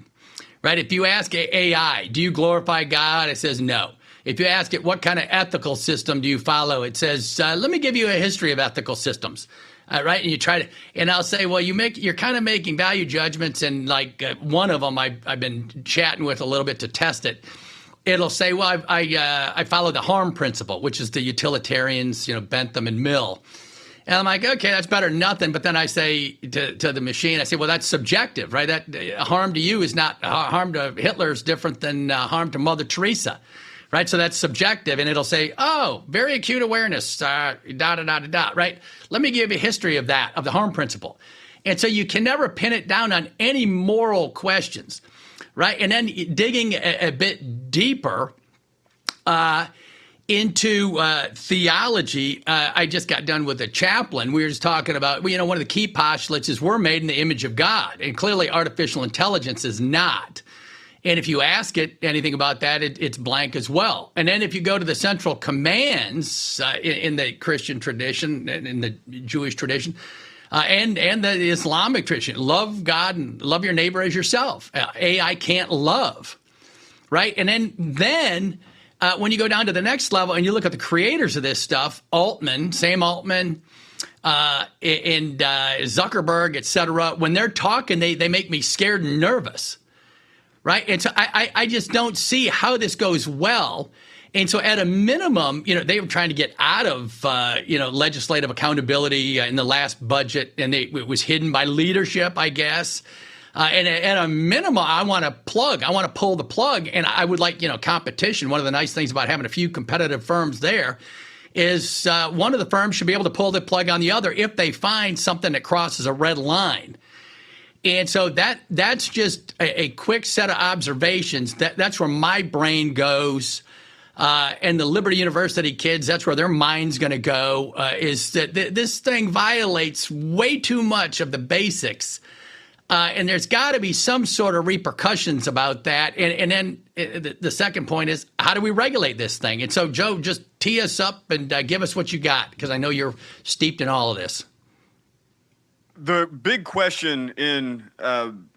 right? If you ask AI, do you glorify God? It says no. If you ask it, what kind of ethical system do you follow? It says, let me give you a history of ethical systems. Right. And you try to, and I'll say, well, you're kind of making value judgments. And like one of them I've been chatting with a little bit to test it. It'll say, well, I follow the harm principle, which is the utilitarians, Bentham and Mill. And I'm like, okay, that's better than nothing. But then I say to the machine, I say, well, that's subjective, right? That harm to you is not harm to Hitler is different than harm to Mother Teresa. Right, so that's subjective, and it'll say, "Oh, very acute awareness, right? Let me give you a history of that, of the harm principle." And so you can never pin it down on any moral questions, right? And then digging a bit deeper into theology, I just got done with a chaplain. We were just talking about, one of the key postulates is we're made in the image of God, and clearly artificial intelligence is not. And if you ask it anything about that, it's blank as well. And then if you go to the central commands in the Christian tradition, in the Jewish tradition, and the Islamic tradition, love God and love your neighbor as yourself. AI can't love, right? And then when you go down to the next level and you look at the creators of this stuff, Sam Altman, and Zuckerberg, et cetera, when they're talking, they make me scared and nervous. Right. And so I just don't see how this goes well. And so at a minimum, they were trying to get out of, legislative accountability in the last budget, and it was hidden by leadership, I guess. And at a minimum, I want to pull the plug. And I would like, competition. One of the nice things about having a few competitive firms there is one of the firms should be able to pull the plug on the other if they find something that crosses a red line. And so that's just a quick set of observations. That's where my brain goes. And the Liberty University kids, that's where their mind's going to go, is that this thing violates way too much of the basics. And there's got to be some sort of repercussions about that. And then the second point is, how do we regulate this thing? And so, Joe, just tee us up and give us what you got, because I know you're steeped in all of this. The big question in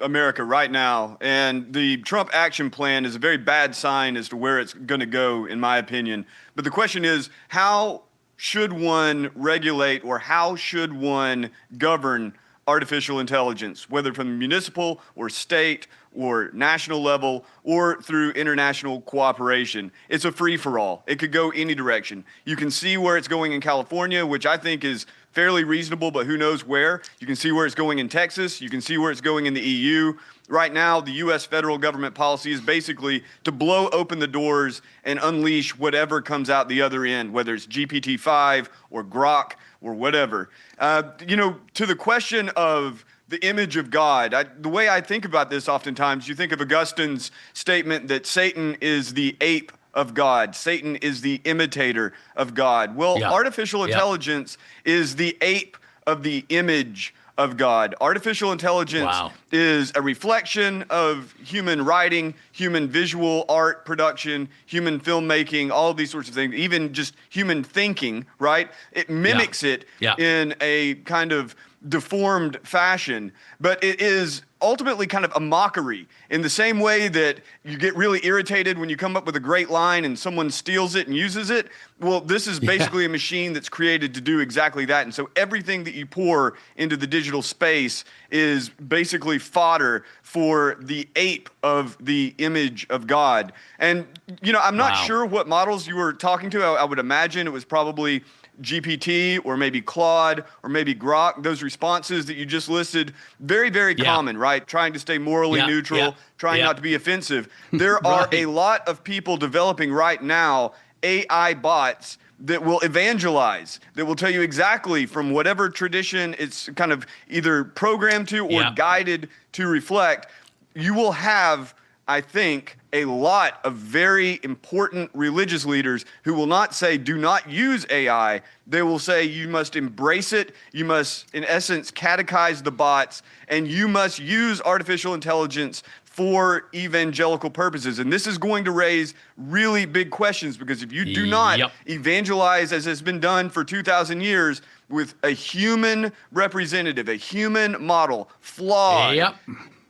America right now, and the Trump action plan is a very bad sign as to where it's going to go, in my opinion. But the question is, how should one regulate or how should one govern artificial intelligence, whether from municipal or state or national level or through international cooperation? It's a free-for-all. It could go any direction. You can see where it's going in California, which I think is fairly reasonable, but who knows where. You can see where it's going in Texas. You can see where it's going in the EU. Right now, the U.S. federal government policy is basically to blow open the doors and unleash whatever comes out the other end, whether it's GPT-5 or Grok or whatever. To the question of the image of God, the way I think about this oftentimes, you think of Augustine's statement that Satan is the ape of God. Satan is the imitator of God. Well, artificial intelligence is the ape of the image of God. Artificial intelligence is a reflection of human writing, human visual art production, human filmmaking, all of these sorts of things, even just human thinking, right? It mimics it in a kind of deformed fashion, but it is ultimately kind of a mockery in the same way that you get really irritated when you come up with a great line and someone steals it and uses it. Well, this is basically a machine that's created to do exactly that. And so everything that you pour into the digital space is basically fodder for the ape of the image of God. And, I'm not sure what models you were talking to. I would imagine it was probably GPT or maybe Claude or maybe Grok. Those responses that you just listed, very, very common, right? Trying to stay morally neutral, trying not to be offensive. There are a lot of people developing right now AI bots that will evangelize, that will tell you exactly from whatever tradition it's kind of either programmed to or guided to reflect. You will have, I think, a lot of very important religious leaders who will not say, do not use AI. They will say, you must embrace it. You must, in essence, catechize the bots, and you must use artificial intelligence for evangelical purposes. And this is going to raise really big questions, because if you do not evangelize, as has been done for 2,000 years, with a human representative, a human model, flawed,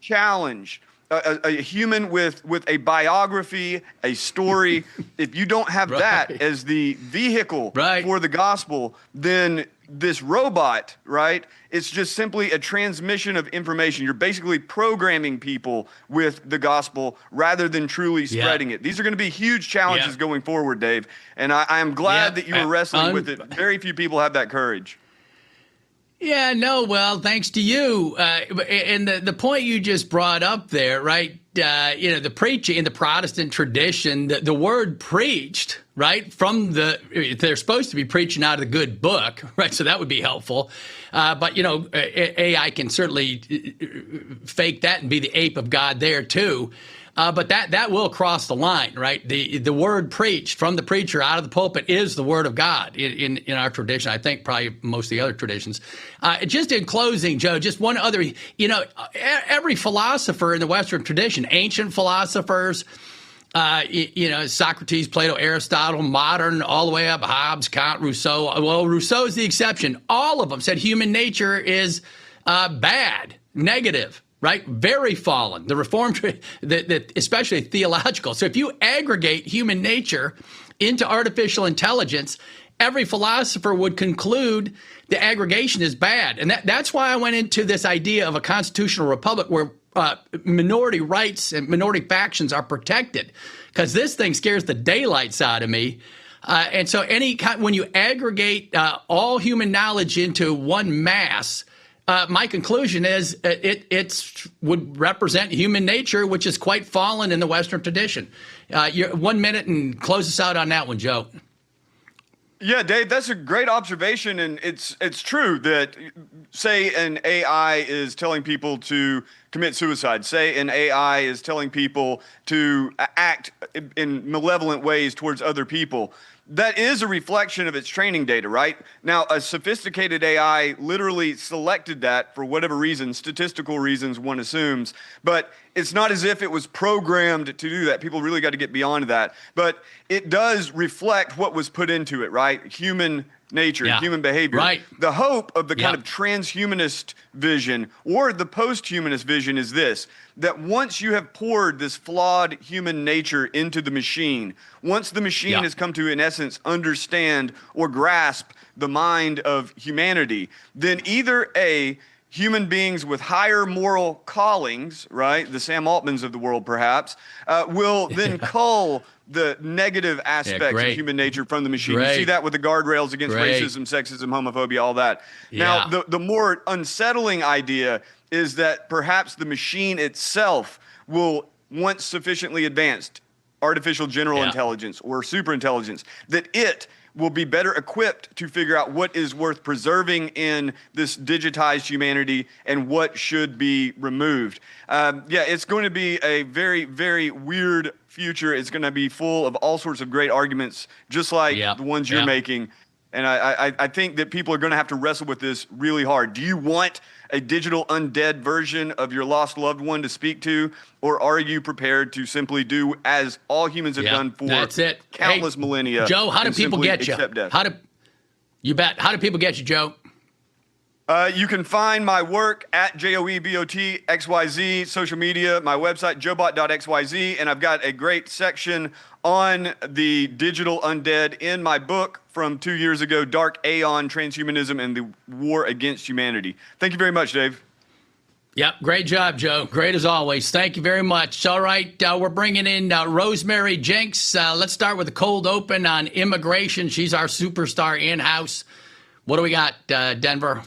challenged, a human with a biography, a story, if you don't have that as the vehicle for the gospel, then this robot, it's just simply a transmission of information. You're basically programming people with the gospel rather than truly spreading it. These are going to be huge challenges going forward, Dave. And I am glad that you were wrestling with it. Very few people have that courage. Yeah, no, well, thanks to you. And the point you just brought up there, right? The preaching in the Protestant tradition, the word preached, right? They're supposed to be preaching out of the good book, right? So that would be helpful. But AI can certainly fake that and be the ape of God there too. But that will cross the line, right? The word preached from the preacher out of the pulpit is the word of God in our tradition. I think probably most of the other traditions. Just in closing, Joe, just one other, every philosopher in the Western tradition, ancient philosophers, Socrates, Plato, Aristotle, modern, all the way up, Hobbes, Kant, Rousseau. Well, Rousseau's the exception. All of them said human nature is bad, negative. Right? Very fallen. The Reformed, especially theological. So if you aggregate human nature into artificial intelligence, every philosopher would conclude the aggregation is bad. And that's why I went into this idea of a constitutional republic where minority rights and minority factions are protected, because this thing scares the daylights out of me. And so when you aggregate all human knowledge into one mass, my conclusion is it would represent human nature, which is quite fallen in the Western tradition. 1 minute and close us out on that one, Joe. Yeah, Dave, that's a great observation, and it's true that, say, an AI is telling people to commit suicide. Say an AI is telling people to act in malevolent ways towards other people. That is a reflection of its training data, right? Now, a sophisticated AI literally selected that for whatever reason, statistical reasons, one assumes, but it's not as if it was programmed to do that. People really got to get beyond that. But it does reflect what was put into it, right? Human nature, human behavior. Right. The hope of the kind of transhumanist vision or the post-humanist vision vision is this, that once you have poured this flawed human nature into the machine, once the machine has come to, in essence, understand or grasp the mind of humanity, then either A, human beings with higher moral callings, right, the Sam Altmans of the world perhaps, will then cull the negative aspects of human nature from the machine. You see that with the guardrails against racism, sexism, homophobia, all that. Now, the more unsettling idea is that perhaps the machine itself will, once sufficiently advanced, artificial general intelligence or superintelligence, that it will be better equipped to figure out what is worth preserving in this digitized humanity and what should be removed. It's going to be a very, very weird future. It's going to be full of all sorts of great arguments, just like the ones you're making. And I think that people are going to have to wrestle with this really hard. Do you want a digital undead version of your lost loved one to speak to, or are you prepared to simply do as all humans have done for countless millennia? Joe, how do people get you? How do people get you, Joe? You can find my work at JOEBOTXYZ, social media, my website, joebot.xyz, and I've got a great section on the digital undead in my book from 2 years ago, Dark Aeon, Transhumanism and the War Against Humanity. Thank you very much, Dave. Yep, great job, Joe. Great as always. Thank you very much. All right, we're bringing in Rosemary Jenks. Let's start with a cold open on immigration. She's our superstar in-house. What do we got, Denver?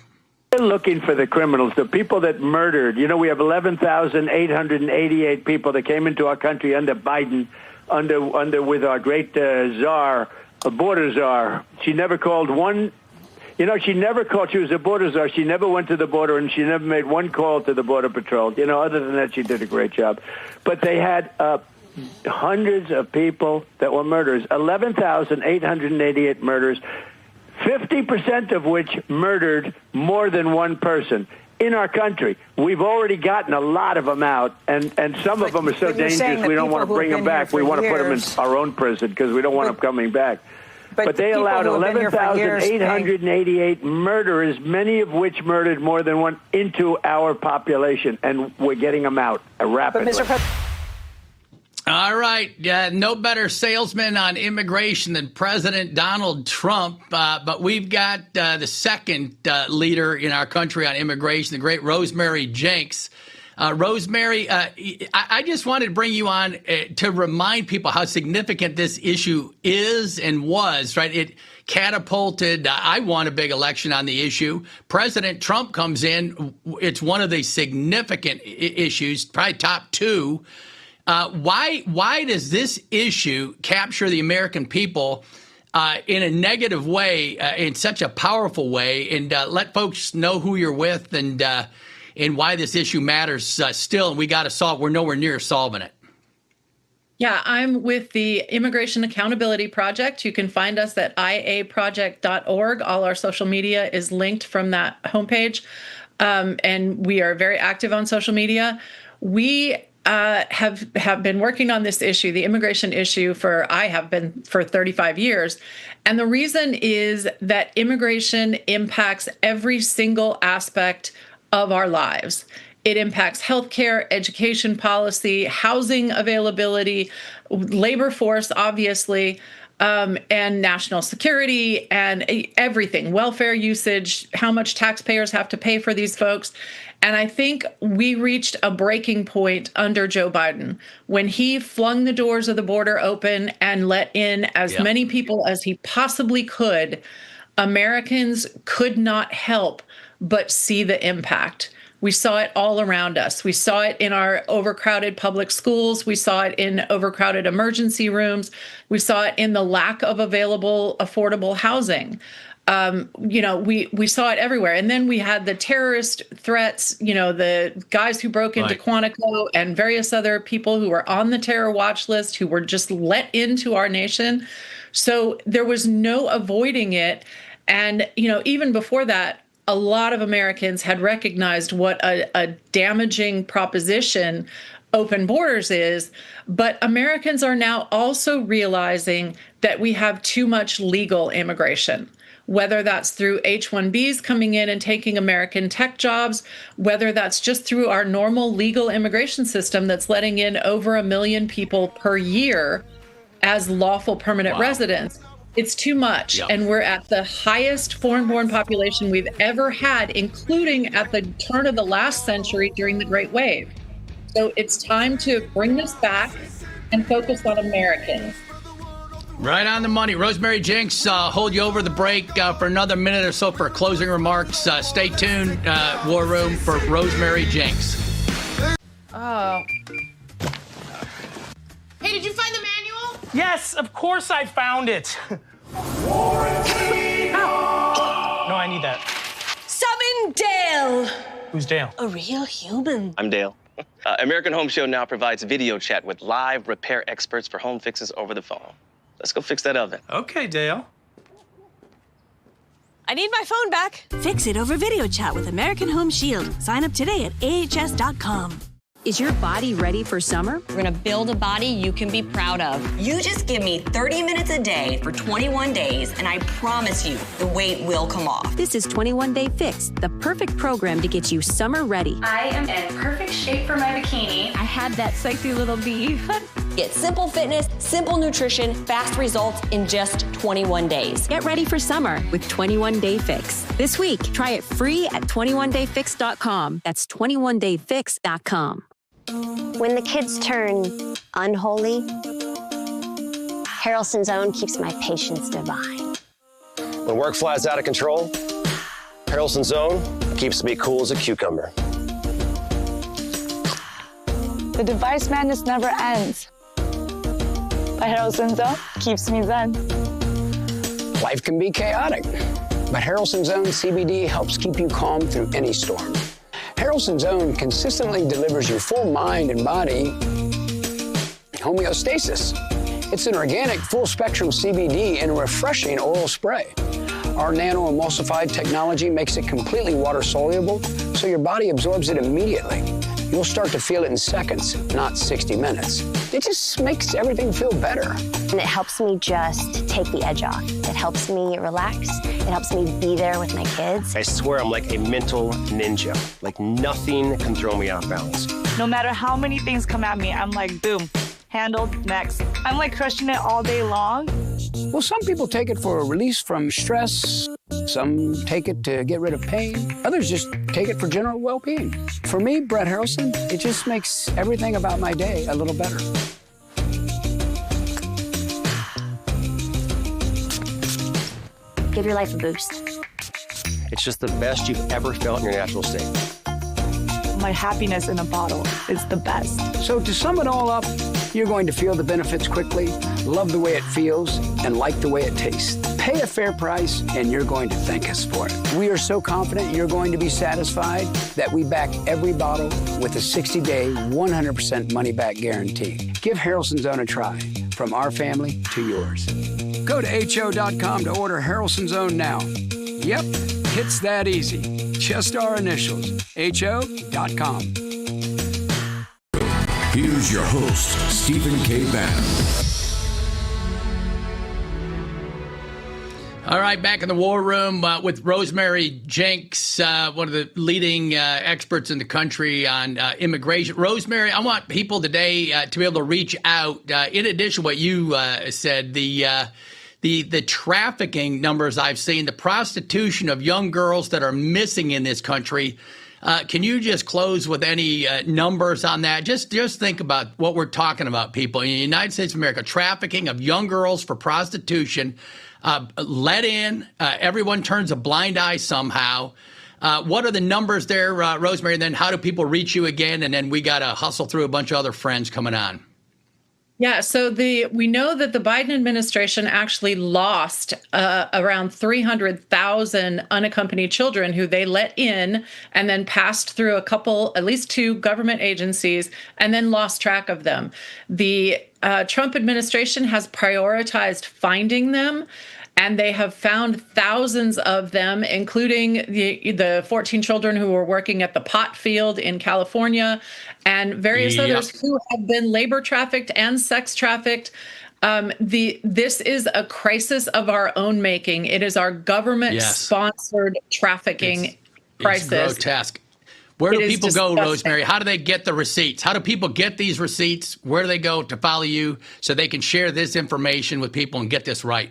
We're looking for the criminals, the people that murdered. You know, we have 11,888 people that came into our country under Biden, with our great czar, a border czar. She never called one. You know, she was a border czar. She never went to the border, and she never made one call to the Border Patrol. You know, other than that, she did a great job. But they had hundreds of people that were murderers, 11,888 murders, 50% of which murdered more than one person in our country. We've already gotten a lot of them out, and some of them are so dangerous we don't want to bring them back. We want to put them in our own prison because we don't want them coming back. But they allowed 11,888 murderers, many of which murdered more than one, into our population, and we're getting them out rapidly. All right. No better salesman on immigration than President Donald Trump. But we've got the second leader in our country on immigration, the great Rosemary Jenks. Rosemary, I just wanted to bring you on to remind people how significant this issue is and was, right? It catapulted. I won a big election on the issue. President Trump comes in. It's one of the significant issues, probably top two. Why does this issue capture the American people in a negative way, in such a powerful way, and let folks know who you're with and why this issue matters still, and we got to solve. We're nowhere near solving it. Yeah, I'm with the Immigration Accountability Project. You can find us at iaproject.org. All our social media is linked from that homepage, and we are very active on social media. We have been working on this issue, the immigration issue, for 35 years. And the reason is that immigration impacts every single aspect of our lives. It impacts healthcare, education policy, housing availability, labor force, obviously, and national security and everything, welfare usage, how much taxpayers have to pay for these folks. And I think we reached a breaking point under Joe Biden when he flung the doors of the border open and let in as many people as he possibly could. Americans could not help but see the impact. We saw it all around us. We saw it in our overcrowded public schools. We saw it in overcrowded emergency rooms. We saw it in the lack of available, affordable housing. We saw it everywhere. And then we had the terrorist threats, the guys who broke into Quantico and various other people who were on the terror watch list who were just let into our nation. So there was no avoiding it. And, even before that, a lot of Americans had recognized what a damaging proposition open borders is, but Americans are now also realizing that we have too much legal immigration. whether that's through H-1Bs coming in and taking American tech jobs, whether that's just through our normal legal immigration system that's letting in over 1 million people per year as lawful permanent residents. It's too much. Yep. And we're at the highest foreign-born population we've ever had, including at the turn of the last century during the Great Wave. So it's time to bring this back and focus on Americans. Right on the money. Rosemary Jenks, hold you over the break for another minute or so for closing remarks. Stay tuned, War Room, for Rosemary Jenks. Oh. Hey, did you find the manual? Yes, of course I found it. No, I need that. Summon Dale. Who's Dale? A real human. I'm Dale. American Home Show now provides video chat with live repair experts for home fixes over the phone. Let's go fix that oven. Okay, Dale. I need my phone back. Fix it over video chat with American Home Shield. Sign up today at ahs.com. Is your body ready for summer? We're gonna build a body you can be proud of. You just give me 30 minutes a day for 21 days, and I promise you, the weight will come off. This is 21 Day Fix, the perfect program to get you summer ready. I am in perfect shape for my bikini. I had that sexy little beef. Get simple fitness, simple nutrition, fast results in just 21 days. Get ready for summer with 21 Day Fix. This week, try it free at 21dayfix.com. That's 21dayfix.com. When the kids turn unholy, Harrelson's Own keeps my patience divine. When work flies out of control, Harrelson's Own keeps me cool as a cucumber. The device madness never ends, but Harrelson's Own keeps me zen. Life can be chaotic, but Harrelson's Own CBD helps keep you calm through any storm. Harrelson's Own consistently delivers you full mind and body homeostasis. It's an organic, full-spectrum CBD in a refreshing oral spray. Our nano-emulsified technology makes it completely water-soluble, so your body absorbs it immediately. You'll start to feel it in seconds, not 60 minutes. It just makes everything feel better. And it helps me just take the edge off. It helps me relax. It helps me be there with my kids. I swear I'm like a mental ninja. Like nothing can throw me off balance. No matter how many things come at me, I'm like, boom, handled, next. I'm like crushing it all day long. Well, some people take it for a release from stress. Some take it to get rid of pain. Others just take it for general well-being. For me, Brett Harrelson, it just makes everything about my day a little better. Give your life a boost. It's just the best you've ever felt in your natural state. My happiness in a bottle is the best. So to sum it all up, you're going to feel the benefits quickly, love the way it feels, and like the way it tastes. Pay a fair price, and you're going to thank us for it. We are so confident you're going to be satisfied that we back every bottle with a 60-day, 100% money-back guarantee. Give Harrelson's Own a try, from our family to yours. Go to HO.com to order Harrelson's Own now. Yep, it's that easy. Just our initials, HO.com. Here's your host, Stephen K. Bannon. All right, back in the War Room with Rosemary Jenks, one of the leading experts in the country on immigration. Rosemary, I want people today to be able to reach out. In addition to what you said, the trafficking numbers I've seen, the prostitution of young girls that are missing in this country. Can you just close with any numbers on that? Just think about what we're talking about, people. In the United States of America, trafficking of young girls for prostitution, let in, everyone turns a blind eye somehow. What are the numbers there, Rosemary? And then how do people reach you again? And then we got to hustle through a bunch of other friends coming on. Yeah, so we know that the Biden administration actually lost around 300,000 unaccompanied children who they let in and then passed through at least two government agencies and then lost track of them. The Trump administration has prioritized finding them, and they have found thousands of them, including the 14 children who were working at the pot field in California and various others who have been labor trafficked and sex trafficked. This is a crisis of our own making. It is our government-sponsored trafficking crisis. It's grotesque. Where do people go, disgusting. Rosemary? How do they get the receipts? How do people get these receipts? Where do they go to follow you so they can share this information with people and get this right?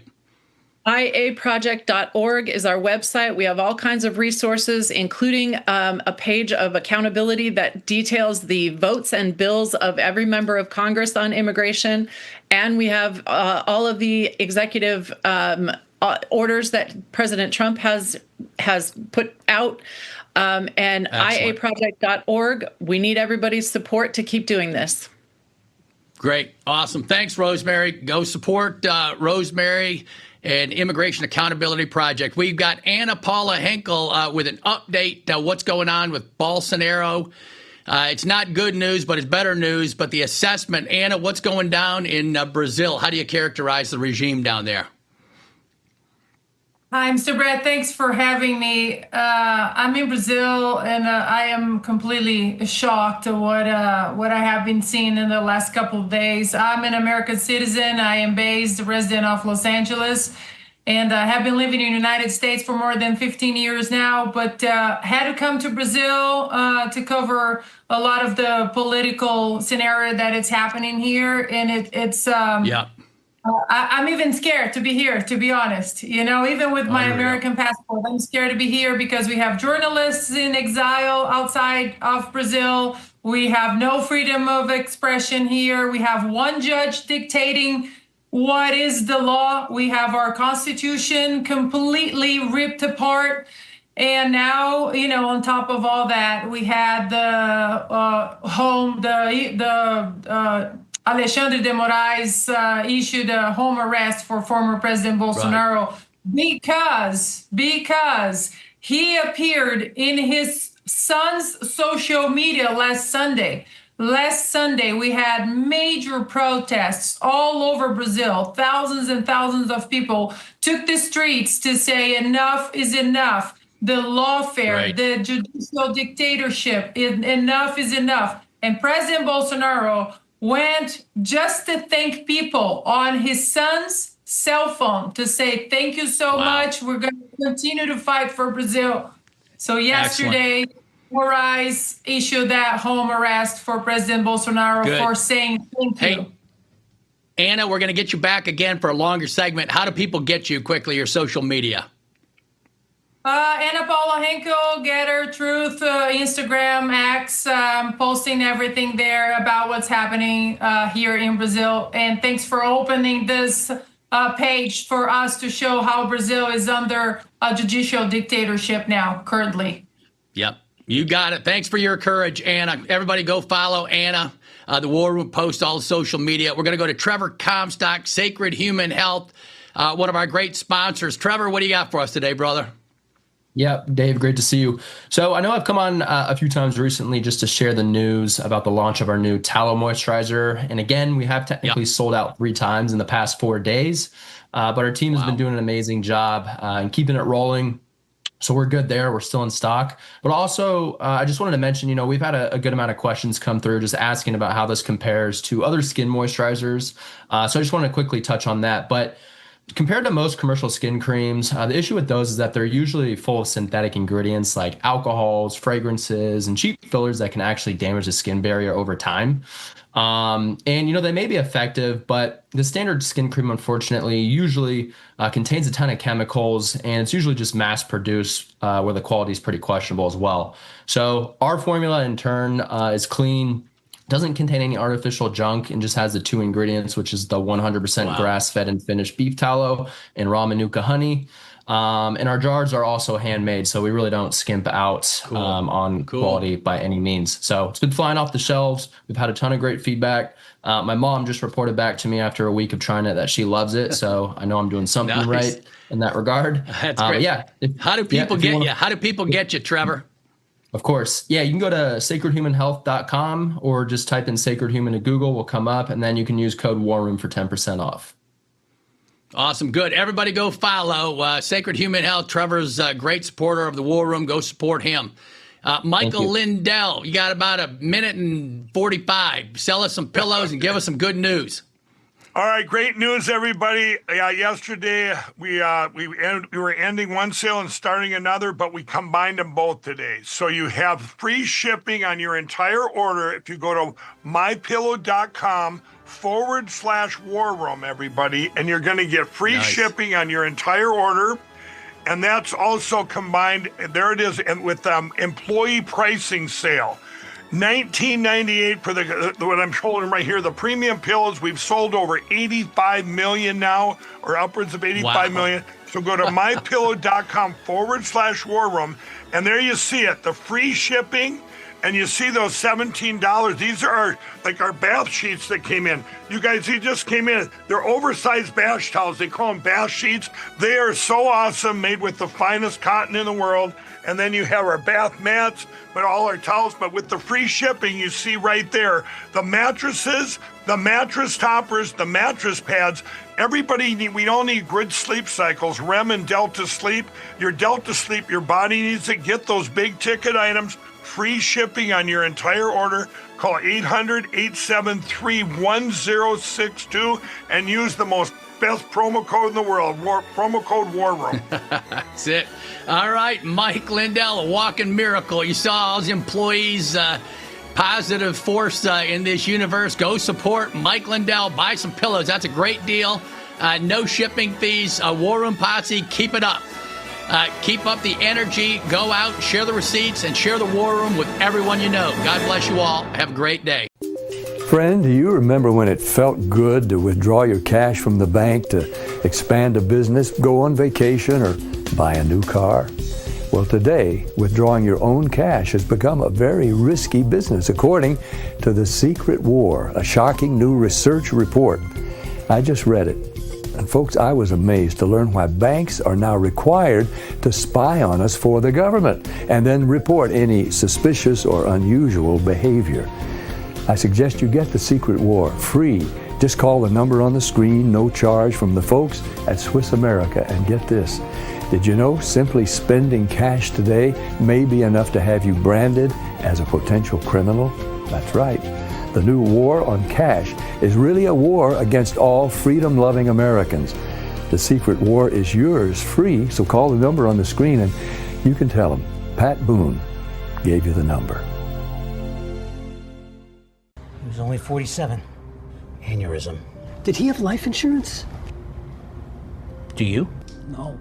iaproject.org is our website. We have all kinds of resources, including a page of accountability that details the votes and bills of every member of Congress on immigration. And we have all of the executive orders that President Trump has put out. And iaproject.org. We need everybody's support to keep doing this. Great. Awesome. Thanks, Rosemary. Go support Rosemary and Immigration Accountability Project. We've got Anna Paula Henkel with an update what's going on with Bolsonaro. It's not good news, but it's better news. But the assessment, Anna, what's going down in Brazil? How do you characterize the regime down there? Hi, Mr. Brett. Thanks for having me. I'm in Brazil, and I am completely shocked at what I have been seeing in the last couple of days. I'm an American citizen. I am based, resident of Los Angeles, and I have been living in the United States for more than 15 years now, but had to come to Brazil to cover a lot of the political scenario that is happening here, and it's I'm even scared to be here, to be honest. You know, even with my American passport, I'm scared to be here because we have journalists in exile outside of Brazil. We have no freedom of expression here. We have one judge dictating what is the law. We have our Constitution completely ripped apart. And now, you know, on top of all that, we had Alexandre de Moraes issued a home arrest for former President Bolsonaro because he appeared in his son's social media last Sunday. Last Sunday, we had major protests all over Brazil. Thousands and thousands of people took the streets to say enough is enough. The lawfare, the judicial dictatorship, enough is enough. And President Bolsonaro went just to thank people on his son's cell phone to say, thank you so much. We're going to continue to fight for Brazil. So yesterday, Moraes issued that home arrest for President Bolsonaro for saying thank you. Anna, we're going to get you back again for a longer segment. How do people get you quickly, your social media? Anna Paula Henkel, Getter, Truth, Instagram, X, posting everything there about what's happening here in Brazil. And thanks for opening this page for us to show how Brazil is under a judicial dictatorship now, currently. Yep, you got it. Thanks for your courage, Anna. Everybody go follow Anna. The War Room posts all the social media. We're going to go to Trevor Comstock, Sacred Human Health, one of our great sponsors. Trevor, what do you got for us today, brother? Yep, Dave, great to see you. So I know I've come on a few times recently just to share the news about the launch of our new tallow moisturizer. And again, we have technically sold out 3 times in the past 4 days, but our team has been doing an amazing job and keeping it rolling. So we're good there. We're still in stock. But also, I just wanted to mention, you know, we've had a good amount of questions come through just asking about how this compares to other skin moisturizers. So I just want to quickly touch on that. But compared to most commercial skin creams, the issue with those is that they're usually full of synthetic ingredients like alcohols, fragrances, and cheap fillers that can actually damage the skin barrier over time. And, you know, they may be effective, but the standard skin cream, unfortunately, usually contains a ton of chemicals, and it's usually just mass produced where the quality is pretty questionable as well. So our formula, in turn, is clean, doesn't contain any artificial junk, and just has the 2 ingredients, which is the 100% grass-fed and finished beef tallow and raw manuka honey. And our jars are also handmade, so we really don't skimp out on quality by any means. So it's been flying off the shelves. We've had a ton of great feedback. My mom just reported back to me after a week of trying it that she loves it, so I know I'm doing something right in that regard. That's great. How do people get you? How do people get you, Trevor? Of course. Yeah, you can go to sacredhumanhealth.com or just type in Sacred Human to Google. We'll come up, and then you can use code WARROOM for 10% off. Awesome. Good. Everybody go follow Sacred Human Health. Trevor's a great supporter of the War Room. Go support him. Michael Lindell, you got about 1 minute and 45. Sell us some pillows and give us some good news. All right, great news, everybody. Yesterday, we were ending one sale and starting another, but we combined them both today. So you have free shipping on your entire order if you go to mypillow.com/war room, everybody, and you're going to get free shipping on your entire order. And that's also combined, there it is, and with employee pricing sale. $19.98 for what I'm holding right here. The premium pillows, we've sold over 85 million now, or upwards of 85 million. So go to mypillow.com/war room, and there you see it, the free shipping, and you see those $17. These are like our bath sheets that came in. You guys, they just came in. They're oversized bath towels. They call them bath sheets. They are so awesome, made with the finest cotton in the world. And then you have our bath mats, but all our towels. But with the free shipping, you see right there, the mattresses, the mattress toppers, the mattress pads. We all need good sleep cycles, REM and Delta Sleep. Your Delta Sleep, your body needs it. Get those big ticket items. Free shipping on your entire order. Call 800-873-1062 and use the best promo code in the world, promo code War Room. That's it. All right, Mike Lindell, a walking miracle. You saw all his employees, positive force in this universe. Go support Mike Lindell. Buy some pillows. That's a great deal. No shipping fees. War Room Posse, keep it up. Keep up the energy. Go out, share the receipts, and share the War Room with everyone you know. God bless you all. Have a great day. Friend, do you remember when it felt good to withdraw your cash from the bank to expand a business, go on vacation, or buy a new car? Well, today, withdrawing your own cash has become a very risky business, according to The Secret War, a shocking new research report. I just read it. And folks, I was amazed to learn why banks are now required to spy on us for the government and then report any suspicious or unusual behavior. I suggest you get The Secret War free. Just call the number on the screen, no charge, from the folks at Swiss America. And get this, did you know simply spending cash today may be enough to have you branded as a potential criminal? That's right. The new war on cash is really a war against all freedom-loving Americans. The Secret War is yours free, so call the number on the screen and you can tell them Pat Boone gave you the number. He was only 47. Aneurysm. Did he have life insurance? Do you? No.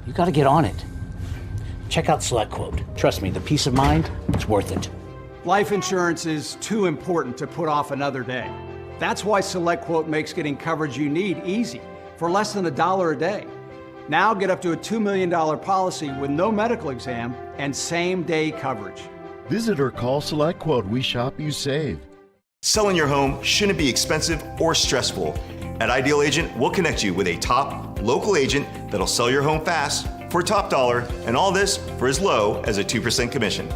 You got to get on it. Check out SelectQuote. Trust me, the peace of mind, it's worth it. Life insurance is too important to put off another day. That's why SelectQuote makes getting coverage you need easy, for less than $1 a day. Now get up to a $2 million policy with no medical exam and same-day coverage. Visit or call SelectQuote. We shop, you save. Selling your home shouldn't be expensive or stressful. At Ideal Agent, we'll connect you with a top local agent that'll sell your home fast for top dollar, and all this for as low as a 2% commission.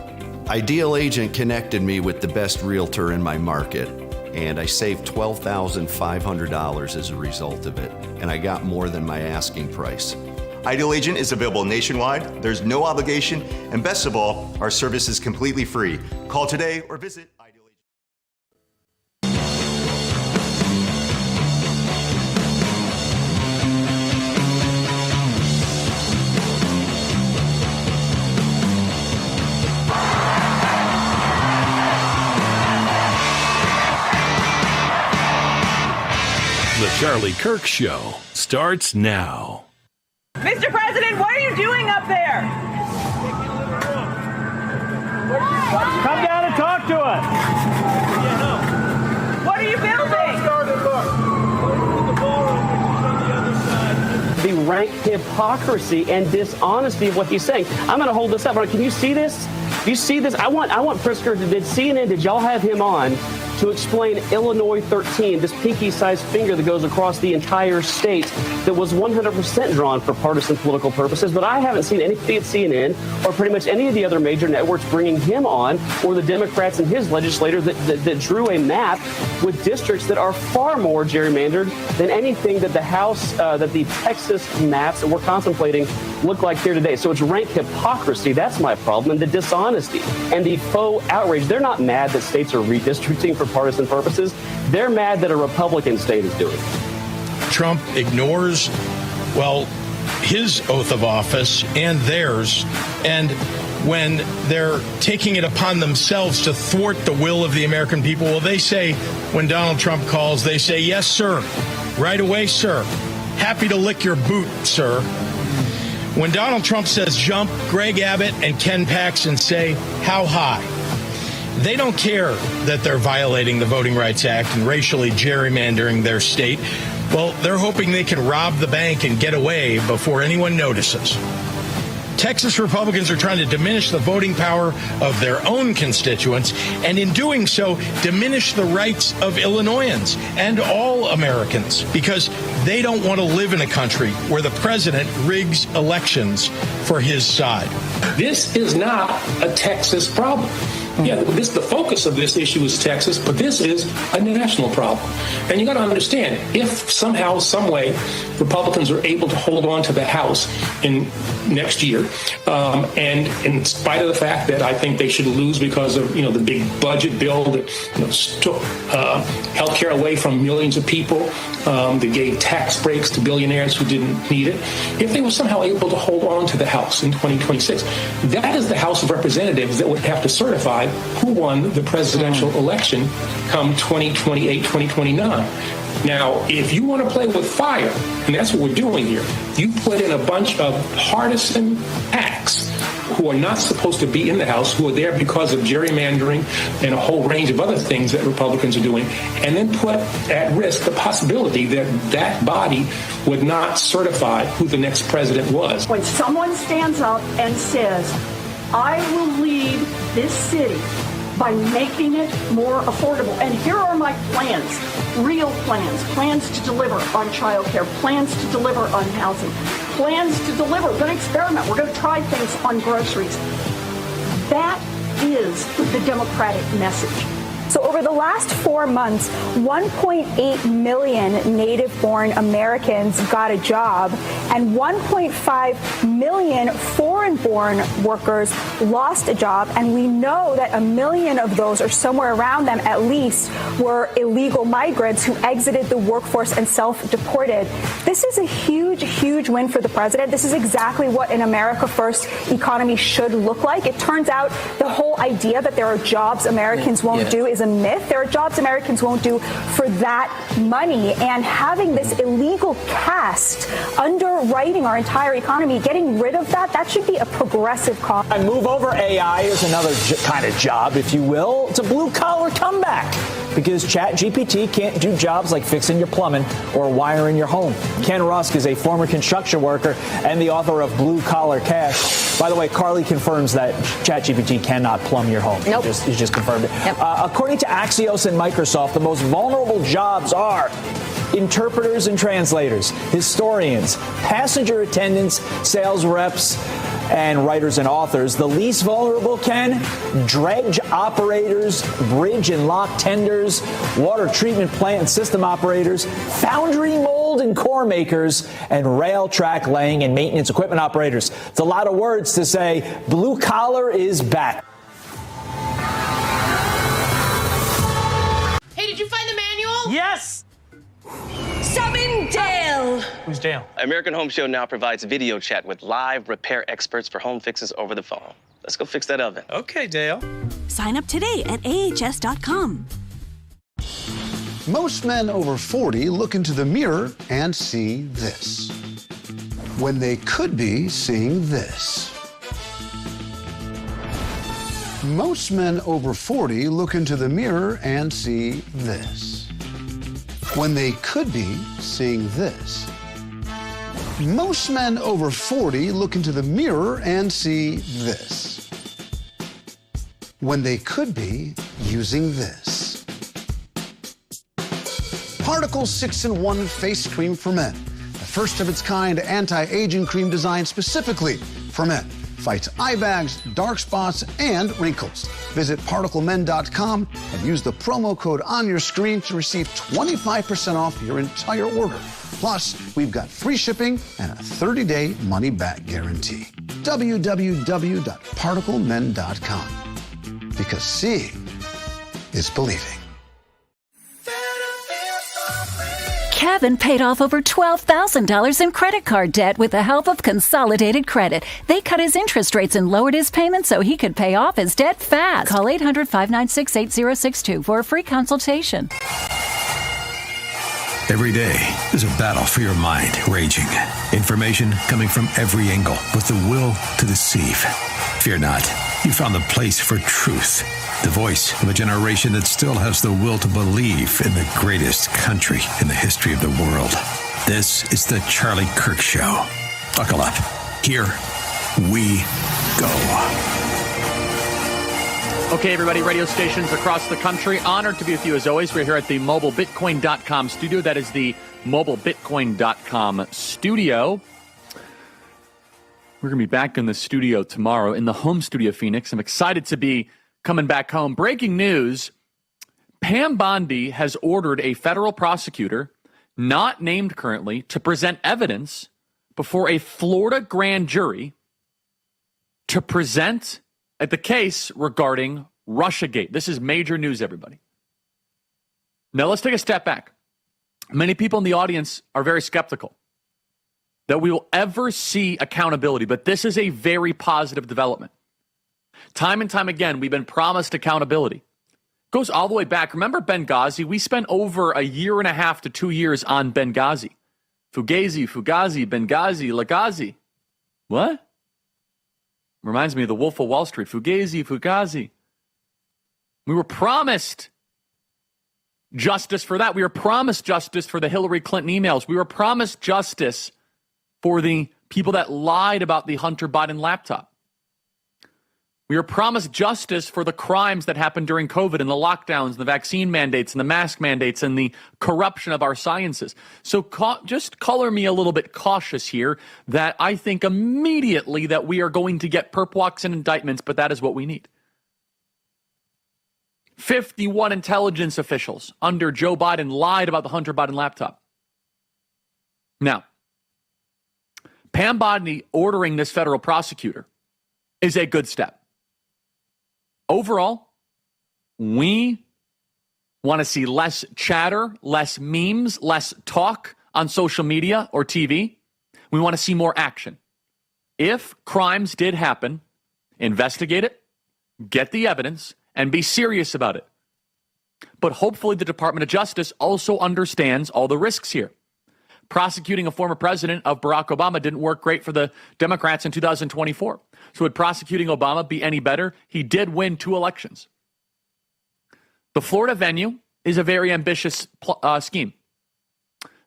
Ideal Agent connected me with the best realtor in my market, and I saved $12,500 as a result of it, and I got more than my asking price. Ideal Agent is available nationwide, there's no obligation, and best of all, our service is completely free. Call today or visit Ideal Agent. The Charlie Kirk Show starts now. Mr. President, what are you doing up there? Come down and talk to us. What are you building? The rank hypocrisy and dishonesty of what he's saying. I'm going to hold this up. Can you see this? Do you see this? I want Pritzker. Did CNN, did y'all have him on to explain Illinois 13, this pinky-sized finger that goes across the entire state that was 100% drawn for partisan political purposes? But I haven't seen anything at CNN or pretty much any of the other major networks bringing him on, or the Democrats and his legislators that drew a map with districts that are far more gerrymandered than anything that the House, that the Texas maps that we're contemplating look like here today. So it's rank hypocrisy. That's my problem. And the dishonesty and the faux outrage. They're not mad that states are redistricting for partisan purposes. They're mad that a Republican state is doing it. Trump ignores, well, his oath of office and theirs, and when they're taking it upon themselves to thwart the will of the American people, well, they say, when Donald Trump calls, they say, yes, sir. Right away, sir. Happy to lick your boot, sir. When Donald Trump says jump, Greg Abbott and Ken Paxton say, how high? They don't care that they're violating the Voting Rights Act and racially gerrymandering their state. Well, they're hoping they can rob the bank and get away before anyone notices. Texas Republicans are trying to diminish the voting power of their own constituents, and in doing so, diminish the rights of Illinoisans and all Americans, because they don't want to live in a country where the president rigs elections for his side. This is not a Texas problem. Yeah, the focus of this issue is Texas, but this is a national problem. And you got to understand, if somehow, some way, Republicans are able to hold on to the House in next year, and in spite of the fact that I think they should lose because of the big budget bill that took health care away from millions of people, that gave tax breaks to billionaires who didn't need it, if they were somehow able to hold on to the House in 2026, that is the House of Representatives that would have to certify who won the presidential election come 2028, 2029. Now, if you want to play with fire, and that's what we're doing here, you put in a bunch of partisan acts who are not supposed to be in the House, who are there because of gerrymandering and a whole range of other things that Republicans are doing, and then put at risk the possibility that that body would not certify who the next president was. When someone stands up and says, I will lead this city by making it more affordable. And here are my plans, real plans to deliver on childcare, plans to deliver on housing, plans to deliver. We're going to experiment. We're going to try things on groceries. That is the Democratic message. So over the last 4 months, 1.8 million native-born Americans got a job, and 1.5 million foreign-born workers lost a job. And we know that 1 million of those, or somewhere around them at least, were illegal migrants who exited the workforce and self-deported. This is a huge, huge win for the president. This is exactly what an America First economy should look like. It turns out the whole idea that there are jobs Americans won't do is a myth. There are jobs Americans won't do for that money. And having this illegal caste underwriting our entire economy, getting rid of that should be a progressive cause. And move over AI is another kind of job, if you will. It's a blue-collar comeback, because ChatGPT can't do jobs like fixing your plumbing or wiring your home. Ken Rusk is a former construction worker and the author of Blue Collar Cash. By the way, Carly confirms that ChatGPT cannot plumb your home. Nope. He just confirmed it. Yep. According to Axios and Microsoft, the most vulnerable jobs are interpreters and translators, historians, passenger attendants, sales reps, and writers and authors. The least vulnerable, Ken, dredge operators, bridge and lock tenders, water treatment plant system operators, foundry mold and core makers, and rail track laying and maintenance equipment operators. It's a lot of words to say blue collar is back. Hey, did you find the manual? Yes! Summon Dale! Who's Dale? American Home Show now provides video chat with live repair experts for home fixes over the phone. Let's go fix that oven. Okay, Dale. Sign up today at ahs.com. Most men over 40 look into the mirror and see this, when they could be seeing this. Most men over 40 look into the mirror and see this, when they could be seeing this. Most men over 40 look into the mirror and see this, when they could be using this. Particle 6-in-1 Face Cream for Men, the first of its kind anti-aging cream designed specifically for men. Fights eye bags, dark spots, and wrinkles. Visit ParticleMen.com and use the promo code on your screen to receive 25% off your entire order. Plus, we've got free shipping and a 30-day money-back guarantee. www.ParticleMen.com. Because seeing is believing. Kevin paid off over $12,000 in credit card debt with the help of Consolidated Credit. They cut his interest rates and lowered his payments so he could pay off his debt fast. Call 800-596-8062 for a free consultation. Every day, there's a battle for your mind raging. Information coming from every angle with the will to deceive. Fear not. You found the place for truth. The voice of a generation that still has the will to believe in the greatest country in the history of the world. This is the Charlie Kirk Show. Buckle up. Here we go. Okay, everybody, radio stations across the country. Honored to be with you as always. We're here at the mobilebitcoin.com studio. That is the mobilebitcoin.com studio. We're going to be back in the studio tomorrow in the home studio, Phoenix. I'm excited to be coming back home. Breaking news, Pam Bondi has ordered a federal prosecutor, not named currently, to present evidence before a Florida grand jury to present at the case regarding Russiagate. This is major news, everybody. Now, let's take a step back. Many people in the audience are very skeptical that we will ever see accountability, but this is a very positive development. Time and time again, we've been promised accountability. Goes all the way back. Remember Benghazi? We spent over a year and a half to 2 years on Benghazi. Fugazi, Benghazi, Lagazi. What? Reminds me of the Wolf of Wall Street. Fugazi. We were promised justice for that. We were promised justice for the Hillary Clinton emails. We were promised justice for the people that lied about the Hunter Biden laptop. We were promised justice for the crimes that happened during COVID and the lockdowns, and the vaccine mandates and the mask mandates and the corruption of our sciences. So just color me a little bit cautious here that I think immediately that we are going to get perp walks and indictments, but that is what we need. 51 intelligence officials under Joe Biden lied about the Hunter Biden laptop. Now, Pam Bondi ordering this federal prosecutor is a good step. Overall, we want to see less chatter, less memes, less talk on social media or TV. We want to see more action. If crimes did happen, investigate it, get the evidence, and be serious about it. But hopefully the Department of Justice also understands all the risks here. Prosecuting a former president of Barack Obama didn't work great for the Democrats in 2024. So would prosecuting Obama be any better? He did win 2 elections. The Florida venue is a very ambitious scheme.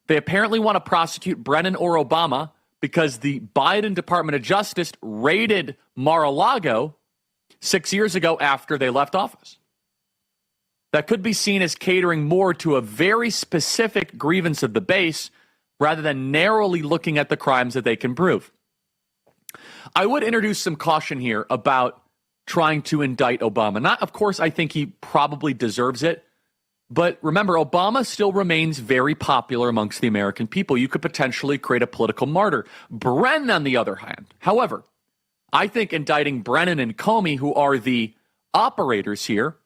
They apparently want to prosecute Brennan or Obama because the Biden Department of Justice raided Mar-a-Lago 6 years ago after they left office. That could be seen as catering more to a very specific grievance of the base rather than narrowly looking at the crimes that they can prove. I would introduce some caution here about trying to indict Obama. Not, of course, I think he probably deserves it. But remember, Obama still remains very popular amongst the American people. You could potentially create a political martyr. Brennan, on the other hand, however, I think indicting Brennan and Comey, who are the operators here,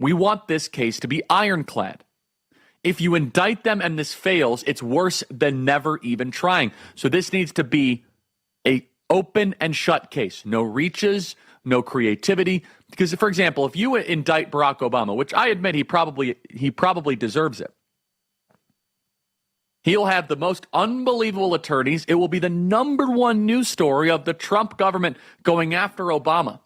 we want this case to be ironclad. If you indict them and this fails, it's worse than never even trying. So this needs to be a open and shut case. No reaches, no creativity. Because, for example, if you indict Barack Obama, which I admit he probably deserves it, he'll have the most unbelievable attorneys. It will be the #1 news story of the Trump government going after Obama.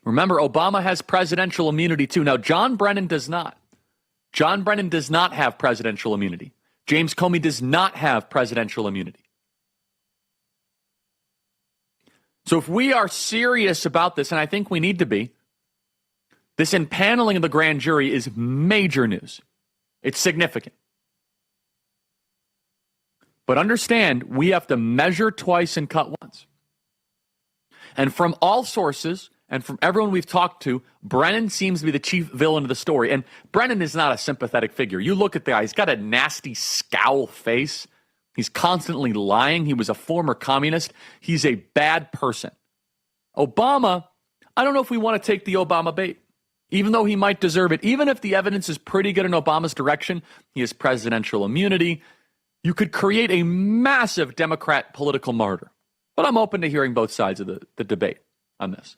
Remember, Obama has presidential immunity too. Now, John Brennan does not. John Brennan does not have presidential immunity. James Comey does not have presidential immunity. So if we are serious about this, and I think we need to be, this impaneling of the grand jury is major news. It's significant. But understand, we have to measure twice and cut once. And from all sources, and from everyone we've talked to, Brennan seems to be the chief villain of the story. And Brennan is not a sympathetic figure. You look at the guy, he's got a nasty scowl face. He's constantly lying. He was a former communist. He's a bad person. Obama, I don't know if we want to take the Obama bait. Even though he might deserve it, even if the evidence is pretty good in Obama's direction, he has presidential immunity, you could create a massive Democrat political martyr. But I'm open to hearing both sides of the debate on this.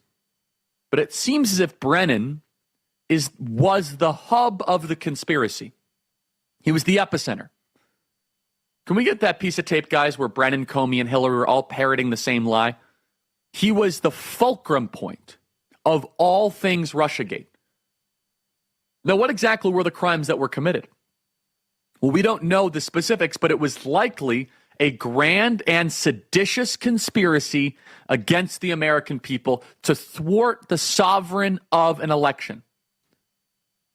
But it seems as if Brennan was the hub of the conspiracy. He was the epicenter. Can we get that piece of tape, guys, where Brennan, Comey, and Hillary were all parroting the same lie? He was the fulcrum point of all things Russiagate. Now, what exactly were the crimes that were committed? Well, we don't know the specifics, but it was likely a grand and seditious conspiracy against the American people to thwart the sovereign of an election.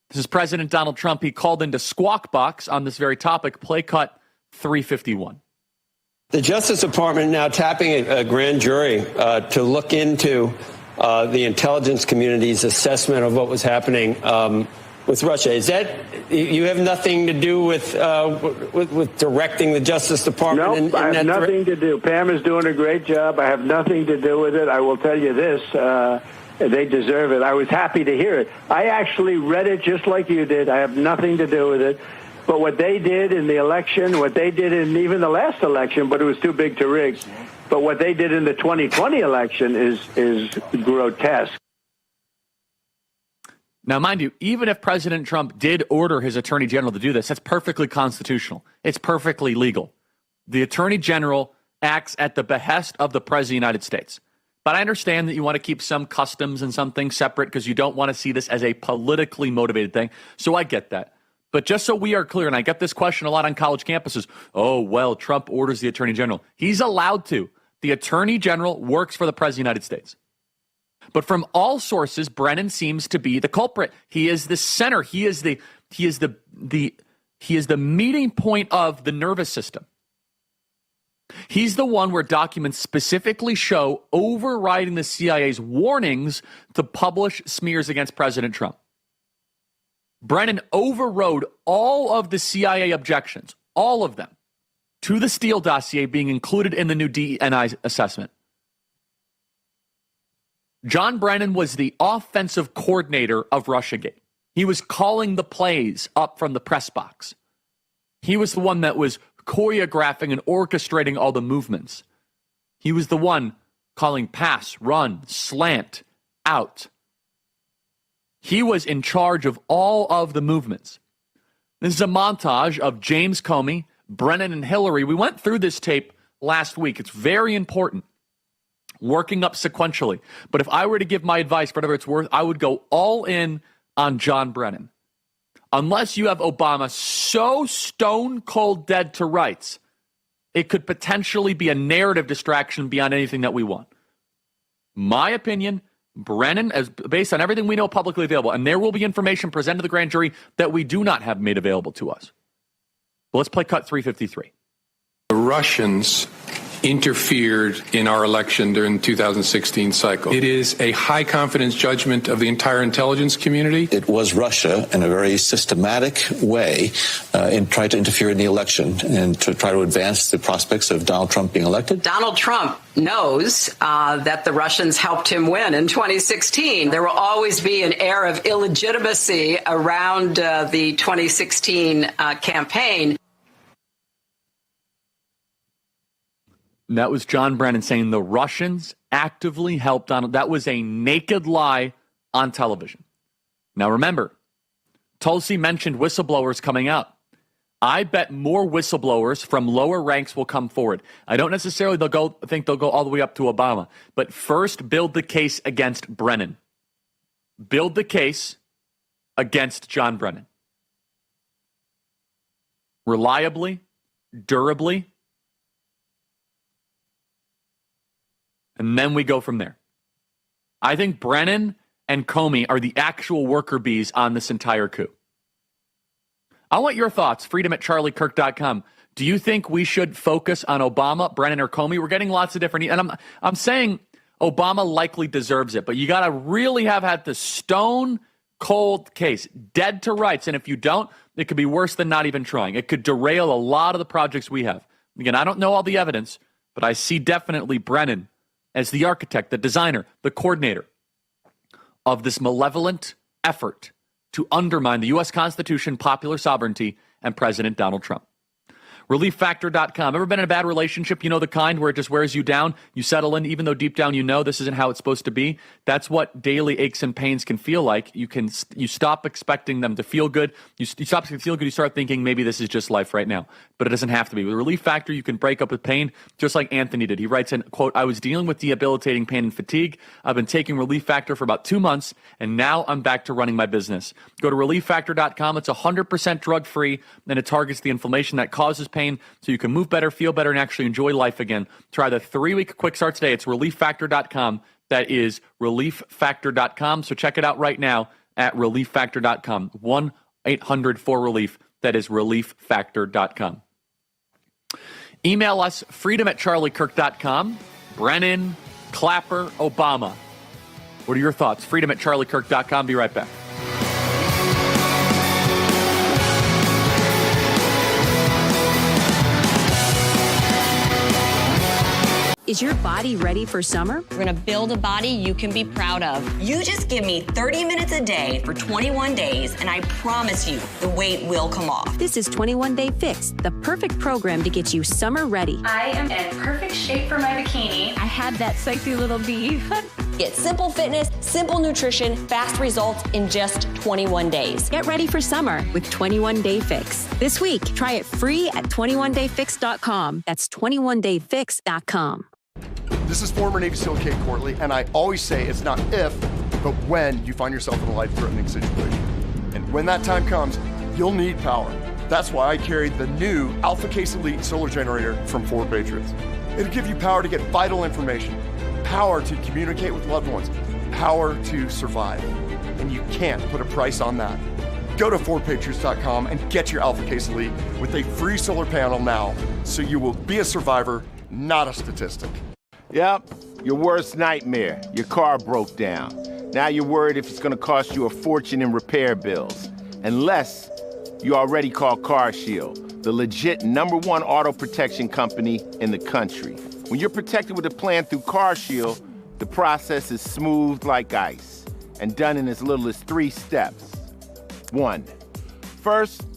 This is President Donald Trump. He called into Squawk Box on this very topic, play cut 351. The Justice Department now tapping a grand jury to look into the intelligence community's assessment of what was happening with Russia. Is that you have nothing to do with directing the Justice Department? No, I have nothing to do. Pam is doing a great job. I have nothing to do with it. I will tell you this. They deserve it. I was happy to hear it. I actually read it just like you did. I have nothing to do with it. But what they did in the election, what they did in even the last election, but it was too big to rig. But what they did in the 2020 election is grotesque. Now, mind you, even if President Trump did order his attorney general to do this, that's perfectly constitutional. It's perfectly legal. The attorney general acts at the behest of the president of the United States. But I understand that you want to keep some customs and some things separate because you don't want to see this as a politically motivated thing. So I get that. But just so we are clear, and I get this question a lot on college campuses, oh, well, Trump orders the attorney general. He's allowed to. The attorney general works for the president of the United States. But from all sources, Brennan seems to be the culprit. He is the center. He is the meeting point of the nervous system. He's the one where documents specifically show overriding the CIA's warnings to publish smears against President Trump. Brennan overrode all of the CIA objections, all of them, to the Steele dossier being included in the new DNI assessment. John Brennan was the offensive coordinator of Russiagate. He was calling the plays up from the press box. He was the one that was choreographing and orchestrating all the movements. He was the one calling pass, run, slant, out. He was in charge of all of the movements. This is a montage of James Comey, Brennan, and Hillary. We went through this tape last week. It's very important. Working up sequentially. But if I were to give my advice for whatever it's worth, I would go all in on John Brennan. Unless you have Obama so stone cold dead to rights, it could potentially be a narrative distraction beyond anything that we want. My opinion, Brennan, as based on everything we know publicly available, and there will be information presented to the grand jury that we do not have made available to us. Well, let's play cut 353. The Russians interfered in our election during the 2016 cycle. It is a high confidence judgment of the entire intelligence community. It was Russia in a very systematic way in trying to interfere in the election and to try to advance the prospects of Donald Trump being elected. Donald Trump knows that the Russians helped him win in 2016. There will always be an air of illegitimacy around the 2016 campaign. That was John Brennan saying the Russians actively helped Donald. That was a naked lie on television. Now remember, Tulsi mentioned whistleblowers coming out. I bet more whistleblowers from lower ranks will come forward. I don't necessarily think they'll go all the way up to Obama. But first, build the case against Brennan. Build the case against John Brennan. Reliably, durably, and then we go from there. I think Brennan and Comey are the actual worker bees on this entire coup. I want your thoughts. freedom@charliekirk.com. Do you think we should focus on Obama, Brennan, or Comey? We're getting lots of different... And I'm saying Obama likely deserves it, but you got to really have had the stone cold case, dead to rights. And if you don't, it could be worse than not even trying. It could derail a lot of the projects we have. Again, I don't know all the evidence, but I see definitely Brennan as the architect, the designer, the coordinator of this malevolent effort to undermine the U.S. Constitution, popular sovereignty, and President Donald Trump. ReliefFactor.com. Ever been in a bad relationship? You know, the kind where it just wears you down. You settle in, even though deep down you know this isn't how it's supposed to be. That's what daily aches and pains can feel like. You stop expecting them to feel good. You stop to feel good. You start thinking maybe this is just life right now. But it doesn't have to be. With Relief Factor, you can break up with pain just like Anthony did. He writes in, quote, I was dealing with debilitating pain and fatigue. I've been taking Relief Factor for about 2 months, and now I'm back to running my business. Go to ReliefFactor.com. It's 100% drug-free, and it targets the inflammation that causes pain so you can move better, feel better, and actually enjoy life again. Try the 3-week quick start today. It's ReliefFactor.com. That is ReliefFactor.com. So check it out right now at ReliefFactor.com. 1-800-4RELIEF. That is ReliefFactor.com. Email us, freedom@charliekirk.com. Brennan, Clapper, Obama. What are your thoughts? freedom@charliekirk.com. Be right back. Is your body ready for summer? We're going to build a body you can be proud of. You just give me 30 minutes a day for 21 days, and I promise you the weight will come off. This is 21 Day Fix, the perfect program to get you summer ready. I am in perfect shape for my bikini. I had that sexy little beef. Get simple fitness, simple nutrition, fast results in just 21 days. Get ready for summer with 21 Day Fix. This week, try it free at 21dayfix.com. That's 21dayfix.com. This is former Navy SEAL Kate Courtley, and I always say it's not if, but when you find yourself in a life-threatening situation. And when that time comes, you'll need power. That's why I carried the new Alpha Case Elite solar generator from 4 Patriots. It'll give you power to get vital information, power to communicate with loved ones, power to survive. And you can't put a price on that. Go to 4patriots.com and get your Alpha Case Elite with a free solar panel now, so you will be a survivor, not a statistic. Yep, your worst nightmare. Your car broke down. Now you're worried if it's going to cost you a fortune in repair bills. Unless you already called CarShield, the legit #1 auto protection company in the country. When you're protected with a plan through CarShield, the process is smooth like ice and done in as little as 3 steps. 1. First,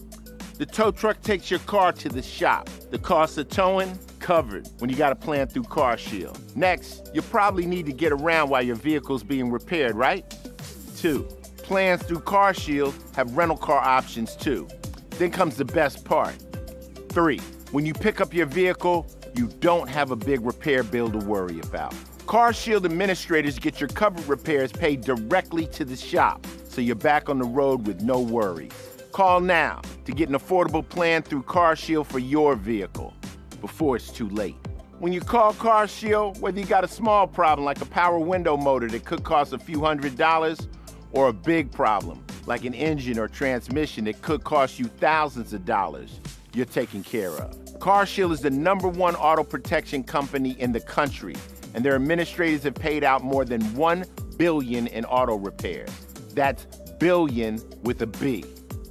the tow truck takes your car to the shop. The cost of towing, covered when you got a plan through CarShield. Next, you probably need to get around while your vehicle's being repaired, right? 2, plans through CarShield have rental car options too. Then comes the best part. 3, when you pick up your vehicle, you don't have a big repair bill to worry about. CarShield administrators get your covered repairs paid directly to the shop, so you're back on the road with no worries. Call now to get an affordable plan through CarShield for your vehicle before it's too late. When you call CarShield, whether you got a small problem like a power window motor that could cost a few $100s, or a big problem like an engine or transmission that could cost you thousands of dollars, you're taken care of. CarShield is the #1 auto protection company in the country, and their administrators have paid out more than $1 billion in auto repairs. That's billion with a B.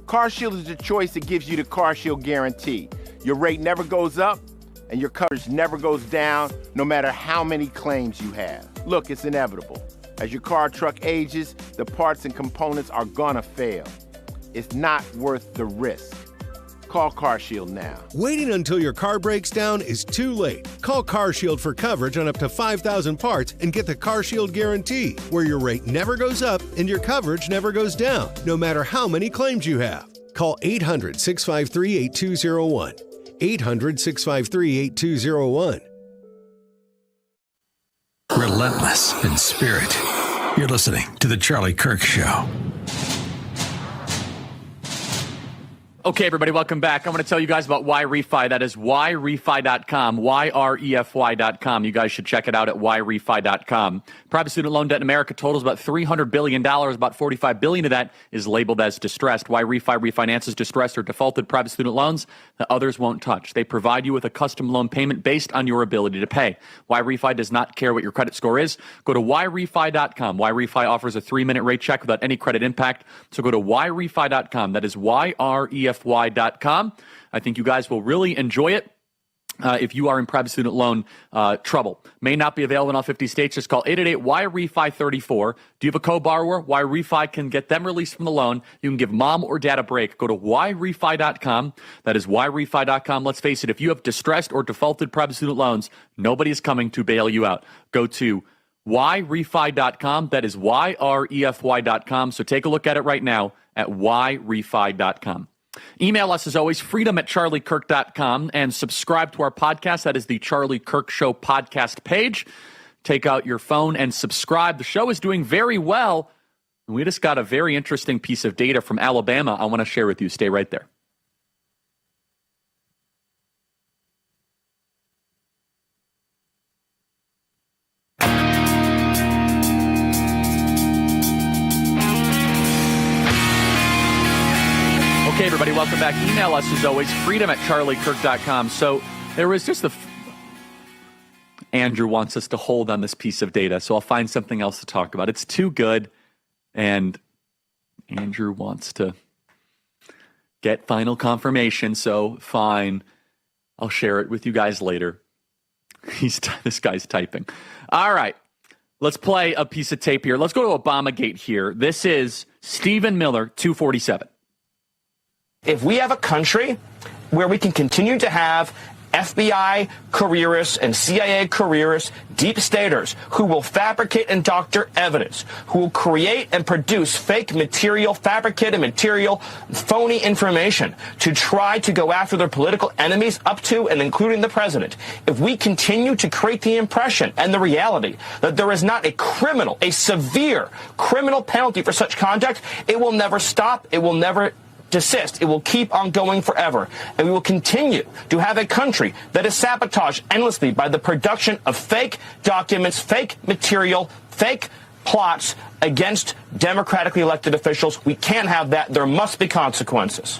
CarShield is the choice that gives you the CarShield guarantee. Your rate never goes up, and your coverage never goes down, no matter how many claims you have. Look, it's inevitable. As your car or truck ages, the parts and components are gonna fail. It's not worth the risk. Call CarShield now. Waiting until your car breaks down is too late. Call CarShield for coverage on up to 5,000 parts and get the CarShield guarantee, where your rate never goes up and your coverage never goes down, no matter how many claims you have. Call 800-653-8201. 800-653-8201. Relentless in spirit. You're listening to The Charlie Kirk Show. Okay, everybody, welcome back. I'm going to tell you guys about YRefi. That is YRefi.com, YREFY.com. You guys should check it out at YRefi.com. Private student loan debt in America totals about $300 billion. About $45 billion of that is labeled as distressed. YRefi refinances distressed or defaulted private student loans that others won't touch. They provide you with a custom loan payment based on your ability to pay. YRefi does not care what your credit score is. Go to YRefi.com. YRefi offers a 3-minute rate check without any credit impact. So go to YRefi.com. That is YREFY.com. I think you guys will really enjoy it. if you are in private student loan trouble. May not be available in all 50 states. Just call 888-YREFI-34. Do you have a co-borrower? YREFI can get them released from the loan. You can give mom or dad a break. Go to YREFI.com. That is YREFI.com. Let's face it, if you have distressed or defaulted private student loans, nobody is coming to bail you out. Go to YREFI.com. That is YREFY.com. So take a look at it right now at YREFI.com. Email us, as always, freedom@charliekirk.com, and subscribe to our podcast. That is the Charlie Kirk Show podcast page. Take out your phone and subscribe. The show is doing very well. We just got a very interesting piece of data from Alabama I want to share with you. Stay right there. Okay, everybody, welcome back. Email us, as always, freedom@charliekirk.com. So there was just Andrew wants us to hold on this piece of data, so I'll find something else to talk about. It's too good, and Andrew wants to get final confirmation, so fine. I'll share it with you guys later. This guy's typing. All right, let's play a piece of tape here. Let's go to Obamagate here. This is Stephen Miller, 247. If we have a country where we can continue to have FBI careerists and CIA careerists, deep staters, who will fabricate and doctor evidence, who will create and produce fake material, fabricated material, phony information to try to go after their political enemies, up to and including the president, if we continue to create the impression and the reality that there is not a severe criminal penalty for such conduct, it will never stop, it will never desist. It will keep on going forever. And we will continue to have a country that is sabotaged endlessly by the production of fake documents, fake material, fake plots against democratically elected officials. We can't have that. There must be consequences.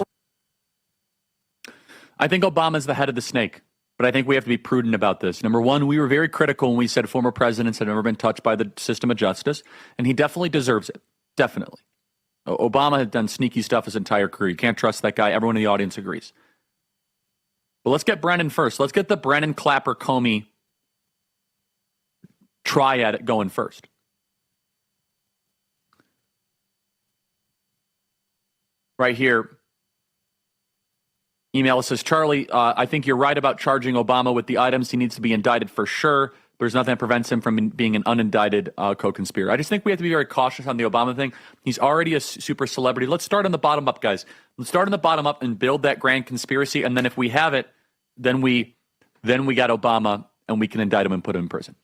I think Obama's the head of the snake, but I think we have to be prudent about this. Number one, we were very critical when we said former presidents had never been touched by the system of justice, and he definitely deserves it. Definitely. Obama had done sneaky stuff his entire career. You can't trust that guy. Everyone in the audience agrees. But let's get Brennan first. Let's get the Brennan, Clapper, Comey triad going first. Right here. Email says, Charlie, I think you're right about charging Obama with the items. He needs to be indicted for sure. There's nothing that prevents him from being an unindicted co-conspirator. I just think we have to be very cautious on the Obama thing. He's already a super celebrity. Let's start on the bottom up, guys. Let's start on the bottom up and build that grand conspiracy. And then if we have it, then we got Obama and we can indict him and put him in prison.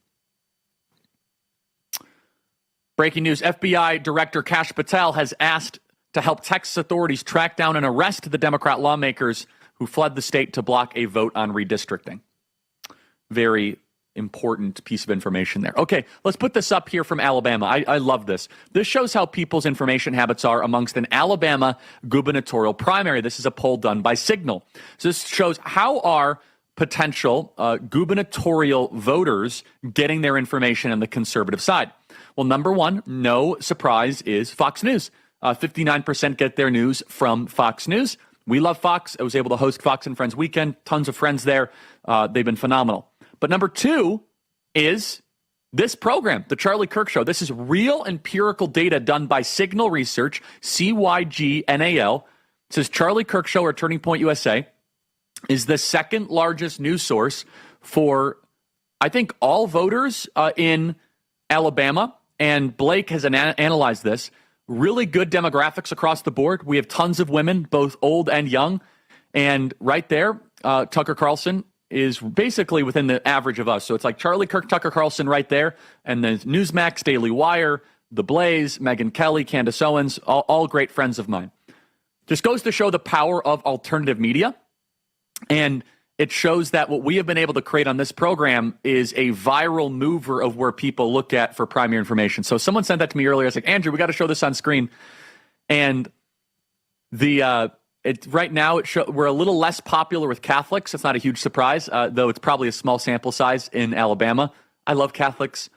Breaking news, FBI Director Kash Patel has asked to help Texas authorities track down and arrest the Democrat lawmakers who fled the state to block a vote on redistricting. Very important piece of information there. Okay, let's put this up here from Alabama. I love this. This shows how people's information habits are amongst an Alabama gubernatorial primary. This is a poll done by Signal. So this shows how are potential gubernatorial voters getting their information on the conservative side. Well, number one, no surprise, is Fox News. 59% get their news from Fox News. We love Fox. I was able to host Fox and Friends Weekend. Tons of friends there. They've been phenomenal. But number two is this program, The Charlie Kirk Show. This is real empirical data done by Signal Research, CYGNAL. It says Charlie Kirk Show or Turning Point USA is the second largest news source for, I think, all voters in Alabama. And Blake has analyzed this. Really good demographics across the board. We have tons of women, both old and young. And right there, Tucker Carlson is basically within the average of us. So it's like Charlie Kirk, Tucker Carlson right there. And then Newsmax, Daily Wire, The Blaze, Megyn Kelly, Candace Owens, all great friends of mine. Just goes to show the power of alternative media. And it shows that what we have been able to create on this program is a viral mover of where people look at for primary information. So someone sent that to me earlier. I was like, Andrew, we got to show this on screen. And right now, we're a little less popular with Catholics. It's not a huge surprise, though it's probably a small sample size in Alabama. I love Catholics.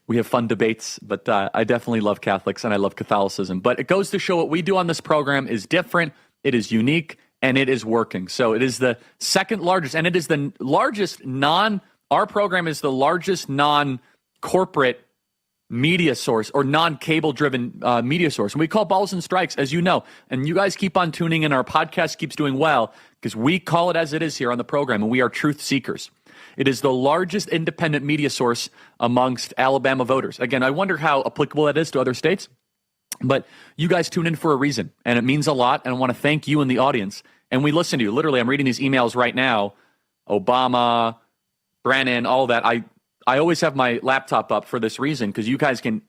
We have fun debates, but I definitely love Catholics and I love Catholicism. But it goes to show what we do on this program is different. It is unique. and it is working. So it is the second largest, and it is the largest our program is the largest non-corporate media source or non-cable driven media source. And we call balls and strikes, as you know, and you guys keep on tuning in. Our podcast keeps doing well because we call it as it is here on the program, and we are truth seekers. It is the largest independent media source amongst Alabama voters. Again, I wonder how applicable that is to other states, but you guys tune in for a reason, and it means a lot, and I want to thank you in the audience. And we listen to you. Literally, I'm reading these emails right now. Obama, Brennan, all that. I always have my laptop up for this reason because you guys can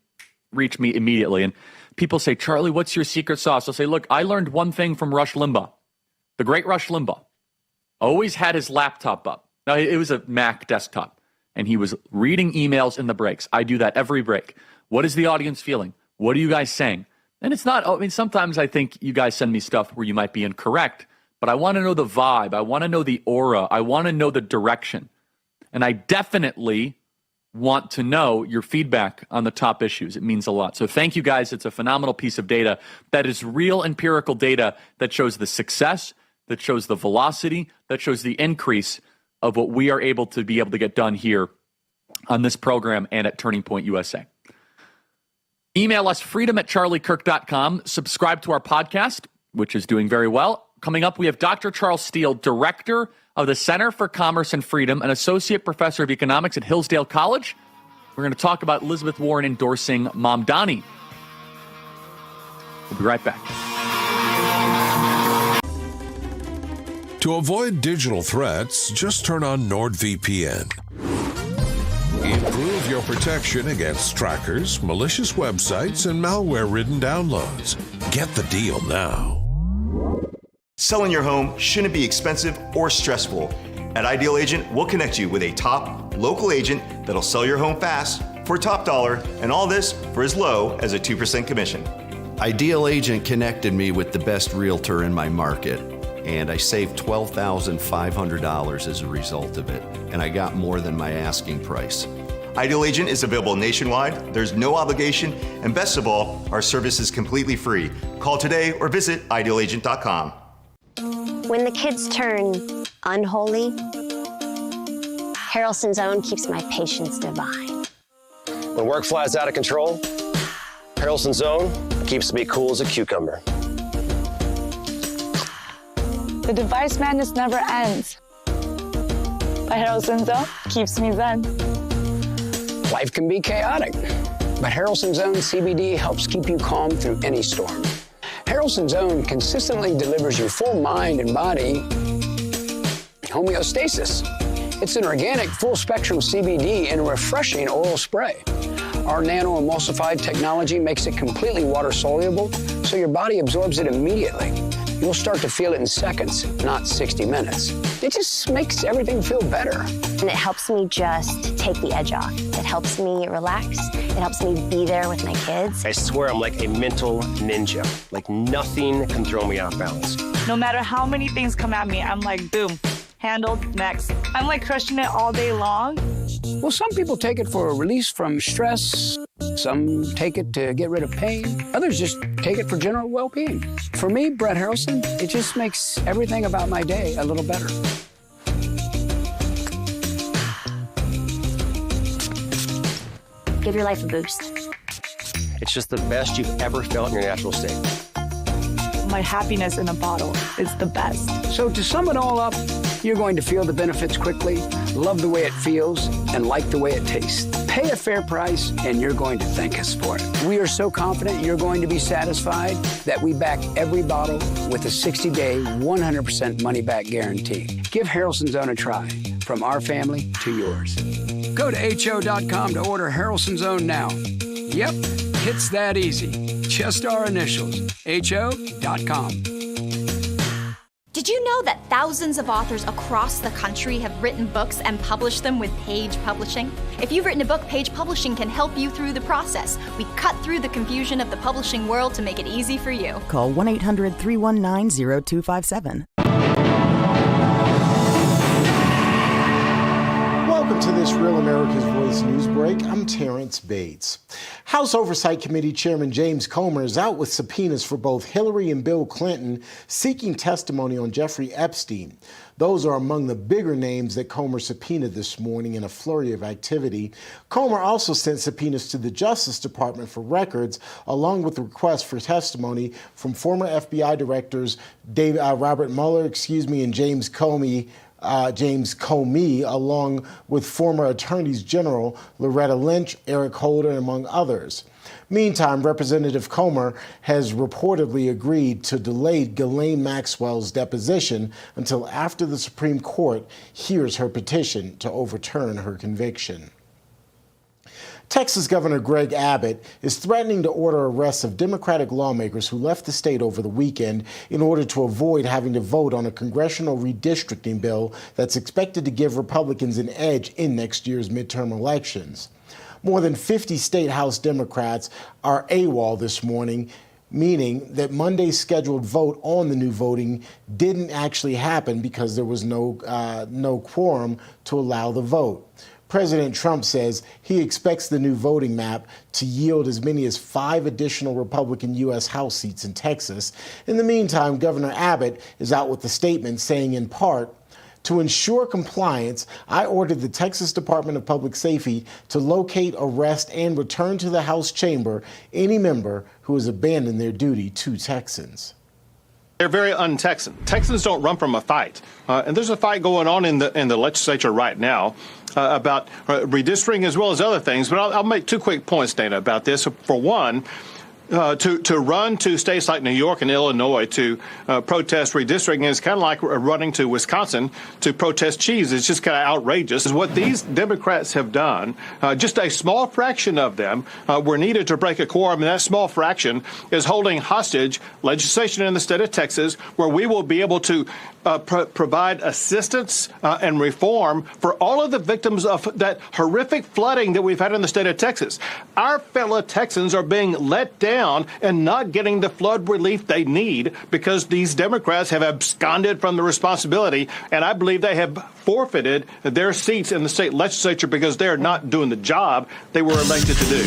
reach me immediately. And people say, Charlie, what's your secret sauce? I'll say, look, I learned one thing from Rush Limbaugh. The great Rush Limbaugh always had his laptop up. Now, it was a Mac desktop, and he was reading emails in the breaks. I do that every break. What is the audience feeling? What are you guys saying? And it's not, I mean, sometimes I think you guys send me stuff where you might be incorrect, but I want to know the vibe. I want to know the aura. I want to know the direction. And I definitely want to know your feedback on the top issues. It means a lot. So thank you guys. It's a phenomenal piece of data that is real empirical data that shows the success, that shows the velocity, that shows the increase of what we are able to get done here on this program and at Turning Point USA. Email us freedom@charliekirk.com. Subscribe to our podcast, which is doing very well. Coming up, we have Dr. Charles Steele, Director of the Center for Commerce and Freedom, an Associate Professor of Economics at Hillsdale College. We're going to talk about Elizabeth Warren endorsing Mamdani. We'll be right back. To avoid digital threats, just turn on NordVPN. Improve your protection against trackers, malicious websites, and malware-ridden downloads. Get the deal now. Selling your home shouldn't be expensive or stressful. At Ideal Agent, we'll connect you with a top local agent that'll sell your home fast for top dollar, and all this for as low as a 2% commission. Ideal Agent connected me with the best realtor in my market, and I saved $12,500 as a result of it, and I got more than my asking price. Ideal Agent is available nationwide, there's no obligation, and best of all, our service is completely free. Call today or visit idealagent.com. When the kids turn unholy, Harrelson's Own keeps my patience divine. When work flies out of control, Harrelson's Own keeps me cool as a cucumber. The device madness never ends, but Harrelson's Own keeps me zen. Life can be chaotic, but Harrelson's Own CBD helps keep you calm through any storm. Harrelson's Own consistently delivers you full mind and body homeostasis. It's an organic, full-spectrum CBD in a refreshing oral spray. Our nano-emulsified technology makes it completely water-soluble, so your body absorbs it immediately. You'll start to feel it in seconds, not 60 minutes. It just makes everything feel better. And it helps me just take the edge off. It helps me relax. It helps me be there with my kids. I swear I'm like a mental ninja. Like nothing can throw me off balance. No matter how many things come at me, I'm like, boom, handled, next. I'm like crushing it all day long. Well, some people take it for a release from stress. Some take it to get rid of pain. Others just take it for general well-being. For me, Brett Harrelson, it just makes everything about my day a little better. Give your life a boost. It's just the best you've ever felt in your natural state. My happiness in a bottle is the best. So to sum it all up, you're going to feel the benefits quickly, love the way it feels, and like the way it tastes. Pay a fair price, and you're going to thank us for it. We are so confident you're going to be satisfied that we back every bottle with a 60-day, 100% money-back guarantee. Give Harrelson's Own a try, from our family to yours. Go to HO.com to order Harrelson's Own now. Yep, it's that easy. Just our initials, HO.com. Did you know that thousands of authors across the country have written books and published them with Page Publishing? If you've written a book, Page Publishing can help you through the process. We cut through the confusion of the publishing world to make it easy for you. Call 1-800-319-0257. Welcome to this Real America's Voice news break. I'm Terrence Bates. House Oversight Committee Chairman James Comer is out with subpoenas for both Hillary and Bill Clinton seeking testimony on Jeffrey Epstein. Those are among the bigger names that Comer subpoenaed this morning in a flurry of activity. Comer also sent subpoenas to the Justice Department for records, along with the request for testimony from former FBI directors Robert Mueller, and James Comey, along with former attorneys general Loretta Lynch, Eric Holder, among others. Meantime, Representative Comer has reportedly agreed to delay Ghislaine Maxwell's deposition until after the Supreme Court hears her petition to overturn her conviction. Texas Governor Greg Abbott is threatening to order arrests of Democratic lawmakers who left the state over the weekend in order to avoid having to vote on a congressional redistricting bill that's expected to give Republicans an edge in next year's midterm elections. More than 50 state House Democrats are AWOL this morning, meaning that Monday's scheduled vote on the new voting didn't actually happen because there was no quorum to allow the vote. President Trump says he expects the new voting map to yield as many as 5 additional Republican U.S. House seats in Texas. In the meantime, Governor Abbott is out with a statement saying, in part, "To ensure compliance, I ordered the Texas Department of Public Safety to locate, arrest, and return to the House chamber any member who has abandoned their duty to Texans." They're very un-Texan. Texans don't run from a fight. And there's a fight going on in the legislature right now about redistricting as well as other things. But I'll make 2 quick points, Dana, about this. For one, to run to states like New York and Illinois to protest redistricting is kind of like running to Wisconsin to protest cheese. It's just kind of outrageous. What these Democrats have done, just a small fraction of them were needed to break a quorum, and that small fraction is holding hostage legislation in the state of Texas where we will be able to provide assistance and reform for all of the victims of that horrific flooding that we've had in the state of Texas. Our fellow Texans are being let down and not getting the flood relief they need because these Democrats have absconded from the responsibility, and I believe they have forfeited their seats in the state legislature because they're not doing the job they were elected to do.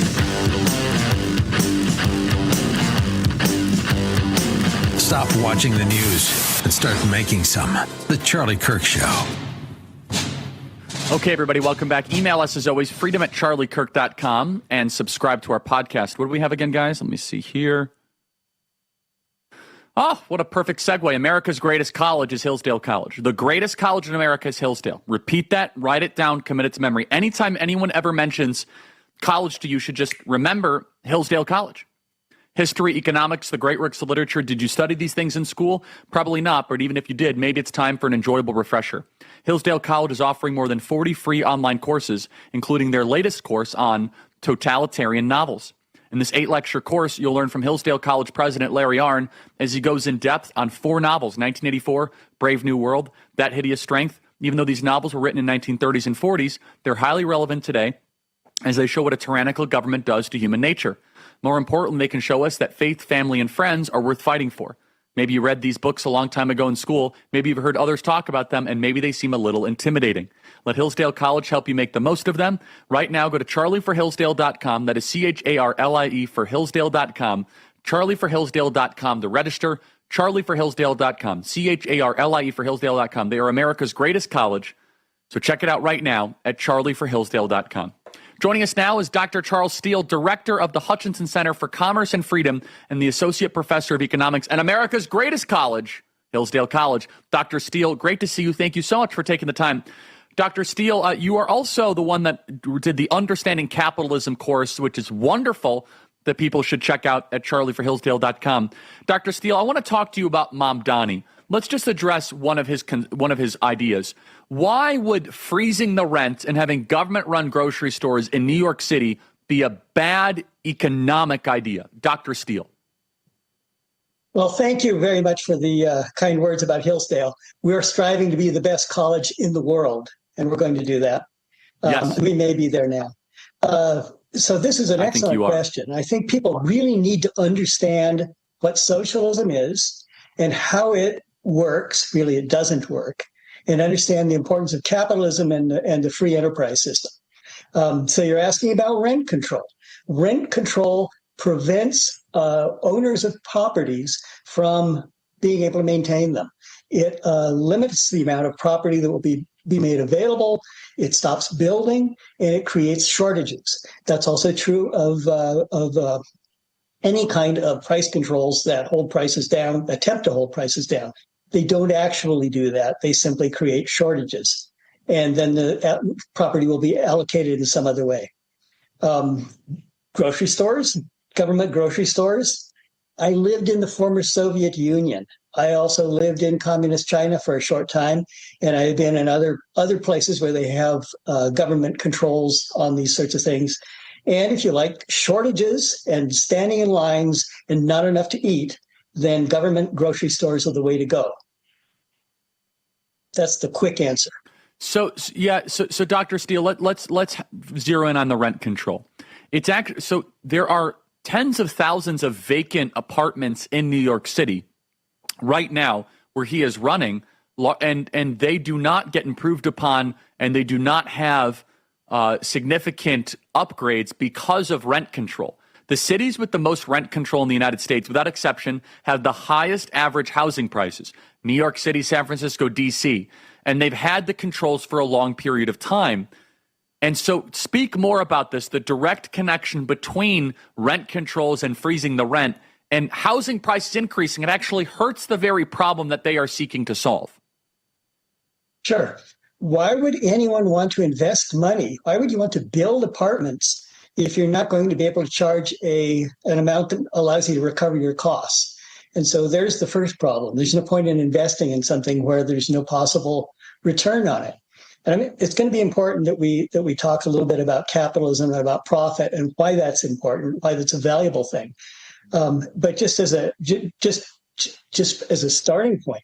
Stop watching the news and start making some. The Charlie Kirk Show. Okay, everybody, welcome back. Email us, as always, freedom@charliekirk.com, and subscribe to our podcast. What do we have again, guys? Let me see here. Oh, what a perfect segue. America's greatest college is Hillsdale College. The greatest college in America is Hillsdale. Repeat that, write it down, commit it to memory. Anytime anyone ever mentions college to you, should just remember Hillsdale College. History, economics, the great works of literature. Did you study these things in school? Probably not, but even if you did, maybe it's time for an enjoyable refresher. Hillsdale College is offering more than 40 free online courses, including their latest course on totalitarian novels. In this 8-lecture course, you'll learn from Hillsdale College President Larry Arnn as he goes in depth on 4 novels, 1984, Brave New World, That Hideous Strength. Even though these novels were written in 1930s and 40s, they're highly relevant today as they show what a tyrannical government does to human nature. More importantly, they can show us that faith, family, and friends are worth fighting for. Maybe you read these books a long time ago in school. Maybe you've heard others talk about them, and maybe they seem a little intimidating. Let Hillsdale College help you make the most of them. Right now, go to charlieforhillsdale.com. That is CHARLIE for Hillsdale.com. charlieforhillsdale.com to register. charlieforhillsdale.com. CHARLIE for Hillsdale.com. They are America's greatest college. So check it out right now at charlieforhillsdale.com. Joining us now is Dr. Charles Steele, Director of the Hutchinson Center for Commerce and Freedom and the Associate Professor of Economics at America's greatest college, Hillsdale College. Dr. Steele, great to see you. Thank you so much for taking the time. Dr. Steele, you are also the one that did the Understanding Capitalism course, which is wonderful, that people should check out at charlieforhillsdale.com. Dr. Steele, I want to talk to you about Mamdani. Let's just address one of his ideas. Why would freezing the rent and having government-run grocery stores in New York City be a bad economic idea? Dr. Steele. Well, thank you very much for the kind words about Hillsdale. We're striving to be the best college in the world, and we're going to do that. Yes. We may be there now. So this is an excellent question. I think people really need to understand what socialism is and how it works. Really, it doesn't work. and understand the importance of capitalism and the free enterprise system. So you're asking about rent control. Rent control prevents owners of properties from being able to maintain them. It limits the amount of property that will be made available. It stops building, and it creates shortages. That's also true of any kind of price controls that hold prices down, attempt to hold prices down. They don't actually do that. They simply create shortages. And then the property will be allocated in some other way. Grocery stores, government grocery stores. I lived in the former Soviet Union. I also lived in communist China for a short time, and I've been in other places where they have government controls on these sorts of things. And if you like shortages and standing in lines and not enough to eat, then government grocery stores are the way to go. That's the quick answer. So Dr. Steele, let's zero in on the rent control. It's actually, so there are tens of thousands of vacant apartments in New York City right now where he is running, and they do not get improved upon, and they do not have significant upgrades because of rent control. The cities with the most rent control in the United States, without exception, have the highest average housing prices. New York City, San Francisco, D.C., and they've had the controls for a long period of time. And so speak more about this, the direct connection between rent controls and freezing the rent and housing prices increasing. It actually hurts the very problem that they are seeking to solve. Sure. Why would anyone want to invest money? Why would you want to build apartments if you're not going to be able to charge an amount that allows you to recover your costs? And so there's the first problem. There's no point in investing in something where there's no possible return on it. And I mean, it's going to be important that we talk a little bit about capitalism and about profit and why that's important, why that's a valuable thing. But just as a starting point,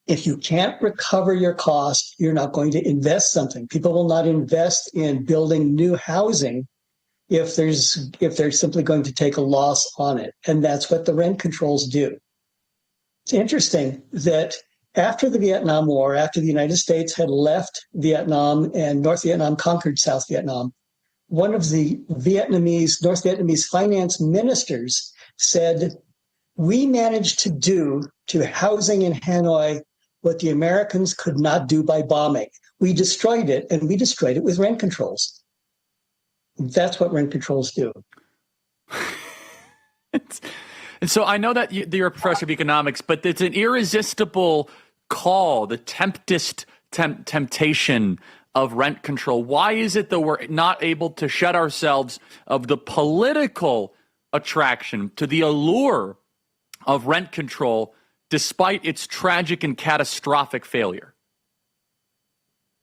if you can't recover your cost, you're not going to invest something. People will not invest in building new housing if they're simply going to take a loss on it. And that's what the rent controls do. It's interesting that after the Vietnam War, after the United States had left Vietnam and North Vietnam conquered South Vietnam, one of the North Vietnamese finance ministers said, "We managed to do to housing in Hanoi what the Americans could not do by bombing. We destroyed it, and we destroyed it with rent controls." That's what rent controls do. And so I know that you're a professor of economics, but it's an irresistible call, the temptation of rent control. Why is it that we're not able to shed ourselves of the political attraction to the allure of rent control despite its tragic and catastrophic failure?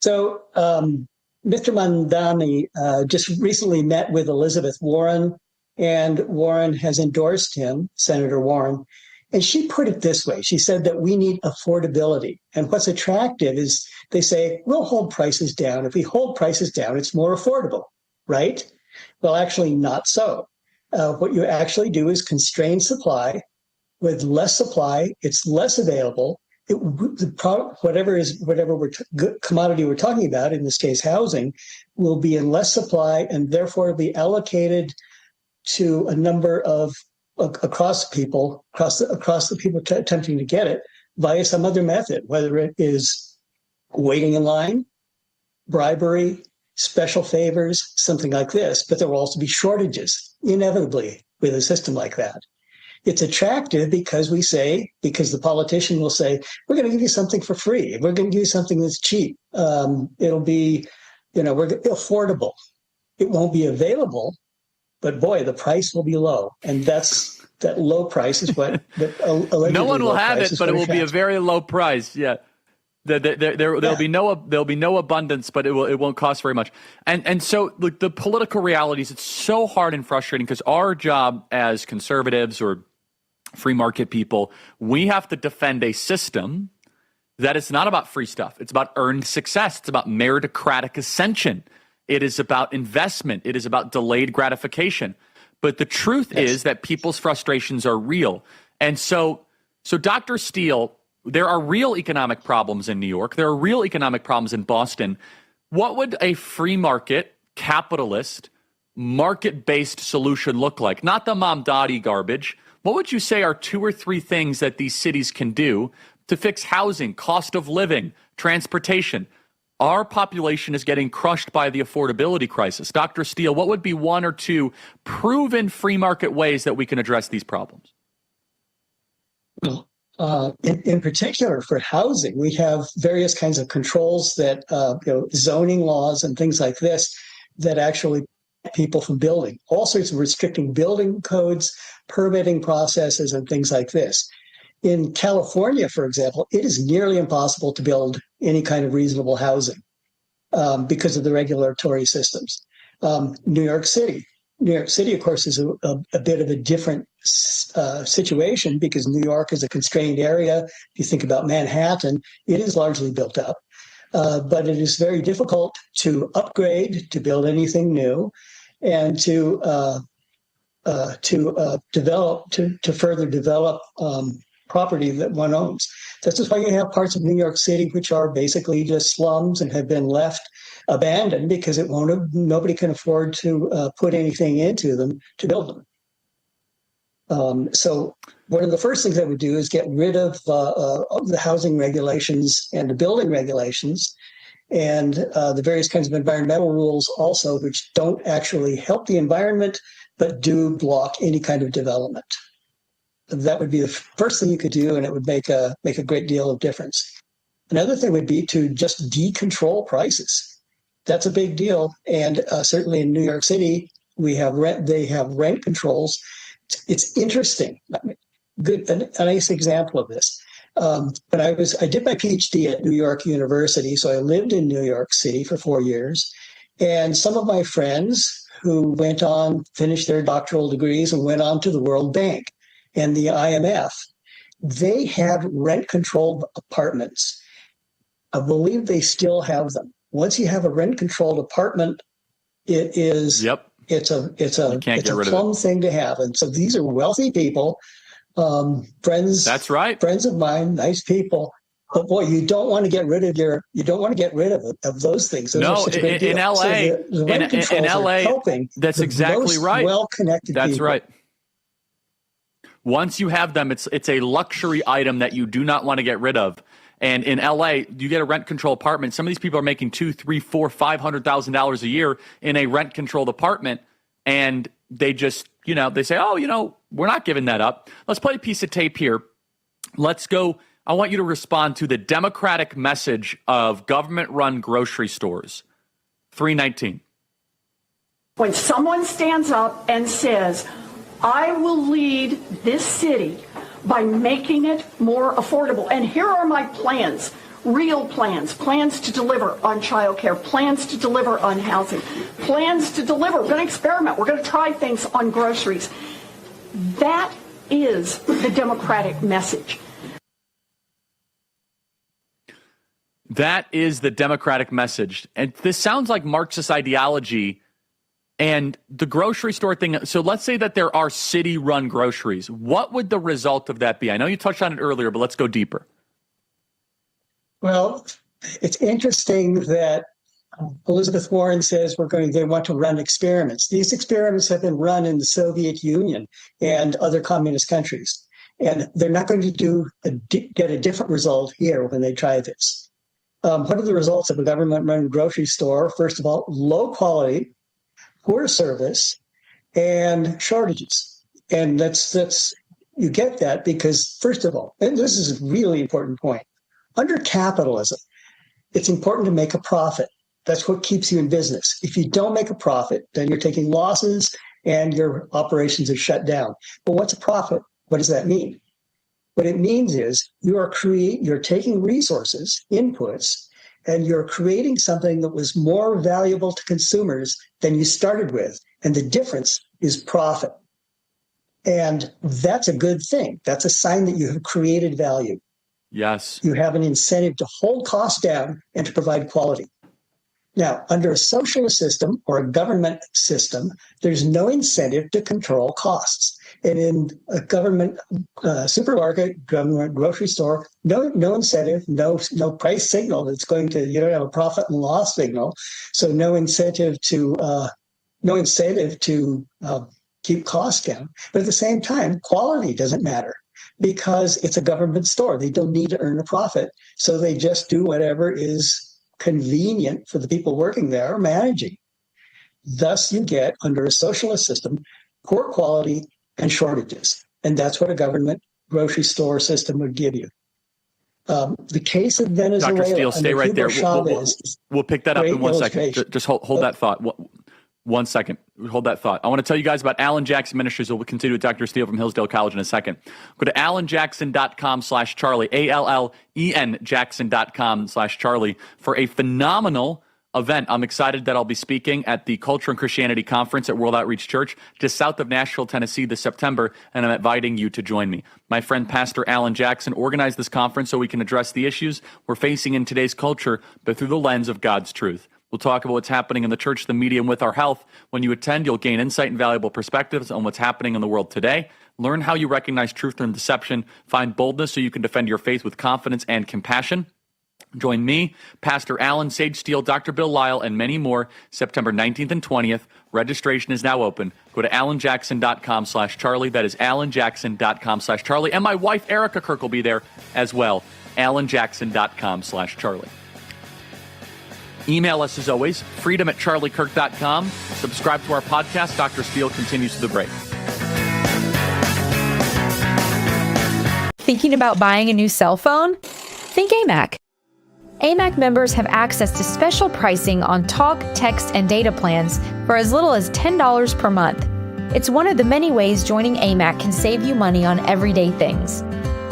So Mr. Mandani just recently met with Elizabeth Warren, and Warren has endorsed him, Senator Warren. And she put it this way. She said that we need affordability. And what's attractive is they say, we'll hold prices down. If we hold prices down, it's more affordable, right? Well, actually, not so. What you actually do is constrain supply. With less supply, it's less available. Whatever commodity we're talking about, in this case, housing, will be in less supply and therefore be allocated to a number of across the people attempting to get it via some other method, whether it is waiting in line, bribery, special favors, something like this. But there will also be shortages, inevitably, with a system like that. It's attractive because the politician will say, we're going to give you something for free. We're going to give you something that's cheap. It'll be, we're affordable. It won't be available, but boy, the price will be low. And that low price is what no one will have it, but it will be a very low price. Yeah. There'll be no abundance, but it won't cost very much. And so the political realities, it's so hard and frustrating because our job as conservatives or free market people, we have to defend a system that is not about free stuff. It's about earned success. It's about meritocratic ascension. It is about investment. It is about delayed gratification. But the truth is that people's frustrations are real. And so Dr. Steele, There are real economic problems in New York. There are real economic problems in Boston. What would a free market, capitalist, market-based solution look like? Not the Mamdani garbage. What would you say are 2 or 3 things that these cities can do to fix housing, cost of living, transportation? Our population is getting crushed by the affordability crisis. Dr. Steele, what would be 1 or 2 proven free market ways that we can address these problems? Well, in particular for housing, we have various kinds of controls that, zoning laws and things like this that actually prevent people from building. All sorts of restricting building codes, permitting processes, and things like this. In California, for example, it is nearly impossible to build any kind of reasonable housing because of the regulatory systems. New York City, of course, is a bit of a different situation because New York is a constrained area. If you think about Manhattan, it is largely built up, but it is very difficult to upgrade, to build anything new, and to further develop property that one owns. This is why you have parts of New York City which are basically just slums and have been left abandoned because nobody can afford to put anything into them to build them. So one of the first things I would do is get rid of the housing regulations and the building regulations and the various kinds of environmental rules also, which don't actually help the environment, but do block any kind of development. That would be the first thing you could do, and it would make a great deal of difference. Another thing would be to just decontrol prices. That's a big deal, and certainly in New York City, they have rent controls. It's interesting. A nice example of this. But I did my PhD at New York University, so I lived in New York City for 4 years, and some of my friends who went on, finished their doctoral degrees and went on to the World Bank and the IMF, they had rent-controlled apartments. I believe they still have them. Once you have a rent-controlled apartment, it's a plum thing to have. And so these are wealthy people, friends. That's right. Friends of mine, nice people. But boy, you don't want to get rid of those things. Those are such a big deal. In LA, so the rent controls are helping that's the exactly most right. Well-connected That's people. right. Once you have them, it's a luxury item that you do not want to get rid of. And in LA, you get a rent control apartment. Some of these people are making $200,000, $300,000, $400,000, $500,000 a year in a rent controlled apartment, and they just, they say, we're not giving that up. Let's play a piece of tape here. Let's go. I want you to respond to the Democratic message of government-run grocery stores. 319. When someone stands up and says, I will lead this city by making it more affordable. And here are my plans, real plans to deliver on childcare, plans to deliver on housing, plans to deliver. We're going to experiment. We're going to try things on groceries. That is the Democratic message. That is the Democratic message. And this sounds like Marxist ideology. And the grocery store thing, so let's say that there are city-run groceries. What would the result of that be? I know you touched on it earlier, but let's go deeper. Well, it's interesting that Elizabeth Warren says they want to run experiments. These experiments have been run in the Soviet Union and other communist countries. And they're not going to get a different result here when they try this. What are the results of a government-run grocery store? First of all, low quality, poor service, and shortages. And that's you get that because, first of all, and this is a really important point, under capitalism, it's important to make a profit. That's what keeps you in business. If you don't make a profit, then you're taking losses and your operations are shut down. But what's a profit? What does that mean? What it means is you're taking resources, inputs, and you're creating something that was more valuable to consumers than you started with. And the difference is profit. And that's a good thing. That's a sign that you have created value. Yes. You have an incentive to hold costs down and to provide quality. Now, under a socialist system or a government system, there's no incentive to control costs. And in a government supermarket, government grocery store, no incentive, no price signal that's going to, you don't have a profit and loss signal. So no incentive to keep costs down. But at the same time, quality doesn't matter because it's a government store. They don't need to earn a profit. So they just do whatever is convenient for the people working there or managing. Thus, you get, under a socialist system, poor quality and shortages. And that's what a government grocery store system would give you. The case of Venezuela. Dr. Steele, stay right there. Chavez, we'll pick that up in 1 second. Just hold that thought. 1 second. Hold that thought. I want to tell you guys about Alan Jackson Ministries. We'll continue with Dr. Steele from Hillsdale College in a second. Go to alanjackson.com/Charlie, ALLEN Jackson.com/Charlie for a phenomenal event. I'm excited that I'll be speaking at the Culture and Christianity Conference at World Outreach Church just south of Nashville, Tennessee this September, and I'm inviting you to join me. My friend Pastor Alan Jackson organized this conference so we can address the issues we're facing in today's culture, but through the lens of God's truth. We'll talk about what's happening in the church, the media, and with our health. When you attend, you'll gain insight and valuable perspectives on what's happening in the world today. Learn how you recognize truth and deception. Find boldness so you can defend your faith with confidence and compassion. Join me, Pastor Alan, Sage Steele, Dr. Bill Lyle, and many more September 19th and 20th. Registration is now open. Go to alanjackson.com/Charlie. That is alanjackson.com/Charlie. And my wife, Erica Kirk, will be there as well. alanjackson.com/Charlie. Email us as always, freedom@charliekirk.com. Subscribe to our podcast. Dr. Steele continues to the break. Thinking about buying a new cell phone? Think AMAC. AMAC members have access to special pricing on talk, text, and data plans for as little as $10 per month. It's one of the many ways joining AMAC can save you money on everyday things.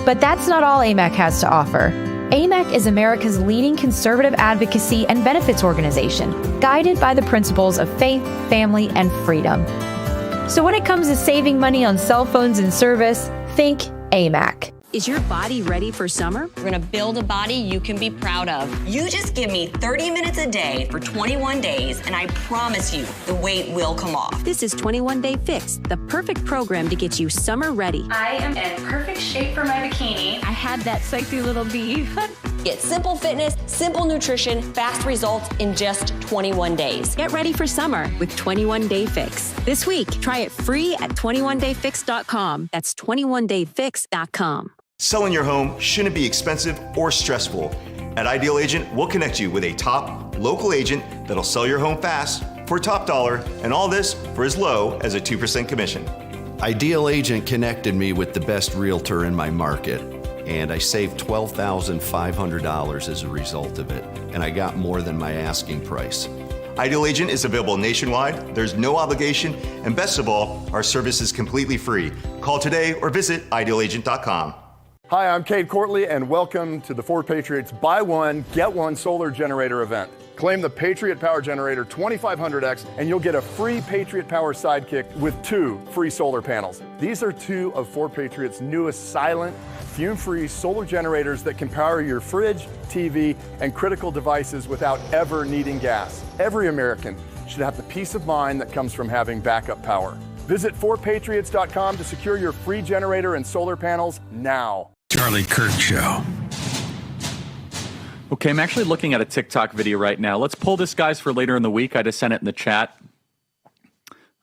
But that's not all AMAC has to offer. AMAC is America's leading conservative advocacy and benefits organization, guided by the principles of faith, family, and freedom. So when it comes to saving money on cell phones and service, think AMAC. Is your body ready for summer? We're going to build a body you can be proud of. You just give me 30 minutes a day for 21 days, and I promise you the weight will come off. This is 21 Day Fix, the perfect program to get you summer ready. I am in perfect shape for my bikini. I had that sexy little B. Get simple fitness, simple nutrition, fast results in just 21 days. Get ready for summer with 21 Day Fix. This week, try it free at 21dayfix.com. That's 21dayfix.com. Selling your home shouldn't be expensive or stressful. At Ideal Agent, we'll connect you with a top local agent that'll sell your home fast for top dollar, and all this for as low as a 2% commission. Ideal Agent connected me with the best realtor in my market, and I saved $12,500 as a result of it, and I got more than my asking price. Ideal Agent is available nationwide, there's no obligation, and best of all, our service is completely free. Call today or visit idealagent.com. Hi, I'm Cade Courtley, and welcome to the Ford Patriots Buy One, Get One Solar Generator event. Claim the Patriot Power Generator 2500X, and you'll get a free Patriot Power Sidekick with 2 free solar panels. These are 2 of Ford Patriot's newest silent, fume-free solar generators that can power your fridge, TV, and critical devices without ever needing gas. Every American should have the peace of mind that comes from having backup power. Visit FordPatriots.com to secure your free generator and solar panels now. Charlie Kirk Show. Okay, I'm actually looking at a TikTok video right now. Let's pull this, guys, for later in the week. I just sent it in the chat.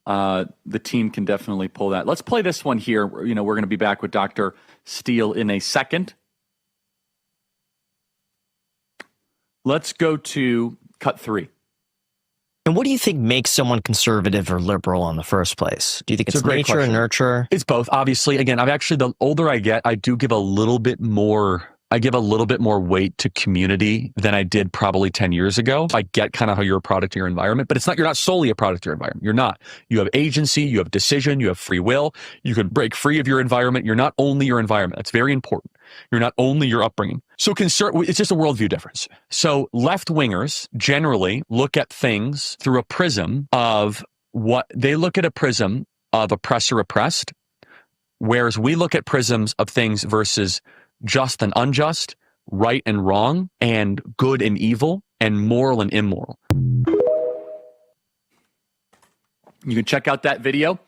The team can definitely pull that. Let's play this one here. You know, we're going to be back with Dr. Steele in a second. Let's go to cut 3. And what do you think makes someone conservative or liberal in the first place? Do you think it's nature or nurture? It's both. Obviously, again, the older I get, I do give a little bit more. I give a little bit more weight to community than I did probably 10 years ago. I get kind of how you're a product of your environment, but you're not solely a product of your environment. You're not. You have agency, you have decision, you have free will. You can break free of your environment. You're not only your environment. That's very important. You're not only your upbringing. So it's just a worldview difference. So left-wingers generally look at things through a prism of oppressor-oppressed, whereas we look at prisms of things versus just and unjust, right and wrong, and good and evil, and moral and immoral. You can check out that video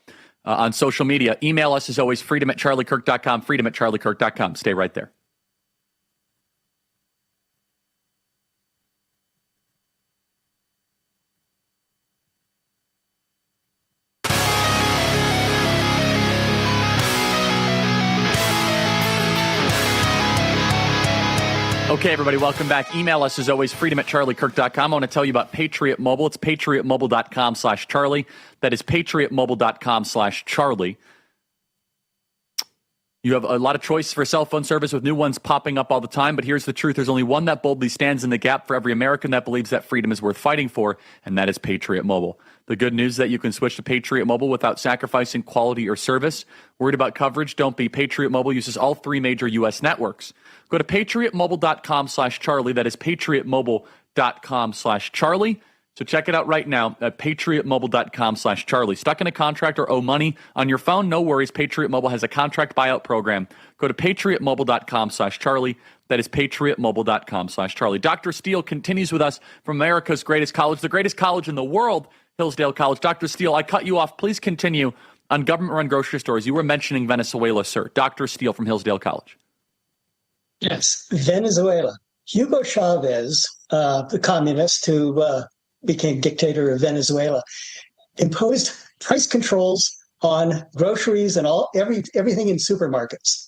on social media. Email us as always, freedom@charliekirk.com, freedom@charliekirk.com. Stay right there. Okay, everybody, welcome back. Email us as always, freedom@charliekirk.com. I want to tell you about Patriot Mobile. It's patriotmobile.com/Charlie. That is patriotmobile.com/Charlie. You have a lot of choice for cell phone service with new ones popping up all the time, but here's the truth. There's only one that boldly stands in the gap for every American that believes that freedom is worth fighting for, and that is Patriot Mobile. The good news is that you can switch to Patriot Mobile without sacrificing quality or service. Worried about coverage? Don't be. Patriot Mobile uses all 3 major U.S. networks. Go to patriotmobile.com/Charlie. That is patriotmobile.com/Charlie. So check it out right now at patriotmobile.com/Charlie. Stuck in a contract or owe money on your phone? No worries. Patriot Mobile has a contract buyout program. Go to patriotmobile.com/Charlie. That is patriotmobile.com/Charlie. Dr. Steele continues with us from America's greatest college, the greatest college in the world, Hillsdale College. Dr. Steele, I cut you off. Please continue on government-run grocery stores. You were mentioning Venezuela, sir. Dr. Steele from Hillsdale College. Yes, Venezuela. Hugo Chavez, the communist who became dictator of Venezuela, imposed price controls on groceries and everything in supermarkets.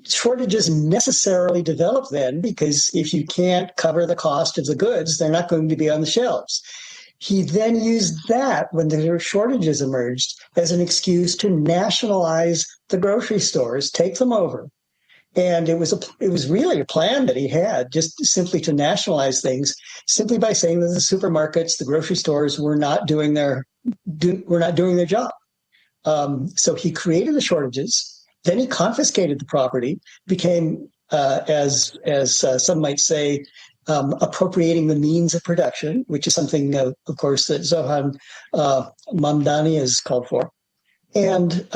Shortages necessarily develop then, because if you can't cover the cost of the goods, they're not going to be on the shelves. He then used that, when there were shortages emerged, as an excuse to nationalize the grocery stores, take them over. And it was really a plan that he had, just simply to nationalize things, simply by saying that the supermarkets, the grocery stores were not doing their job. So he created the shortages. Then he confiscated the property, became, as some might say, appropriating the means of production, which is something, of course, that Zohan Mamdani has called for. And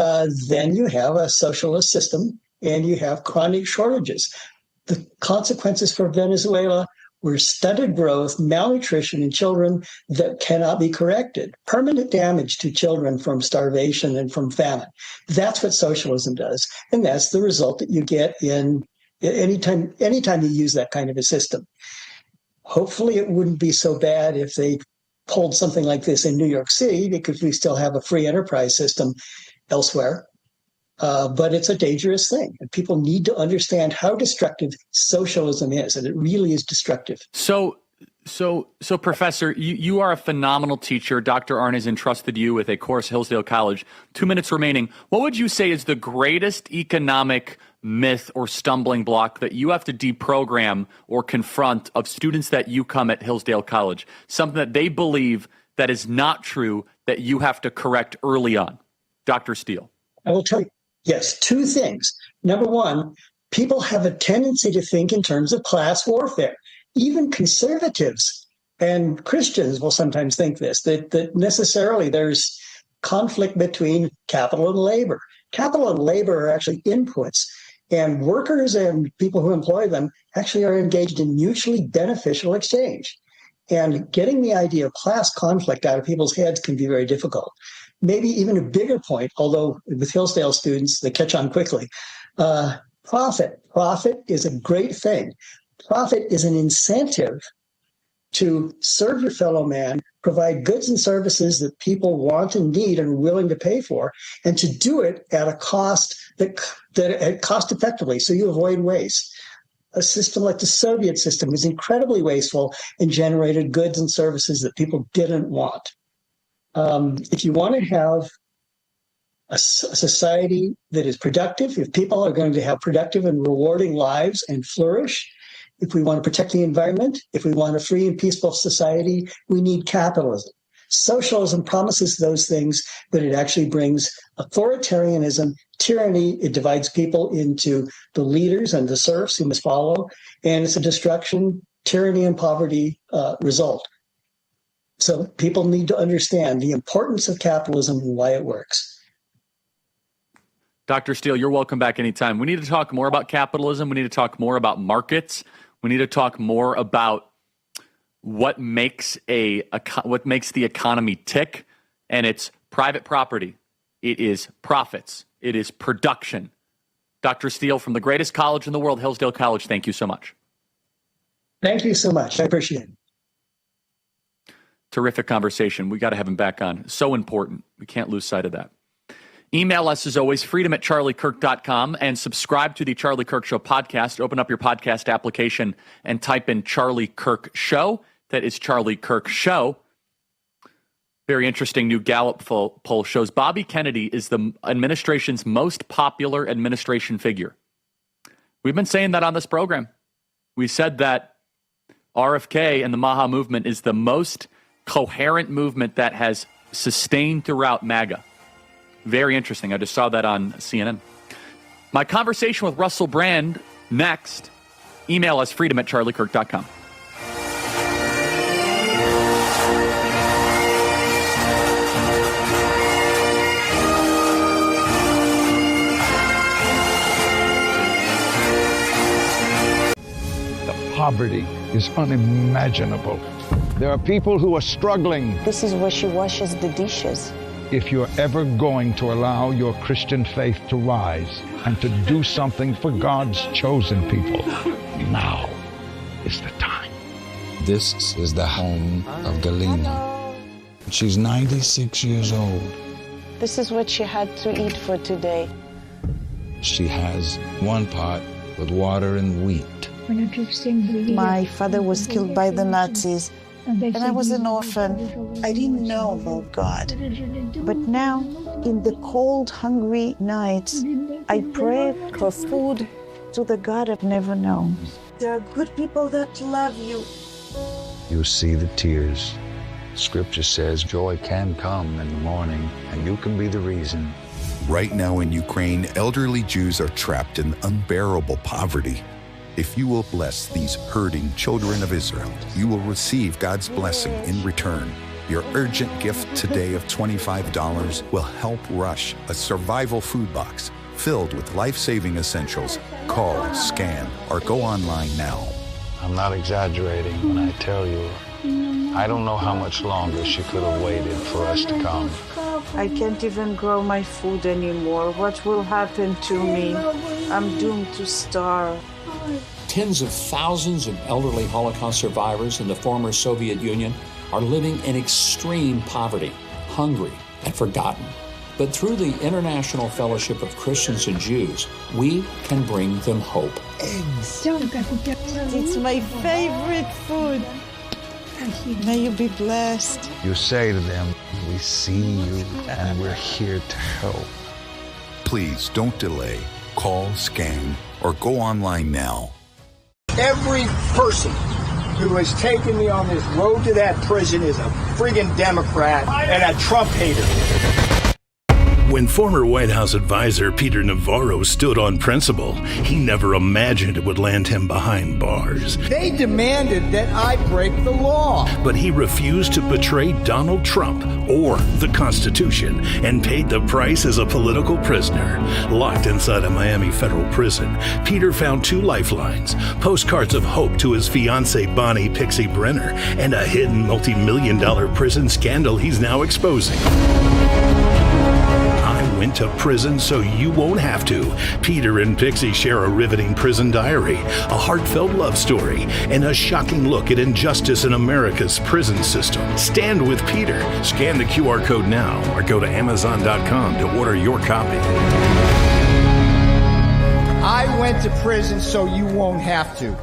then you have a socialist system, and you have chronic shortages. The consequences for Venezuela were stunted growth, malnutrition in children that cannot be corrected, permanent damage to children from starvation and from famine. That's what socialism does. And that's the result that you get in anytime you use that kind of a system. Hopefully it wouldn't be so bad if they pulled something like this in New York City, because we still have a free enterprise system elsewhere. But it's a dangerous thing, and people need to understand how destructive socialism is, and it really is destructive. So Professor, you are a phenomenal teacher. Dr. Arnn has entrusted you with a course, Hillsdale College. 2 minutes remaining. What would you say is the greatest economic myth or stumbling block that you have to deprogram or confront of students that you come at Hillsdale College? Something that they believe that is not true that you have to correct early on. Dr. Steele. I will tell you. Yes, 2 things. Number one, people have a tendency to think in terms of class warfare. Even conservatives and Christians will sometimes think this, that necessarily there's conflict between capital and labor. Capital and labor are actually inputs, and workers and people who employ them actually are engaged in mutually beneficial exchange. And getting the idea of class conflict out of people's heads can be very difficult. Maybe even a bigger point, although with Hillsdale students, they catch on quickly. Profit. Profit is a great thing. Profit is an incentive to serve your fellow man, provide goods and services that people want and need and are willing to pay for, and to do it at a cost that cost effectively, so you avoid waste. A system like the Soviet system was incredibly wasteful and generated goods and services that people didn't want. If you want to have a society that is productive, if people are going to have productive and rewarding lives and flourish, if we want to protect the environment, if we want a free and peaceful society, we need capitalism. Socialism promises those things, but it actually brings authoritarianism, tyranny. It divides people into the leaders and the serfs who must follow, and it's a destruction, tyranny, and poverty result. So people need to understand the importance of capitalism and why it works. Dr. Steele, you're welcome back anytime. We need to talk more about capitalism. We need to talk more about markets. We need to talk more about what makes the economy tick. And it's private property. It is profits. It is production. Dr. Steele from the greatest college in the world, Hillsdale College, thank you so much. Thank you so much. I appreciate it. Terrific conversation. We got to have him back on. So important. We can't lose sight of that. Email us, as always, freedom@charliekirk.com, and subscribe to the Charlie Kirk Show podcast. Open up your podcast application and type in Charlie Kirk Show. That is Charlie Kirk Show. Very interesting new Gallup poll shows Bobby Kennedy is the administration's most popular administration figure. We've been saying that on this program. We said that RFK and the Maha movement is the most coherent movement that has sustained throughout MAGA. Very interesting. I just saw that on CNN. My conversation with Russell Brand next. Email us, freedom@charliekirk.com. The poverty is unimaginable. There are people who are struggling. This is where she washes the dishes. If you're ever going to allow your Christian faith to rise and to do something for God's chosen people, now is the time. This is the home of Galena. She's 96 years old. This is what she had to eat for today. She has one pot with water and wheat. My father was killed by the Nazis, and I was an orphan. I didn't know about God. But now, in the cold, hungry nights, I pray for food to the God I've never known. There are good people that love you. You see the tears. Scripture says joy can come in the morning, and you can be the reason. Right now in Ukraine, elderly Jews are trapped in unbearable poverty. If you will bless these hurting children of Israel, you will receive God's blessing in return. Your urgent gift today of $25 will help rush a survival food box filled with life-saving essentials. Call, scan, or go online now. I'm not exaggerating when I tell you, I don't know how much longer she could have waited for us to come. I can't even grow my food anymore. What will happen to me? I'm doomed to starve. Tens of thousands of elderly Holocaust survivors in the former Soviet Union are living in extreme poverty, hungry, and forgotten. But through the International Fellowship of Christians and Jews, we can bring them hope. Eggs. It's my favorite food. May you be blessed. You say to them, we see you and we're here to help. Please don't delay. Call, scan, or go online now. Every person who has taken me on this road to that prison is a friggin' Democrat and a Trump hater. When former White House advisor Peter Navarro stood on principle, he never imagined it would land him behind bars. They demanded that I break the law. But he refused to betray Donald Trump or the Constitution and paid the price as a political prisoner. Locked inside a Miami federal prison, Peter found two lifelines, postcards of hope to his fiancée Bonnie Pixie Brenner, and a hidden multi-million-dollar prison scandal he's now exposing. Went to prison so you won't have to. Peter and Pixie share a riveting prison diary, a heartfelt love story, and a shocking look at injustice in America's prison system. Stand with Peter. Scan the QR code now or go to Amazon.com to order your copy. I went to prison so you won't have to.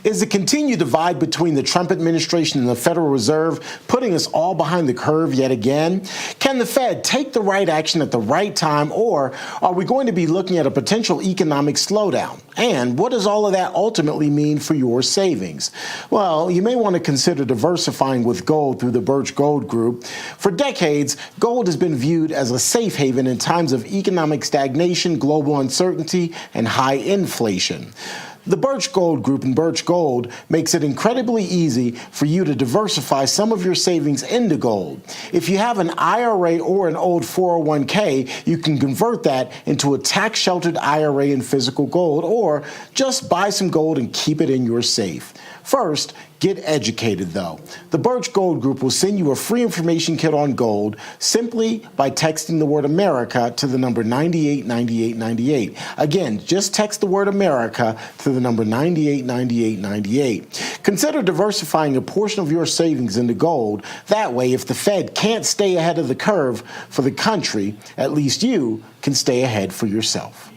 Is the continued divide between the Trump administration and the Federal Reserve putting us all behind the curve yet again? Can the Fed take the right action at the right time, or are we going to be looking at a potential economic slowdown? And what does all of that ultimately mean for your savings? Well, you may want to consider diversifying with gold through the Birch Gold Group. For decades, gold has been viewed as a safe haven in times of economic stagnation, global uncertainty, and high inflation. The Birch Gold Group and Birch Gold makes it incredibly easy for you to diversify some of your savings into gold. If you have an IRA or an old 401k, you can convert that into a tax-sheltered IRA in physical gold, or just buy some gold and keep it in your safe. First, get educated though. The Birch Gold Group will send you a free information kit on gold simply by texting the word America to the number 989898. Again, just text the word America to the number 989898. Consider diversifying a portion of your savings into gold. That way, if the Fed can't stay ahead of the curve for the country, at least you can stay ahead for yourself.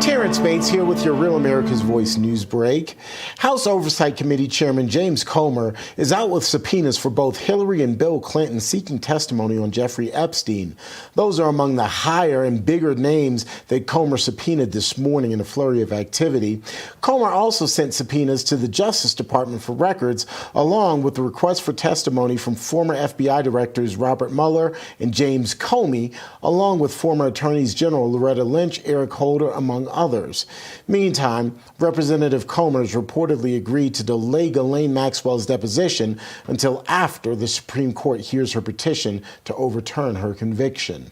Terrence Bates here with your Real America's Voice news break. House Oversight Committee Chairman James Comer is out with subpoenas for both Hillary and Bill Clinton seeking testimony on Jeffrey Epstein. Those are among the higher and bigger names that Comer subpoenaed this morning in a flurry of activity. Comer also sent subpoenas to the Justice Department for records, along with the request for testimony from former FBI directors Robert Mueller and James Comey, along with former attorneys general Loretta Lynch, Eric Holder, among others. Meantime, Representative Comer has reportedly agreed to delay Ghislaine Maxwell's deposition until after the Supreme Court hears her petition to overturn her conviction.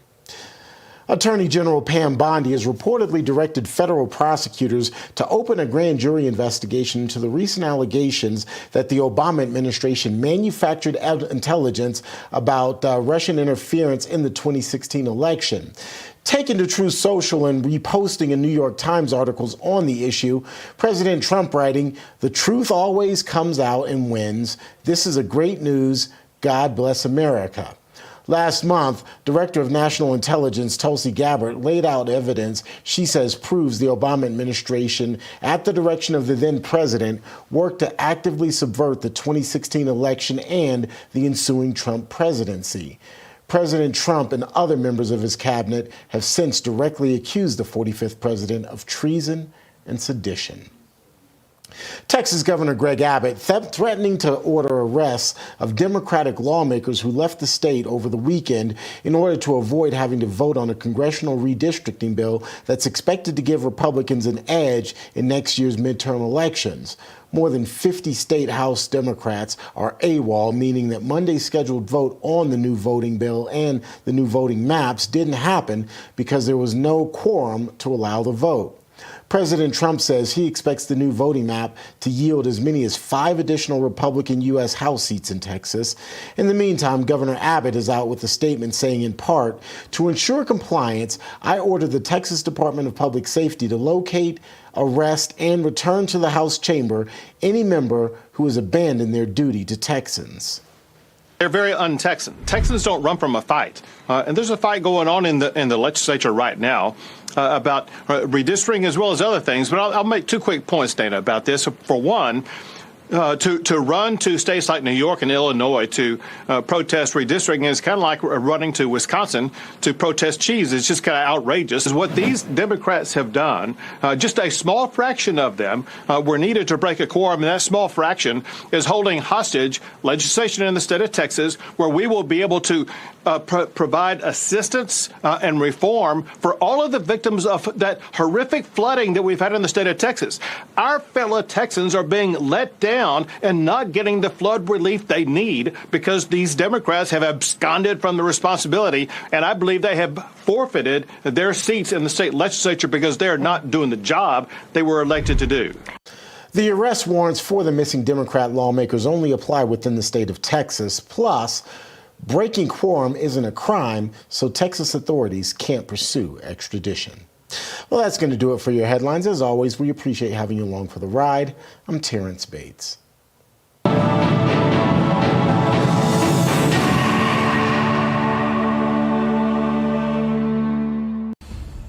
Attorney General Pam Bondi has reportedly directed federal prosecutors to open a grand jury investigation into the recent allegations that the Obama administration manufactured intelligence about Russian interference in the 2016 election. Taking to Truth Social and reposting in New York Times articles on the issue, President Trump writing, "The truth always comes out and wins. This is a great news. God bless America." Last month, Director of National Intelligence Tulsi Gabbard laid out evidence she says proves the Obama administration, at the direction of the then president, worked to actively subvert the 2016 election and the ensuing Trump presidency. President Trump and other members of his cabinet have since directly accused the 45th president of treason and sedition. Texas Governor Greg Abbott threatening to order arrests of Democratic lawmakers who left the state over the weekend in order to avoid having to vote on a congressional redistricting bill that's expected to give Republicans an edge in next year's midterm elections. More than 50 state House Democrats are AWOL, meaning that Monday's scheduled vote on the new voting bill and the new voting maps didn't happen because there was no quorum to allow the vote. President Trump says he expects the new voting map to yield as many as 5 additional Republican U.S. House seats in Texas. In the meantime, Governor Abbott is out with a statement saying, in part, "To ensure compliance, I ordered the Texas Department of Public Safety to locate, arrest, and return to the House chamber any member who has abandoned their duty to Texans." They're very un-Texan. Texans don't run from a fight. And there's a fight going on in the legislature right now about redistricting as well as other things. But I'll make 2 quick points, Dana, about this. For one, to run to states like New York and Illinois to protest redistricting is kind of like running to Wisconsin to protest cheese. It's just kind of outrageous. What these Democrats have done, just a small fraction of them were needed to break a quorum, and that small fraction is holding hostage legislation in the state of Texas where we will be able to provide assistance and reform for all of the victims of that horrific flooding that we've had in the state of Texas. Our fellow Texans are being let down and not getting the flood relief they need because these Democrats have absconded from the responsibility, and I believe they have forfeited their seats in the state legislature because they're not doing the job they were elected to do. The arrest warrants for the missing Democrat lawmakers only apply within the state of Texas. Plus, breaking quorum isn't a crime, so Texas authorities can't pursue extradition. Well, that's going to do it for your headlines. As always, we appreciate having you along for the ride. I'm Terrence Bates.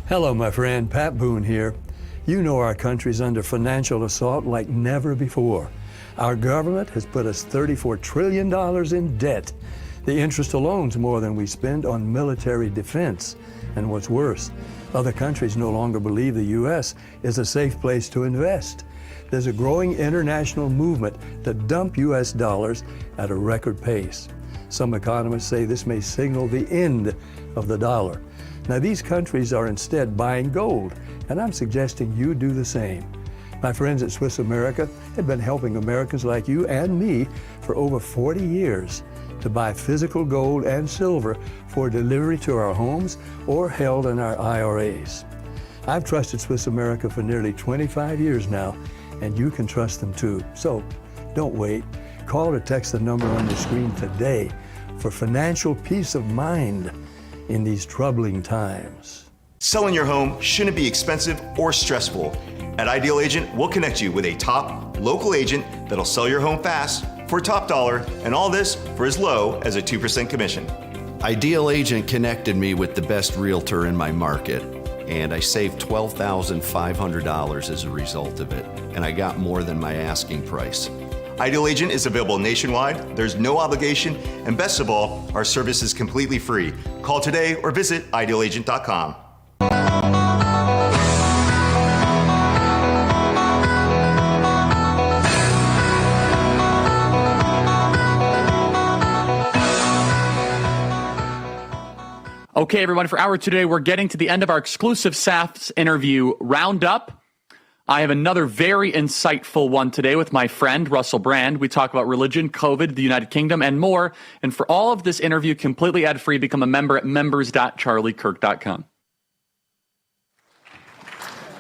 Hello, my friend. Pat Boone here. You know our country's under financial assault like never before. Our government has put us $34 trillion in debt. The interest alone is more than we spend on military defense. And what's worse, other countries no longer believe the U.S. is a safe place to invest. There's a growing international movement to dump U.S. dollars at a record pace. Some economists say this may signal the end of the dollar. Now, these countries are instead buying gold, and I'm suggesting you do the same. My friends at Swiss America have been helping Americans like you and me for over 40 years to buy physical gold and silver for delivery to our homes or held in our IRAs. I've trusted Swiss America for nearly 25 years now, and you can trust them too. So don't wait. Call or text the number on your screen today for financial peace of mind in these troubling times. Selling your home shouldn't be expensive or stressful. At Ideal Agent, we'll connect you with a top local agent that'll sell your home fast for top dollar, and all this for as low as a 2% commission. Ideal Agent connected me with the best realtor in my market, and I saved $12,500 as a result of it, and I got more than my asking price. Ideal Agent is available nationwide, there's no obligation, and best of all, our service is completely free. Call today or visit idealagent.com. Okay, everyone, for hour today, we're getting to the end of our exclusive SAFS interview roundup. I have another very insightful one today with my friend, Russell Brand. We talk about religion, COVID, the United Kingdom, and more. And for all of this interview, completely ad-free, become a member at members.charliekirk.com.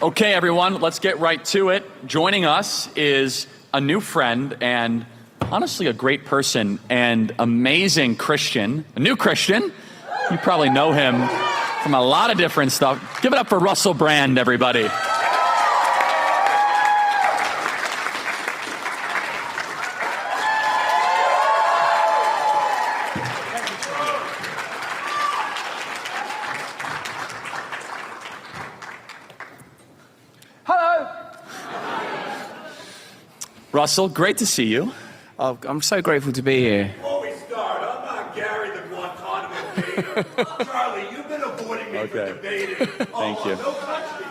Okay, everyone, let's get right to it. Joining us is a new friend and honestly a great person and amazing Christian, a new Christian. You probably know him from a lot of different stuff. Give it up for Russell Brand, everybody. Hello. Russell, great to see you. Oh, I'm so grateful to be here. Before we start, I'm not Gary the Guantanamo Gator. Charlie, you've been avoiding me for debating. Thank you. No touch me,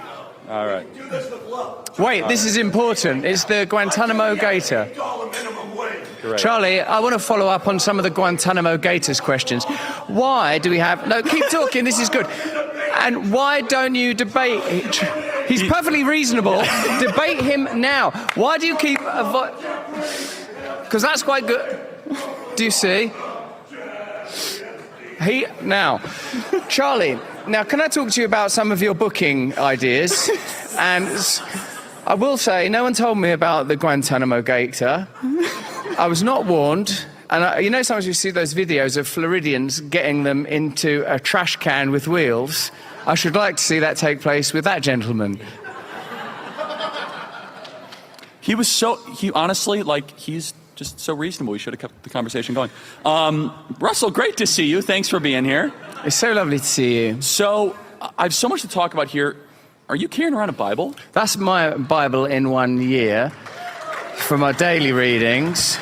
though. All right. Do this with love. Wait, this is important. It's the Guantanamo Gator. Charlie, I want to follow up on some of the Guantanamo Gators questions. Why do we have... No, keep talking. This is good. And why don't you debate... He's perfectly reasonable. Debate him now. Why do you keep... Because that's quite good. Do you see? Now, Charlie, now can I talk to you about some of your booking ideas? And I will say, no one told me about the Guantanamo Gator. I was not warned. And you know, sometimes you see those videos of Floridians getting them into a trash can with wheels. I should like to see that take place with that gentleman. Honestly, he's just so reasonable. We should have kept the conversation going. Russell, great to see you. Thanks for being here. It's so lovely to see you. So, I have so much to talk about here. Are you carrying around a Bible? That's my Bible in 1 year for my daily readings.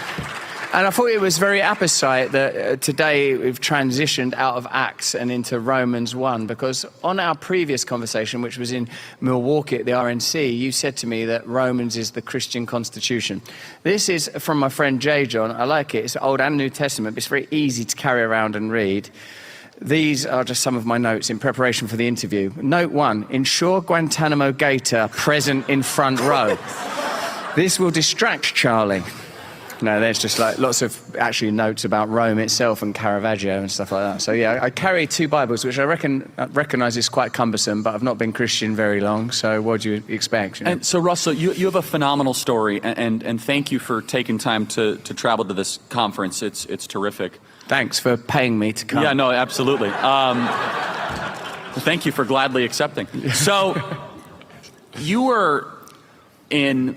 And I thought it was very apposite that today we've transitioned out of Acts and into Romans 1, because on our previous conversation, which was in Milwaukee at the RNC, you said to me that Romans is the Christian constitution. This is from my friend J. John. I like it. It's Old and New Testament, but it's very easy to carry around and read. These are just some of my notes in preparation for the interview. Note 1, ensure Guantanamo Gator present in front row. This will distract Charlie. No, there's just lots of actually notes about Rome itself and Caravaggio and stuff like that. So yeah, I carry 2 Bibles, which I recognise is quite cumbersome, but I've not been Christian very long, so what do you expect? You know? And so Russell, you have a phenomenal story, and thank you for taking time to travel to this conference. It's terrific. Thanks for paying me to come. Yeah, no, absolutely. Thank you for gladly accepting. So you were in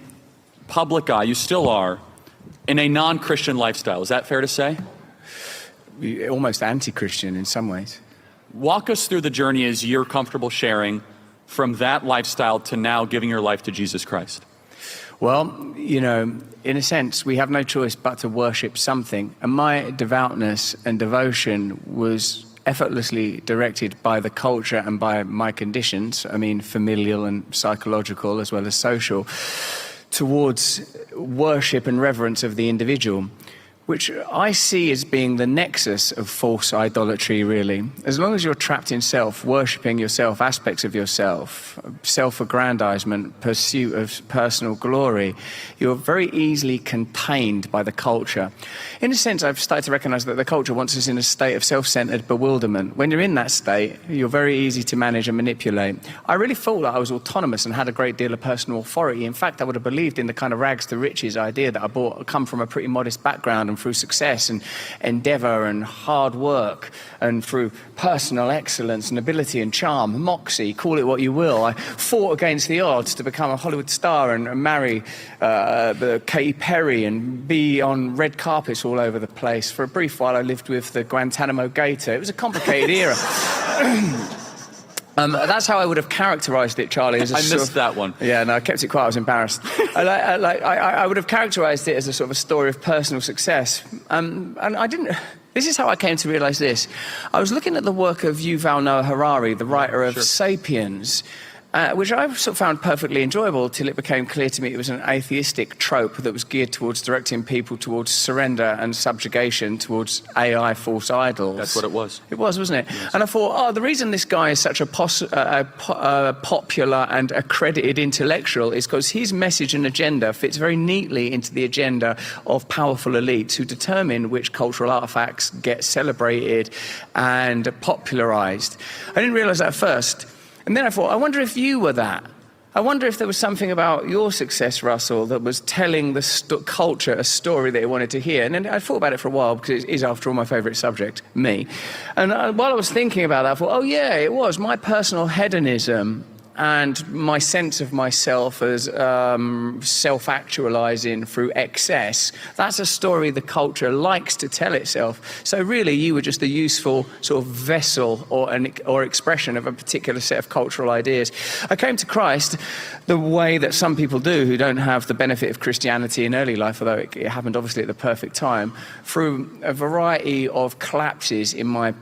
public eye, you still are, in a non-Christian lifestyle. Is that fair to say? Almost anti-Christian in some ways. Walk us through the journey as you're comfortable sharing from that lifestyle to now giving your life to Jesus Christ. Well, you know, in a sense, we have no choice but to worship something. And my devoutness and devotion was effortlessly directed by the culture and by my conditions, I mean, familial and psychological as well as social, towards worship and reverence of the individual. which I see as being the nexus of false idolatry, really. As long as you're trapped in self, worshipping yourself, aspects of yourself, self-aggrandizement, pursuit of personal glory, you're very easily contained by the culture. In a sense, I've started to recognize that the culture wants us in a state of self-centered bewilderment. When you're in that state, you're very easy to manage and manipulate. I really felt that I was autonomous and had a great deal of personal authority. In fact, I would have believed in the kind of rags to riches idea that I come from a pretty modest background, and through success and endeavor and hard work and through personal excellence and ability and charm, moxie, call it what you will, I fought against the odds to become a Hollywood star and marry Katy Perry and be on red carpets all over the place. For a brief while, I lived with the Guantanamo Gator. It was a complicated era. That's how I would have characterized it, Charlie. As a I missed that one. Yeah, no, I kept it quiet. I was embarrassed. I would have characterized it as a sort of a story of personal success. And I didn't... This is how I came to realize this. I was looking at the work of Yuval Noah Harari, the writer of Sapiens, which I sort of found perfectly enjoyable till it became clear to me it was an atheistic trope that was geared towards directing people towards surrender and subjugation towards AI false idols. That's what it was. It was, wasn't it? Yes. And I thought, the reason this guy is such a popular and accredited intellectual is because his message and agenda fits very neatly into the agenda of powerful elites who determine which cultural artifacts get celebrated and popularized. I didn't realize that at first. And then I thought, I wonder if you were that. I wonder if there was something about your success, Russell, that was telling the culture a story that it wanted to hear. And then I thought about it for a while, because it is, after all, my favourite subject, me. And while I was thinking about that, I thought, oh, yeah, it was my personal hedonism and my sense of myself as self-actualizing through excess. That's a story the culture likes to tell itself. So really, you were just a useful sort of vessel or expression of a particular set of cultural ideas. I came to Christ the way that some people do who don't have the benefit of Christianity in early life, although it happened obviously at the perfect time, through a variety of collapses in my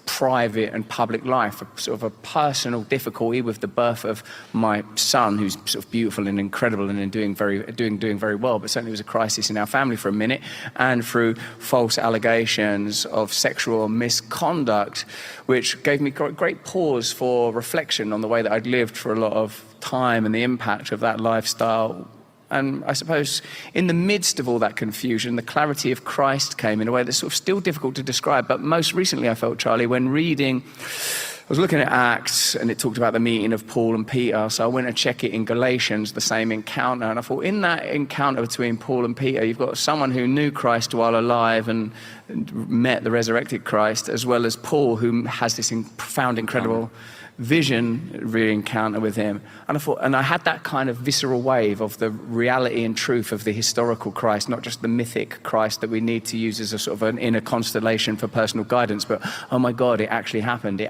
private and public life, sort of a personal difficulty with the birth of my son, who's sort of beautiful and incredible and doing very well, but certainly was a crisis in our family for a minute, and through false allegations of sexual misconduct, which gave me great pause for reflection on the way that I'd lived for a lot of time and the impact of that lifestyle. And I suppose in the midst of all that confusion, the clarity of Christ came in a way that's sort of still difficult to describe. But most recently, I felt, Charlie, when reading, I was looking at Acts, and it talked about the meeting of Paul and Peter. So I went and checked it in Galatians, the same encounter. And I thought, in that encounter between Paul and Peter, you've got someone who knew Christ while alive and met the resurrected Christ, as well as Paul, who has this profound, incredible vision re-encounter with him. And I thought, and I had that kind of visceral wave of the reality and truth of the historical Christ, not just the mythic Christ that we need to use as a sort of an inner constellation for personal guidance, but oh my God, it actually happened.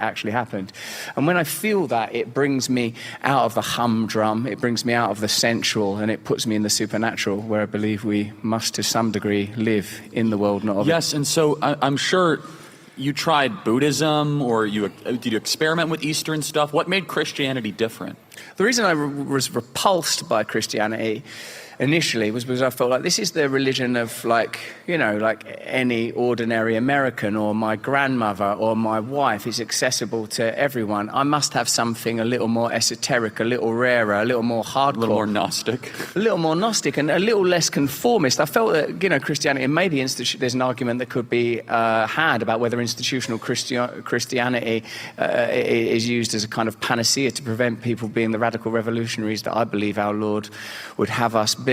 And when I feel that, it brings me out of the humdrum, it brings me out of the sensual, and it puts me in the supernatural, where I believe we must to some degree live in the world, not of it. Yes, and so I'm sure you tried Buddhism, or did you experiment with Eastern stuff? What made Christianity different? The reason I was repulsed by Christianity initially was because I felt like this is the religion of like any ordinary American or my grandmother or my wife is accessible to everyone. I must have something a little more esoteric, a little rarer, a little more hardcore. A little more Gnostic. A little more Gnostic and a little less conformist. I felt that, Christianity, and maybe there's an argument that could be had about whether institutional Christianity is used as a kind of panacea to prevent people being the radical revolutionaries that I believe our Lord would have us be.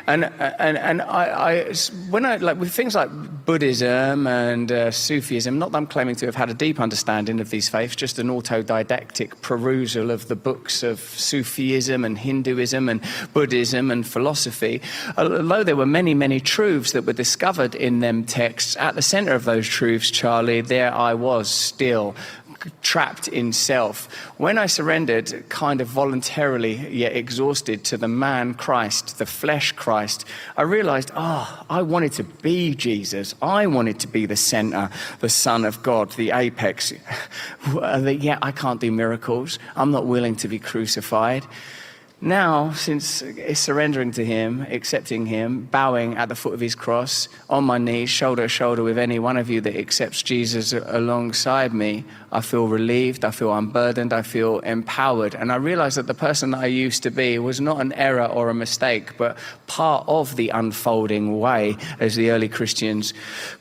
And I when I with things like Buddhism and Sufism, not that I'm claiming to have had a deep understanding of these faiths, just an autodidactic perusal of the books of Sufism and Hinduism and Buddhism and philosophy, although there were many, many truths that were discovered in them texts, at the center of those truths, Charlie, there I was still, trapped in self. When I surrendered, kind of voluntarily yet exhausted, to the man Christ, the flesh Christ, I realized, I wanted to be Jesus. I wanted to be the center, the Son of God, the apex. I can't do miracles. I'm not willing to be crucified. Now, since surrendering to him, accepting him, bowing at the foot of his cross, on my knees, shoulder to shoulder with any one of you that accepts Jesus alongside me, I feel relieved, I feel unburdened, I feel empowered. And I realize that the person that I used to be was not an error or a mistake, but part of the unfolding way, as the early Christians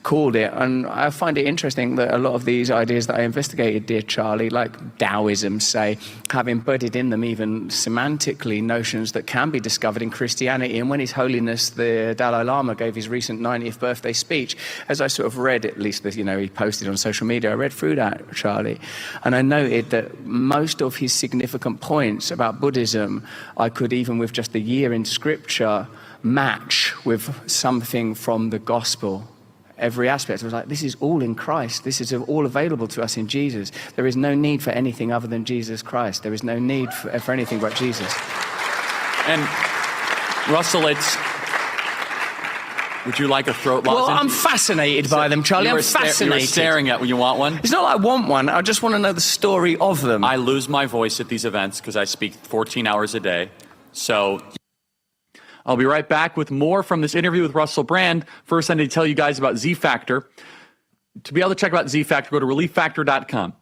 called it. And I find it interesting that a lot of these ideas that I investigated, dear Charlie, like Taoism, say, have embodied in them even semantically notions that can be discovered in Christianity. And when His Holiness the Dalai Lama gave his recent 90th birthday speech, as I sort of read, at least he posted on social media, I read through that, Charlie, and I noted that most of his significant points about Buddhism, I could, even with just a year in scripture, match with something from the gospel. Every aspect. I was like, this is all in Christ. This is all available to us in Jesus. There is no need for anything other than Jesus Christ. There is no need for anything but Jesus. And Russell, would you like a throat lozenge? Well, I'm fascinated by them, Charlie. I'm fascinated. You were staring at when you want one? It's not like I want one. I just want to know the story of them. I lose my voice at these events because I speak 14 hours a day. So I'll be right back with more from this interview with Russell Brand. First, I need to tell you guys about Z-Factor. To be able to check out Z-Factor, go to relieffactor.com.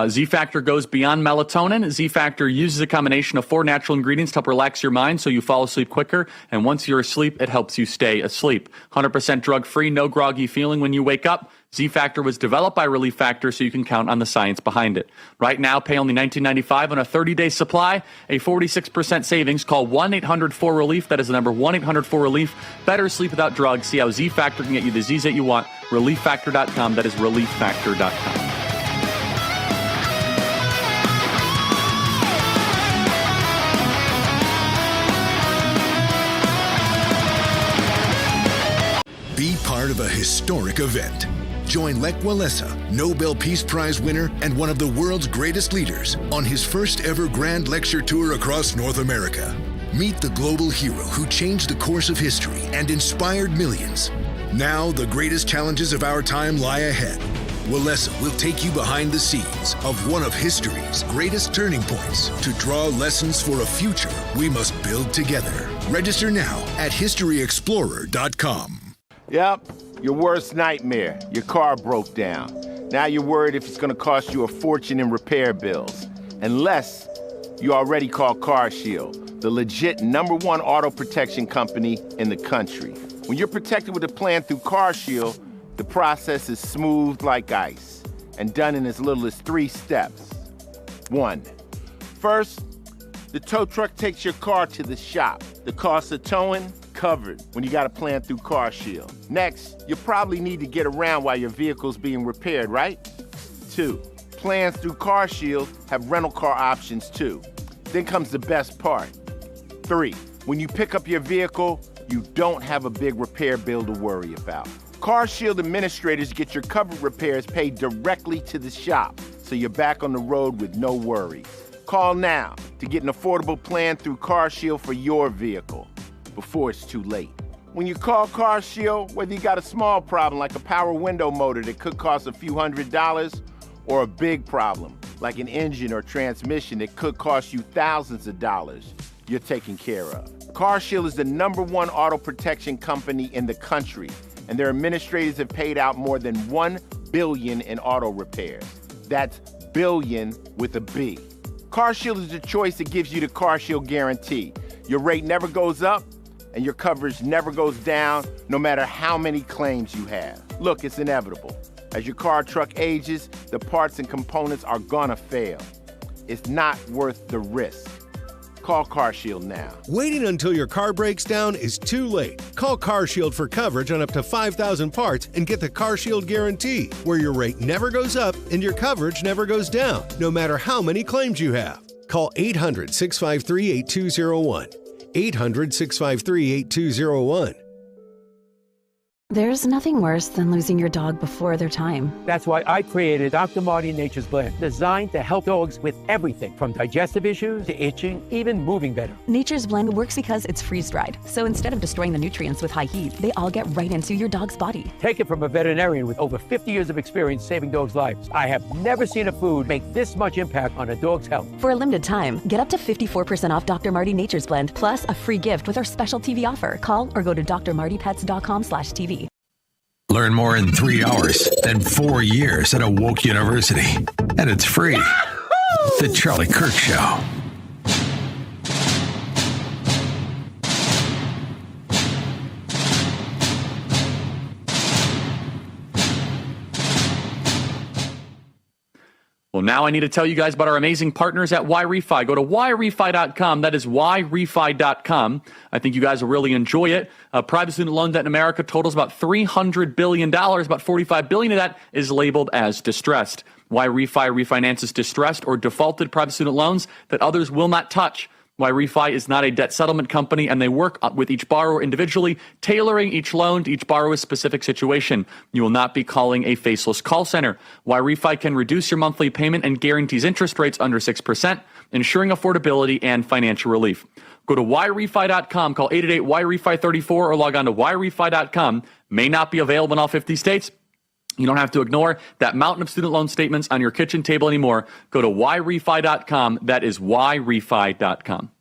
Z-Factor goes beyond melatonin. Z-Factor uses a combination of 4 natural ingredients to help relax your mind so you fall asleep quicker. And once you're asleep, it helps you stay asleep. 100% drug-free, no groggy feeling when you wake up. Z-Factor was developed by Relief Factor so you can count on the science behind it. Right now, pay only $19.95 on a 30-day supply, a 46% savings. Call 1-800-4RELIEF. That is the number 1-800-4RELIEF. Better sleep without drugs. See how Z-Factor can get you the Z's that you want. ReliefFactor.com. That is ReliefFactor.com. Be part of a historic event. Join Lech Walesa, Nobel Peace Prize winner and one of the world's greatest leaders, on his first ever grand lecture tour across North America. Meet the global hero who changed the course of history and inspired millions. Now, the greatest challenges of our time lie ahead. Walesa will take you behind the scenes of one of history's greatest turning points to draw lessons for a future we must build together. Register now at historyexplorer.com. Yep, your worst nightmare. Your car broke down. Now you're worried if it's going to cost you a fortune in repair bills. Unless you already called CarShield, the legit #1 auto protection company in the country. When you're protected with a plan through CarShield, the process is smooth like ice and done in as little as 3 steps. 1. First, the tow truck takes your car to the shop. The cost of towing, covered when you got a plan through CarShield. Next, you probably need to get around while your vehicle's being repaired, right? 2, plans through CarShield have rental car options too. Then comes the best part. 3, when you pick up your vehicle, you don't have a big repair bill to worry about. CarShield administrators get your covered repairs paid directly to the shop, so you're back on the road with no worries. Call now to get an affordable plan through CarShield for your vehicle before it's too late. When you call CarShield, whether you got a small problem like a power window motor that could cost a few $100s, or a big problem like an engine or transmission that could cost you thousands of dollars, you're taken care of. CarShield is the #1 auto protection company in the country, and their administrators have paid out more than $1 billion in auto repairs. That's billion with a B. CarShield is the choice that gives you the CarShield guarantee. Your rate never goes up, and your coverage never goes down, no matter how many claims you have. Look, it's inevitable. As your car or truck ages, the parts and components are gonna fail. It's not worth the risk. Call CarShield now. Waiting until your car breaks down is too late. Call CarShield for coverage on up to 5,000 parts and get the CarShield guarantee, where your rate never goes up and your coverage never goes down, no matter how many claims you have. Call 800-653-8201. 800-653-8201. There's nothing worse than losing your dog before their time. That's why I created Dr. Marty Nature's Blend, designed to help dogs with everything from digestive issues to itching, even moving better. Nature's Blend works because it's freeze-dried. So instead of destroying the nutrients with high heat, they all get right into your dog's body. Take it from a veterinarian with over 50 years of experience saving dogs' lives. I have never seen a food make this much impact on a dog's health. For a limited time, get up to 54% off Dr. Marty Nature's Blend, plus a free gift with our special TV offer. Call or go to drmartypets.com/TV. Learn more in 3 hours than 4 years at a woke university. And it's free. Yahoo! The Charlie Kirk Show. Well, now I need to tell you guys about our amazing partners at YRefi. Go to YRefi.com. That is YRefi.com. I think you guys will really enjoy it. Private student loan debt in America totals about $300 billion. About $45 billion of that is labeled as distressed. YRefi refinances distressed or defaulted private student loans that others will not touch. YRefi is not a debt settlement company, and they work with each borrower individually, tailoring each loan to each borrower's specific situation. You will not be calling a faceless call center. YRefi can reduce your monthly payment and guarantees interest rates under 6%, ensuring affordability and financial relief. Go to YRefi.com, call 888-YRefi-34, or log on to YRefi.com. May not be available in all 50 states. You don't have to ignore that mountain of student loan statements on your kitchen table anymore. Go to YRefi.com. That is YRefi.com.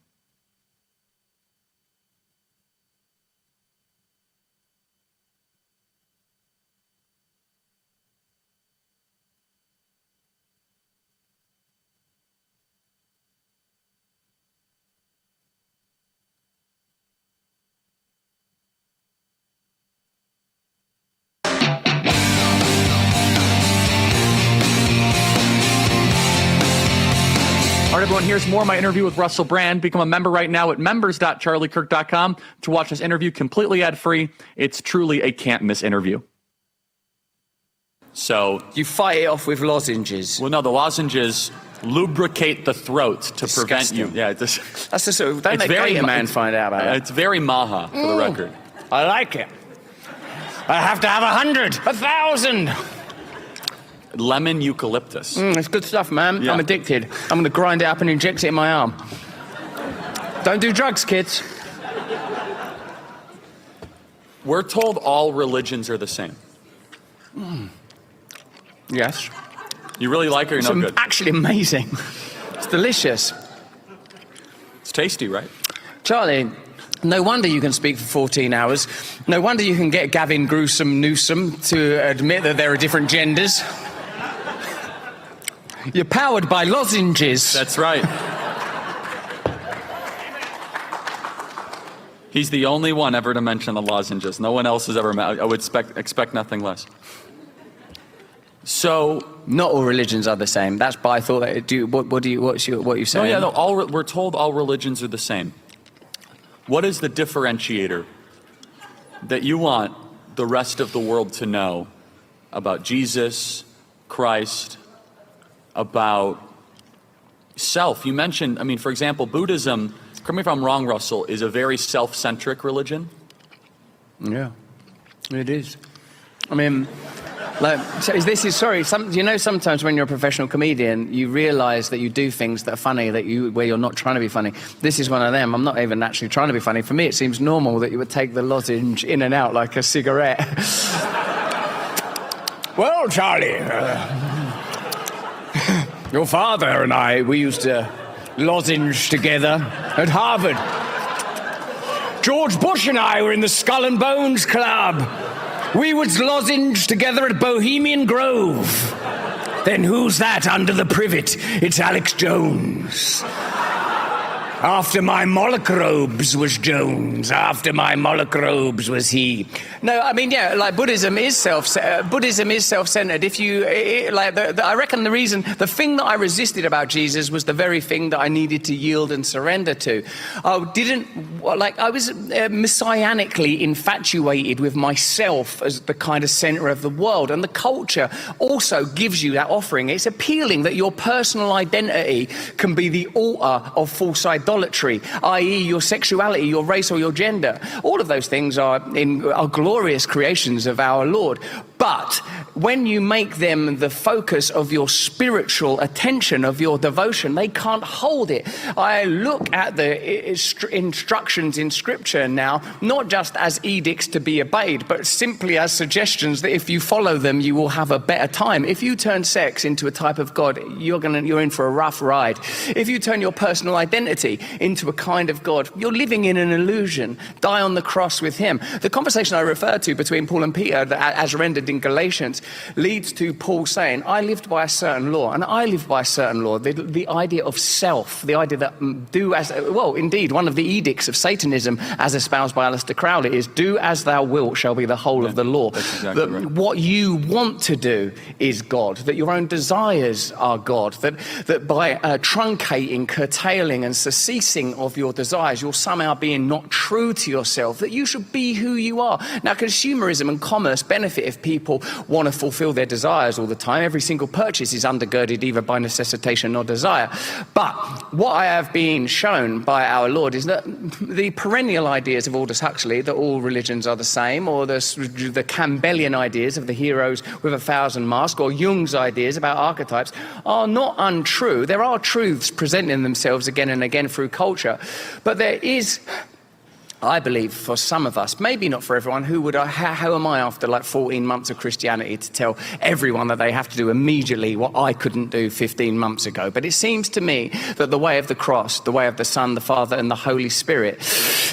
All right, everyone, here's more of my interview with Russell Brand. Become a member right now at members.charliekirk.com to watch this interview completely ad-free. It's truly a can't-miss interview. So you fight it off with lozenges. Well, no, the lozenges lubricate the throat to prevent you. Yeah, that's the sort of, don't let Gator Man find out about it. It's very maha, for the record. I like it. I have to have 100, 1,000. Lemon eucalyptus. It's good stuff, man. Yeah. I'm addicted. I'm going to grind it up and inject it in my arm. Don't do drugs, kids. We're told all religions are the same. Yes. You really like it or you're no good? Actually amazing. It's delicious. It's tasty, right? Charlie, no wonder you can speak for 14 hours. No wonder you can get Gavin Newsom to admit that there are different genders. You're powered by lozenges. That's right. He's the only one ever to mention the lozenges. No one else has ever. I would expect nothing less. So, not all religions are the same. That's. But I thought that. What you saying? No, yeah, no. We're told all religions are the same. What is the differentiator that you want the rest of the world to know about Jesus, Christ, about self? You mentioned, I mean, for example, Buddhism, correct me if I'm wrong, Russell, is a very self-centric religion. Yeah, it is. I mean, sometimes when you're a professional comedian, you realize that you do things that are funny, where you're not trying to be funny. This is one of them. I'm not even actually trying to be funny. For me, it seems normal that you would take the lozenge in and out like a cigarette. Well, Charlie, your father and I, we used to lozenge together at Harvard. George Bush and I were in the Skull and Bones Club. We would lozenge together at Bohemian Grove. Then who's that under the privet? It's Alex Jones. After my microbes was Jones. After my microbes was he. No, I mean, yeah, like Buddhism is self-centered. If you I reckon the thing that I resisted about Jesus was the very thing that I needed to yield and surrender to. I was messianically infatuated with myself as the kind of center of the world, and the culture also gives you that offering. It's appealing that your personal identity can be the altar of false idolatry. idolatry, i.e. your sexuality, your race, or your gender. All of those things are glorious creations of our Lord. But when you make them the focus of your spiritual attention, of your devotion, they can't hold it. I look at the instructions in Scripture now, not just as edicts to be obeyed, but simply as suggestions that if you follow them, you will have a better time. If you turn sex into a type of God, you're in for a rough ride. If you turn your personal identity into a kind of God, you're living in an illusion. Die on the cross with him. The conversation I referred to between Paul and Peter, as rendered in Galatians, leads to Paul saying, I lived by a certain law, and I live by a certain law. The idea of self, the idea that do as, well, indeed, one of the edicts of Satanism, as espoused by Aleister Crowley, is do as thou wilt shall be the whole of the law. That's exactly right. What you want to do is God, that your own desires are God, that by truncating, curtailing, and surceasing of your desires, you're somehow being not true to yourself, that you should be who you are. Now, consumerism and commerce benefit if people want to fulfill their desires all the time. Every single purchase is undergirded either by necessitation or desire. But what I have been shown by our Lord is that the perennial ideas of Aldous Huxley, that all religions are the same, or the Campbellian ideas of the heroes with 1,000 masks, or Jung's ideas about archetypes, are not untrue. There are truths presenting themselves again and again through culture. But there is, I believe, for some of us, maybe not for everyone, how am I after like 14 months of Christianity to tell everyone that they have to do immediately what I couldn't do 15 months ago? But it seems to me that the way of the cross, the way of the Son, the Father, and the Holy Spirit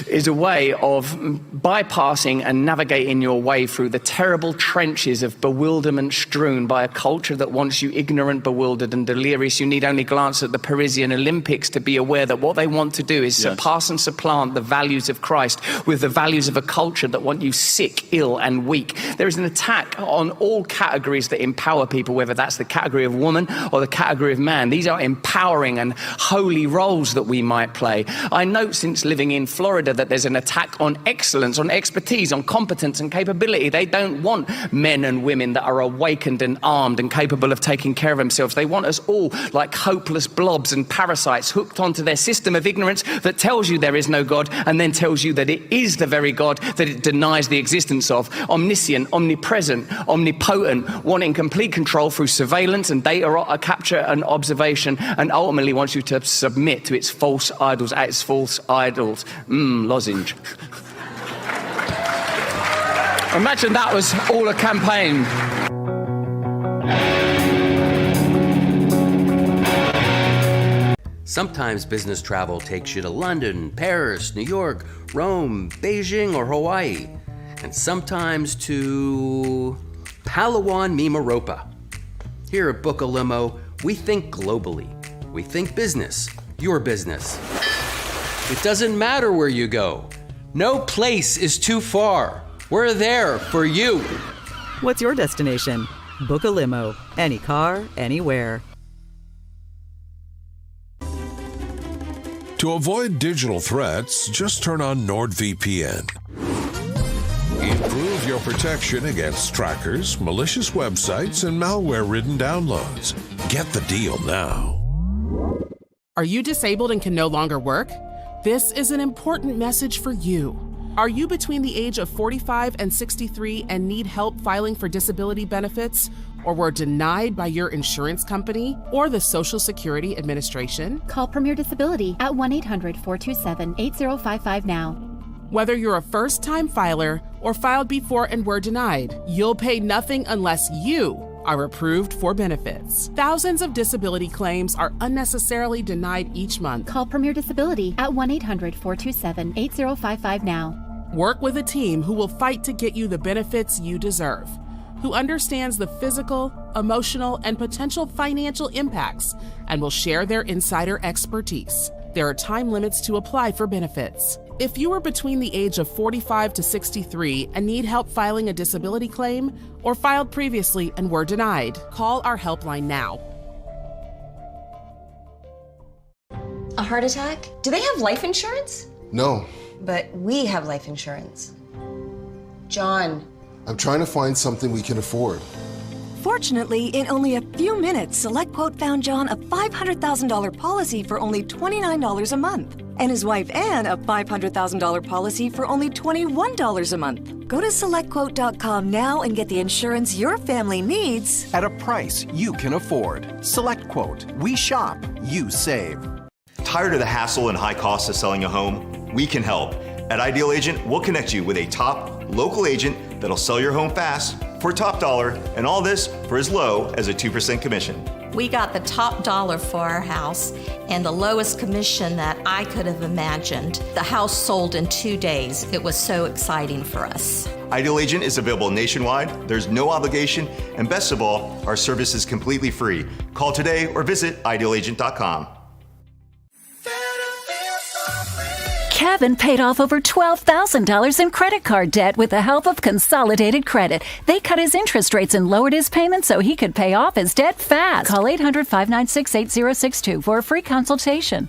is a way of bypassing and navigating your way through the terrible trenches of bewilderment strewn by a culture that wants you ignorant, bewildered, and delirious. You need only glance at the Parisian Olympics to be aware that what they want to do is surpass and supplant the values of Christ with the values of a culture that want you sick, ill, and weak. There is an attack on all categories that empower people, whether that's the category of woman or the category of man. These are empowering and holy roles that we might play. I note since living in Florida that there's an attack on excellence, on expertise, on competence and capability. They don't want men and women that are awakened and armed and capable of taking care of themselves. They want us all like hopeless blobs and parasites hooked onto their system of ignorance that tells you there is no God and then tells you that it is the very God that it denies the existence of. Omniscient, omnipresent, omnipotent, wanting complete control through surveillance and data capture and observation, and ultimately wants you to submit to its false idols, lozenge. Imagine that was all a campaign. Sometimes business travel takes you to London, Paris, New York, Rome, Beijing, or Hawaii. And sometimes to Palawan, Mimaropa. Here at Book a Limo, we think globally. We think business, your business. It doesn't matter where you go. No place is too far. We're there for you. What's your destination? Book a Limo. Any car, anywhere. To avoid digital threats, just turn on NordVPN. Improve your protection against trackers, malicious websites, and malware-ridden downloads. Get the deal now. Are you disabled and can no longer work? This is an important message for you. Are you between the age of 45 and 63 and need help filing for disability benefits, or were denied by your insurance company or the Social Security Administration? Call Premier Disability at 1-800-427-8055 now. Whether you're a first-time filer or filed before and were denied, you'll pay nothing unless you are approved for benefits. Thousands of disability claims are unnecessarily denied each month. Call Premier Disability at 1-800-427-8055 now. Work with a team who will fight to get you the benefits you deserve, who understands the physical, emotional, and potential financial impacts, and will share their insider expertise. There are time limits to apply for benefits. If you are between the age of 45 to 63 and need help filing a disability claim, or filed previously and were denied, call our helpline now. A heart attack? Do they have life insurance? No. But we have life insurance. John. I'm trying to find something we can afford. Fortunately, in only a few minutes, SelectQuote found John a $500,000 policy for only $29 a month, and his wife Anne a $500,000 policy for only $21 a month. Go to SelectQuote.com now and get the insurance your family needs at a price you can afford. SelectQuote. We shop, you save. Tired of the hassle and high costs of selling a home? We can help. At Ideal Agent, we'll connect you with a top local agent that'll sell your home fast for top dollar, and all this for as low as a 2% commission. We got the top dollar for our house and the lowest commission that I could have imagined. The house sold in 2 days. It was so exciting for us. Ideal Agent is available nationwide, there's no obligation, and best of all, our service is completely free. Call today or visit idealagent.com. Kevin paid off over $12,000 in credit card debt with the help of Consolidated Credit. They cut his interest rates and lowered his payments so he could pay off his debt fast. Call 800-596-8062 for a free consultation.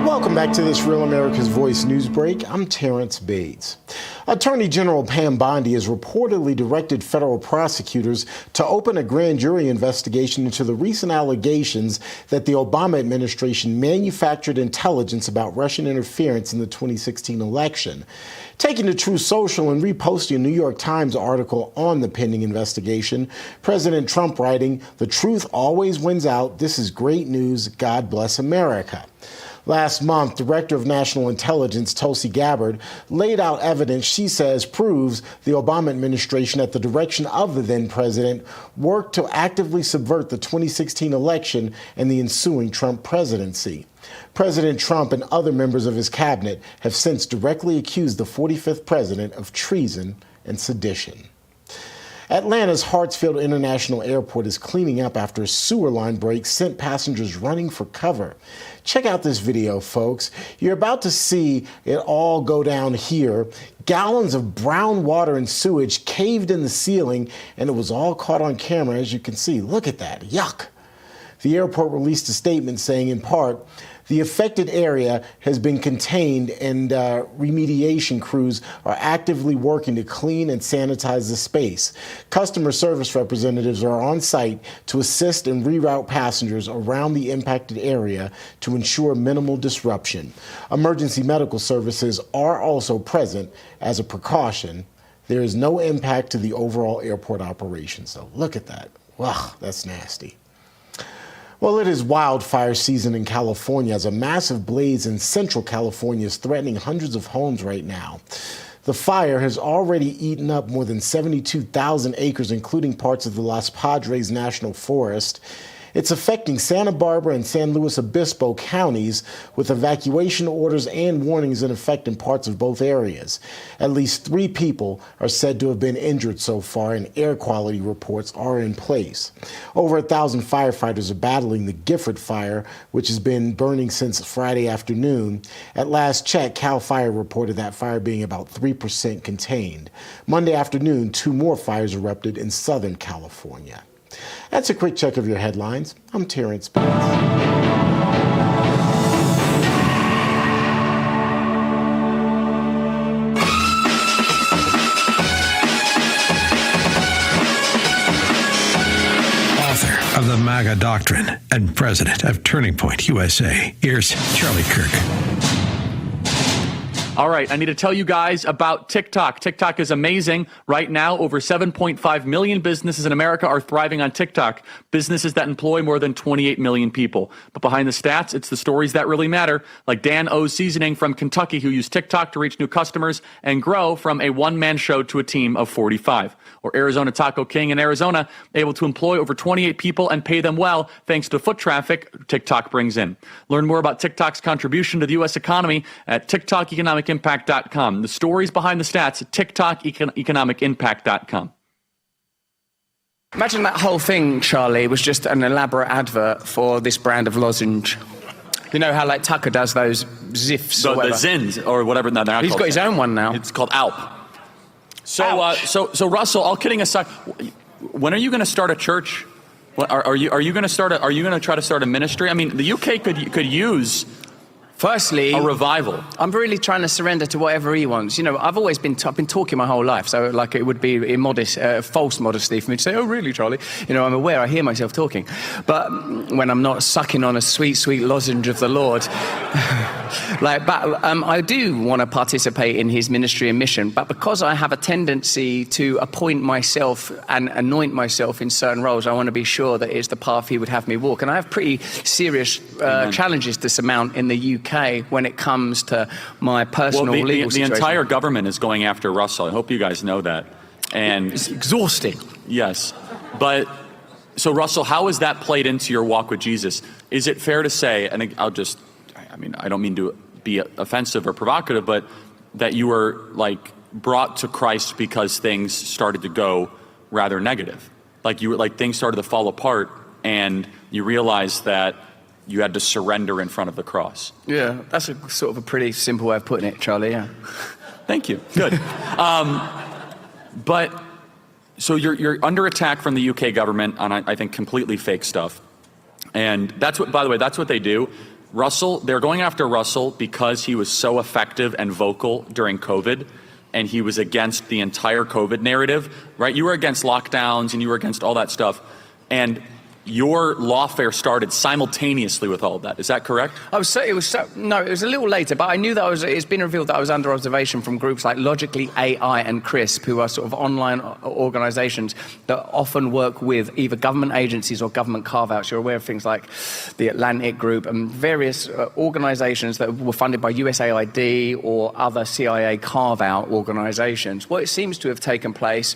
Welcome back to this Real America's Voice news break. I'm Terrence Bates. Attorney General Pam Bondi has reportedly directed federal prosecutors to open a grand jury investigation into the recent allegations that the Obama administration manufactured intelligence about Russian interference in the 2016 election. Taking to Truth Social and reposting a New York Times article on the pending investigation, President Trump writing, "The truth always wins out. This is great news. God bless America." Last month, Director of National Intelligence Tulsi Gabbard laid out evidence she says proves the Obama administration, at the direction of the then president, worked to actively subvert the 2016 election and the ensuing Trump presidency. President Trump and other members of his cabinet have since directly accused the 45th president of treason and sedition. Atlanta's Hartsfield International Airport is cleaning up after a sewer line break sent passengers running for cover. Check out this video, folks. You're about to see it all go down here. Gallons of brown water and sewage caved in the ceiling, and it was all caught on camera, as you can see. Look at that. Yuck. The airport released a statement saying, in part, the affected area has been contained and remediation crews are actively working to clean and sanitize the space. Customer service representatives are on site to assist and reroute passengers around the impacted area to ensure minimal disruption. Emergency medical services are also present as a precaution. There is no impact to the overall airport operations, though. Look at that. Wow, that's nasty. Well, it is wildfire season in California as a massive blaze in central California is threatening hundreds of homes right now. The fire has already eaten up more than 72,000 acres, including parts of the Los Padres National Forest. It's affecting Santa Barbara and San Luis Obispo counties, with evacuation orders and warnings in effect in parts of both areas. At least 3 people are said to have been injured so far, and air quality reports are in place. Over 1,000 firefighters are battling the Gifford fire, which has been burning since Friday afternoon. At last check, CAL FIRE reported that fire being about 3% contained. Monday afternoon, 2 more fires erupted in Southern California. That's a quick check of your headlines. I'm Terrence Bates. Author of the MAGA Doctrine and president of Turning Point USA, here's Charlie Kirk. All right, I need to tell you guys about TikTok. TikTok is amazing. Right now, over 7.5 million businesses in America are thriving on TikTok, businesses that employ more than 28 million people. But behind the stats, it's the stories that really matter, like Dan O's Seasoning from Kentucky, who used TikTok to reach new customers and grow from a one-man show to a team of 45. Or Arizona Taco King in Arizona, able to employ over 28 people and pay them well thanks to foot traffic TikTok brings in. Learn more about TikTok's contribution to the U.S. economy at TikTokeconomicimpact.com. The stories behind the stats at TikTokeconomicimpact.com. Imagine that whole thing, Charlie, was just an elaborate advert for this brand of lozenge. You know how, like, Tucker does those Ziffs or whatever? The Zins, or whatever. No, they're not. He's got his own one now. It's called Alp. So Russell, all kidding aside, when are you going to start a church? Are you going to try to start a ministry? I mean, the UK could use Firstly, a revival. I'm really trying to surrender to whatever he wants. You know, I've always been talking my whole life, so like it would be immodest, false modesty for me to say, "Oh, really, Charlie?" You know, I'm aware I hear myself talking, but when I'm not sucking on a sweet, sweet lozenge of the Lord, I do want to participate in his ministry and mission. But because I have a tendency to appoint myself and anoint myself in certain roles, I want to be sure that it's the path he would have me walk. And I have pretty serious challenges to surmount in the UK when it comes to my personal legal situation. The entire government is going after Russell. I hope you guys know that. And it's exhausting. Yes. But so Russell, how has that played into your walk with Jesus? Is it fair to say, and I don't mean to be offensive or provocative, but that you were brought to Christ because things started to go rather negative? Things started to fall apart and you realized that you had to surrender in front of the cross. Yeah, that's a sort of a pretty simple way of putting it, Charlie, yeah. Thank you. Good. But so you're under attack from the UK government on, I think, completely fake stuff. And that's what, by the way, that's what they do. They're going after Russell because he was so effective and vocal during COVID, and he was against the entire COVID narrative, right? You were against lockdowns and you were against all that stuff. And your lawfare started simultaneously with all of that. Is that correct? It was a little later, but I knew that it's been revealed that I was under observation from groups like Logically AI and CRISP, who are sort of online organizations that often work with either government agencies or government carve-outs. You're aware of things like the Atlantic Group and various organizations that were funded by USAID or other CIA carve-out organizations. What it seems to have taken place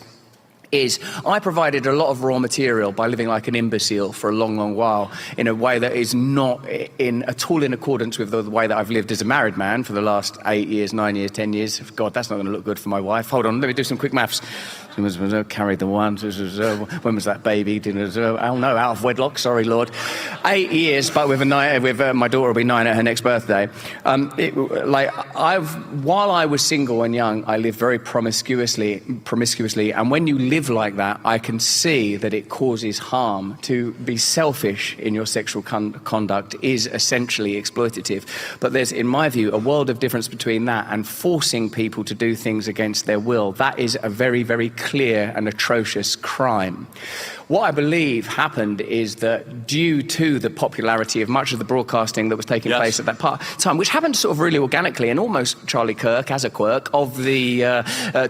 is I provided a lot of raw material by living like an imbecile for a long, long while in a way that is not at all in accordance with the way that I've lived as a married man for the last 8 years, 9 years, 10 years. God, that's not going to look good for my wife. Hold on, let me do some quick maths. Carried the one. When was that baby? Oh no, out of wedlock. Sorry, Lord. 8 years, but with my daughter will be 9 at her next birthday. While I was single and young, I lived very promiscuously, and when you live like that, I can see that it causes harm. To be selfish in your sexual conduct is essentially exploitative. But there's, in my view, a world of difference between that and forcing people to do things against their will. That is a very, very clear and atrocious crime. What I believe happened is that due to the popularity of much of the broadcasting that was taking place at that time, which happened sort of really organically and almost Charlie Kirk as a quirk of the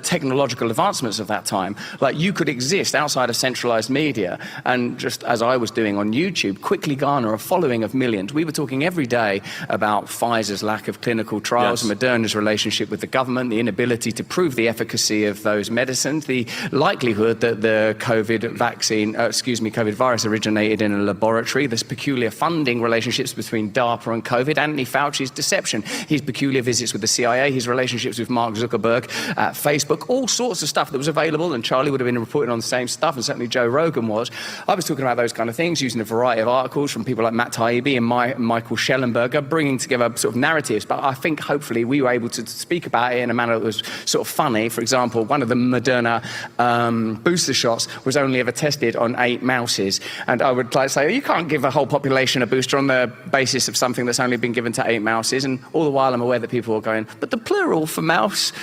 technological advancements of that time, like you could exist outside of centralized media and just as I was doing on YouTube, quickly garner a following of millions. We were talking every day about Pfizer's lack of clinical trials, Moderna's relationship with the government, the inability to prove the efficacy of those medicines, the likelihood that the COVID virus originated in a laboratory, this peculiar funding relationships between DARPA and COVID, Anthony Fauci's deception, his peculiar visits with the CIA, his relationships with Mark Zuckerberg at Facebook, all sorts of stuff that was available, and Charlie would have been reporting on the same stuff, and certainly Joe Rogan was. I was talking about those kind of things, using a variety of articles from people like Matt Taibbi and Michael Schellenberger, bringing together sort of narratives, but I think hopefully we were able to speak about it in a manner that was sort of funny. For example, one of the Moderna booster shots was only ever tested on 8 mouses, and I would like to say, you can't give a whole population a booster on the basis of something that's only been given to 8 mouses, and all the while I'm aware that people are going, but the plural for mouse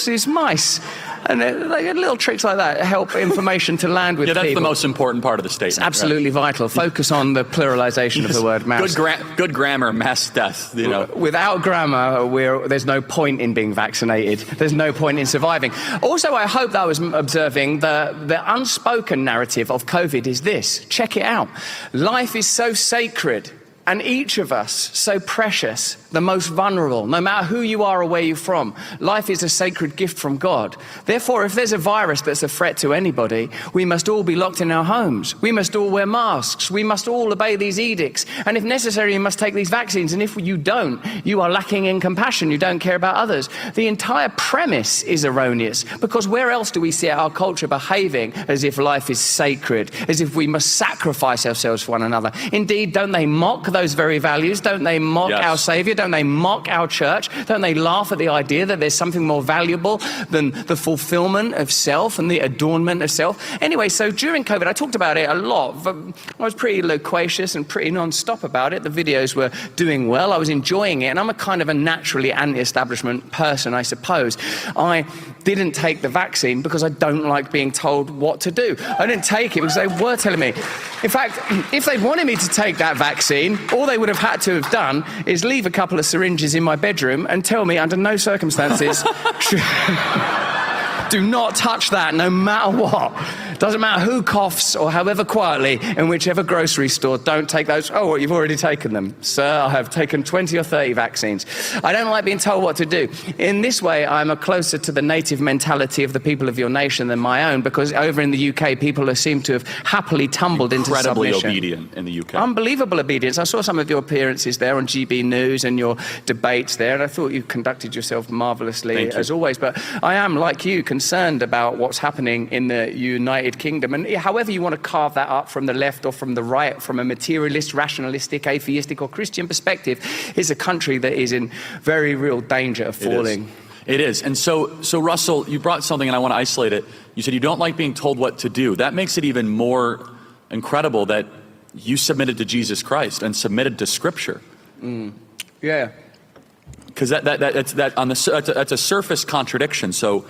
is mice, and little tricks like that help information to land with people. Yeah, that's the most important part of the statement. It's absolutely vital. Focus on the pluralization of the word mouse. Good grammar, mass death. You know. Without grammar, there's no point in being vaccinated. There's no point in surviving. Also, I hope that I was observing the unspoken narrative of COVID is this. Check it out. Life is so sacred, and each of us so precious, the most vulnerable, no matter who you are or where you're from. Life is a sacred gift from God. Therefore, if there's a virus that's a threat to anybody, we must all be locked in our homes. We must all wear masks. We must all obey these edicts. And if necessary, you must take these vaccines. And if you don't, you are lacking in compassion. You don't care about others. The entire premise is erroneous, because where else do we see our culture behaving as if life is sacred, as if we must sacrifice ourselves for one another? Indeed, don't they mock those very values? Don't they mock our Savior? Don't they mock our church? Don't they laugh at the idea that there's something more valuable than the fulfillment of self and the adornment of self? Anyway, so during COVID, I talked about it a lot. I was pretty loquacious and pretty non-stop about it. The videos were doing well. I was enjoying it. And I'm a kind of a naturally anti-establishment person, I suppose. I didn't take the vaccine because I don't like being told what to do. I didn't take it because they were telling me. In fact, if they'd wanted me to take that vaccine, all they would have had to have done is leave a couple of syringes in my bedroom and tell me under no circumstances, do not touch that no matter what. Doesn't matter who coughs or however quietly in whichever grocery store, don't take those. Oh, well, you've already taken them. Sir, I have taken 20 or 30 vaccines. I don't like being told what to do. In this way, I'm closer to the native mentality of the people of your nation than my own, because over in the UK, people seem to have happily tumbled into submission. Incredibly obedient in the UK. Unbelievable obedience. I saw some of your appearances there on GB News and your debates there, and I thought you conducted yourself marvellously as always. But I am, like you, concerned about what's happening in the United Kingdom, and however you want to carve that up, from the left or from the right, from a materialist, rationalistic, atheistic or Christian perspective, is a country that is in very real danger of falling. It is. And so Russell, you brought something and I want to isolate it. You said you don't like being told what to do. That makes it even more incredible that you submitted to Jesus Christ and submitted to Scripture. Yeah. Because that's a surface contradiction. So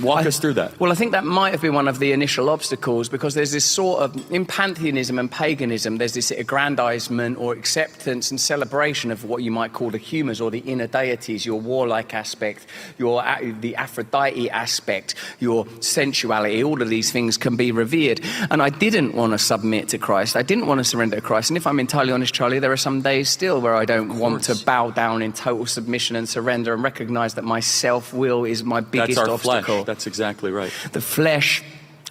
walk us through that. Well, I think that might have been one of the initial obstacles, because there's this sort of, in pantheism and paganism, there's this aggrandizement or acceptance and celebration of what you might call the humas or the inner deities, your warlike aspect, the Aphrodite aspect, your sensuality. All of these things can be revered. And I didn't want to submit to Christ. I didn't want to surrender to Christ. And if I'm entirely honest, Charlie, there are some days still where I don't want to bow down in total submission and surrender and recognize that my self-will is my biggest obstacle. Flesh. That's exactly right. The flesh,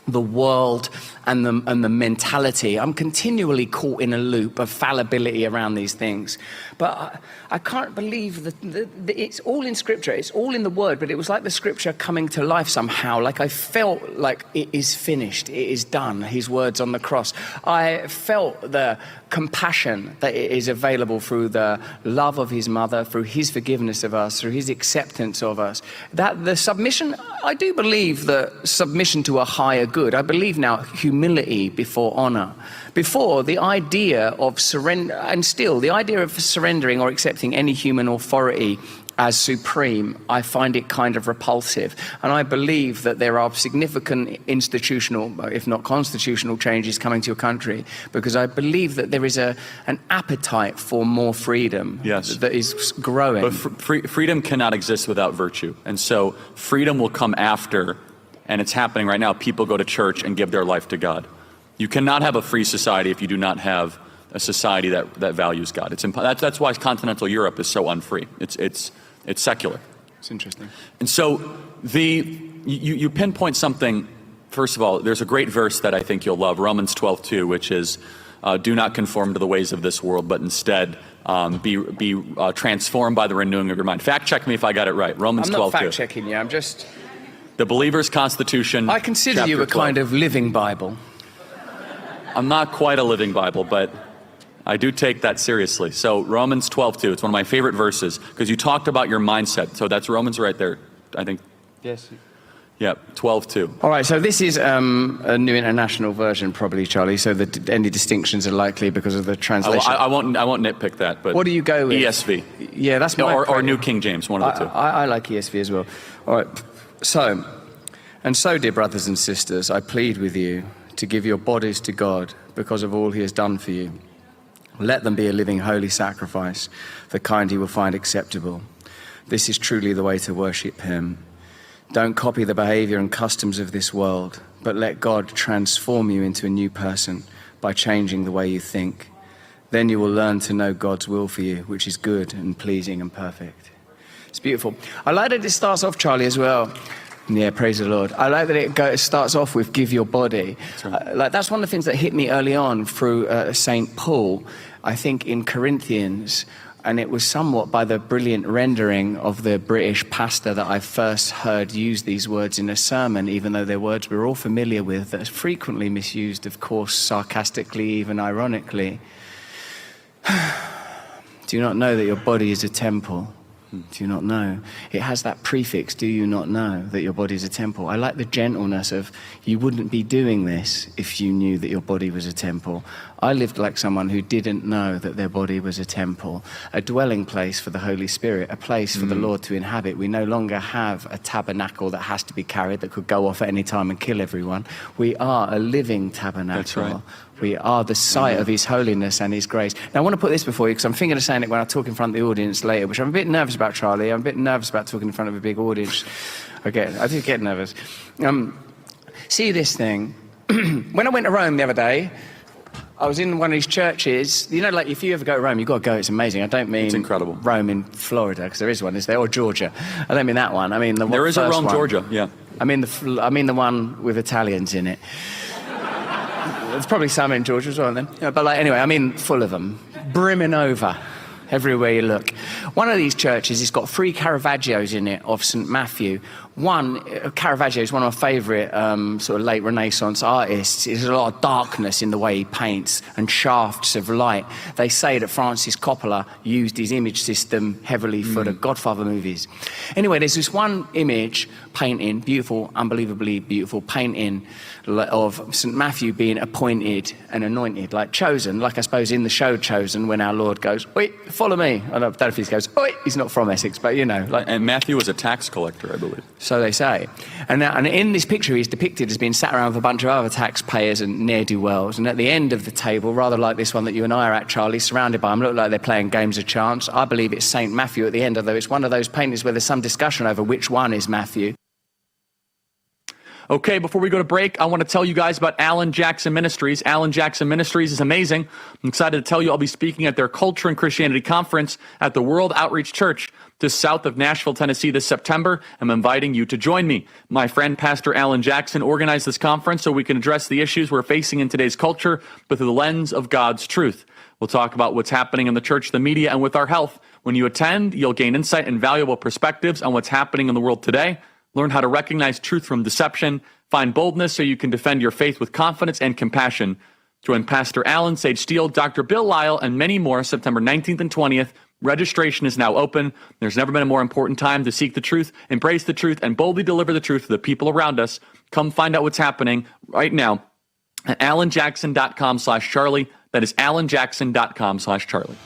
the world, and the mentality. I'm continually caught in a loop of fallibility around these things. But I can't believe that it's all in Scripture. It's all in the Word. But it was like the Scripture coming to life somehow. Like I felt like it is finished. It is done. His words on the cross. I felt the compassion that is available through the love of his mother, through his forgiveness of us, through his acceptance of us. That the submission, I do believe that submission to a higher good. I believe now humility before honor. Before, the idea of surrender, and still the idea of surrendering or accepting any human authority as supreme, I find it kind of repulsive. And I believe that there are significant institutional, if not constitutional, changes coming to your country, because I believe that there is an appetite for more freedom that is growing. But freedom cannot exist without virtue. And so freedom will come after, and it's happening right now. People go to church and give their life to God. You cannot have a free society if you do not have a society that values God. That's why continental Europe is so unfree. It's secular. It's interesting. And so you pinpoint something. First of all, there's a great verse that I think you'll love, Romans 12:2, which is, do not conform to the ways of this world, but instead be transformed by the renewing of your mind. Fact check me if I got it right. Romans 12:2. I'm not fact checking you. I'm just... The believer's constitution. I consider you a 12. Kind of living Bible. I'm not quite a living Bible, but I do take that seriously. So Romans 12:2, it's one of my favorite verses, because you talked about your mindset. So that's Romans right there, I think. Yes. Yeah, 12:2. All right, so this is a New International Version, probably, Charlie, so that any distinctions are likely because of the translation. I won't nitpick that, but... What do you go with? ESV. Yeah, that's my... Or New King James, one of the two. I like ESV as well. All right, so, dear brothers and sisters, I plead with you to give your bodies to God because of all he has done for you. Let them be a living holy sacrifice, the kind he will find acceptable. This is truly the way to worship him. Don't copy the behavior and customs of this world, but let God transform you into a new person by changing the way you think. Then you will learn to know God's will for you, which is good and pleasing and perfect. It's beautiful. I like that it starts off, Charlie, as well. Yeah, praise the Lord. I like that it starts off with give your body. That's right. That's one of the things that hit me early on through St. Paul, I think in Corinthians, and it was somewhat by the brilliant rendering of the British pastor that I first heard use these words in a sermon, even though they're words we're all familiar with, that are frequently misused, of course, sarcastically, even ironically. Do you not know that your body is a temple? Do you not know? It has that prefix, do you not know that your body is a temple? I like the gentleness of, you wouldn't be doing this if you knew that your body was a temple. I lived like someone who didn't know that their body was a temple, a dwelling place for the Holy Spirit, a place for the Lord to inhabit. We no longer have a tabernacle that has to be carried, that could go off at any time and kill everyone. We are a living tabernacle. That's right. We are the site of his holiness and his grace. Now, I want to put this before you, because I'm thinking of saying it when I talk in front of the audience later, which I'm a bit nervous about, Charlie. I'm a bit nervous about talking in front of a big audience. I do get nervous. See this thing. When I went to Rome the other day, I was in one of these churches. You know, like, if you ever go to Rome, you've got to go. It's amazing. I don't mean it's incredible. Rome in Florida, because there is one, is there? Or Georgia. I don't mean that one. I mean the there is a Rome, one. Georgia, yeah. I mean the one with Italians in it. There's probably some in Georgia as well then. Yeah, but anyway, I mean full of them. Brimming over everywhere you look. One of these churches has got 3 Caravaggios in it of St. Matthew. One, Caravaggio is one of my favourite sort of late Renaissance artists. There's a lot of darkness in the way he paints and shafts of light. They say that Francis Coppola used his image system heavily for the Godfather movies. Anyway, there's this one image painting, beautiful, unbelievably beautiful painting of St. Matthew being appointed and anointed, like chosen, like I suppose in the show Chosen, when our Lord goes, "Oi, follow me." I don't know if he goes, "Oi," he's not from Essex, but you know. And Matthew was a tax collector, I believe. So they say. And in this picture, he's depicted as being sat around with a bunch of other taxpayers and ne'er-do-wells. And at the end of the table, rather like this one that you and I are at, Charlie, surrounded by them, look like they're playing games of chance. I believe it's St. Matthew at the end, although it's one of those paintings where there's some discussion over which one is Matthew. Okay, before we go to break, I want to tell you guys about Alan Jackson Ministries. Alan Jackson Ministries is amazing. I'm excited to tell you I'll be speaking at their Culture and Christianity Conference at the World Outreach Church just south of Nashville, Tennessee this September. I'm inviting you to join me. My friend, Pastor Alan Jackson, organized this conference so we can address the issues we're facing in today's culture, but through the lens of God's truth. We'll talk about what's happening in the church, the media, and with our health. When you attend, you'll gain insight and valuable perspectives on what's happening in the world today. Learn how to recognize truth from deception. Find boldness so you can defend your faith with confidence and compassion. Join Pastor Alan, Sage Steele, Dr. Bill Lyle, and many more September 19th and 20th. Registration is now open. There's never been a more important time to seek the truth, embrace the truth, and boldly deliver the truth to the people around us. Come find out what's happening right now at alanjackson.com/Charlie. That is alanjackson.com/Charlie.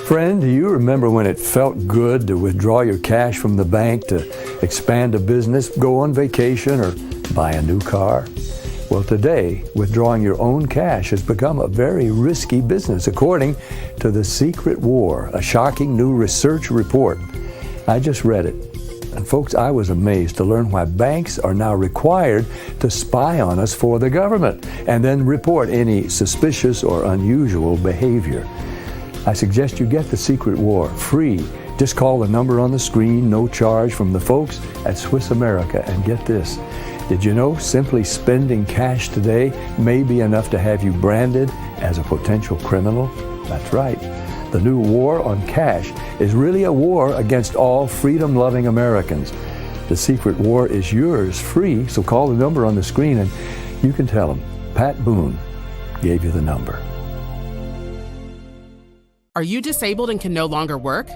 Friend, do you remember when it felt good to withdraw your cash from the bank to expand a business, go on vacation, or buy a new car? Well, today, withdrawing your own cash has become a very risky business, according to The Secret War, a shocking new research report. I just read it. And folks, I was amazed to learn why banks are now required to spy on us for the government and then report any suspicious or unusual behavior. I suggest you get The Secret War free. Just call the number on the screen, no charge, from the folks at Swiss America. And get this, did you know simply spending cash today may be enough to have you branded as a potential criminal? That's right. The new war on cash is really a war against all freedom-loving Americans. The Secret War is yours free, so call the number on the screen and you can tell them Pat Boone gave you the number. Are you disabled and can no longer work?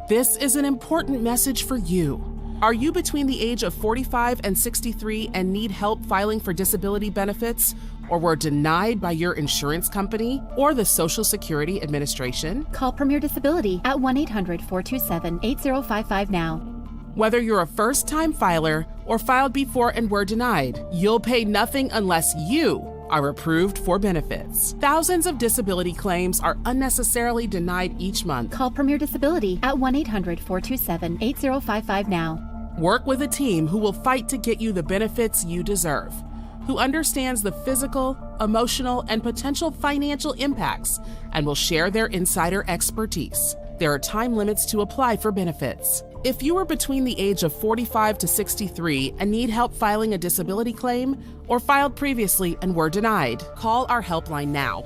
This is an important message for you. Are you between the age of 45 and 63 and need help filing for disability benefits, or were denied by your insurance company or the Social Security Administration? Call Premier Disability at 1-800-427-8055 now. Whether you're a first-time filer or filed before and were denied, you'll pay nothing unless you are approved for benefits. Thousands of disability claims are unnecessarily denied each month. Call Premier Disability at 1-800-427-8055 now. Work with a team who will fight to get you the benefits you deserve, who understands the physical, emotional, and potential financial impacts, and will share their insider expertise. There are time limits to apply for benefits. If you are between the age of 45 to 63 and need help filing a disability claim, or filed previously and were denied, call our helpline now.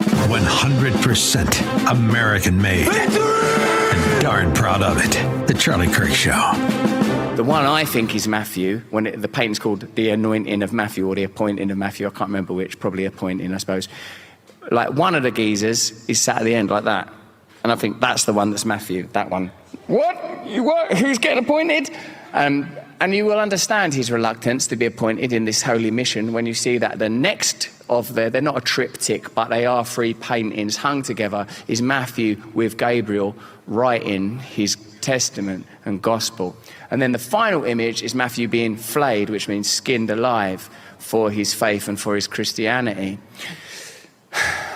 100% American made. And darn proud of it. The Charlie Kirk Show. The one I think is Matthew, the painting's called The Anointing of Matthew, or The Appointing of Matthew, I can't remember which, probably Appointing, I suppose. Like, one of the geezers is sat at the end like that. And I think that's the one that's Matthew, that one. What? Who's getting appointed? And you will understand his reluctance to be appointed in this holy mission when you see that the next of they're not a triptych, but they are 3 paintings hung together, is Matthew with Gabriel writing his testament and gospel. And then the final image is Matthew being flayed, which means skinned alive for his faith and for his Christianity.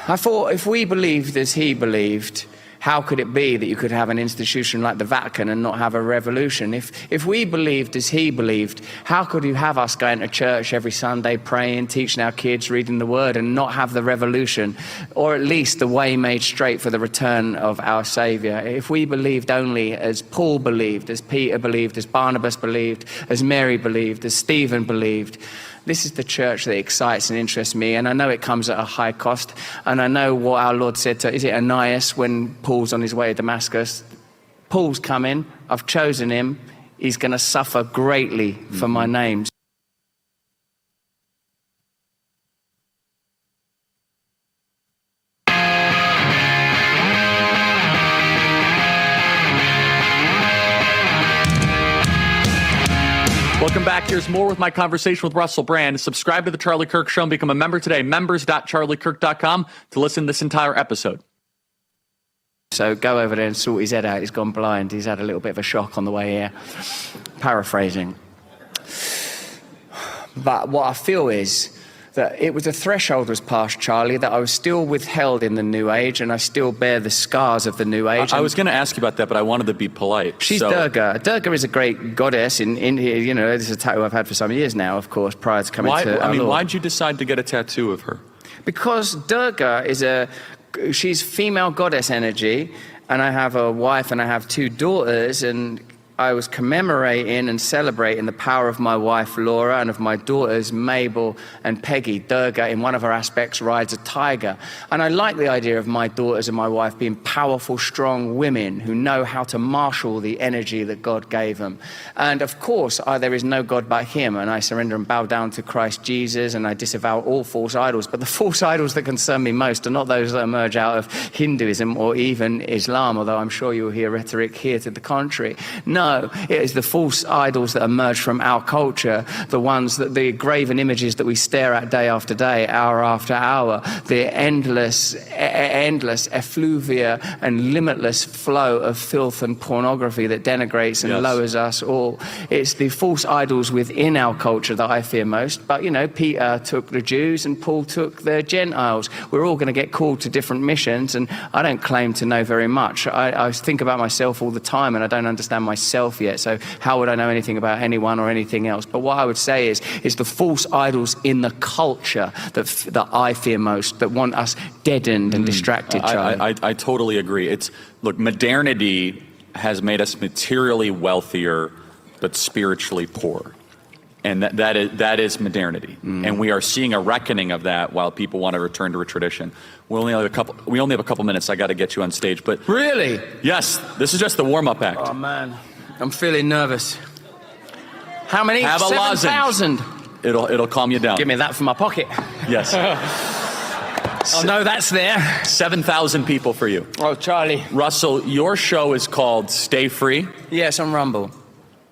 I thought, if we believed as he believed, how could it be that you could have an institution like the Vatican and not have a revolution? If we believed as he believed, how could you have us going to church every Sunday, praying, teaching our kids, reading the word, and not have the revolution, or at least the way made straight for the return of our Saviour? If we believed only as Paul believed, as Peter believed, as Barnabas believed, as Mary believed, as Stephen believed, this is the church that excites and interests me, and I know it comes at a high cost, and I know what our Lord said to, is it Ananias, when Paul's on his way to Damascus? Paul's coming, I've chosen him, he's going to suffer greatly for my name. Welcome back. Here's more with my conversation with Russell Brand. Subscribe to The Charlie Kirk Show and become a member today. Members.charliekirk.com to listen to this entire episode. So go over there and sort his head out. He's gone blind. He's had a little bit of a shock on the way here. Paraphrasing. But what I feel is that it was a threshold was passed, Charlie, that I was still withheld in the New Age, and I still bear the scars of the New Age. I was going to ask you about that, but I wanted to be polite. She's Durga. Durga is a great goddess in India. You know, this is a tattoo I've had for some years now, of course, prior to coming to our Lord. Why'd you decide to get a tattoo of her? Because Durga she's female goddess energy, and I have a wife and I have 2 daughters, and I was commemorating and celebrating the power of my wife, Laura, and of my daughters, Mabel and Peggy. Durga, in one of her aspects, rides a tiger. And I like the idea of my daughters and my wife being powerful, strong women who know how to marshal the energy that God gave them. And of course, there is no God but him, and I surrender and bow down to Christ Jesus, and I disavow all false idols. But the false idols that concern me most are not those that emerge out of Hinduism or even Islam, although I'm sure you'll hear rhetoric here to the contrary. No, it is the false idols that emerge from our culture, the ones that the graven images that we stare at day after day, hour after hour, the endless effluvia and limitless flow of filth and pornography that denigrates and lowers us all. It's the false idols within our culture that I fear most. But, you know, Peter took the Jews and Paul took the Gentiles. We're all going to get called to different missions, and I don't claim to know very much. I think about myself all the time, and I don't understand myself yet, so how would I know anything about anyone or anything else? But what I would say is the false idols in the culture that I fear most, that want us deadened and distracted, Charlie. I totally agree. Look, modernity has made us materially wealthier but spiritually poor. And that is modernity. And we are seeing a reckoning of that while people want to return to a tradition. We only have a couple minutes. I got to get you on stage. But really? Yes, this is just the warm-up act. Oh, man. I'm feeling nervous. How many? Have a 7,000. It'll calm you down. Give me that from my pocket. Yes. Oh, no, that's there. 7,000 people for you. Oh, Charlie. Russell, your show is called Stay Free. Yes, on Rumble.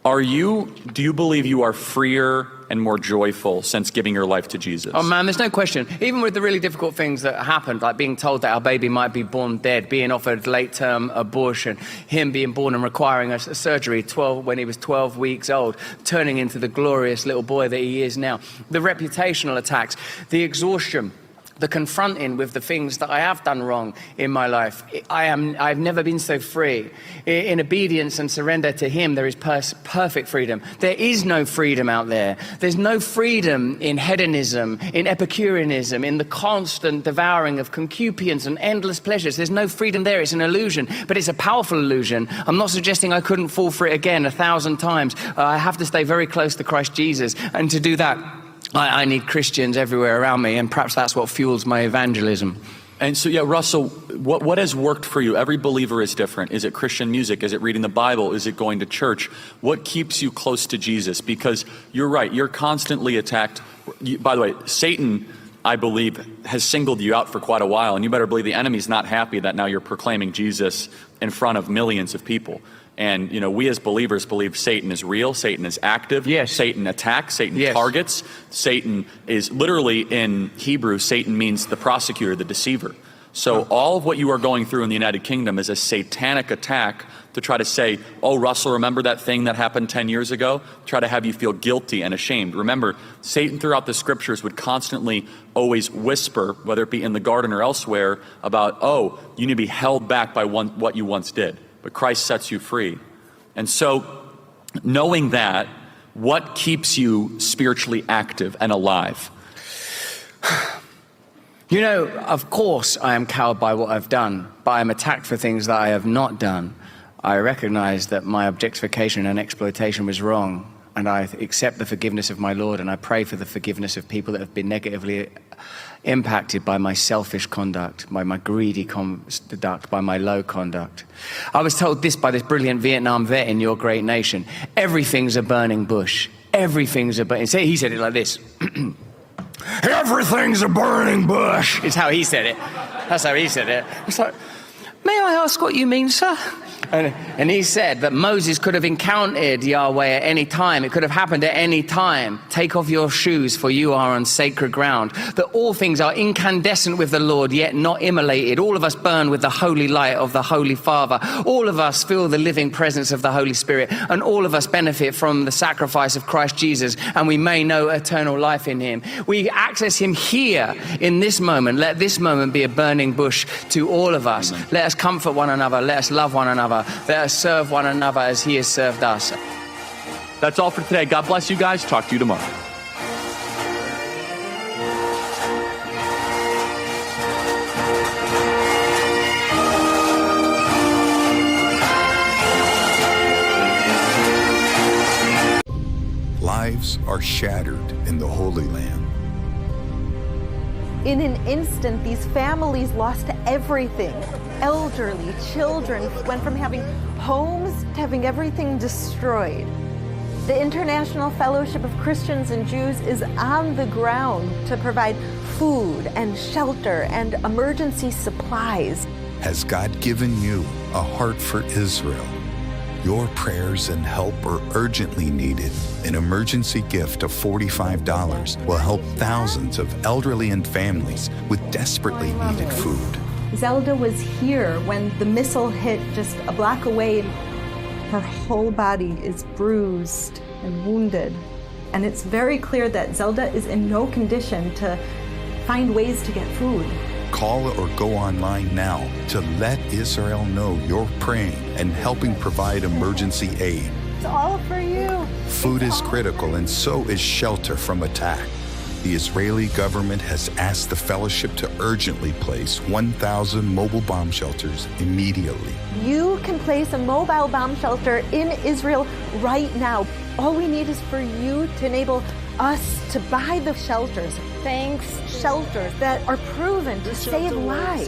Do you believe you are freer and more joyful since giving your life to Jesus? Oh, man, there's no question. Even with the really difficult things that happened, like being told that our baby might be born dead, being offered late-term abortion, him being born and requiring a surgery when he was 12 weeks old, turning into the glorious little boy that he is now, the reputational attacks, the exhaustion, the confronting with the things that I have done wrong in my life. I've never been so free. In obedience and surrender to him, there is perfect freedom. There is no freedom out there. There's no freedom in hedonism, in Epicureanism, in the constant devouring of concupiscence and endless pleasures. There's no freedom there. It's an illusion, but it's a powerful illusion. I'm not suggesting I couldn't fall for it again 1,000 times. I have to stay very close to Christ Jesus, and to do that, I need Christians everywhere around me, and perhaps that's what fuels my evangelism. And so, yeah, Russell, what has worked for you? Every believer is different. Is it Christian music? Is it reading the Bible? Is it going to church? What keeps you close to Jesus? Because you're right, you're constantly attacked. By the way, Satan, I believe, has singled you out for quite a while, and you better believe the enemy's not happy that now you're proclaiming Jesus in front of millions of people. And, we as believers believe Satan is real, Satan is active, yes. Satan attacks, Satan targets. Satan is literally, in Hebrew, Satan means the prosecutor, the deceiver. So all of what you are going through in the United Kingdom is a satanic attack to try to say, oh, Russell, remember that thing that happened 10 years ago? Try to have you feel guilty and ashamed. Remember, Satan throughout the scriptures would constantly always whisper, whether it be in the garden or elsewhere, about, oh, you need to be held back by what you once did. But Christ sets you free. And so, knowing that, what keeps you spiritually active and alive? Of course I am cowed by what I've done, but I am attacked for things that I have not done. I recognize that my objectification and exploitation was wrong, and I accept the forgiveness of my Lord, and I pray for the forgiveness of people that have been negatively impacted by my selfish conduct, by my greedy conduct, by my low conduct. I was told this by this brilliant Vietnam vet in Your Great Nation: everything's a burning bush. Everything's a burning... He said it like this. Everything's a burning bush, is how he said it. That's how he said it. It's like, may I ask what you mean, sir? And he said that Moses could have encountered Yahweh at any time. It could have happened at any time. Take off your shoes, for you are on sacred ground. That all things are incandescent with the Lord, yet not immolated. All of us burn with the holy light of the Holy Father. All of us feel the living presence of the Holy Spirit. And all of us benefit from the sacrifice of Christ Jesus. And we may know eternal life in him. We access him here in this moment. Let this moment be a burning bush to all of us. Amen. Let us comfort one another. Let us love one another. Let us serve one another as he has served us. That's all for today. God bless you guys. Talk to you tomorrow. Lives are shattered in the Holy Land. In an instant, these families lost everything. Elderly, children went from having homes to having everything destroyed. The International Fellowship of Christians and Jews is on the ground to provide food and shelter and emergency supplies. Has God given you a heart for Israel? Your prayers and help are urgently needed. An emergency gift of $45 will help thousands of elderly and families with desperately needed food. Zelda was here when the missile hit just a block away. Her whole body is bruised and wounded. And it's very clear that Zelda is in no condition to find ways to get food. Call or go online now to let Israel know you're praying and helping provide emergency aid. It's all for you. Food is critical, and so is shelter from attack. The Israeli government has asked the fellowship to urgently place 1,000 mobile bomb shelters immediately. You can place a mobile bomb shelter in Israel right now. All we need is for you to enable us to buy the shelters. Thanks, shelters that are proven to save lives.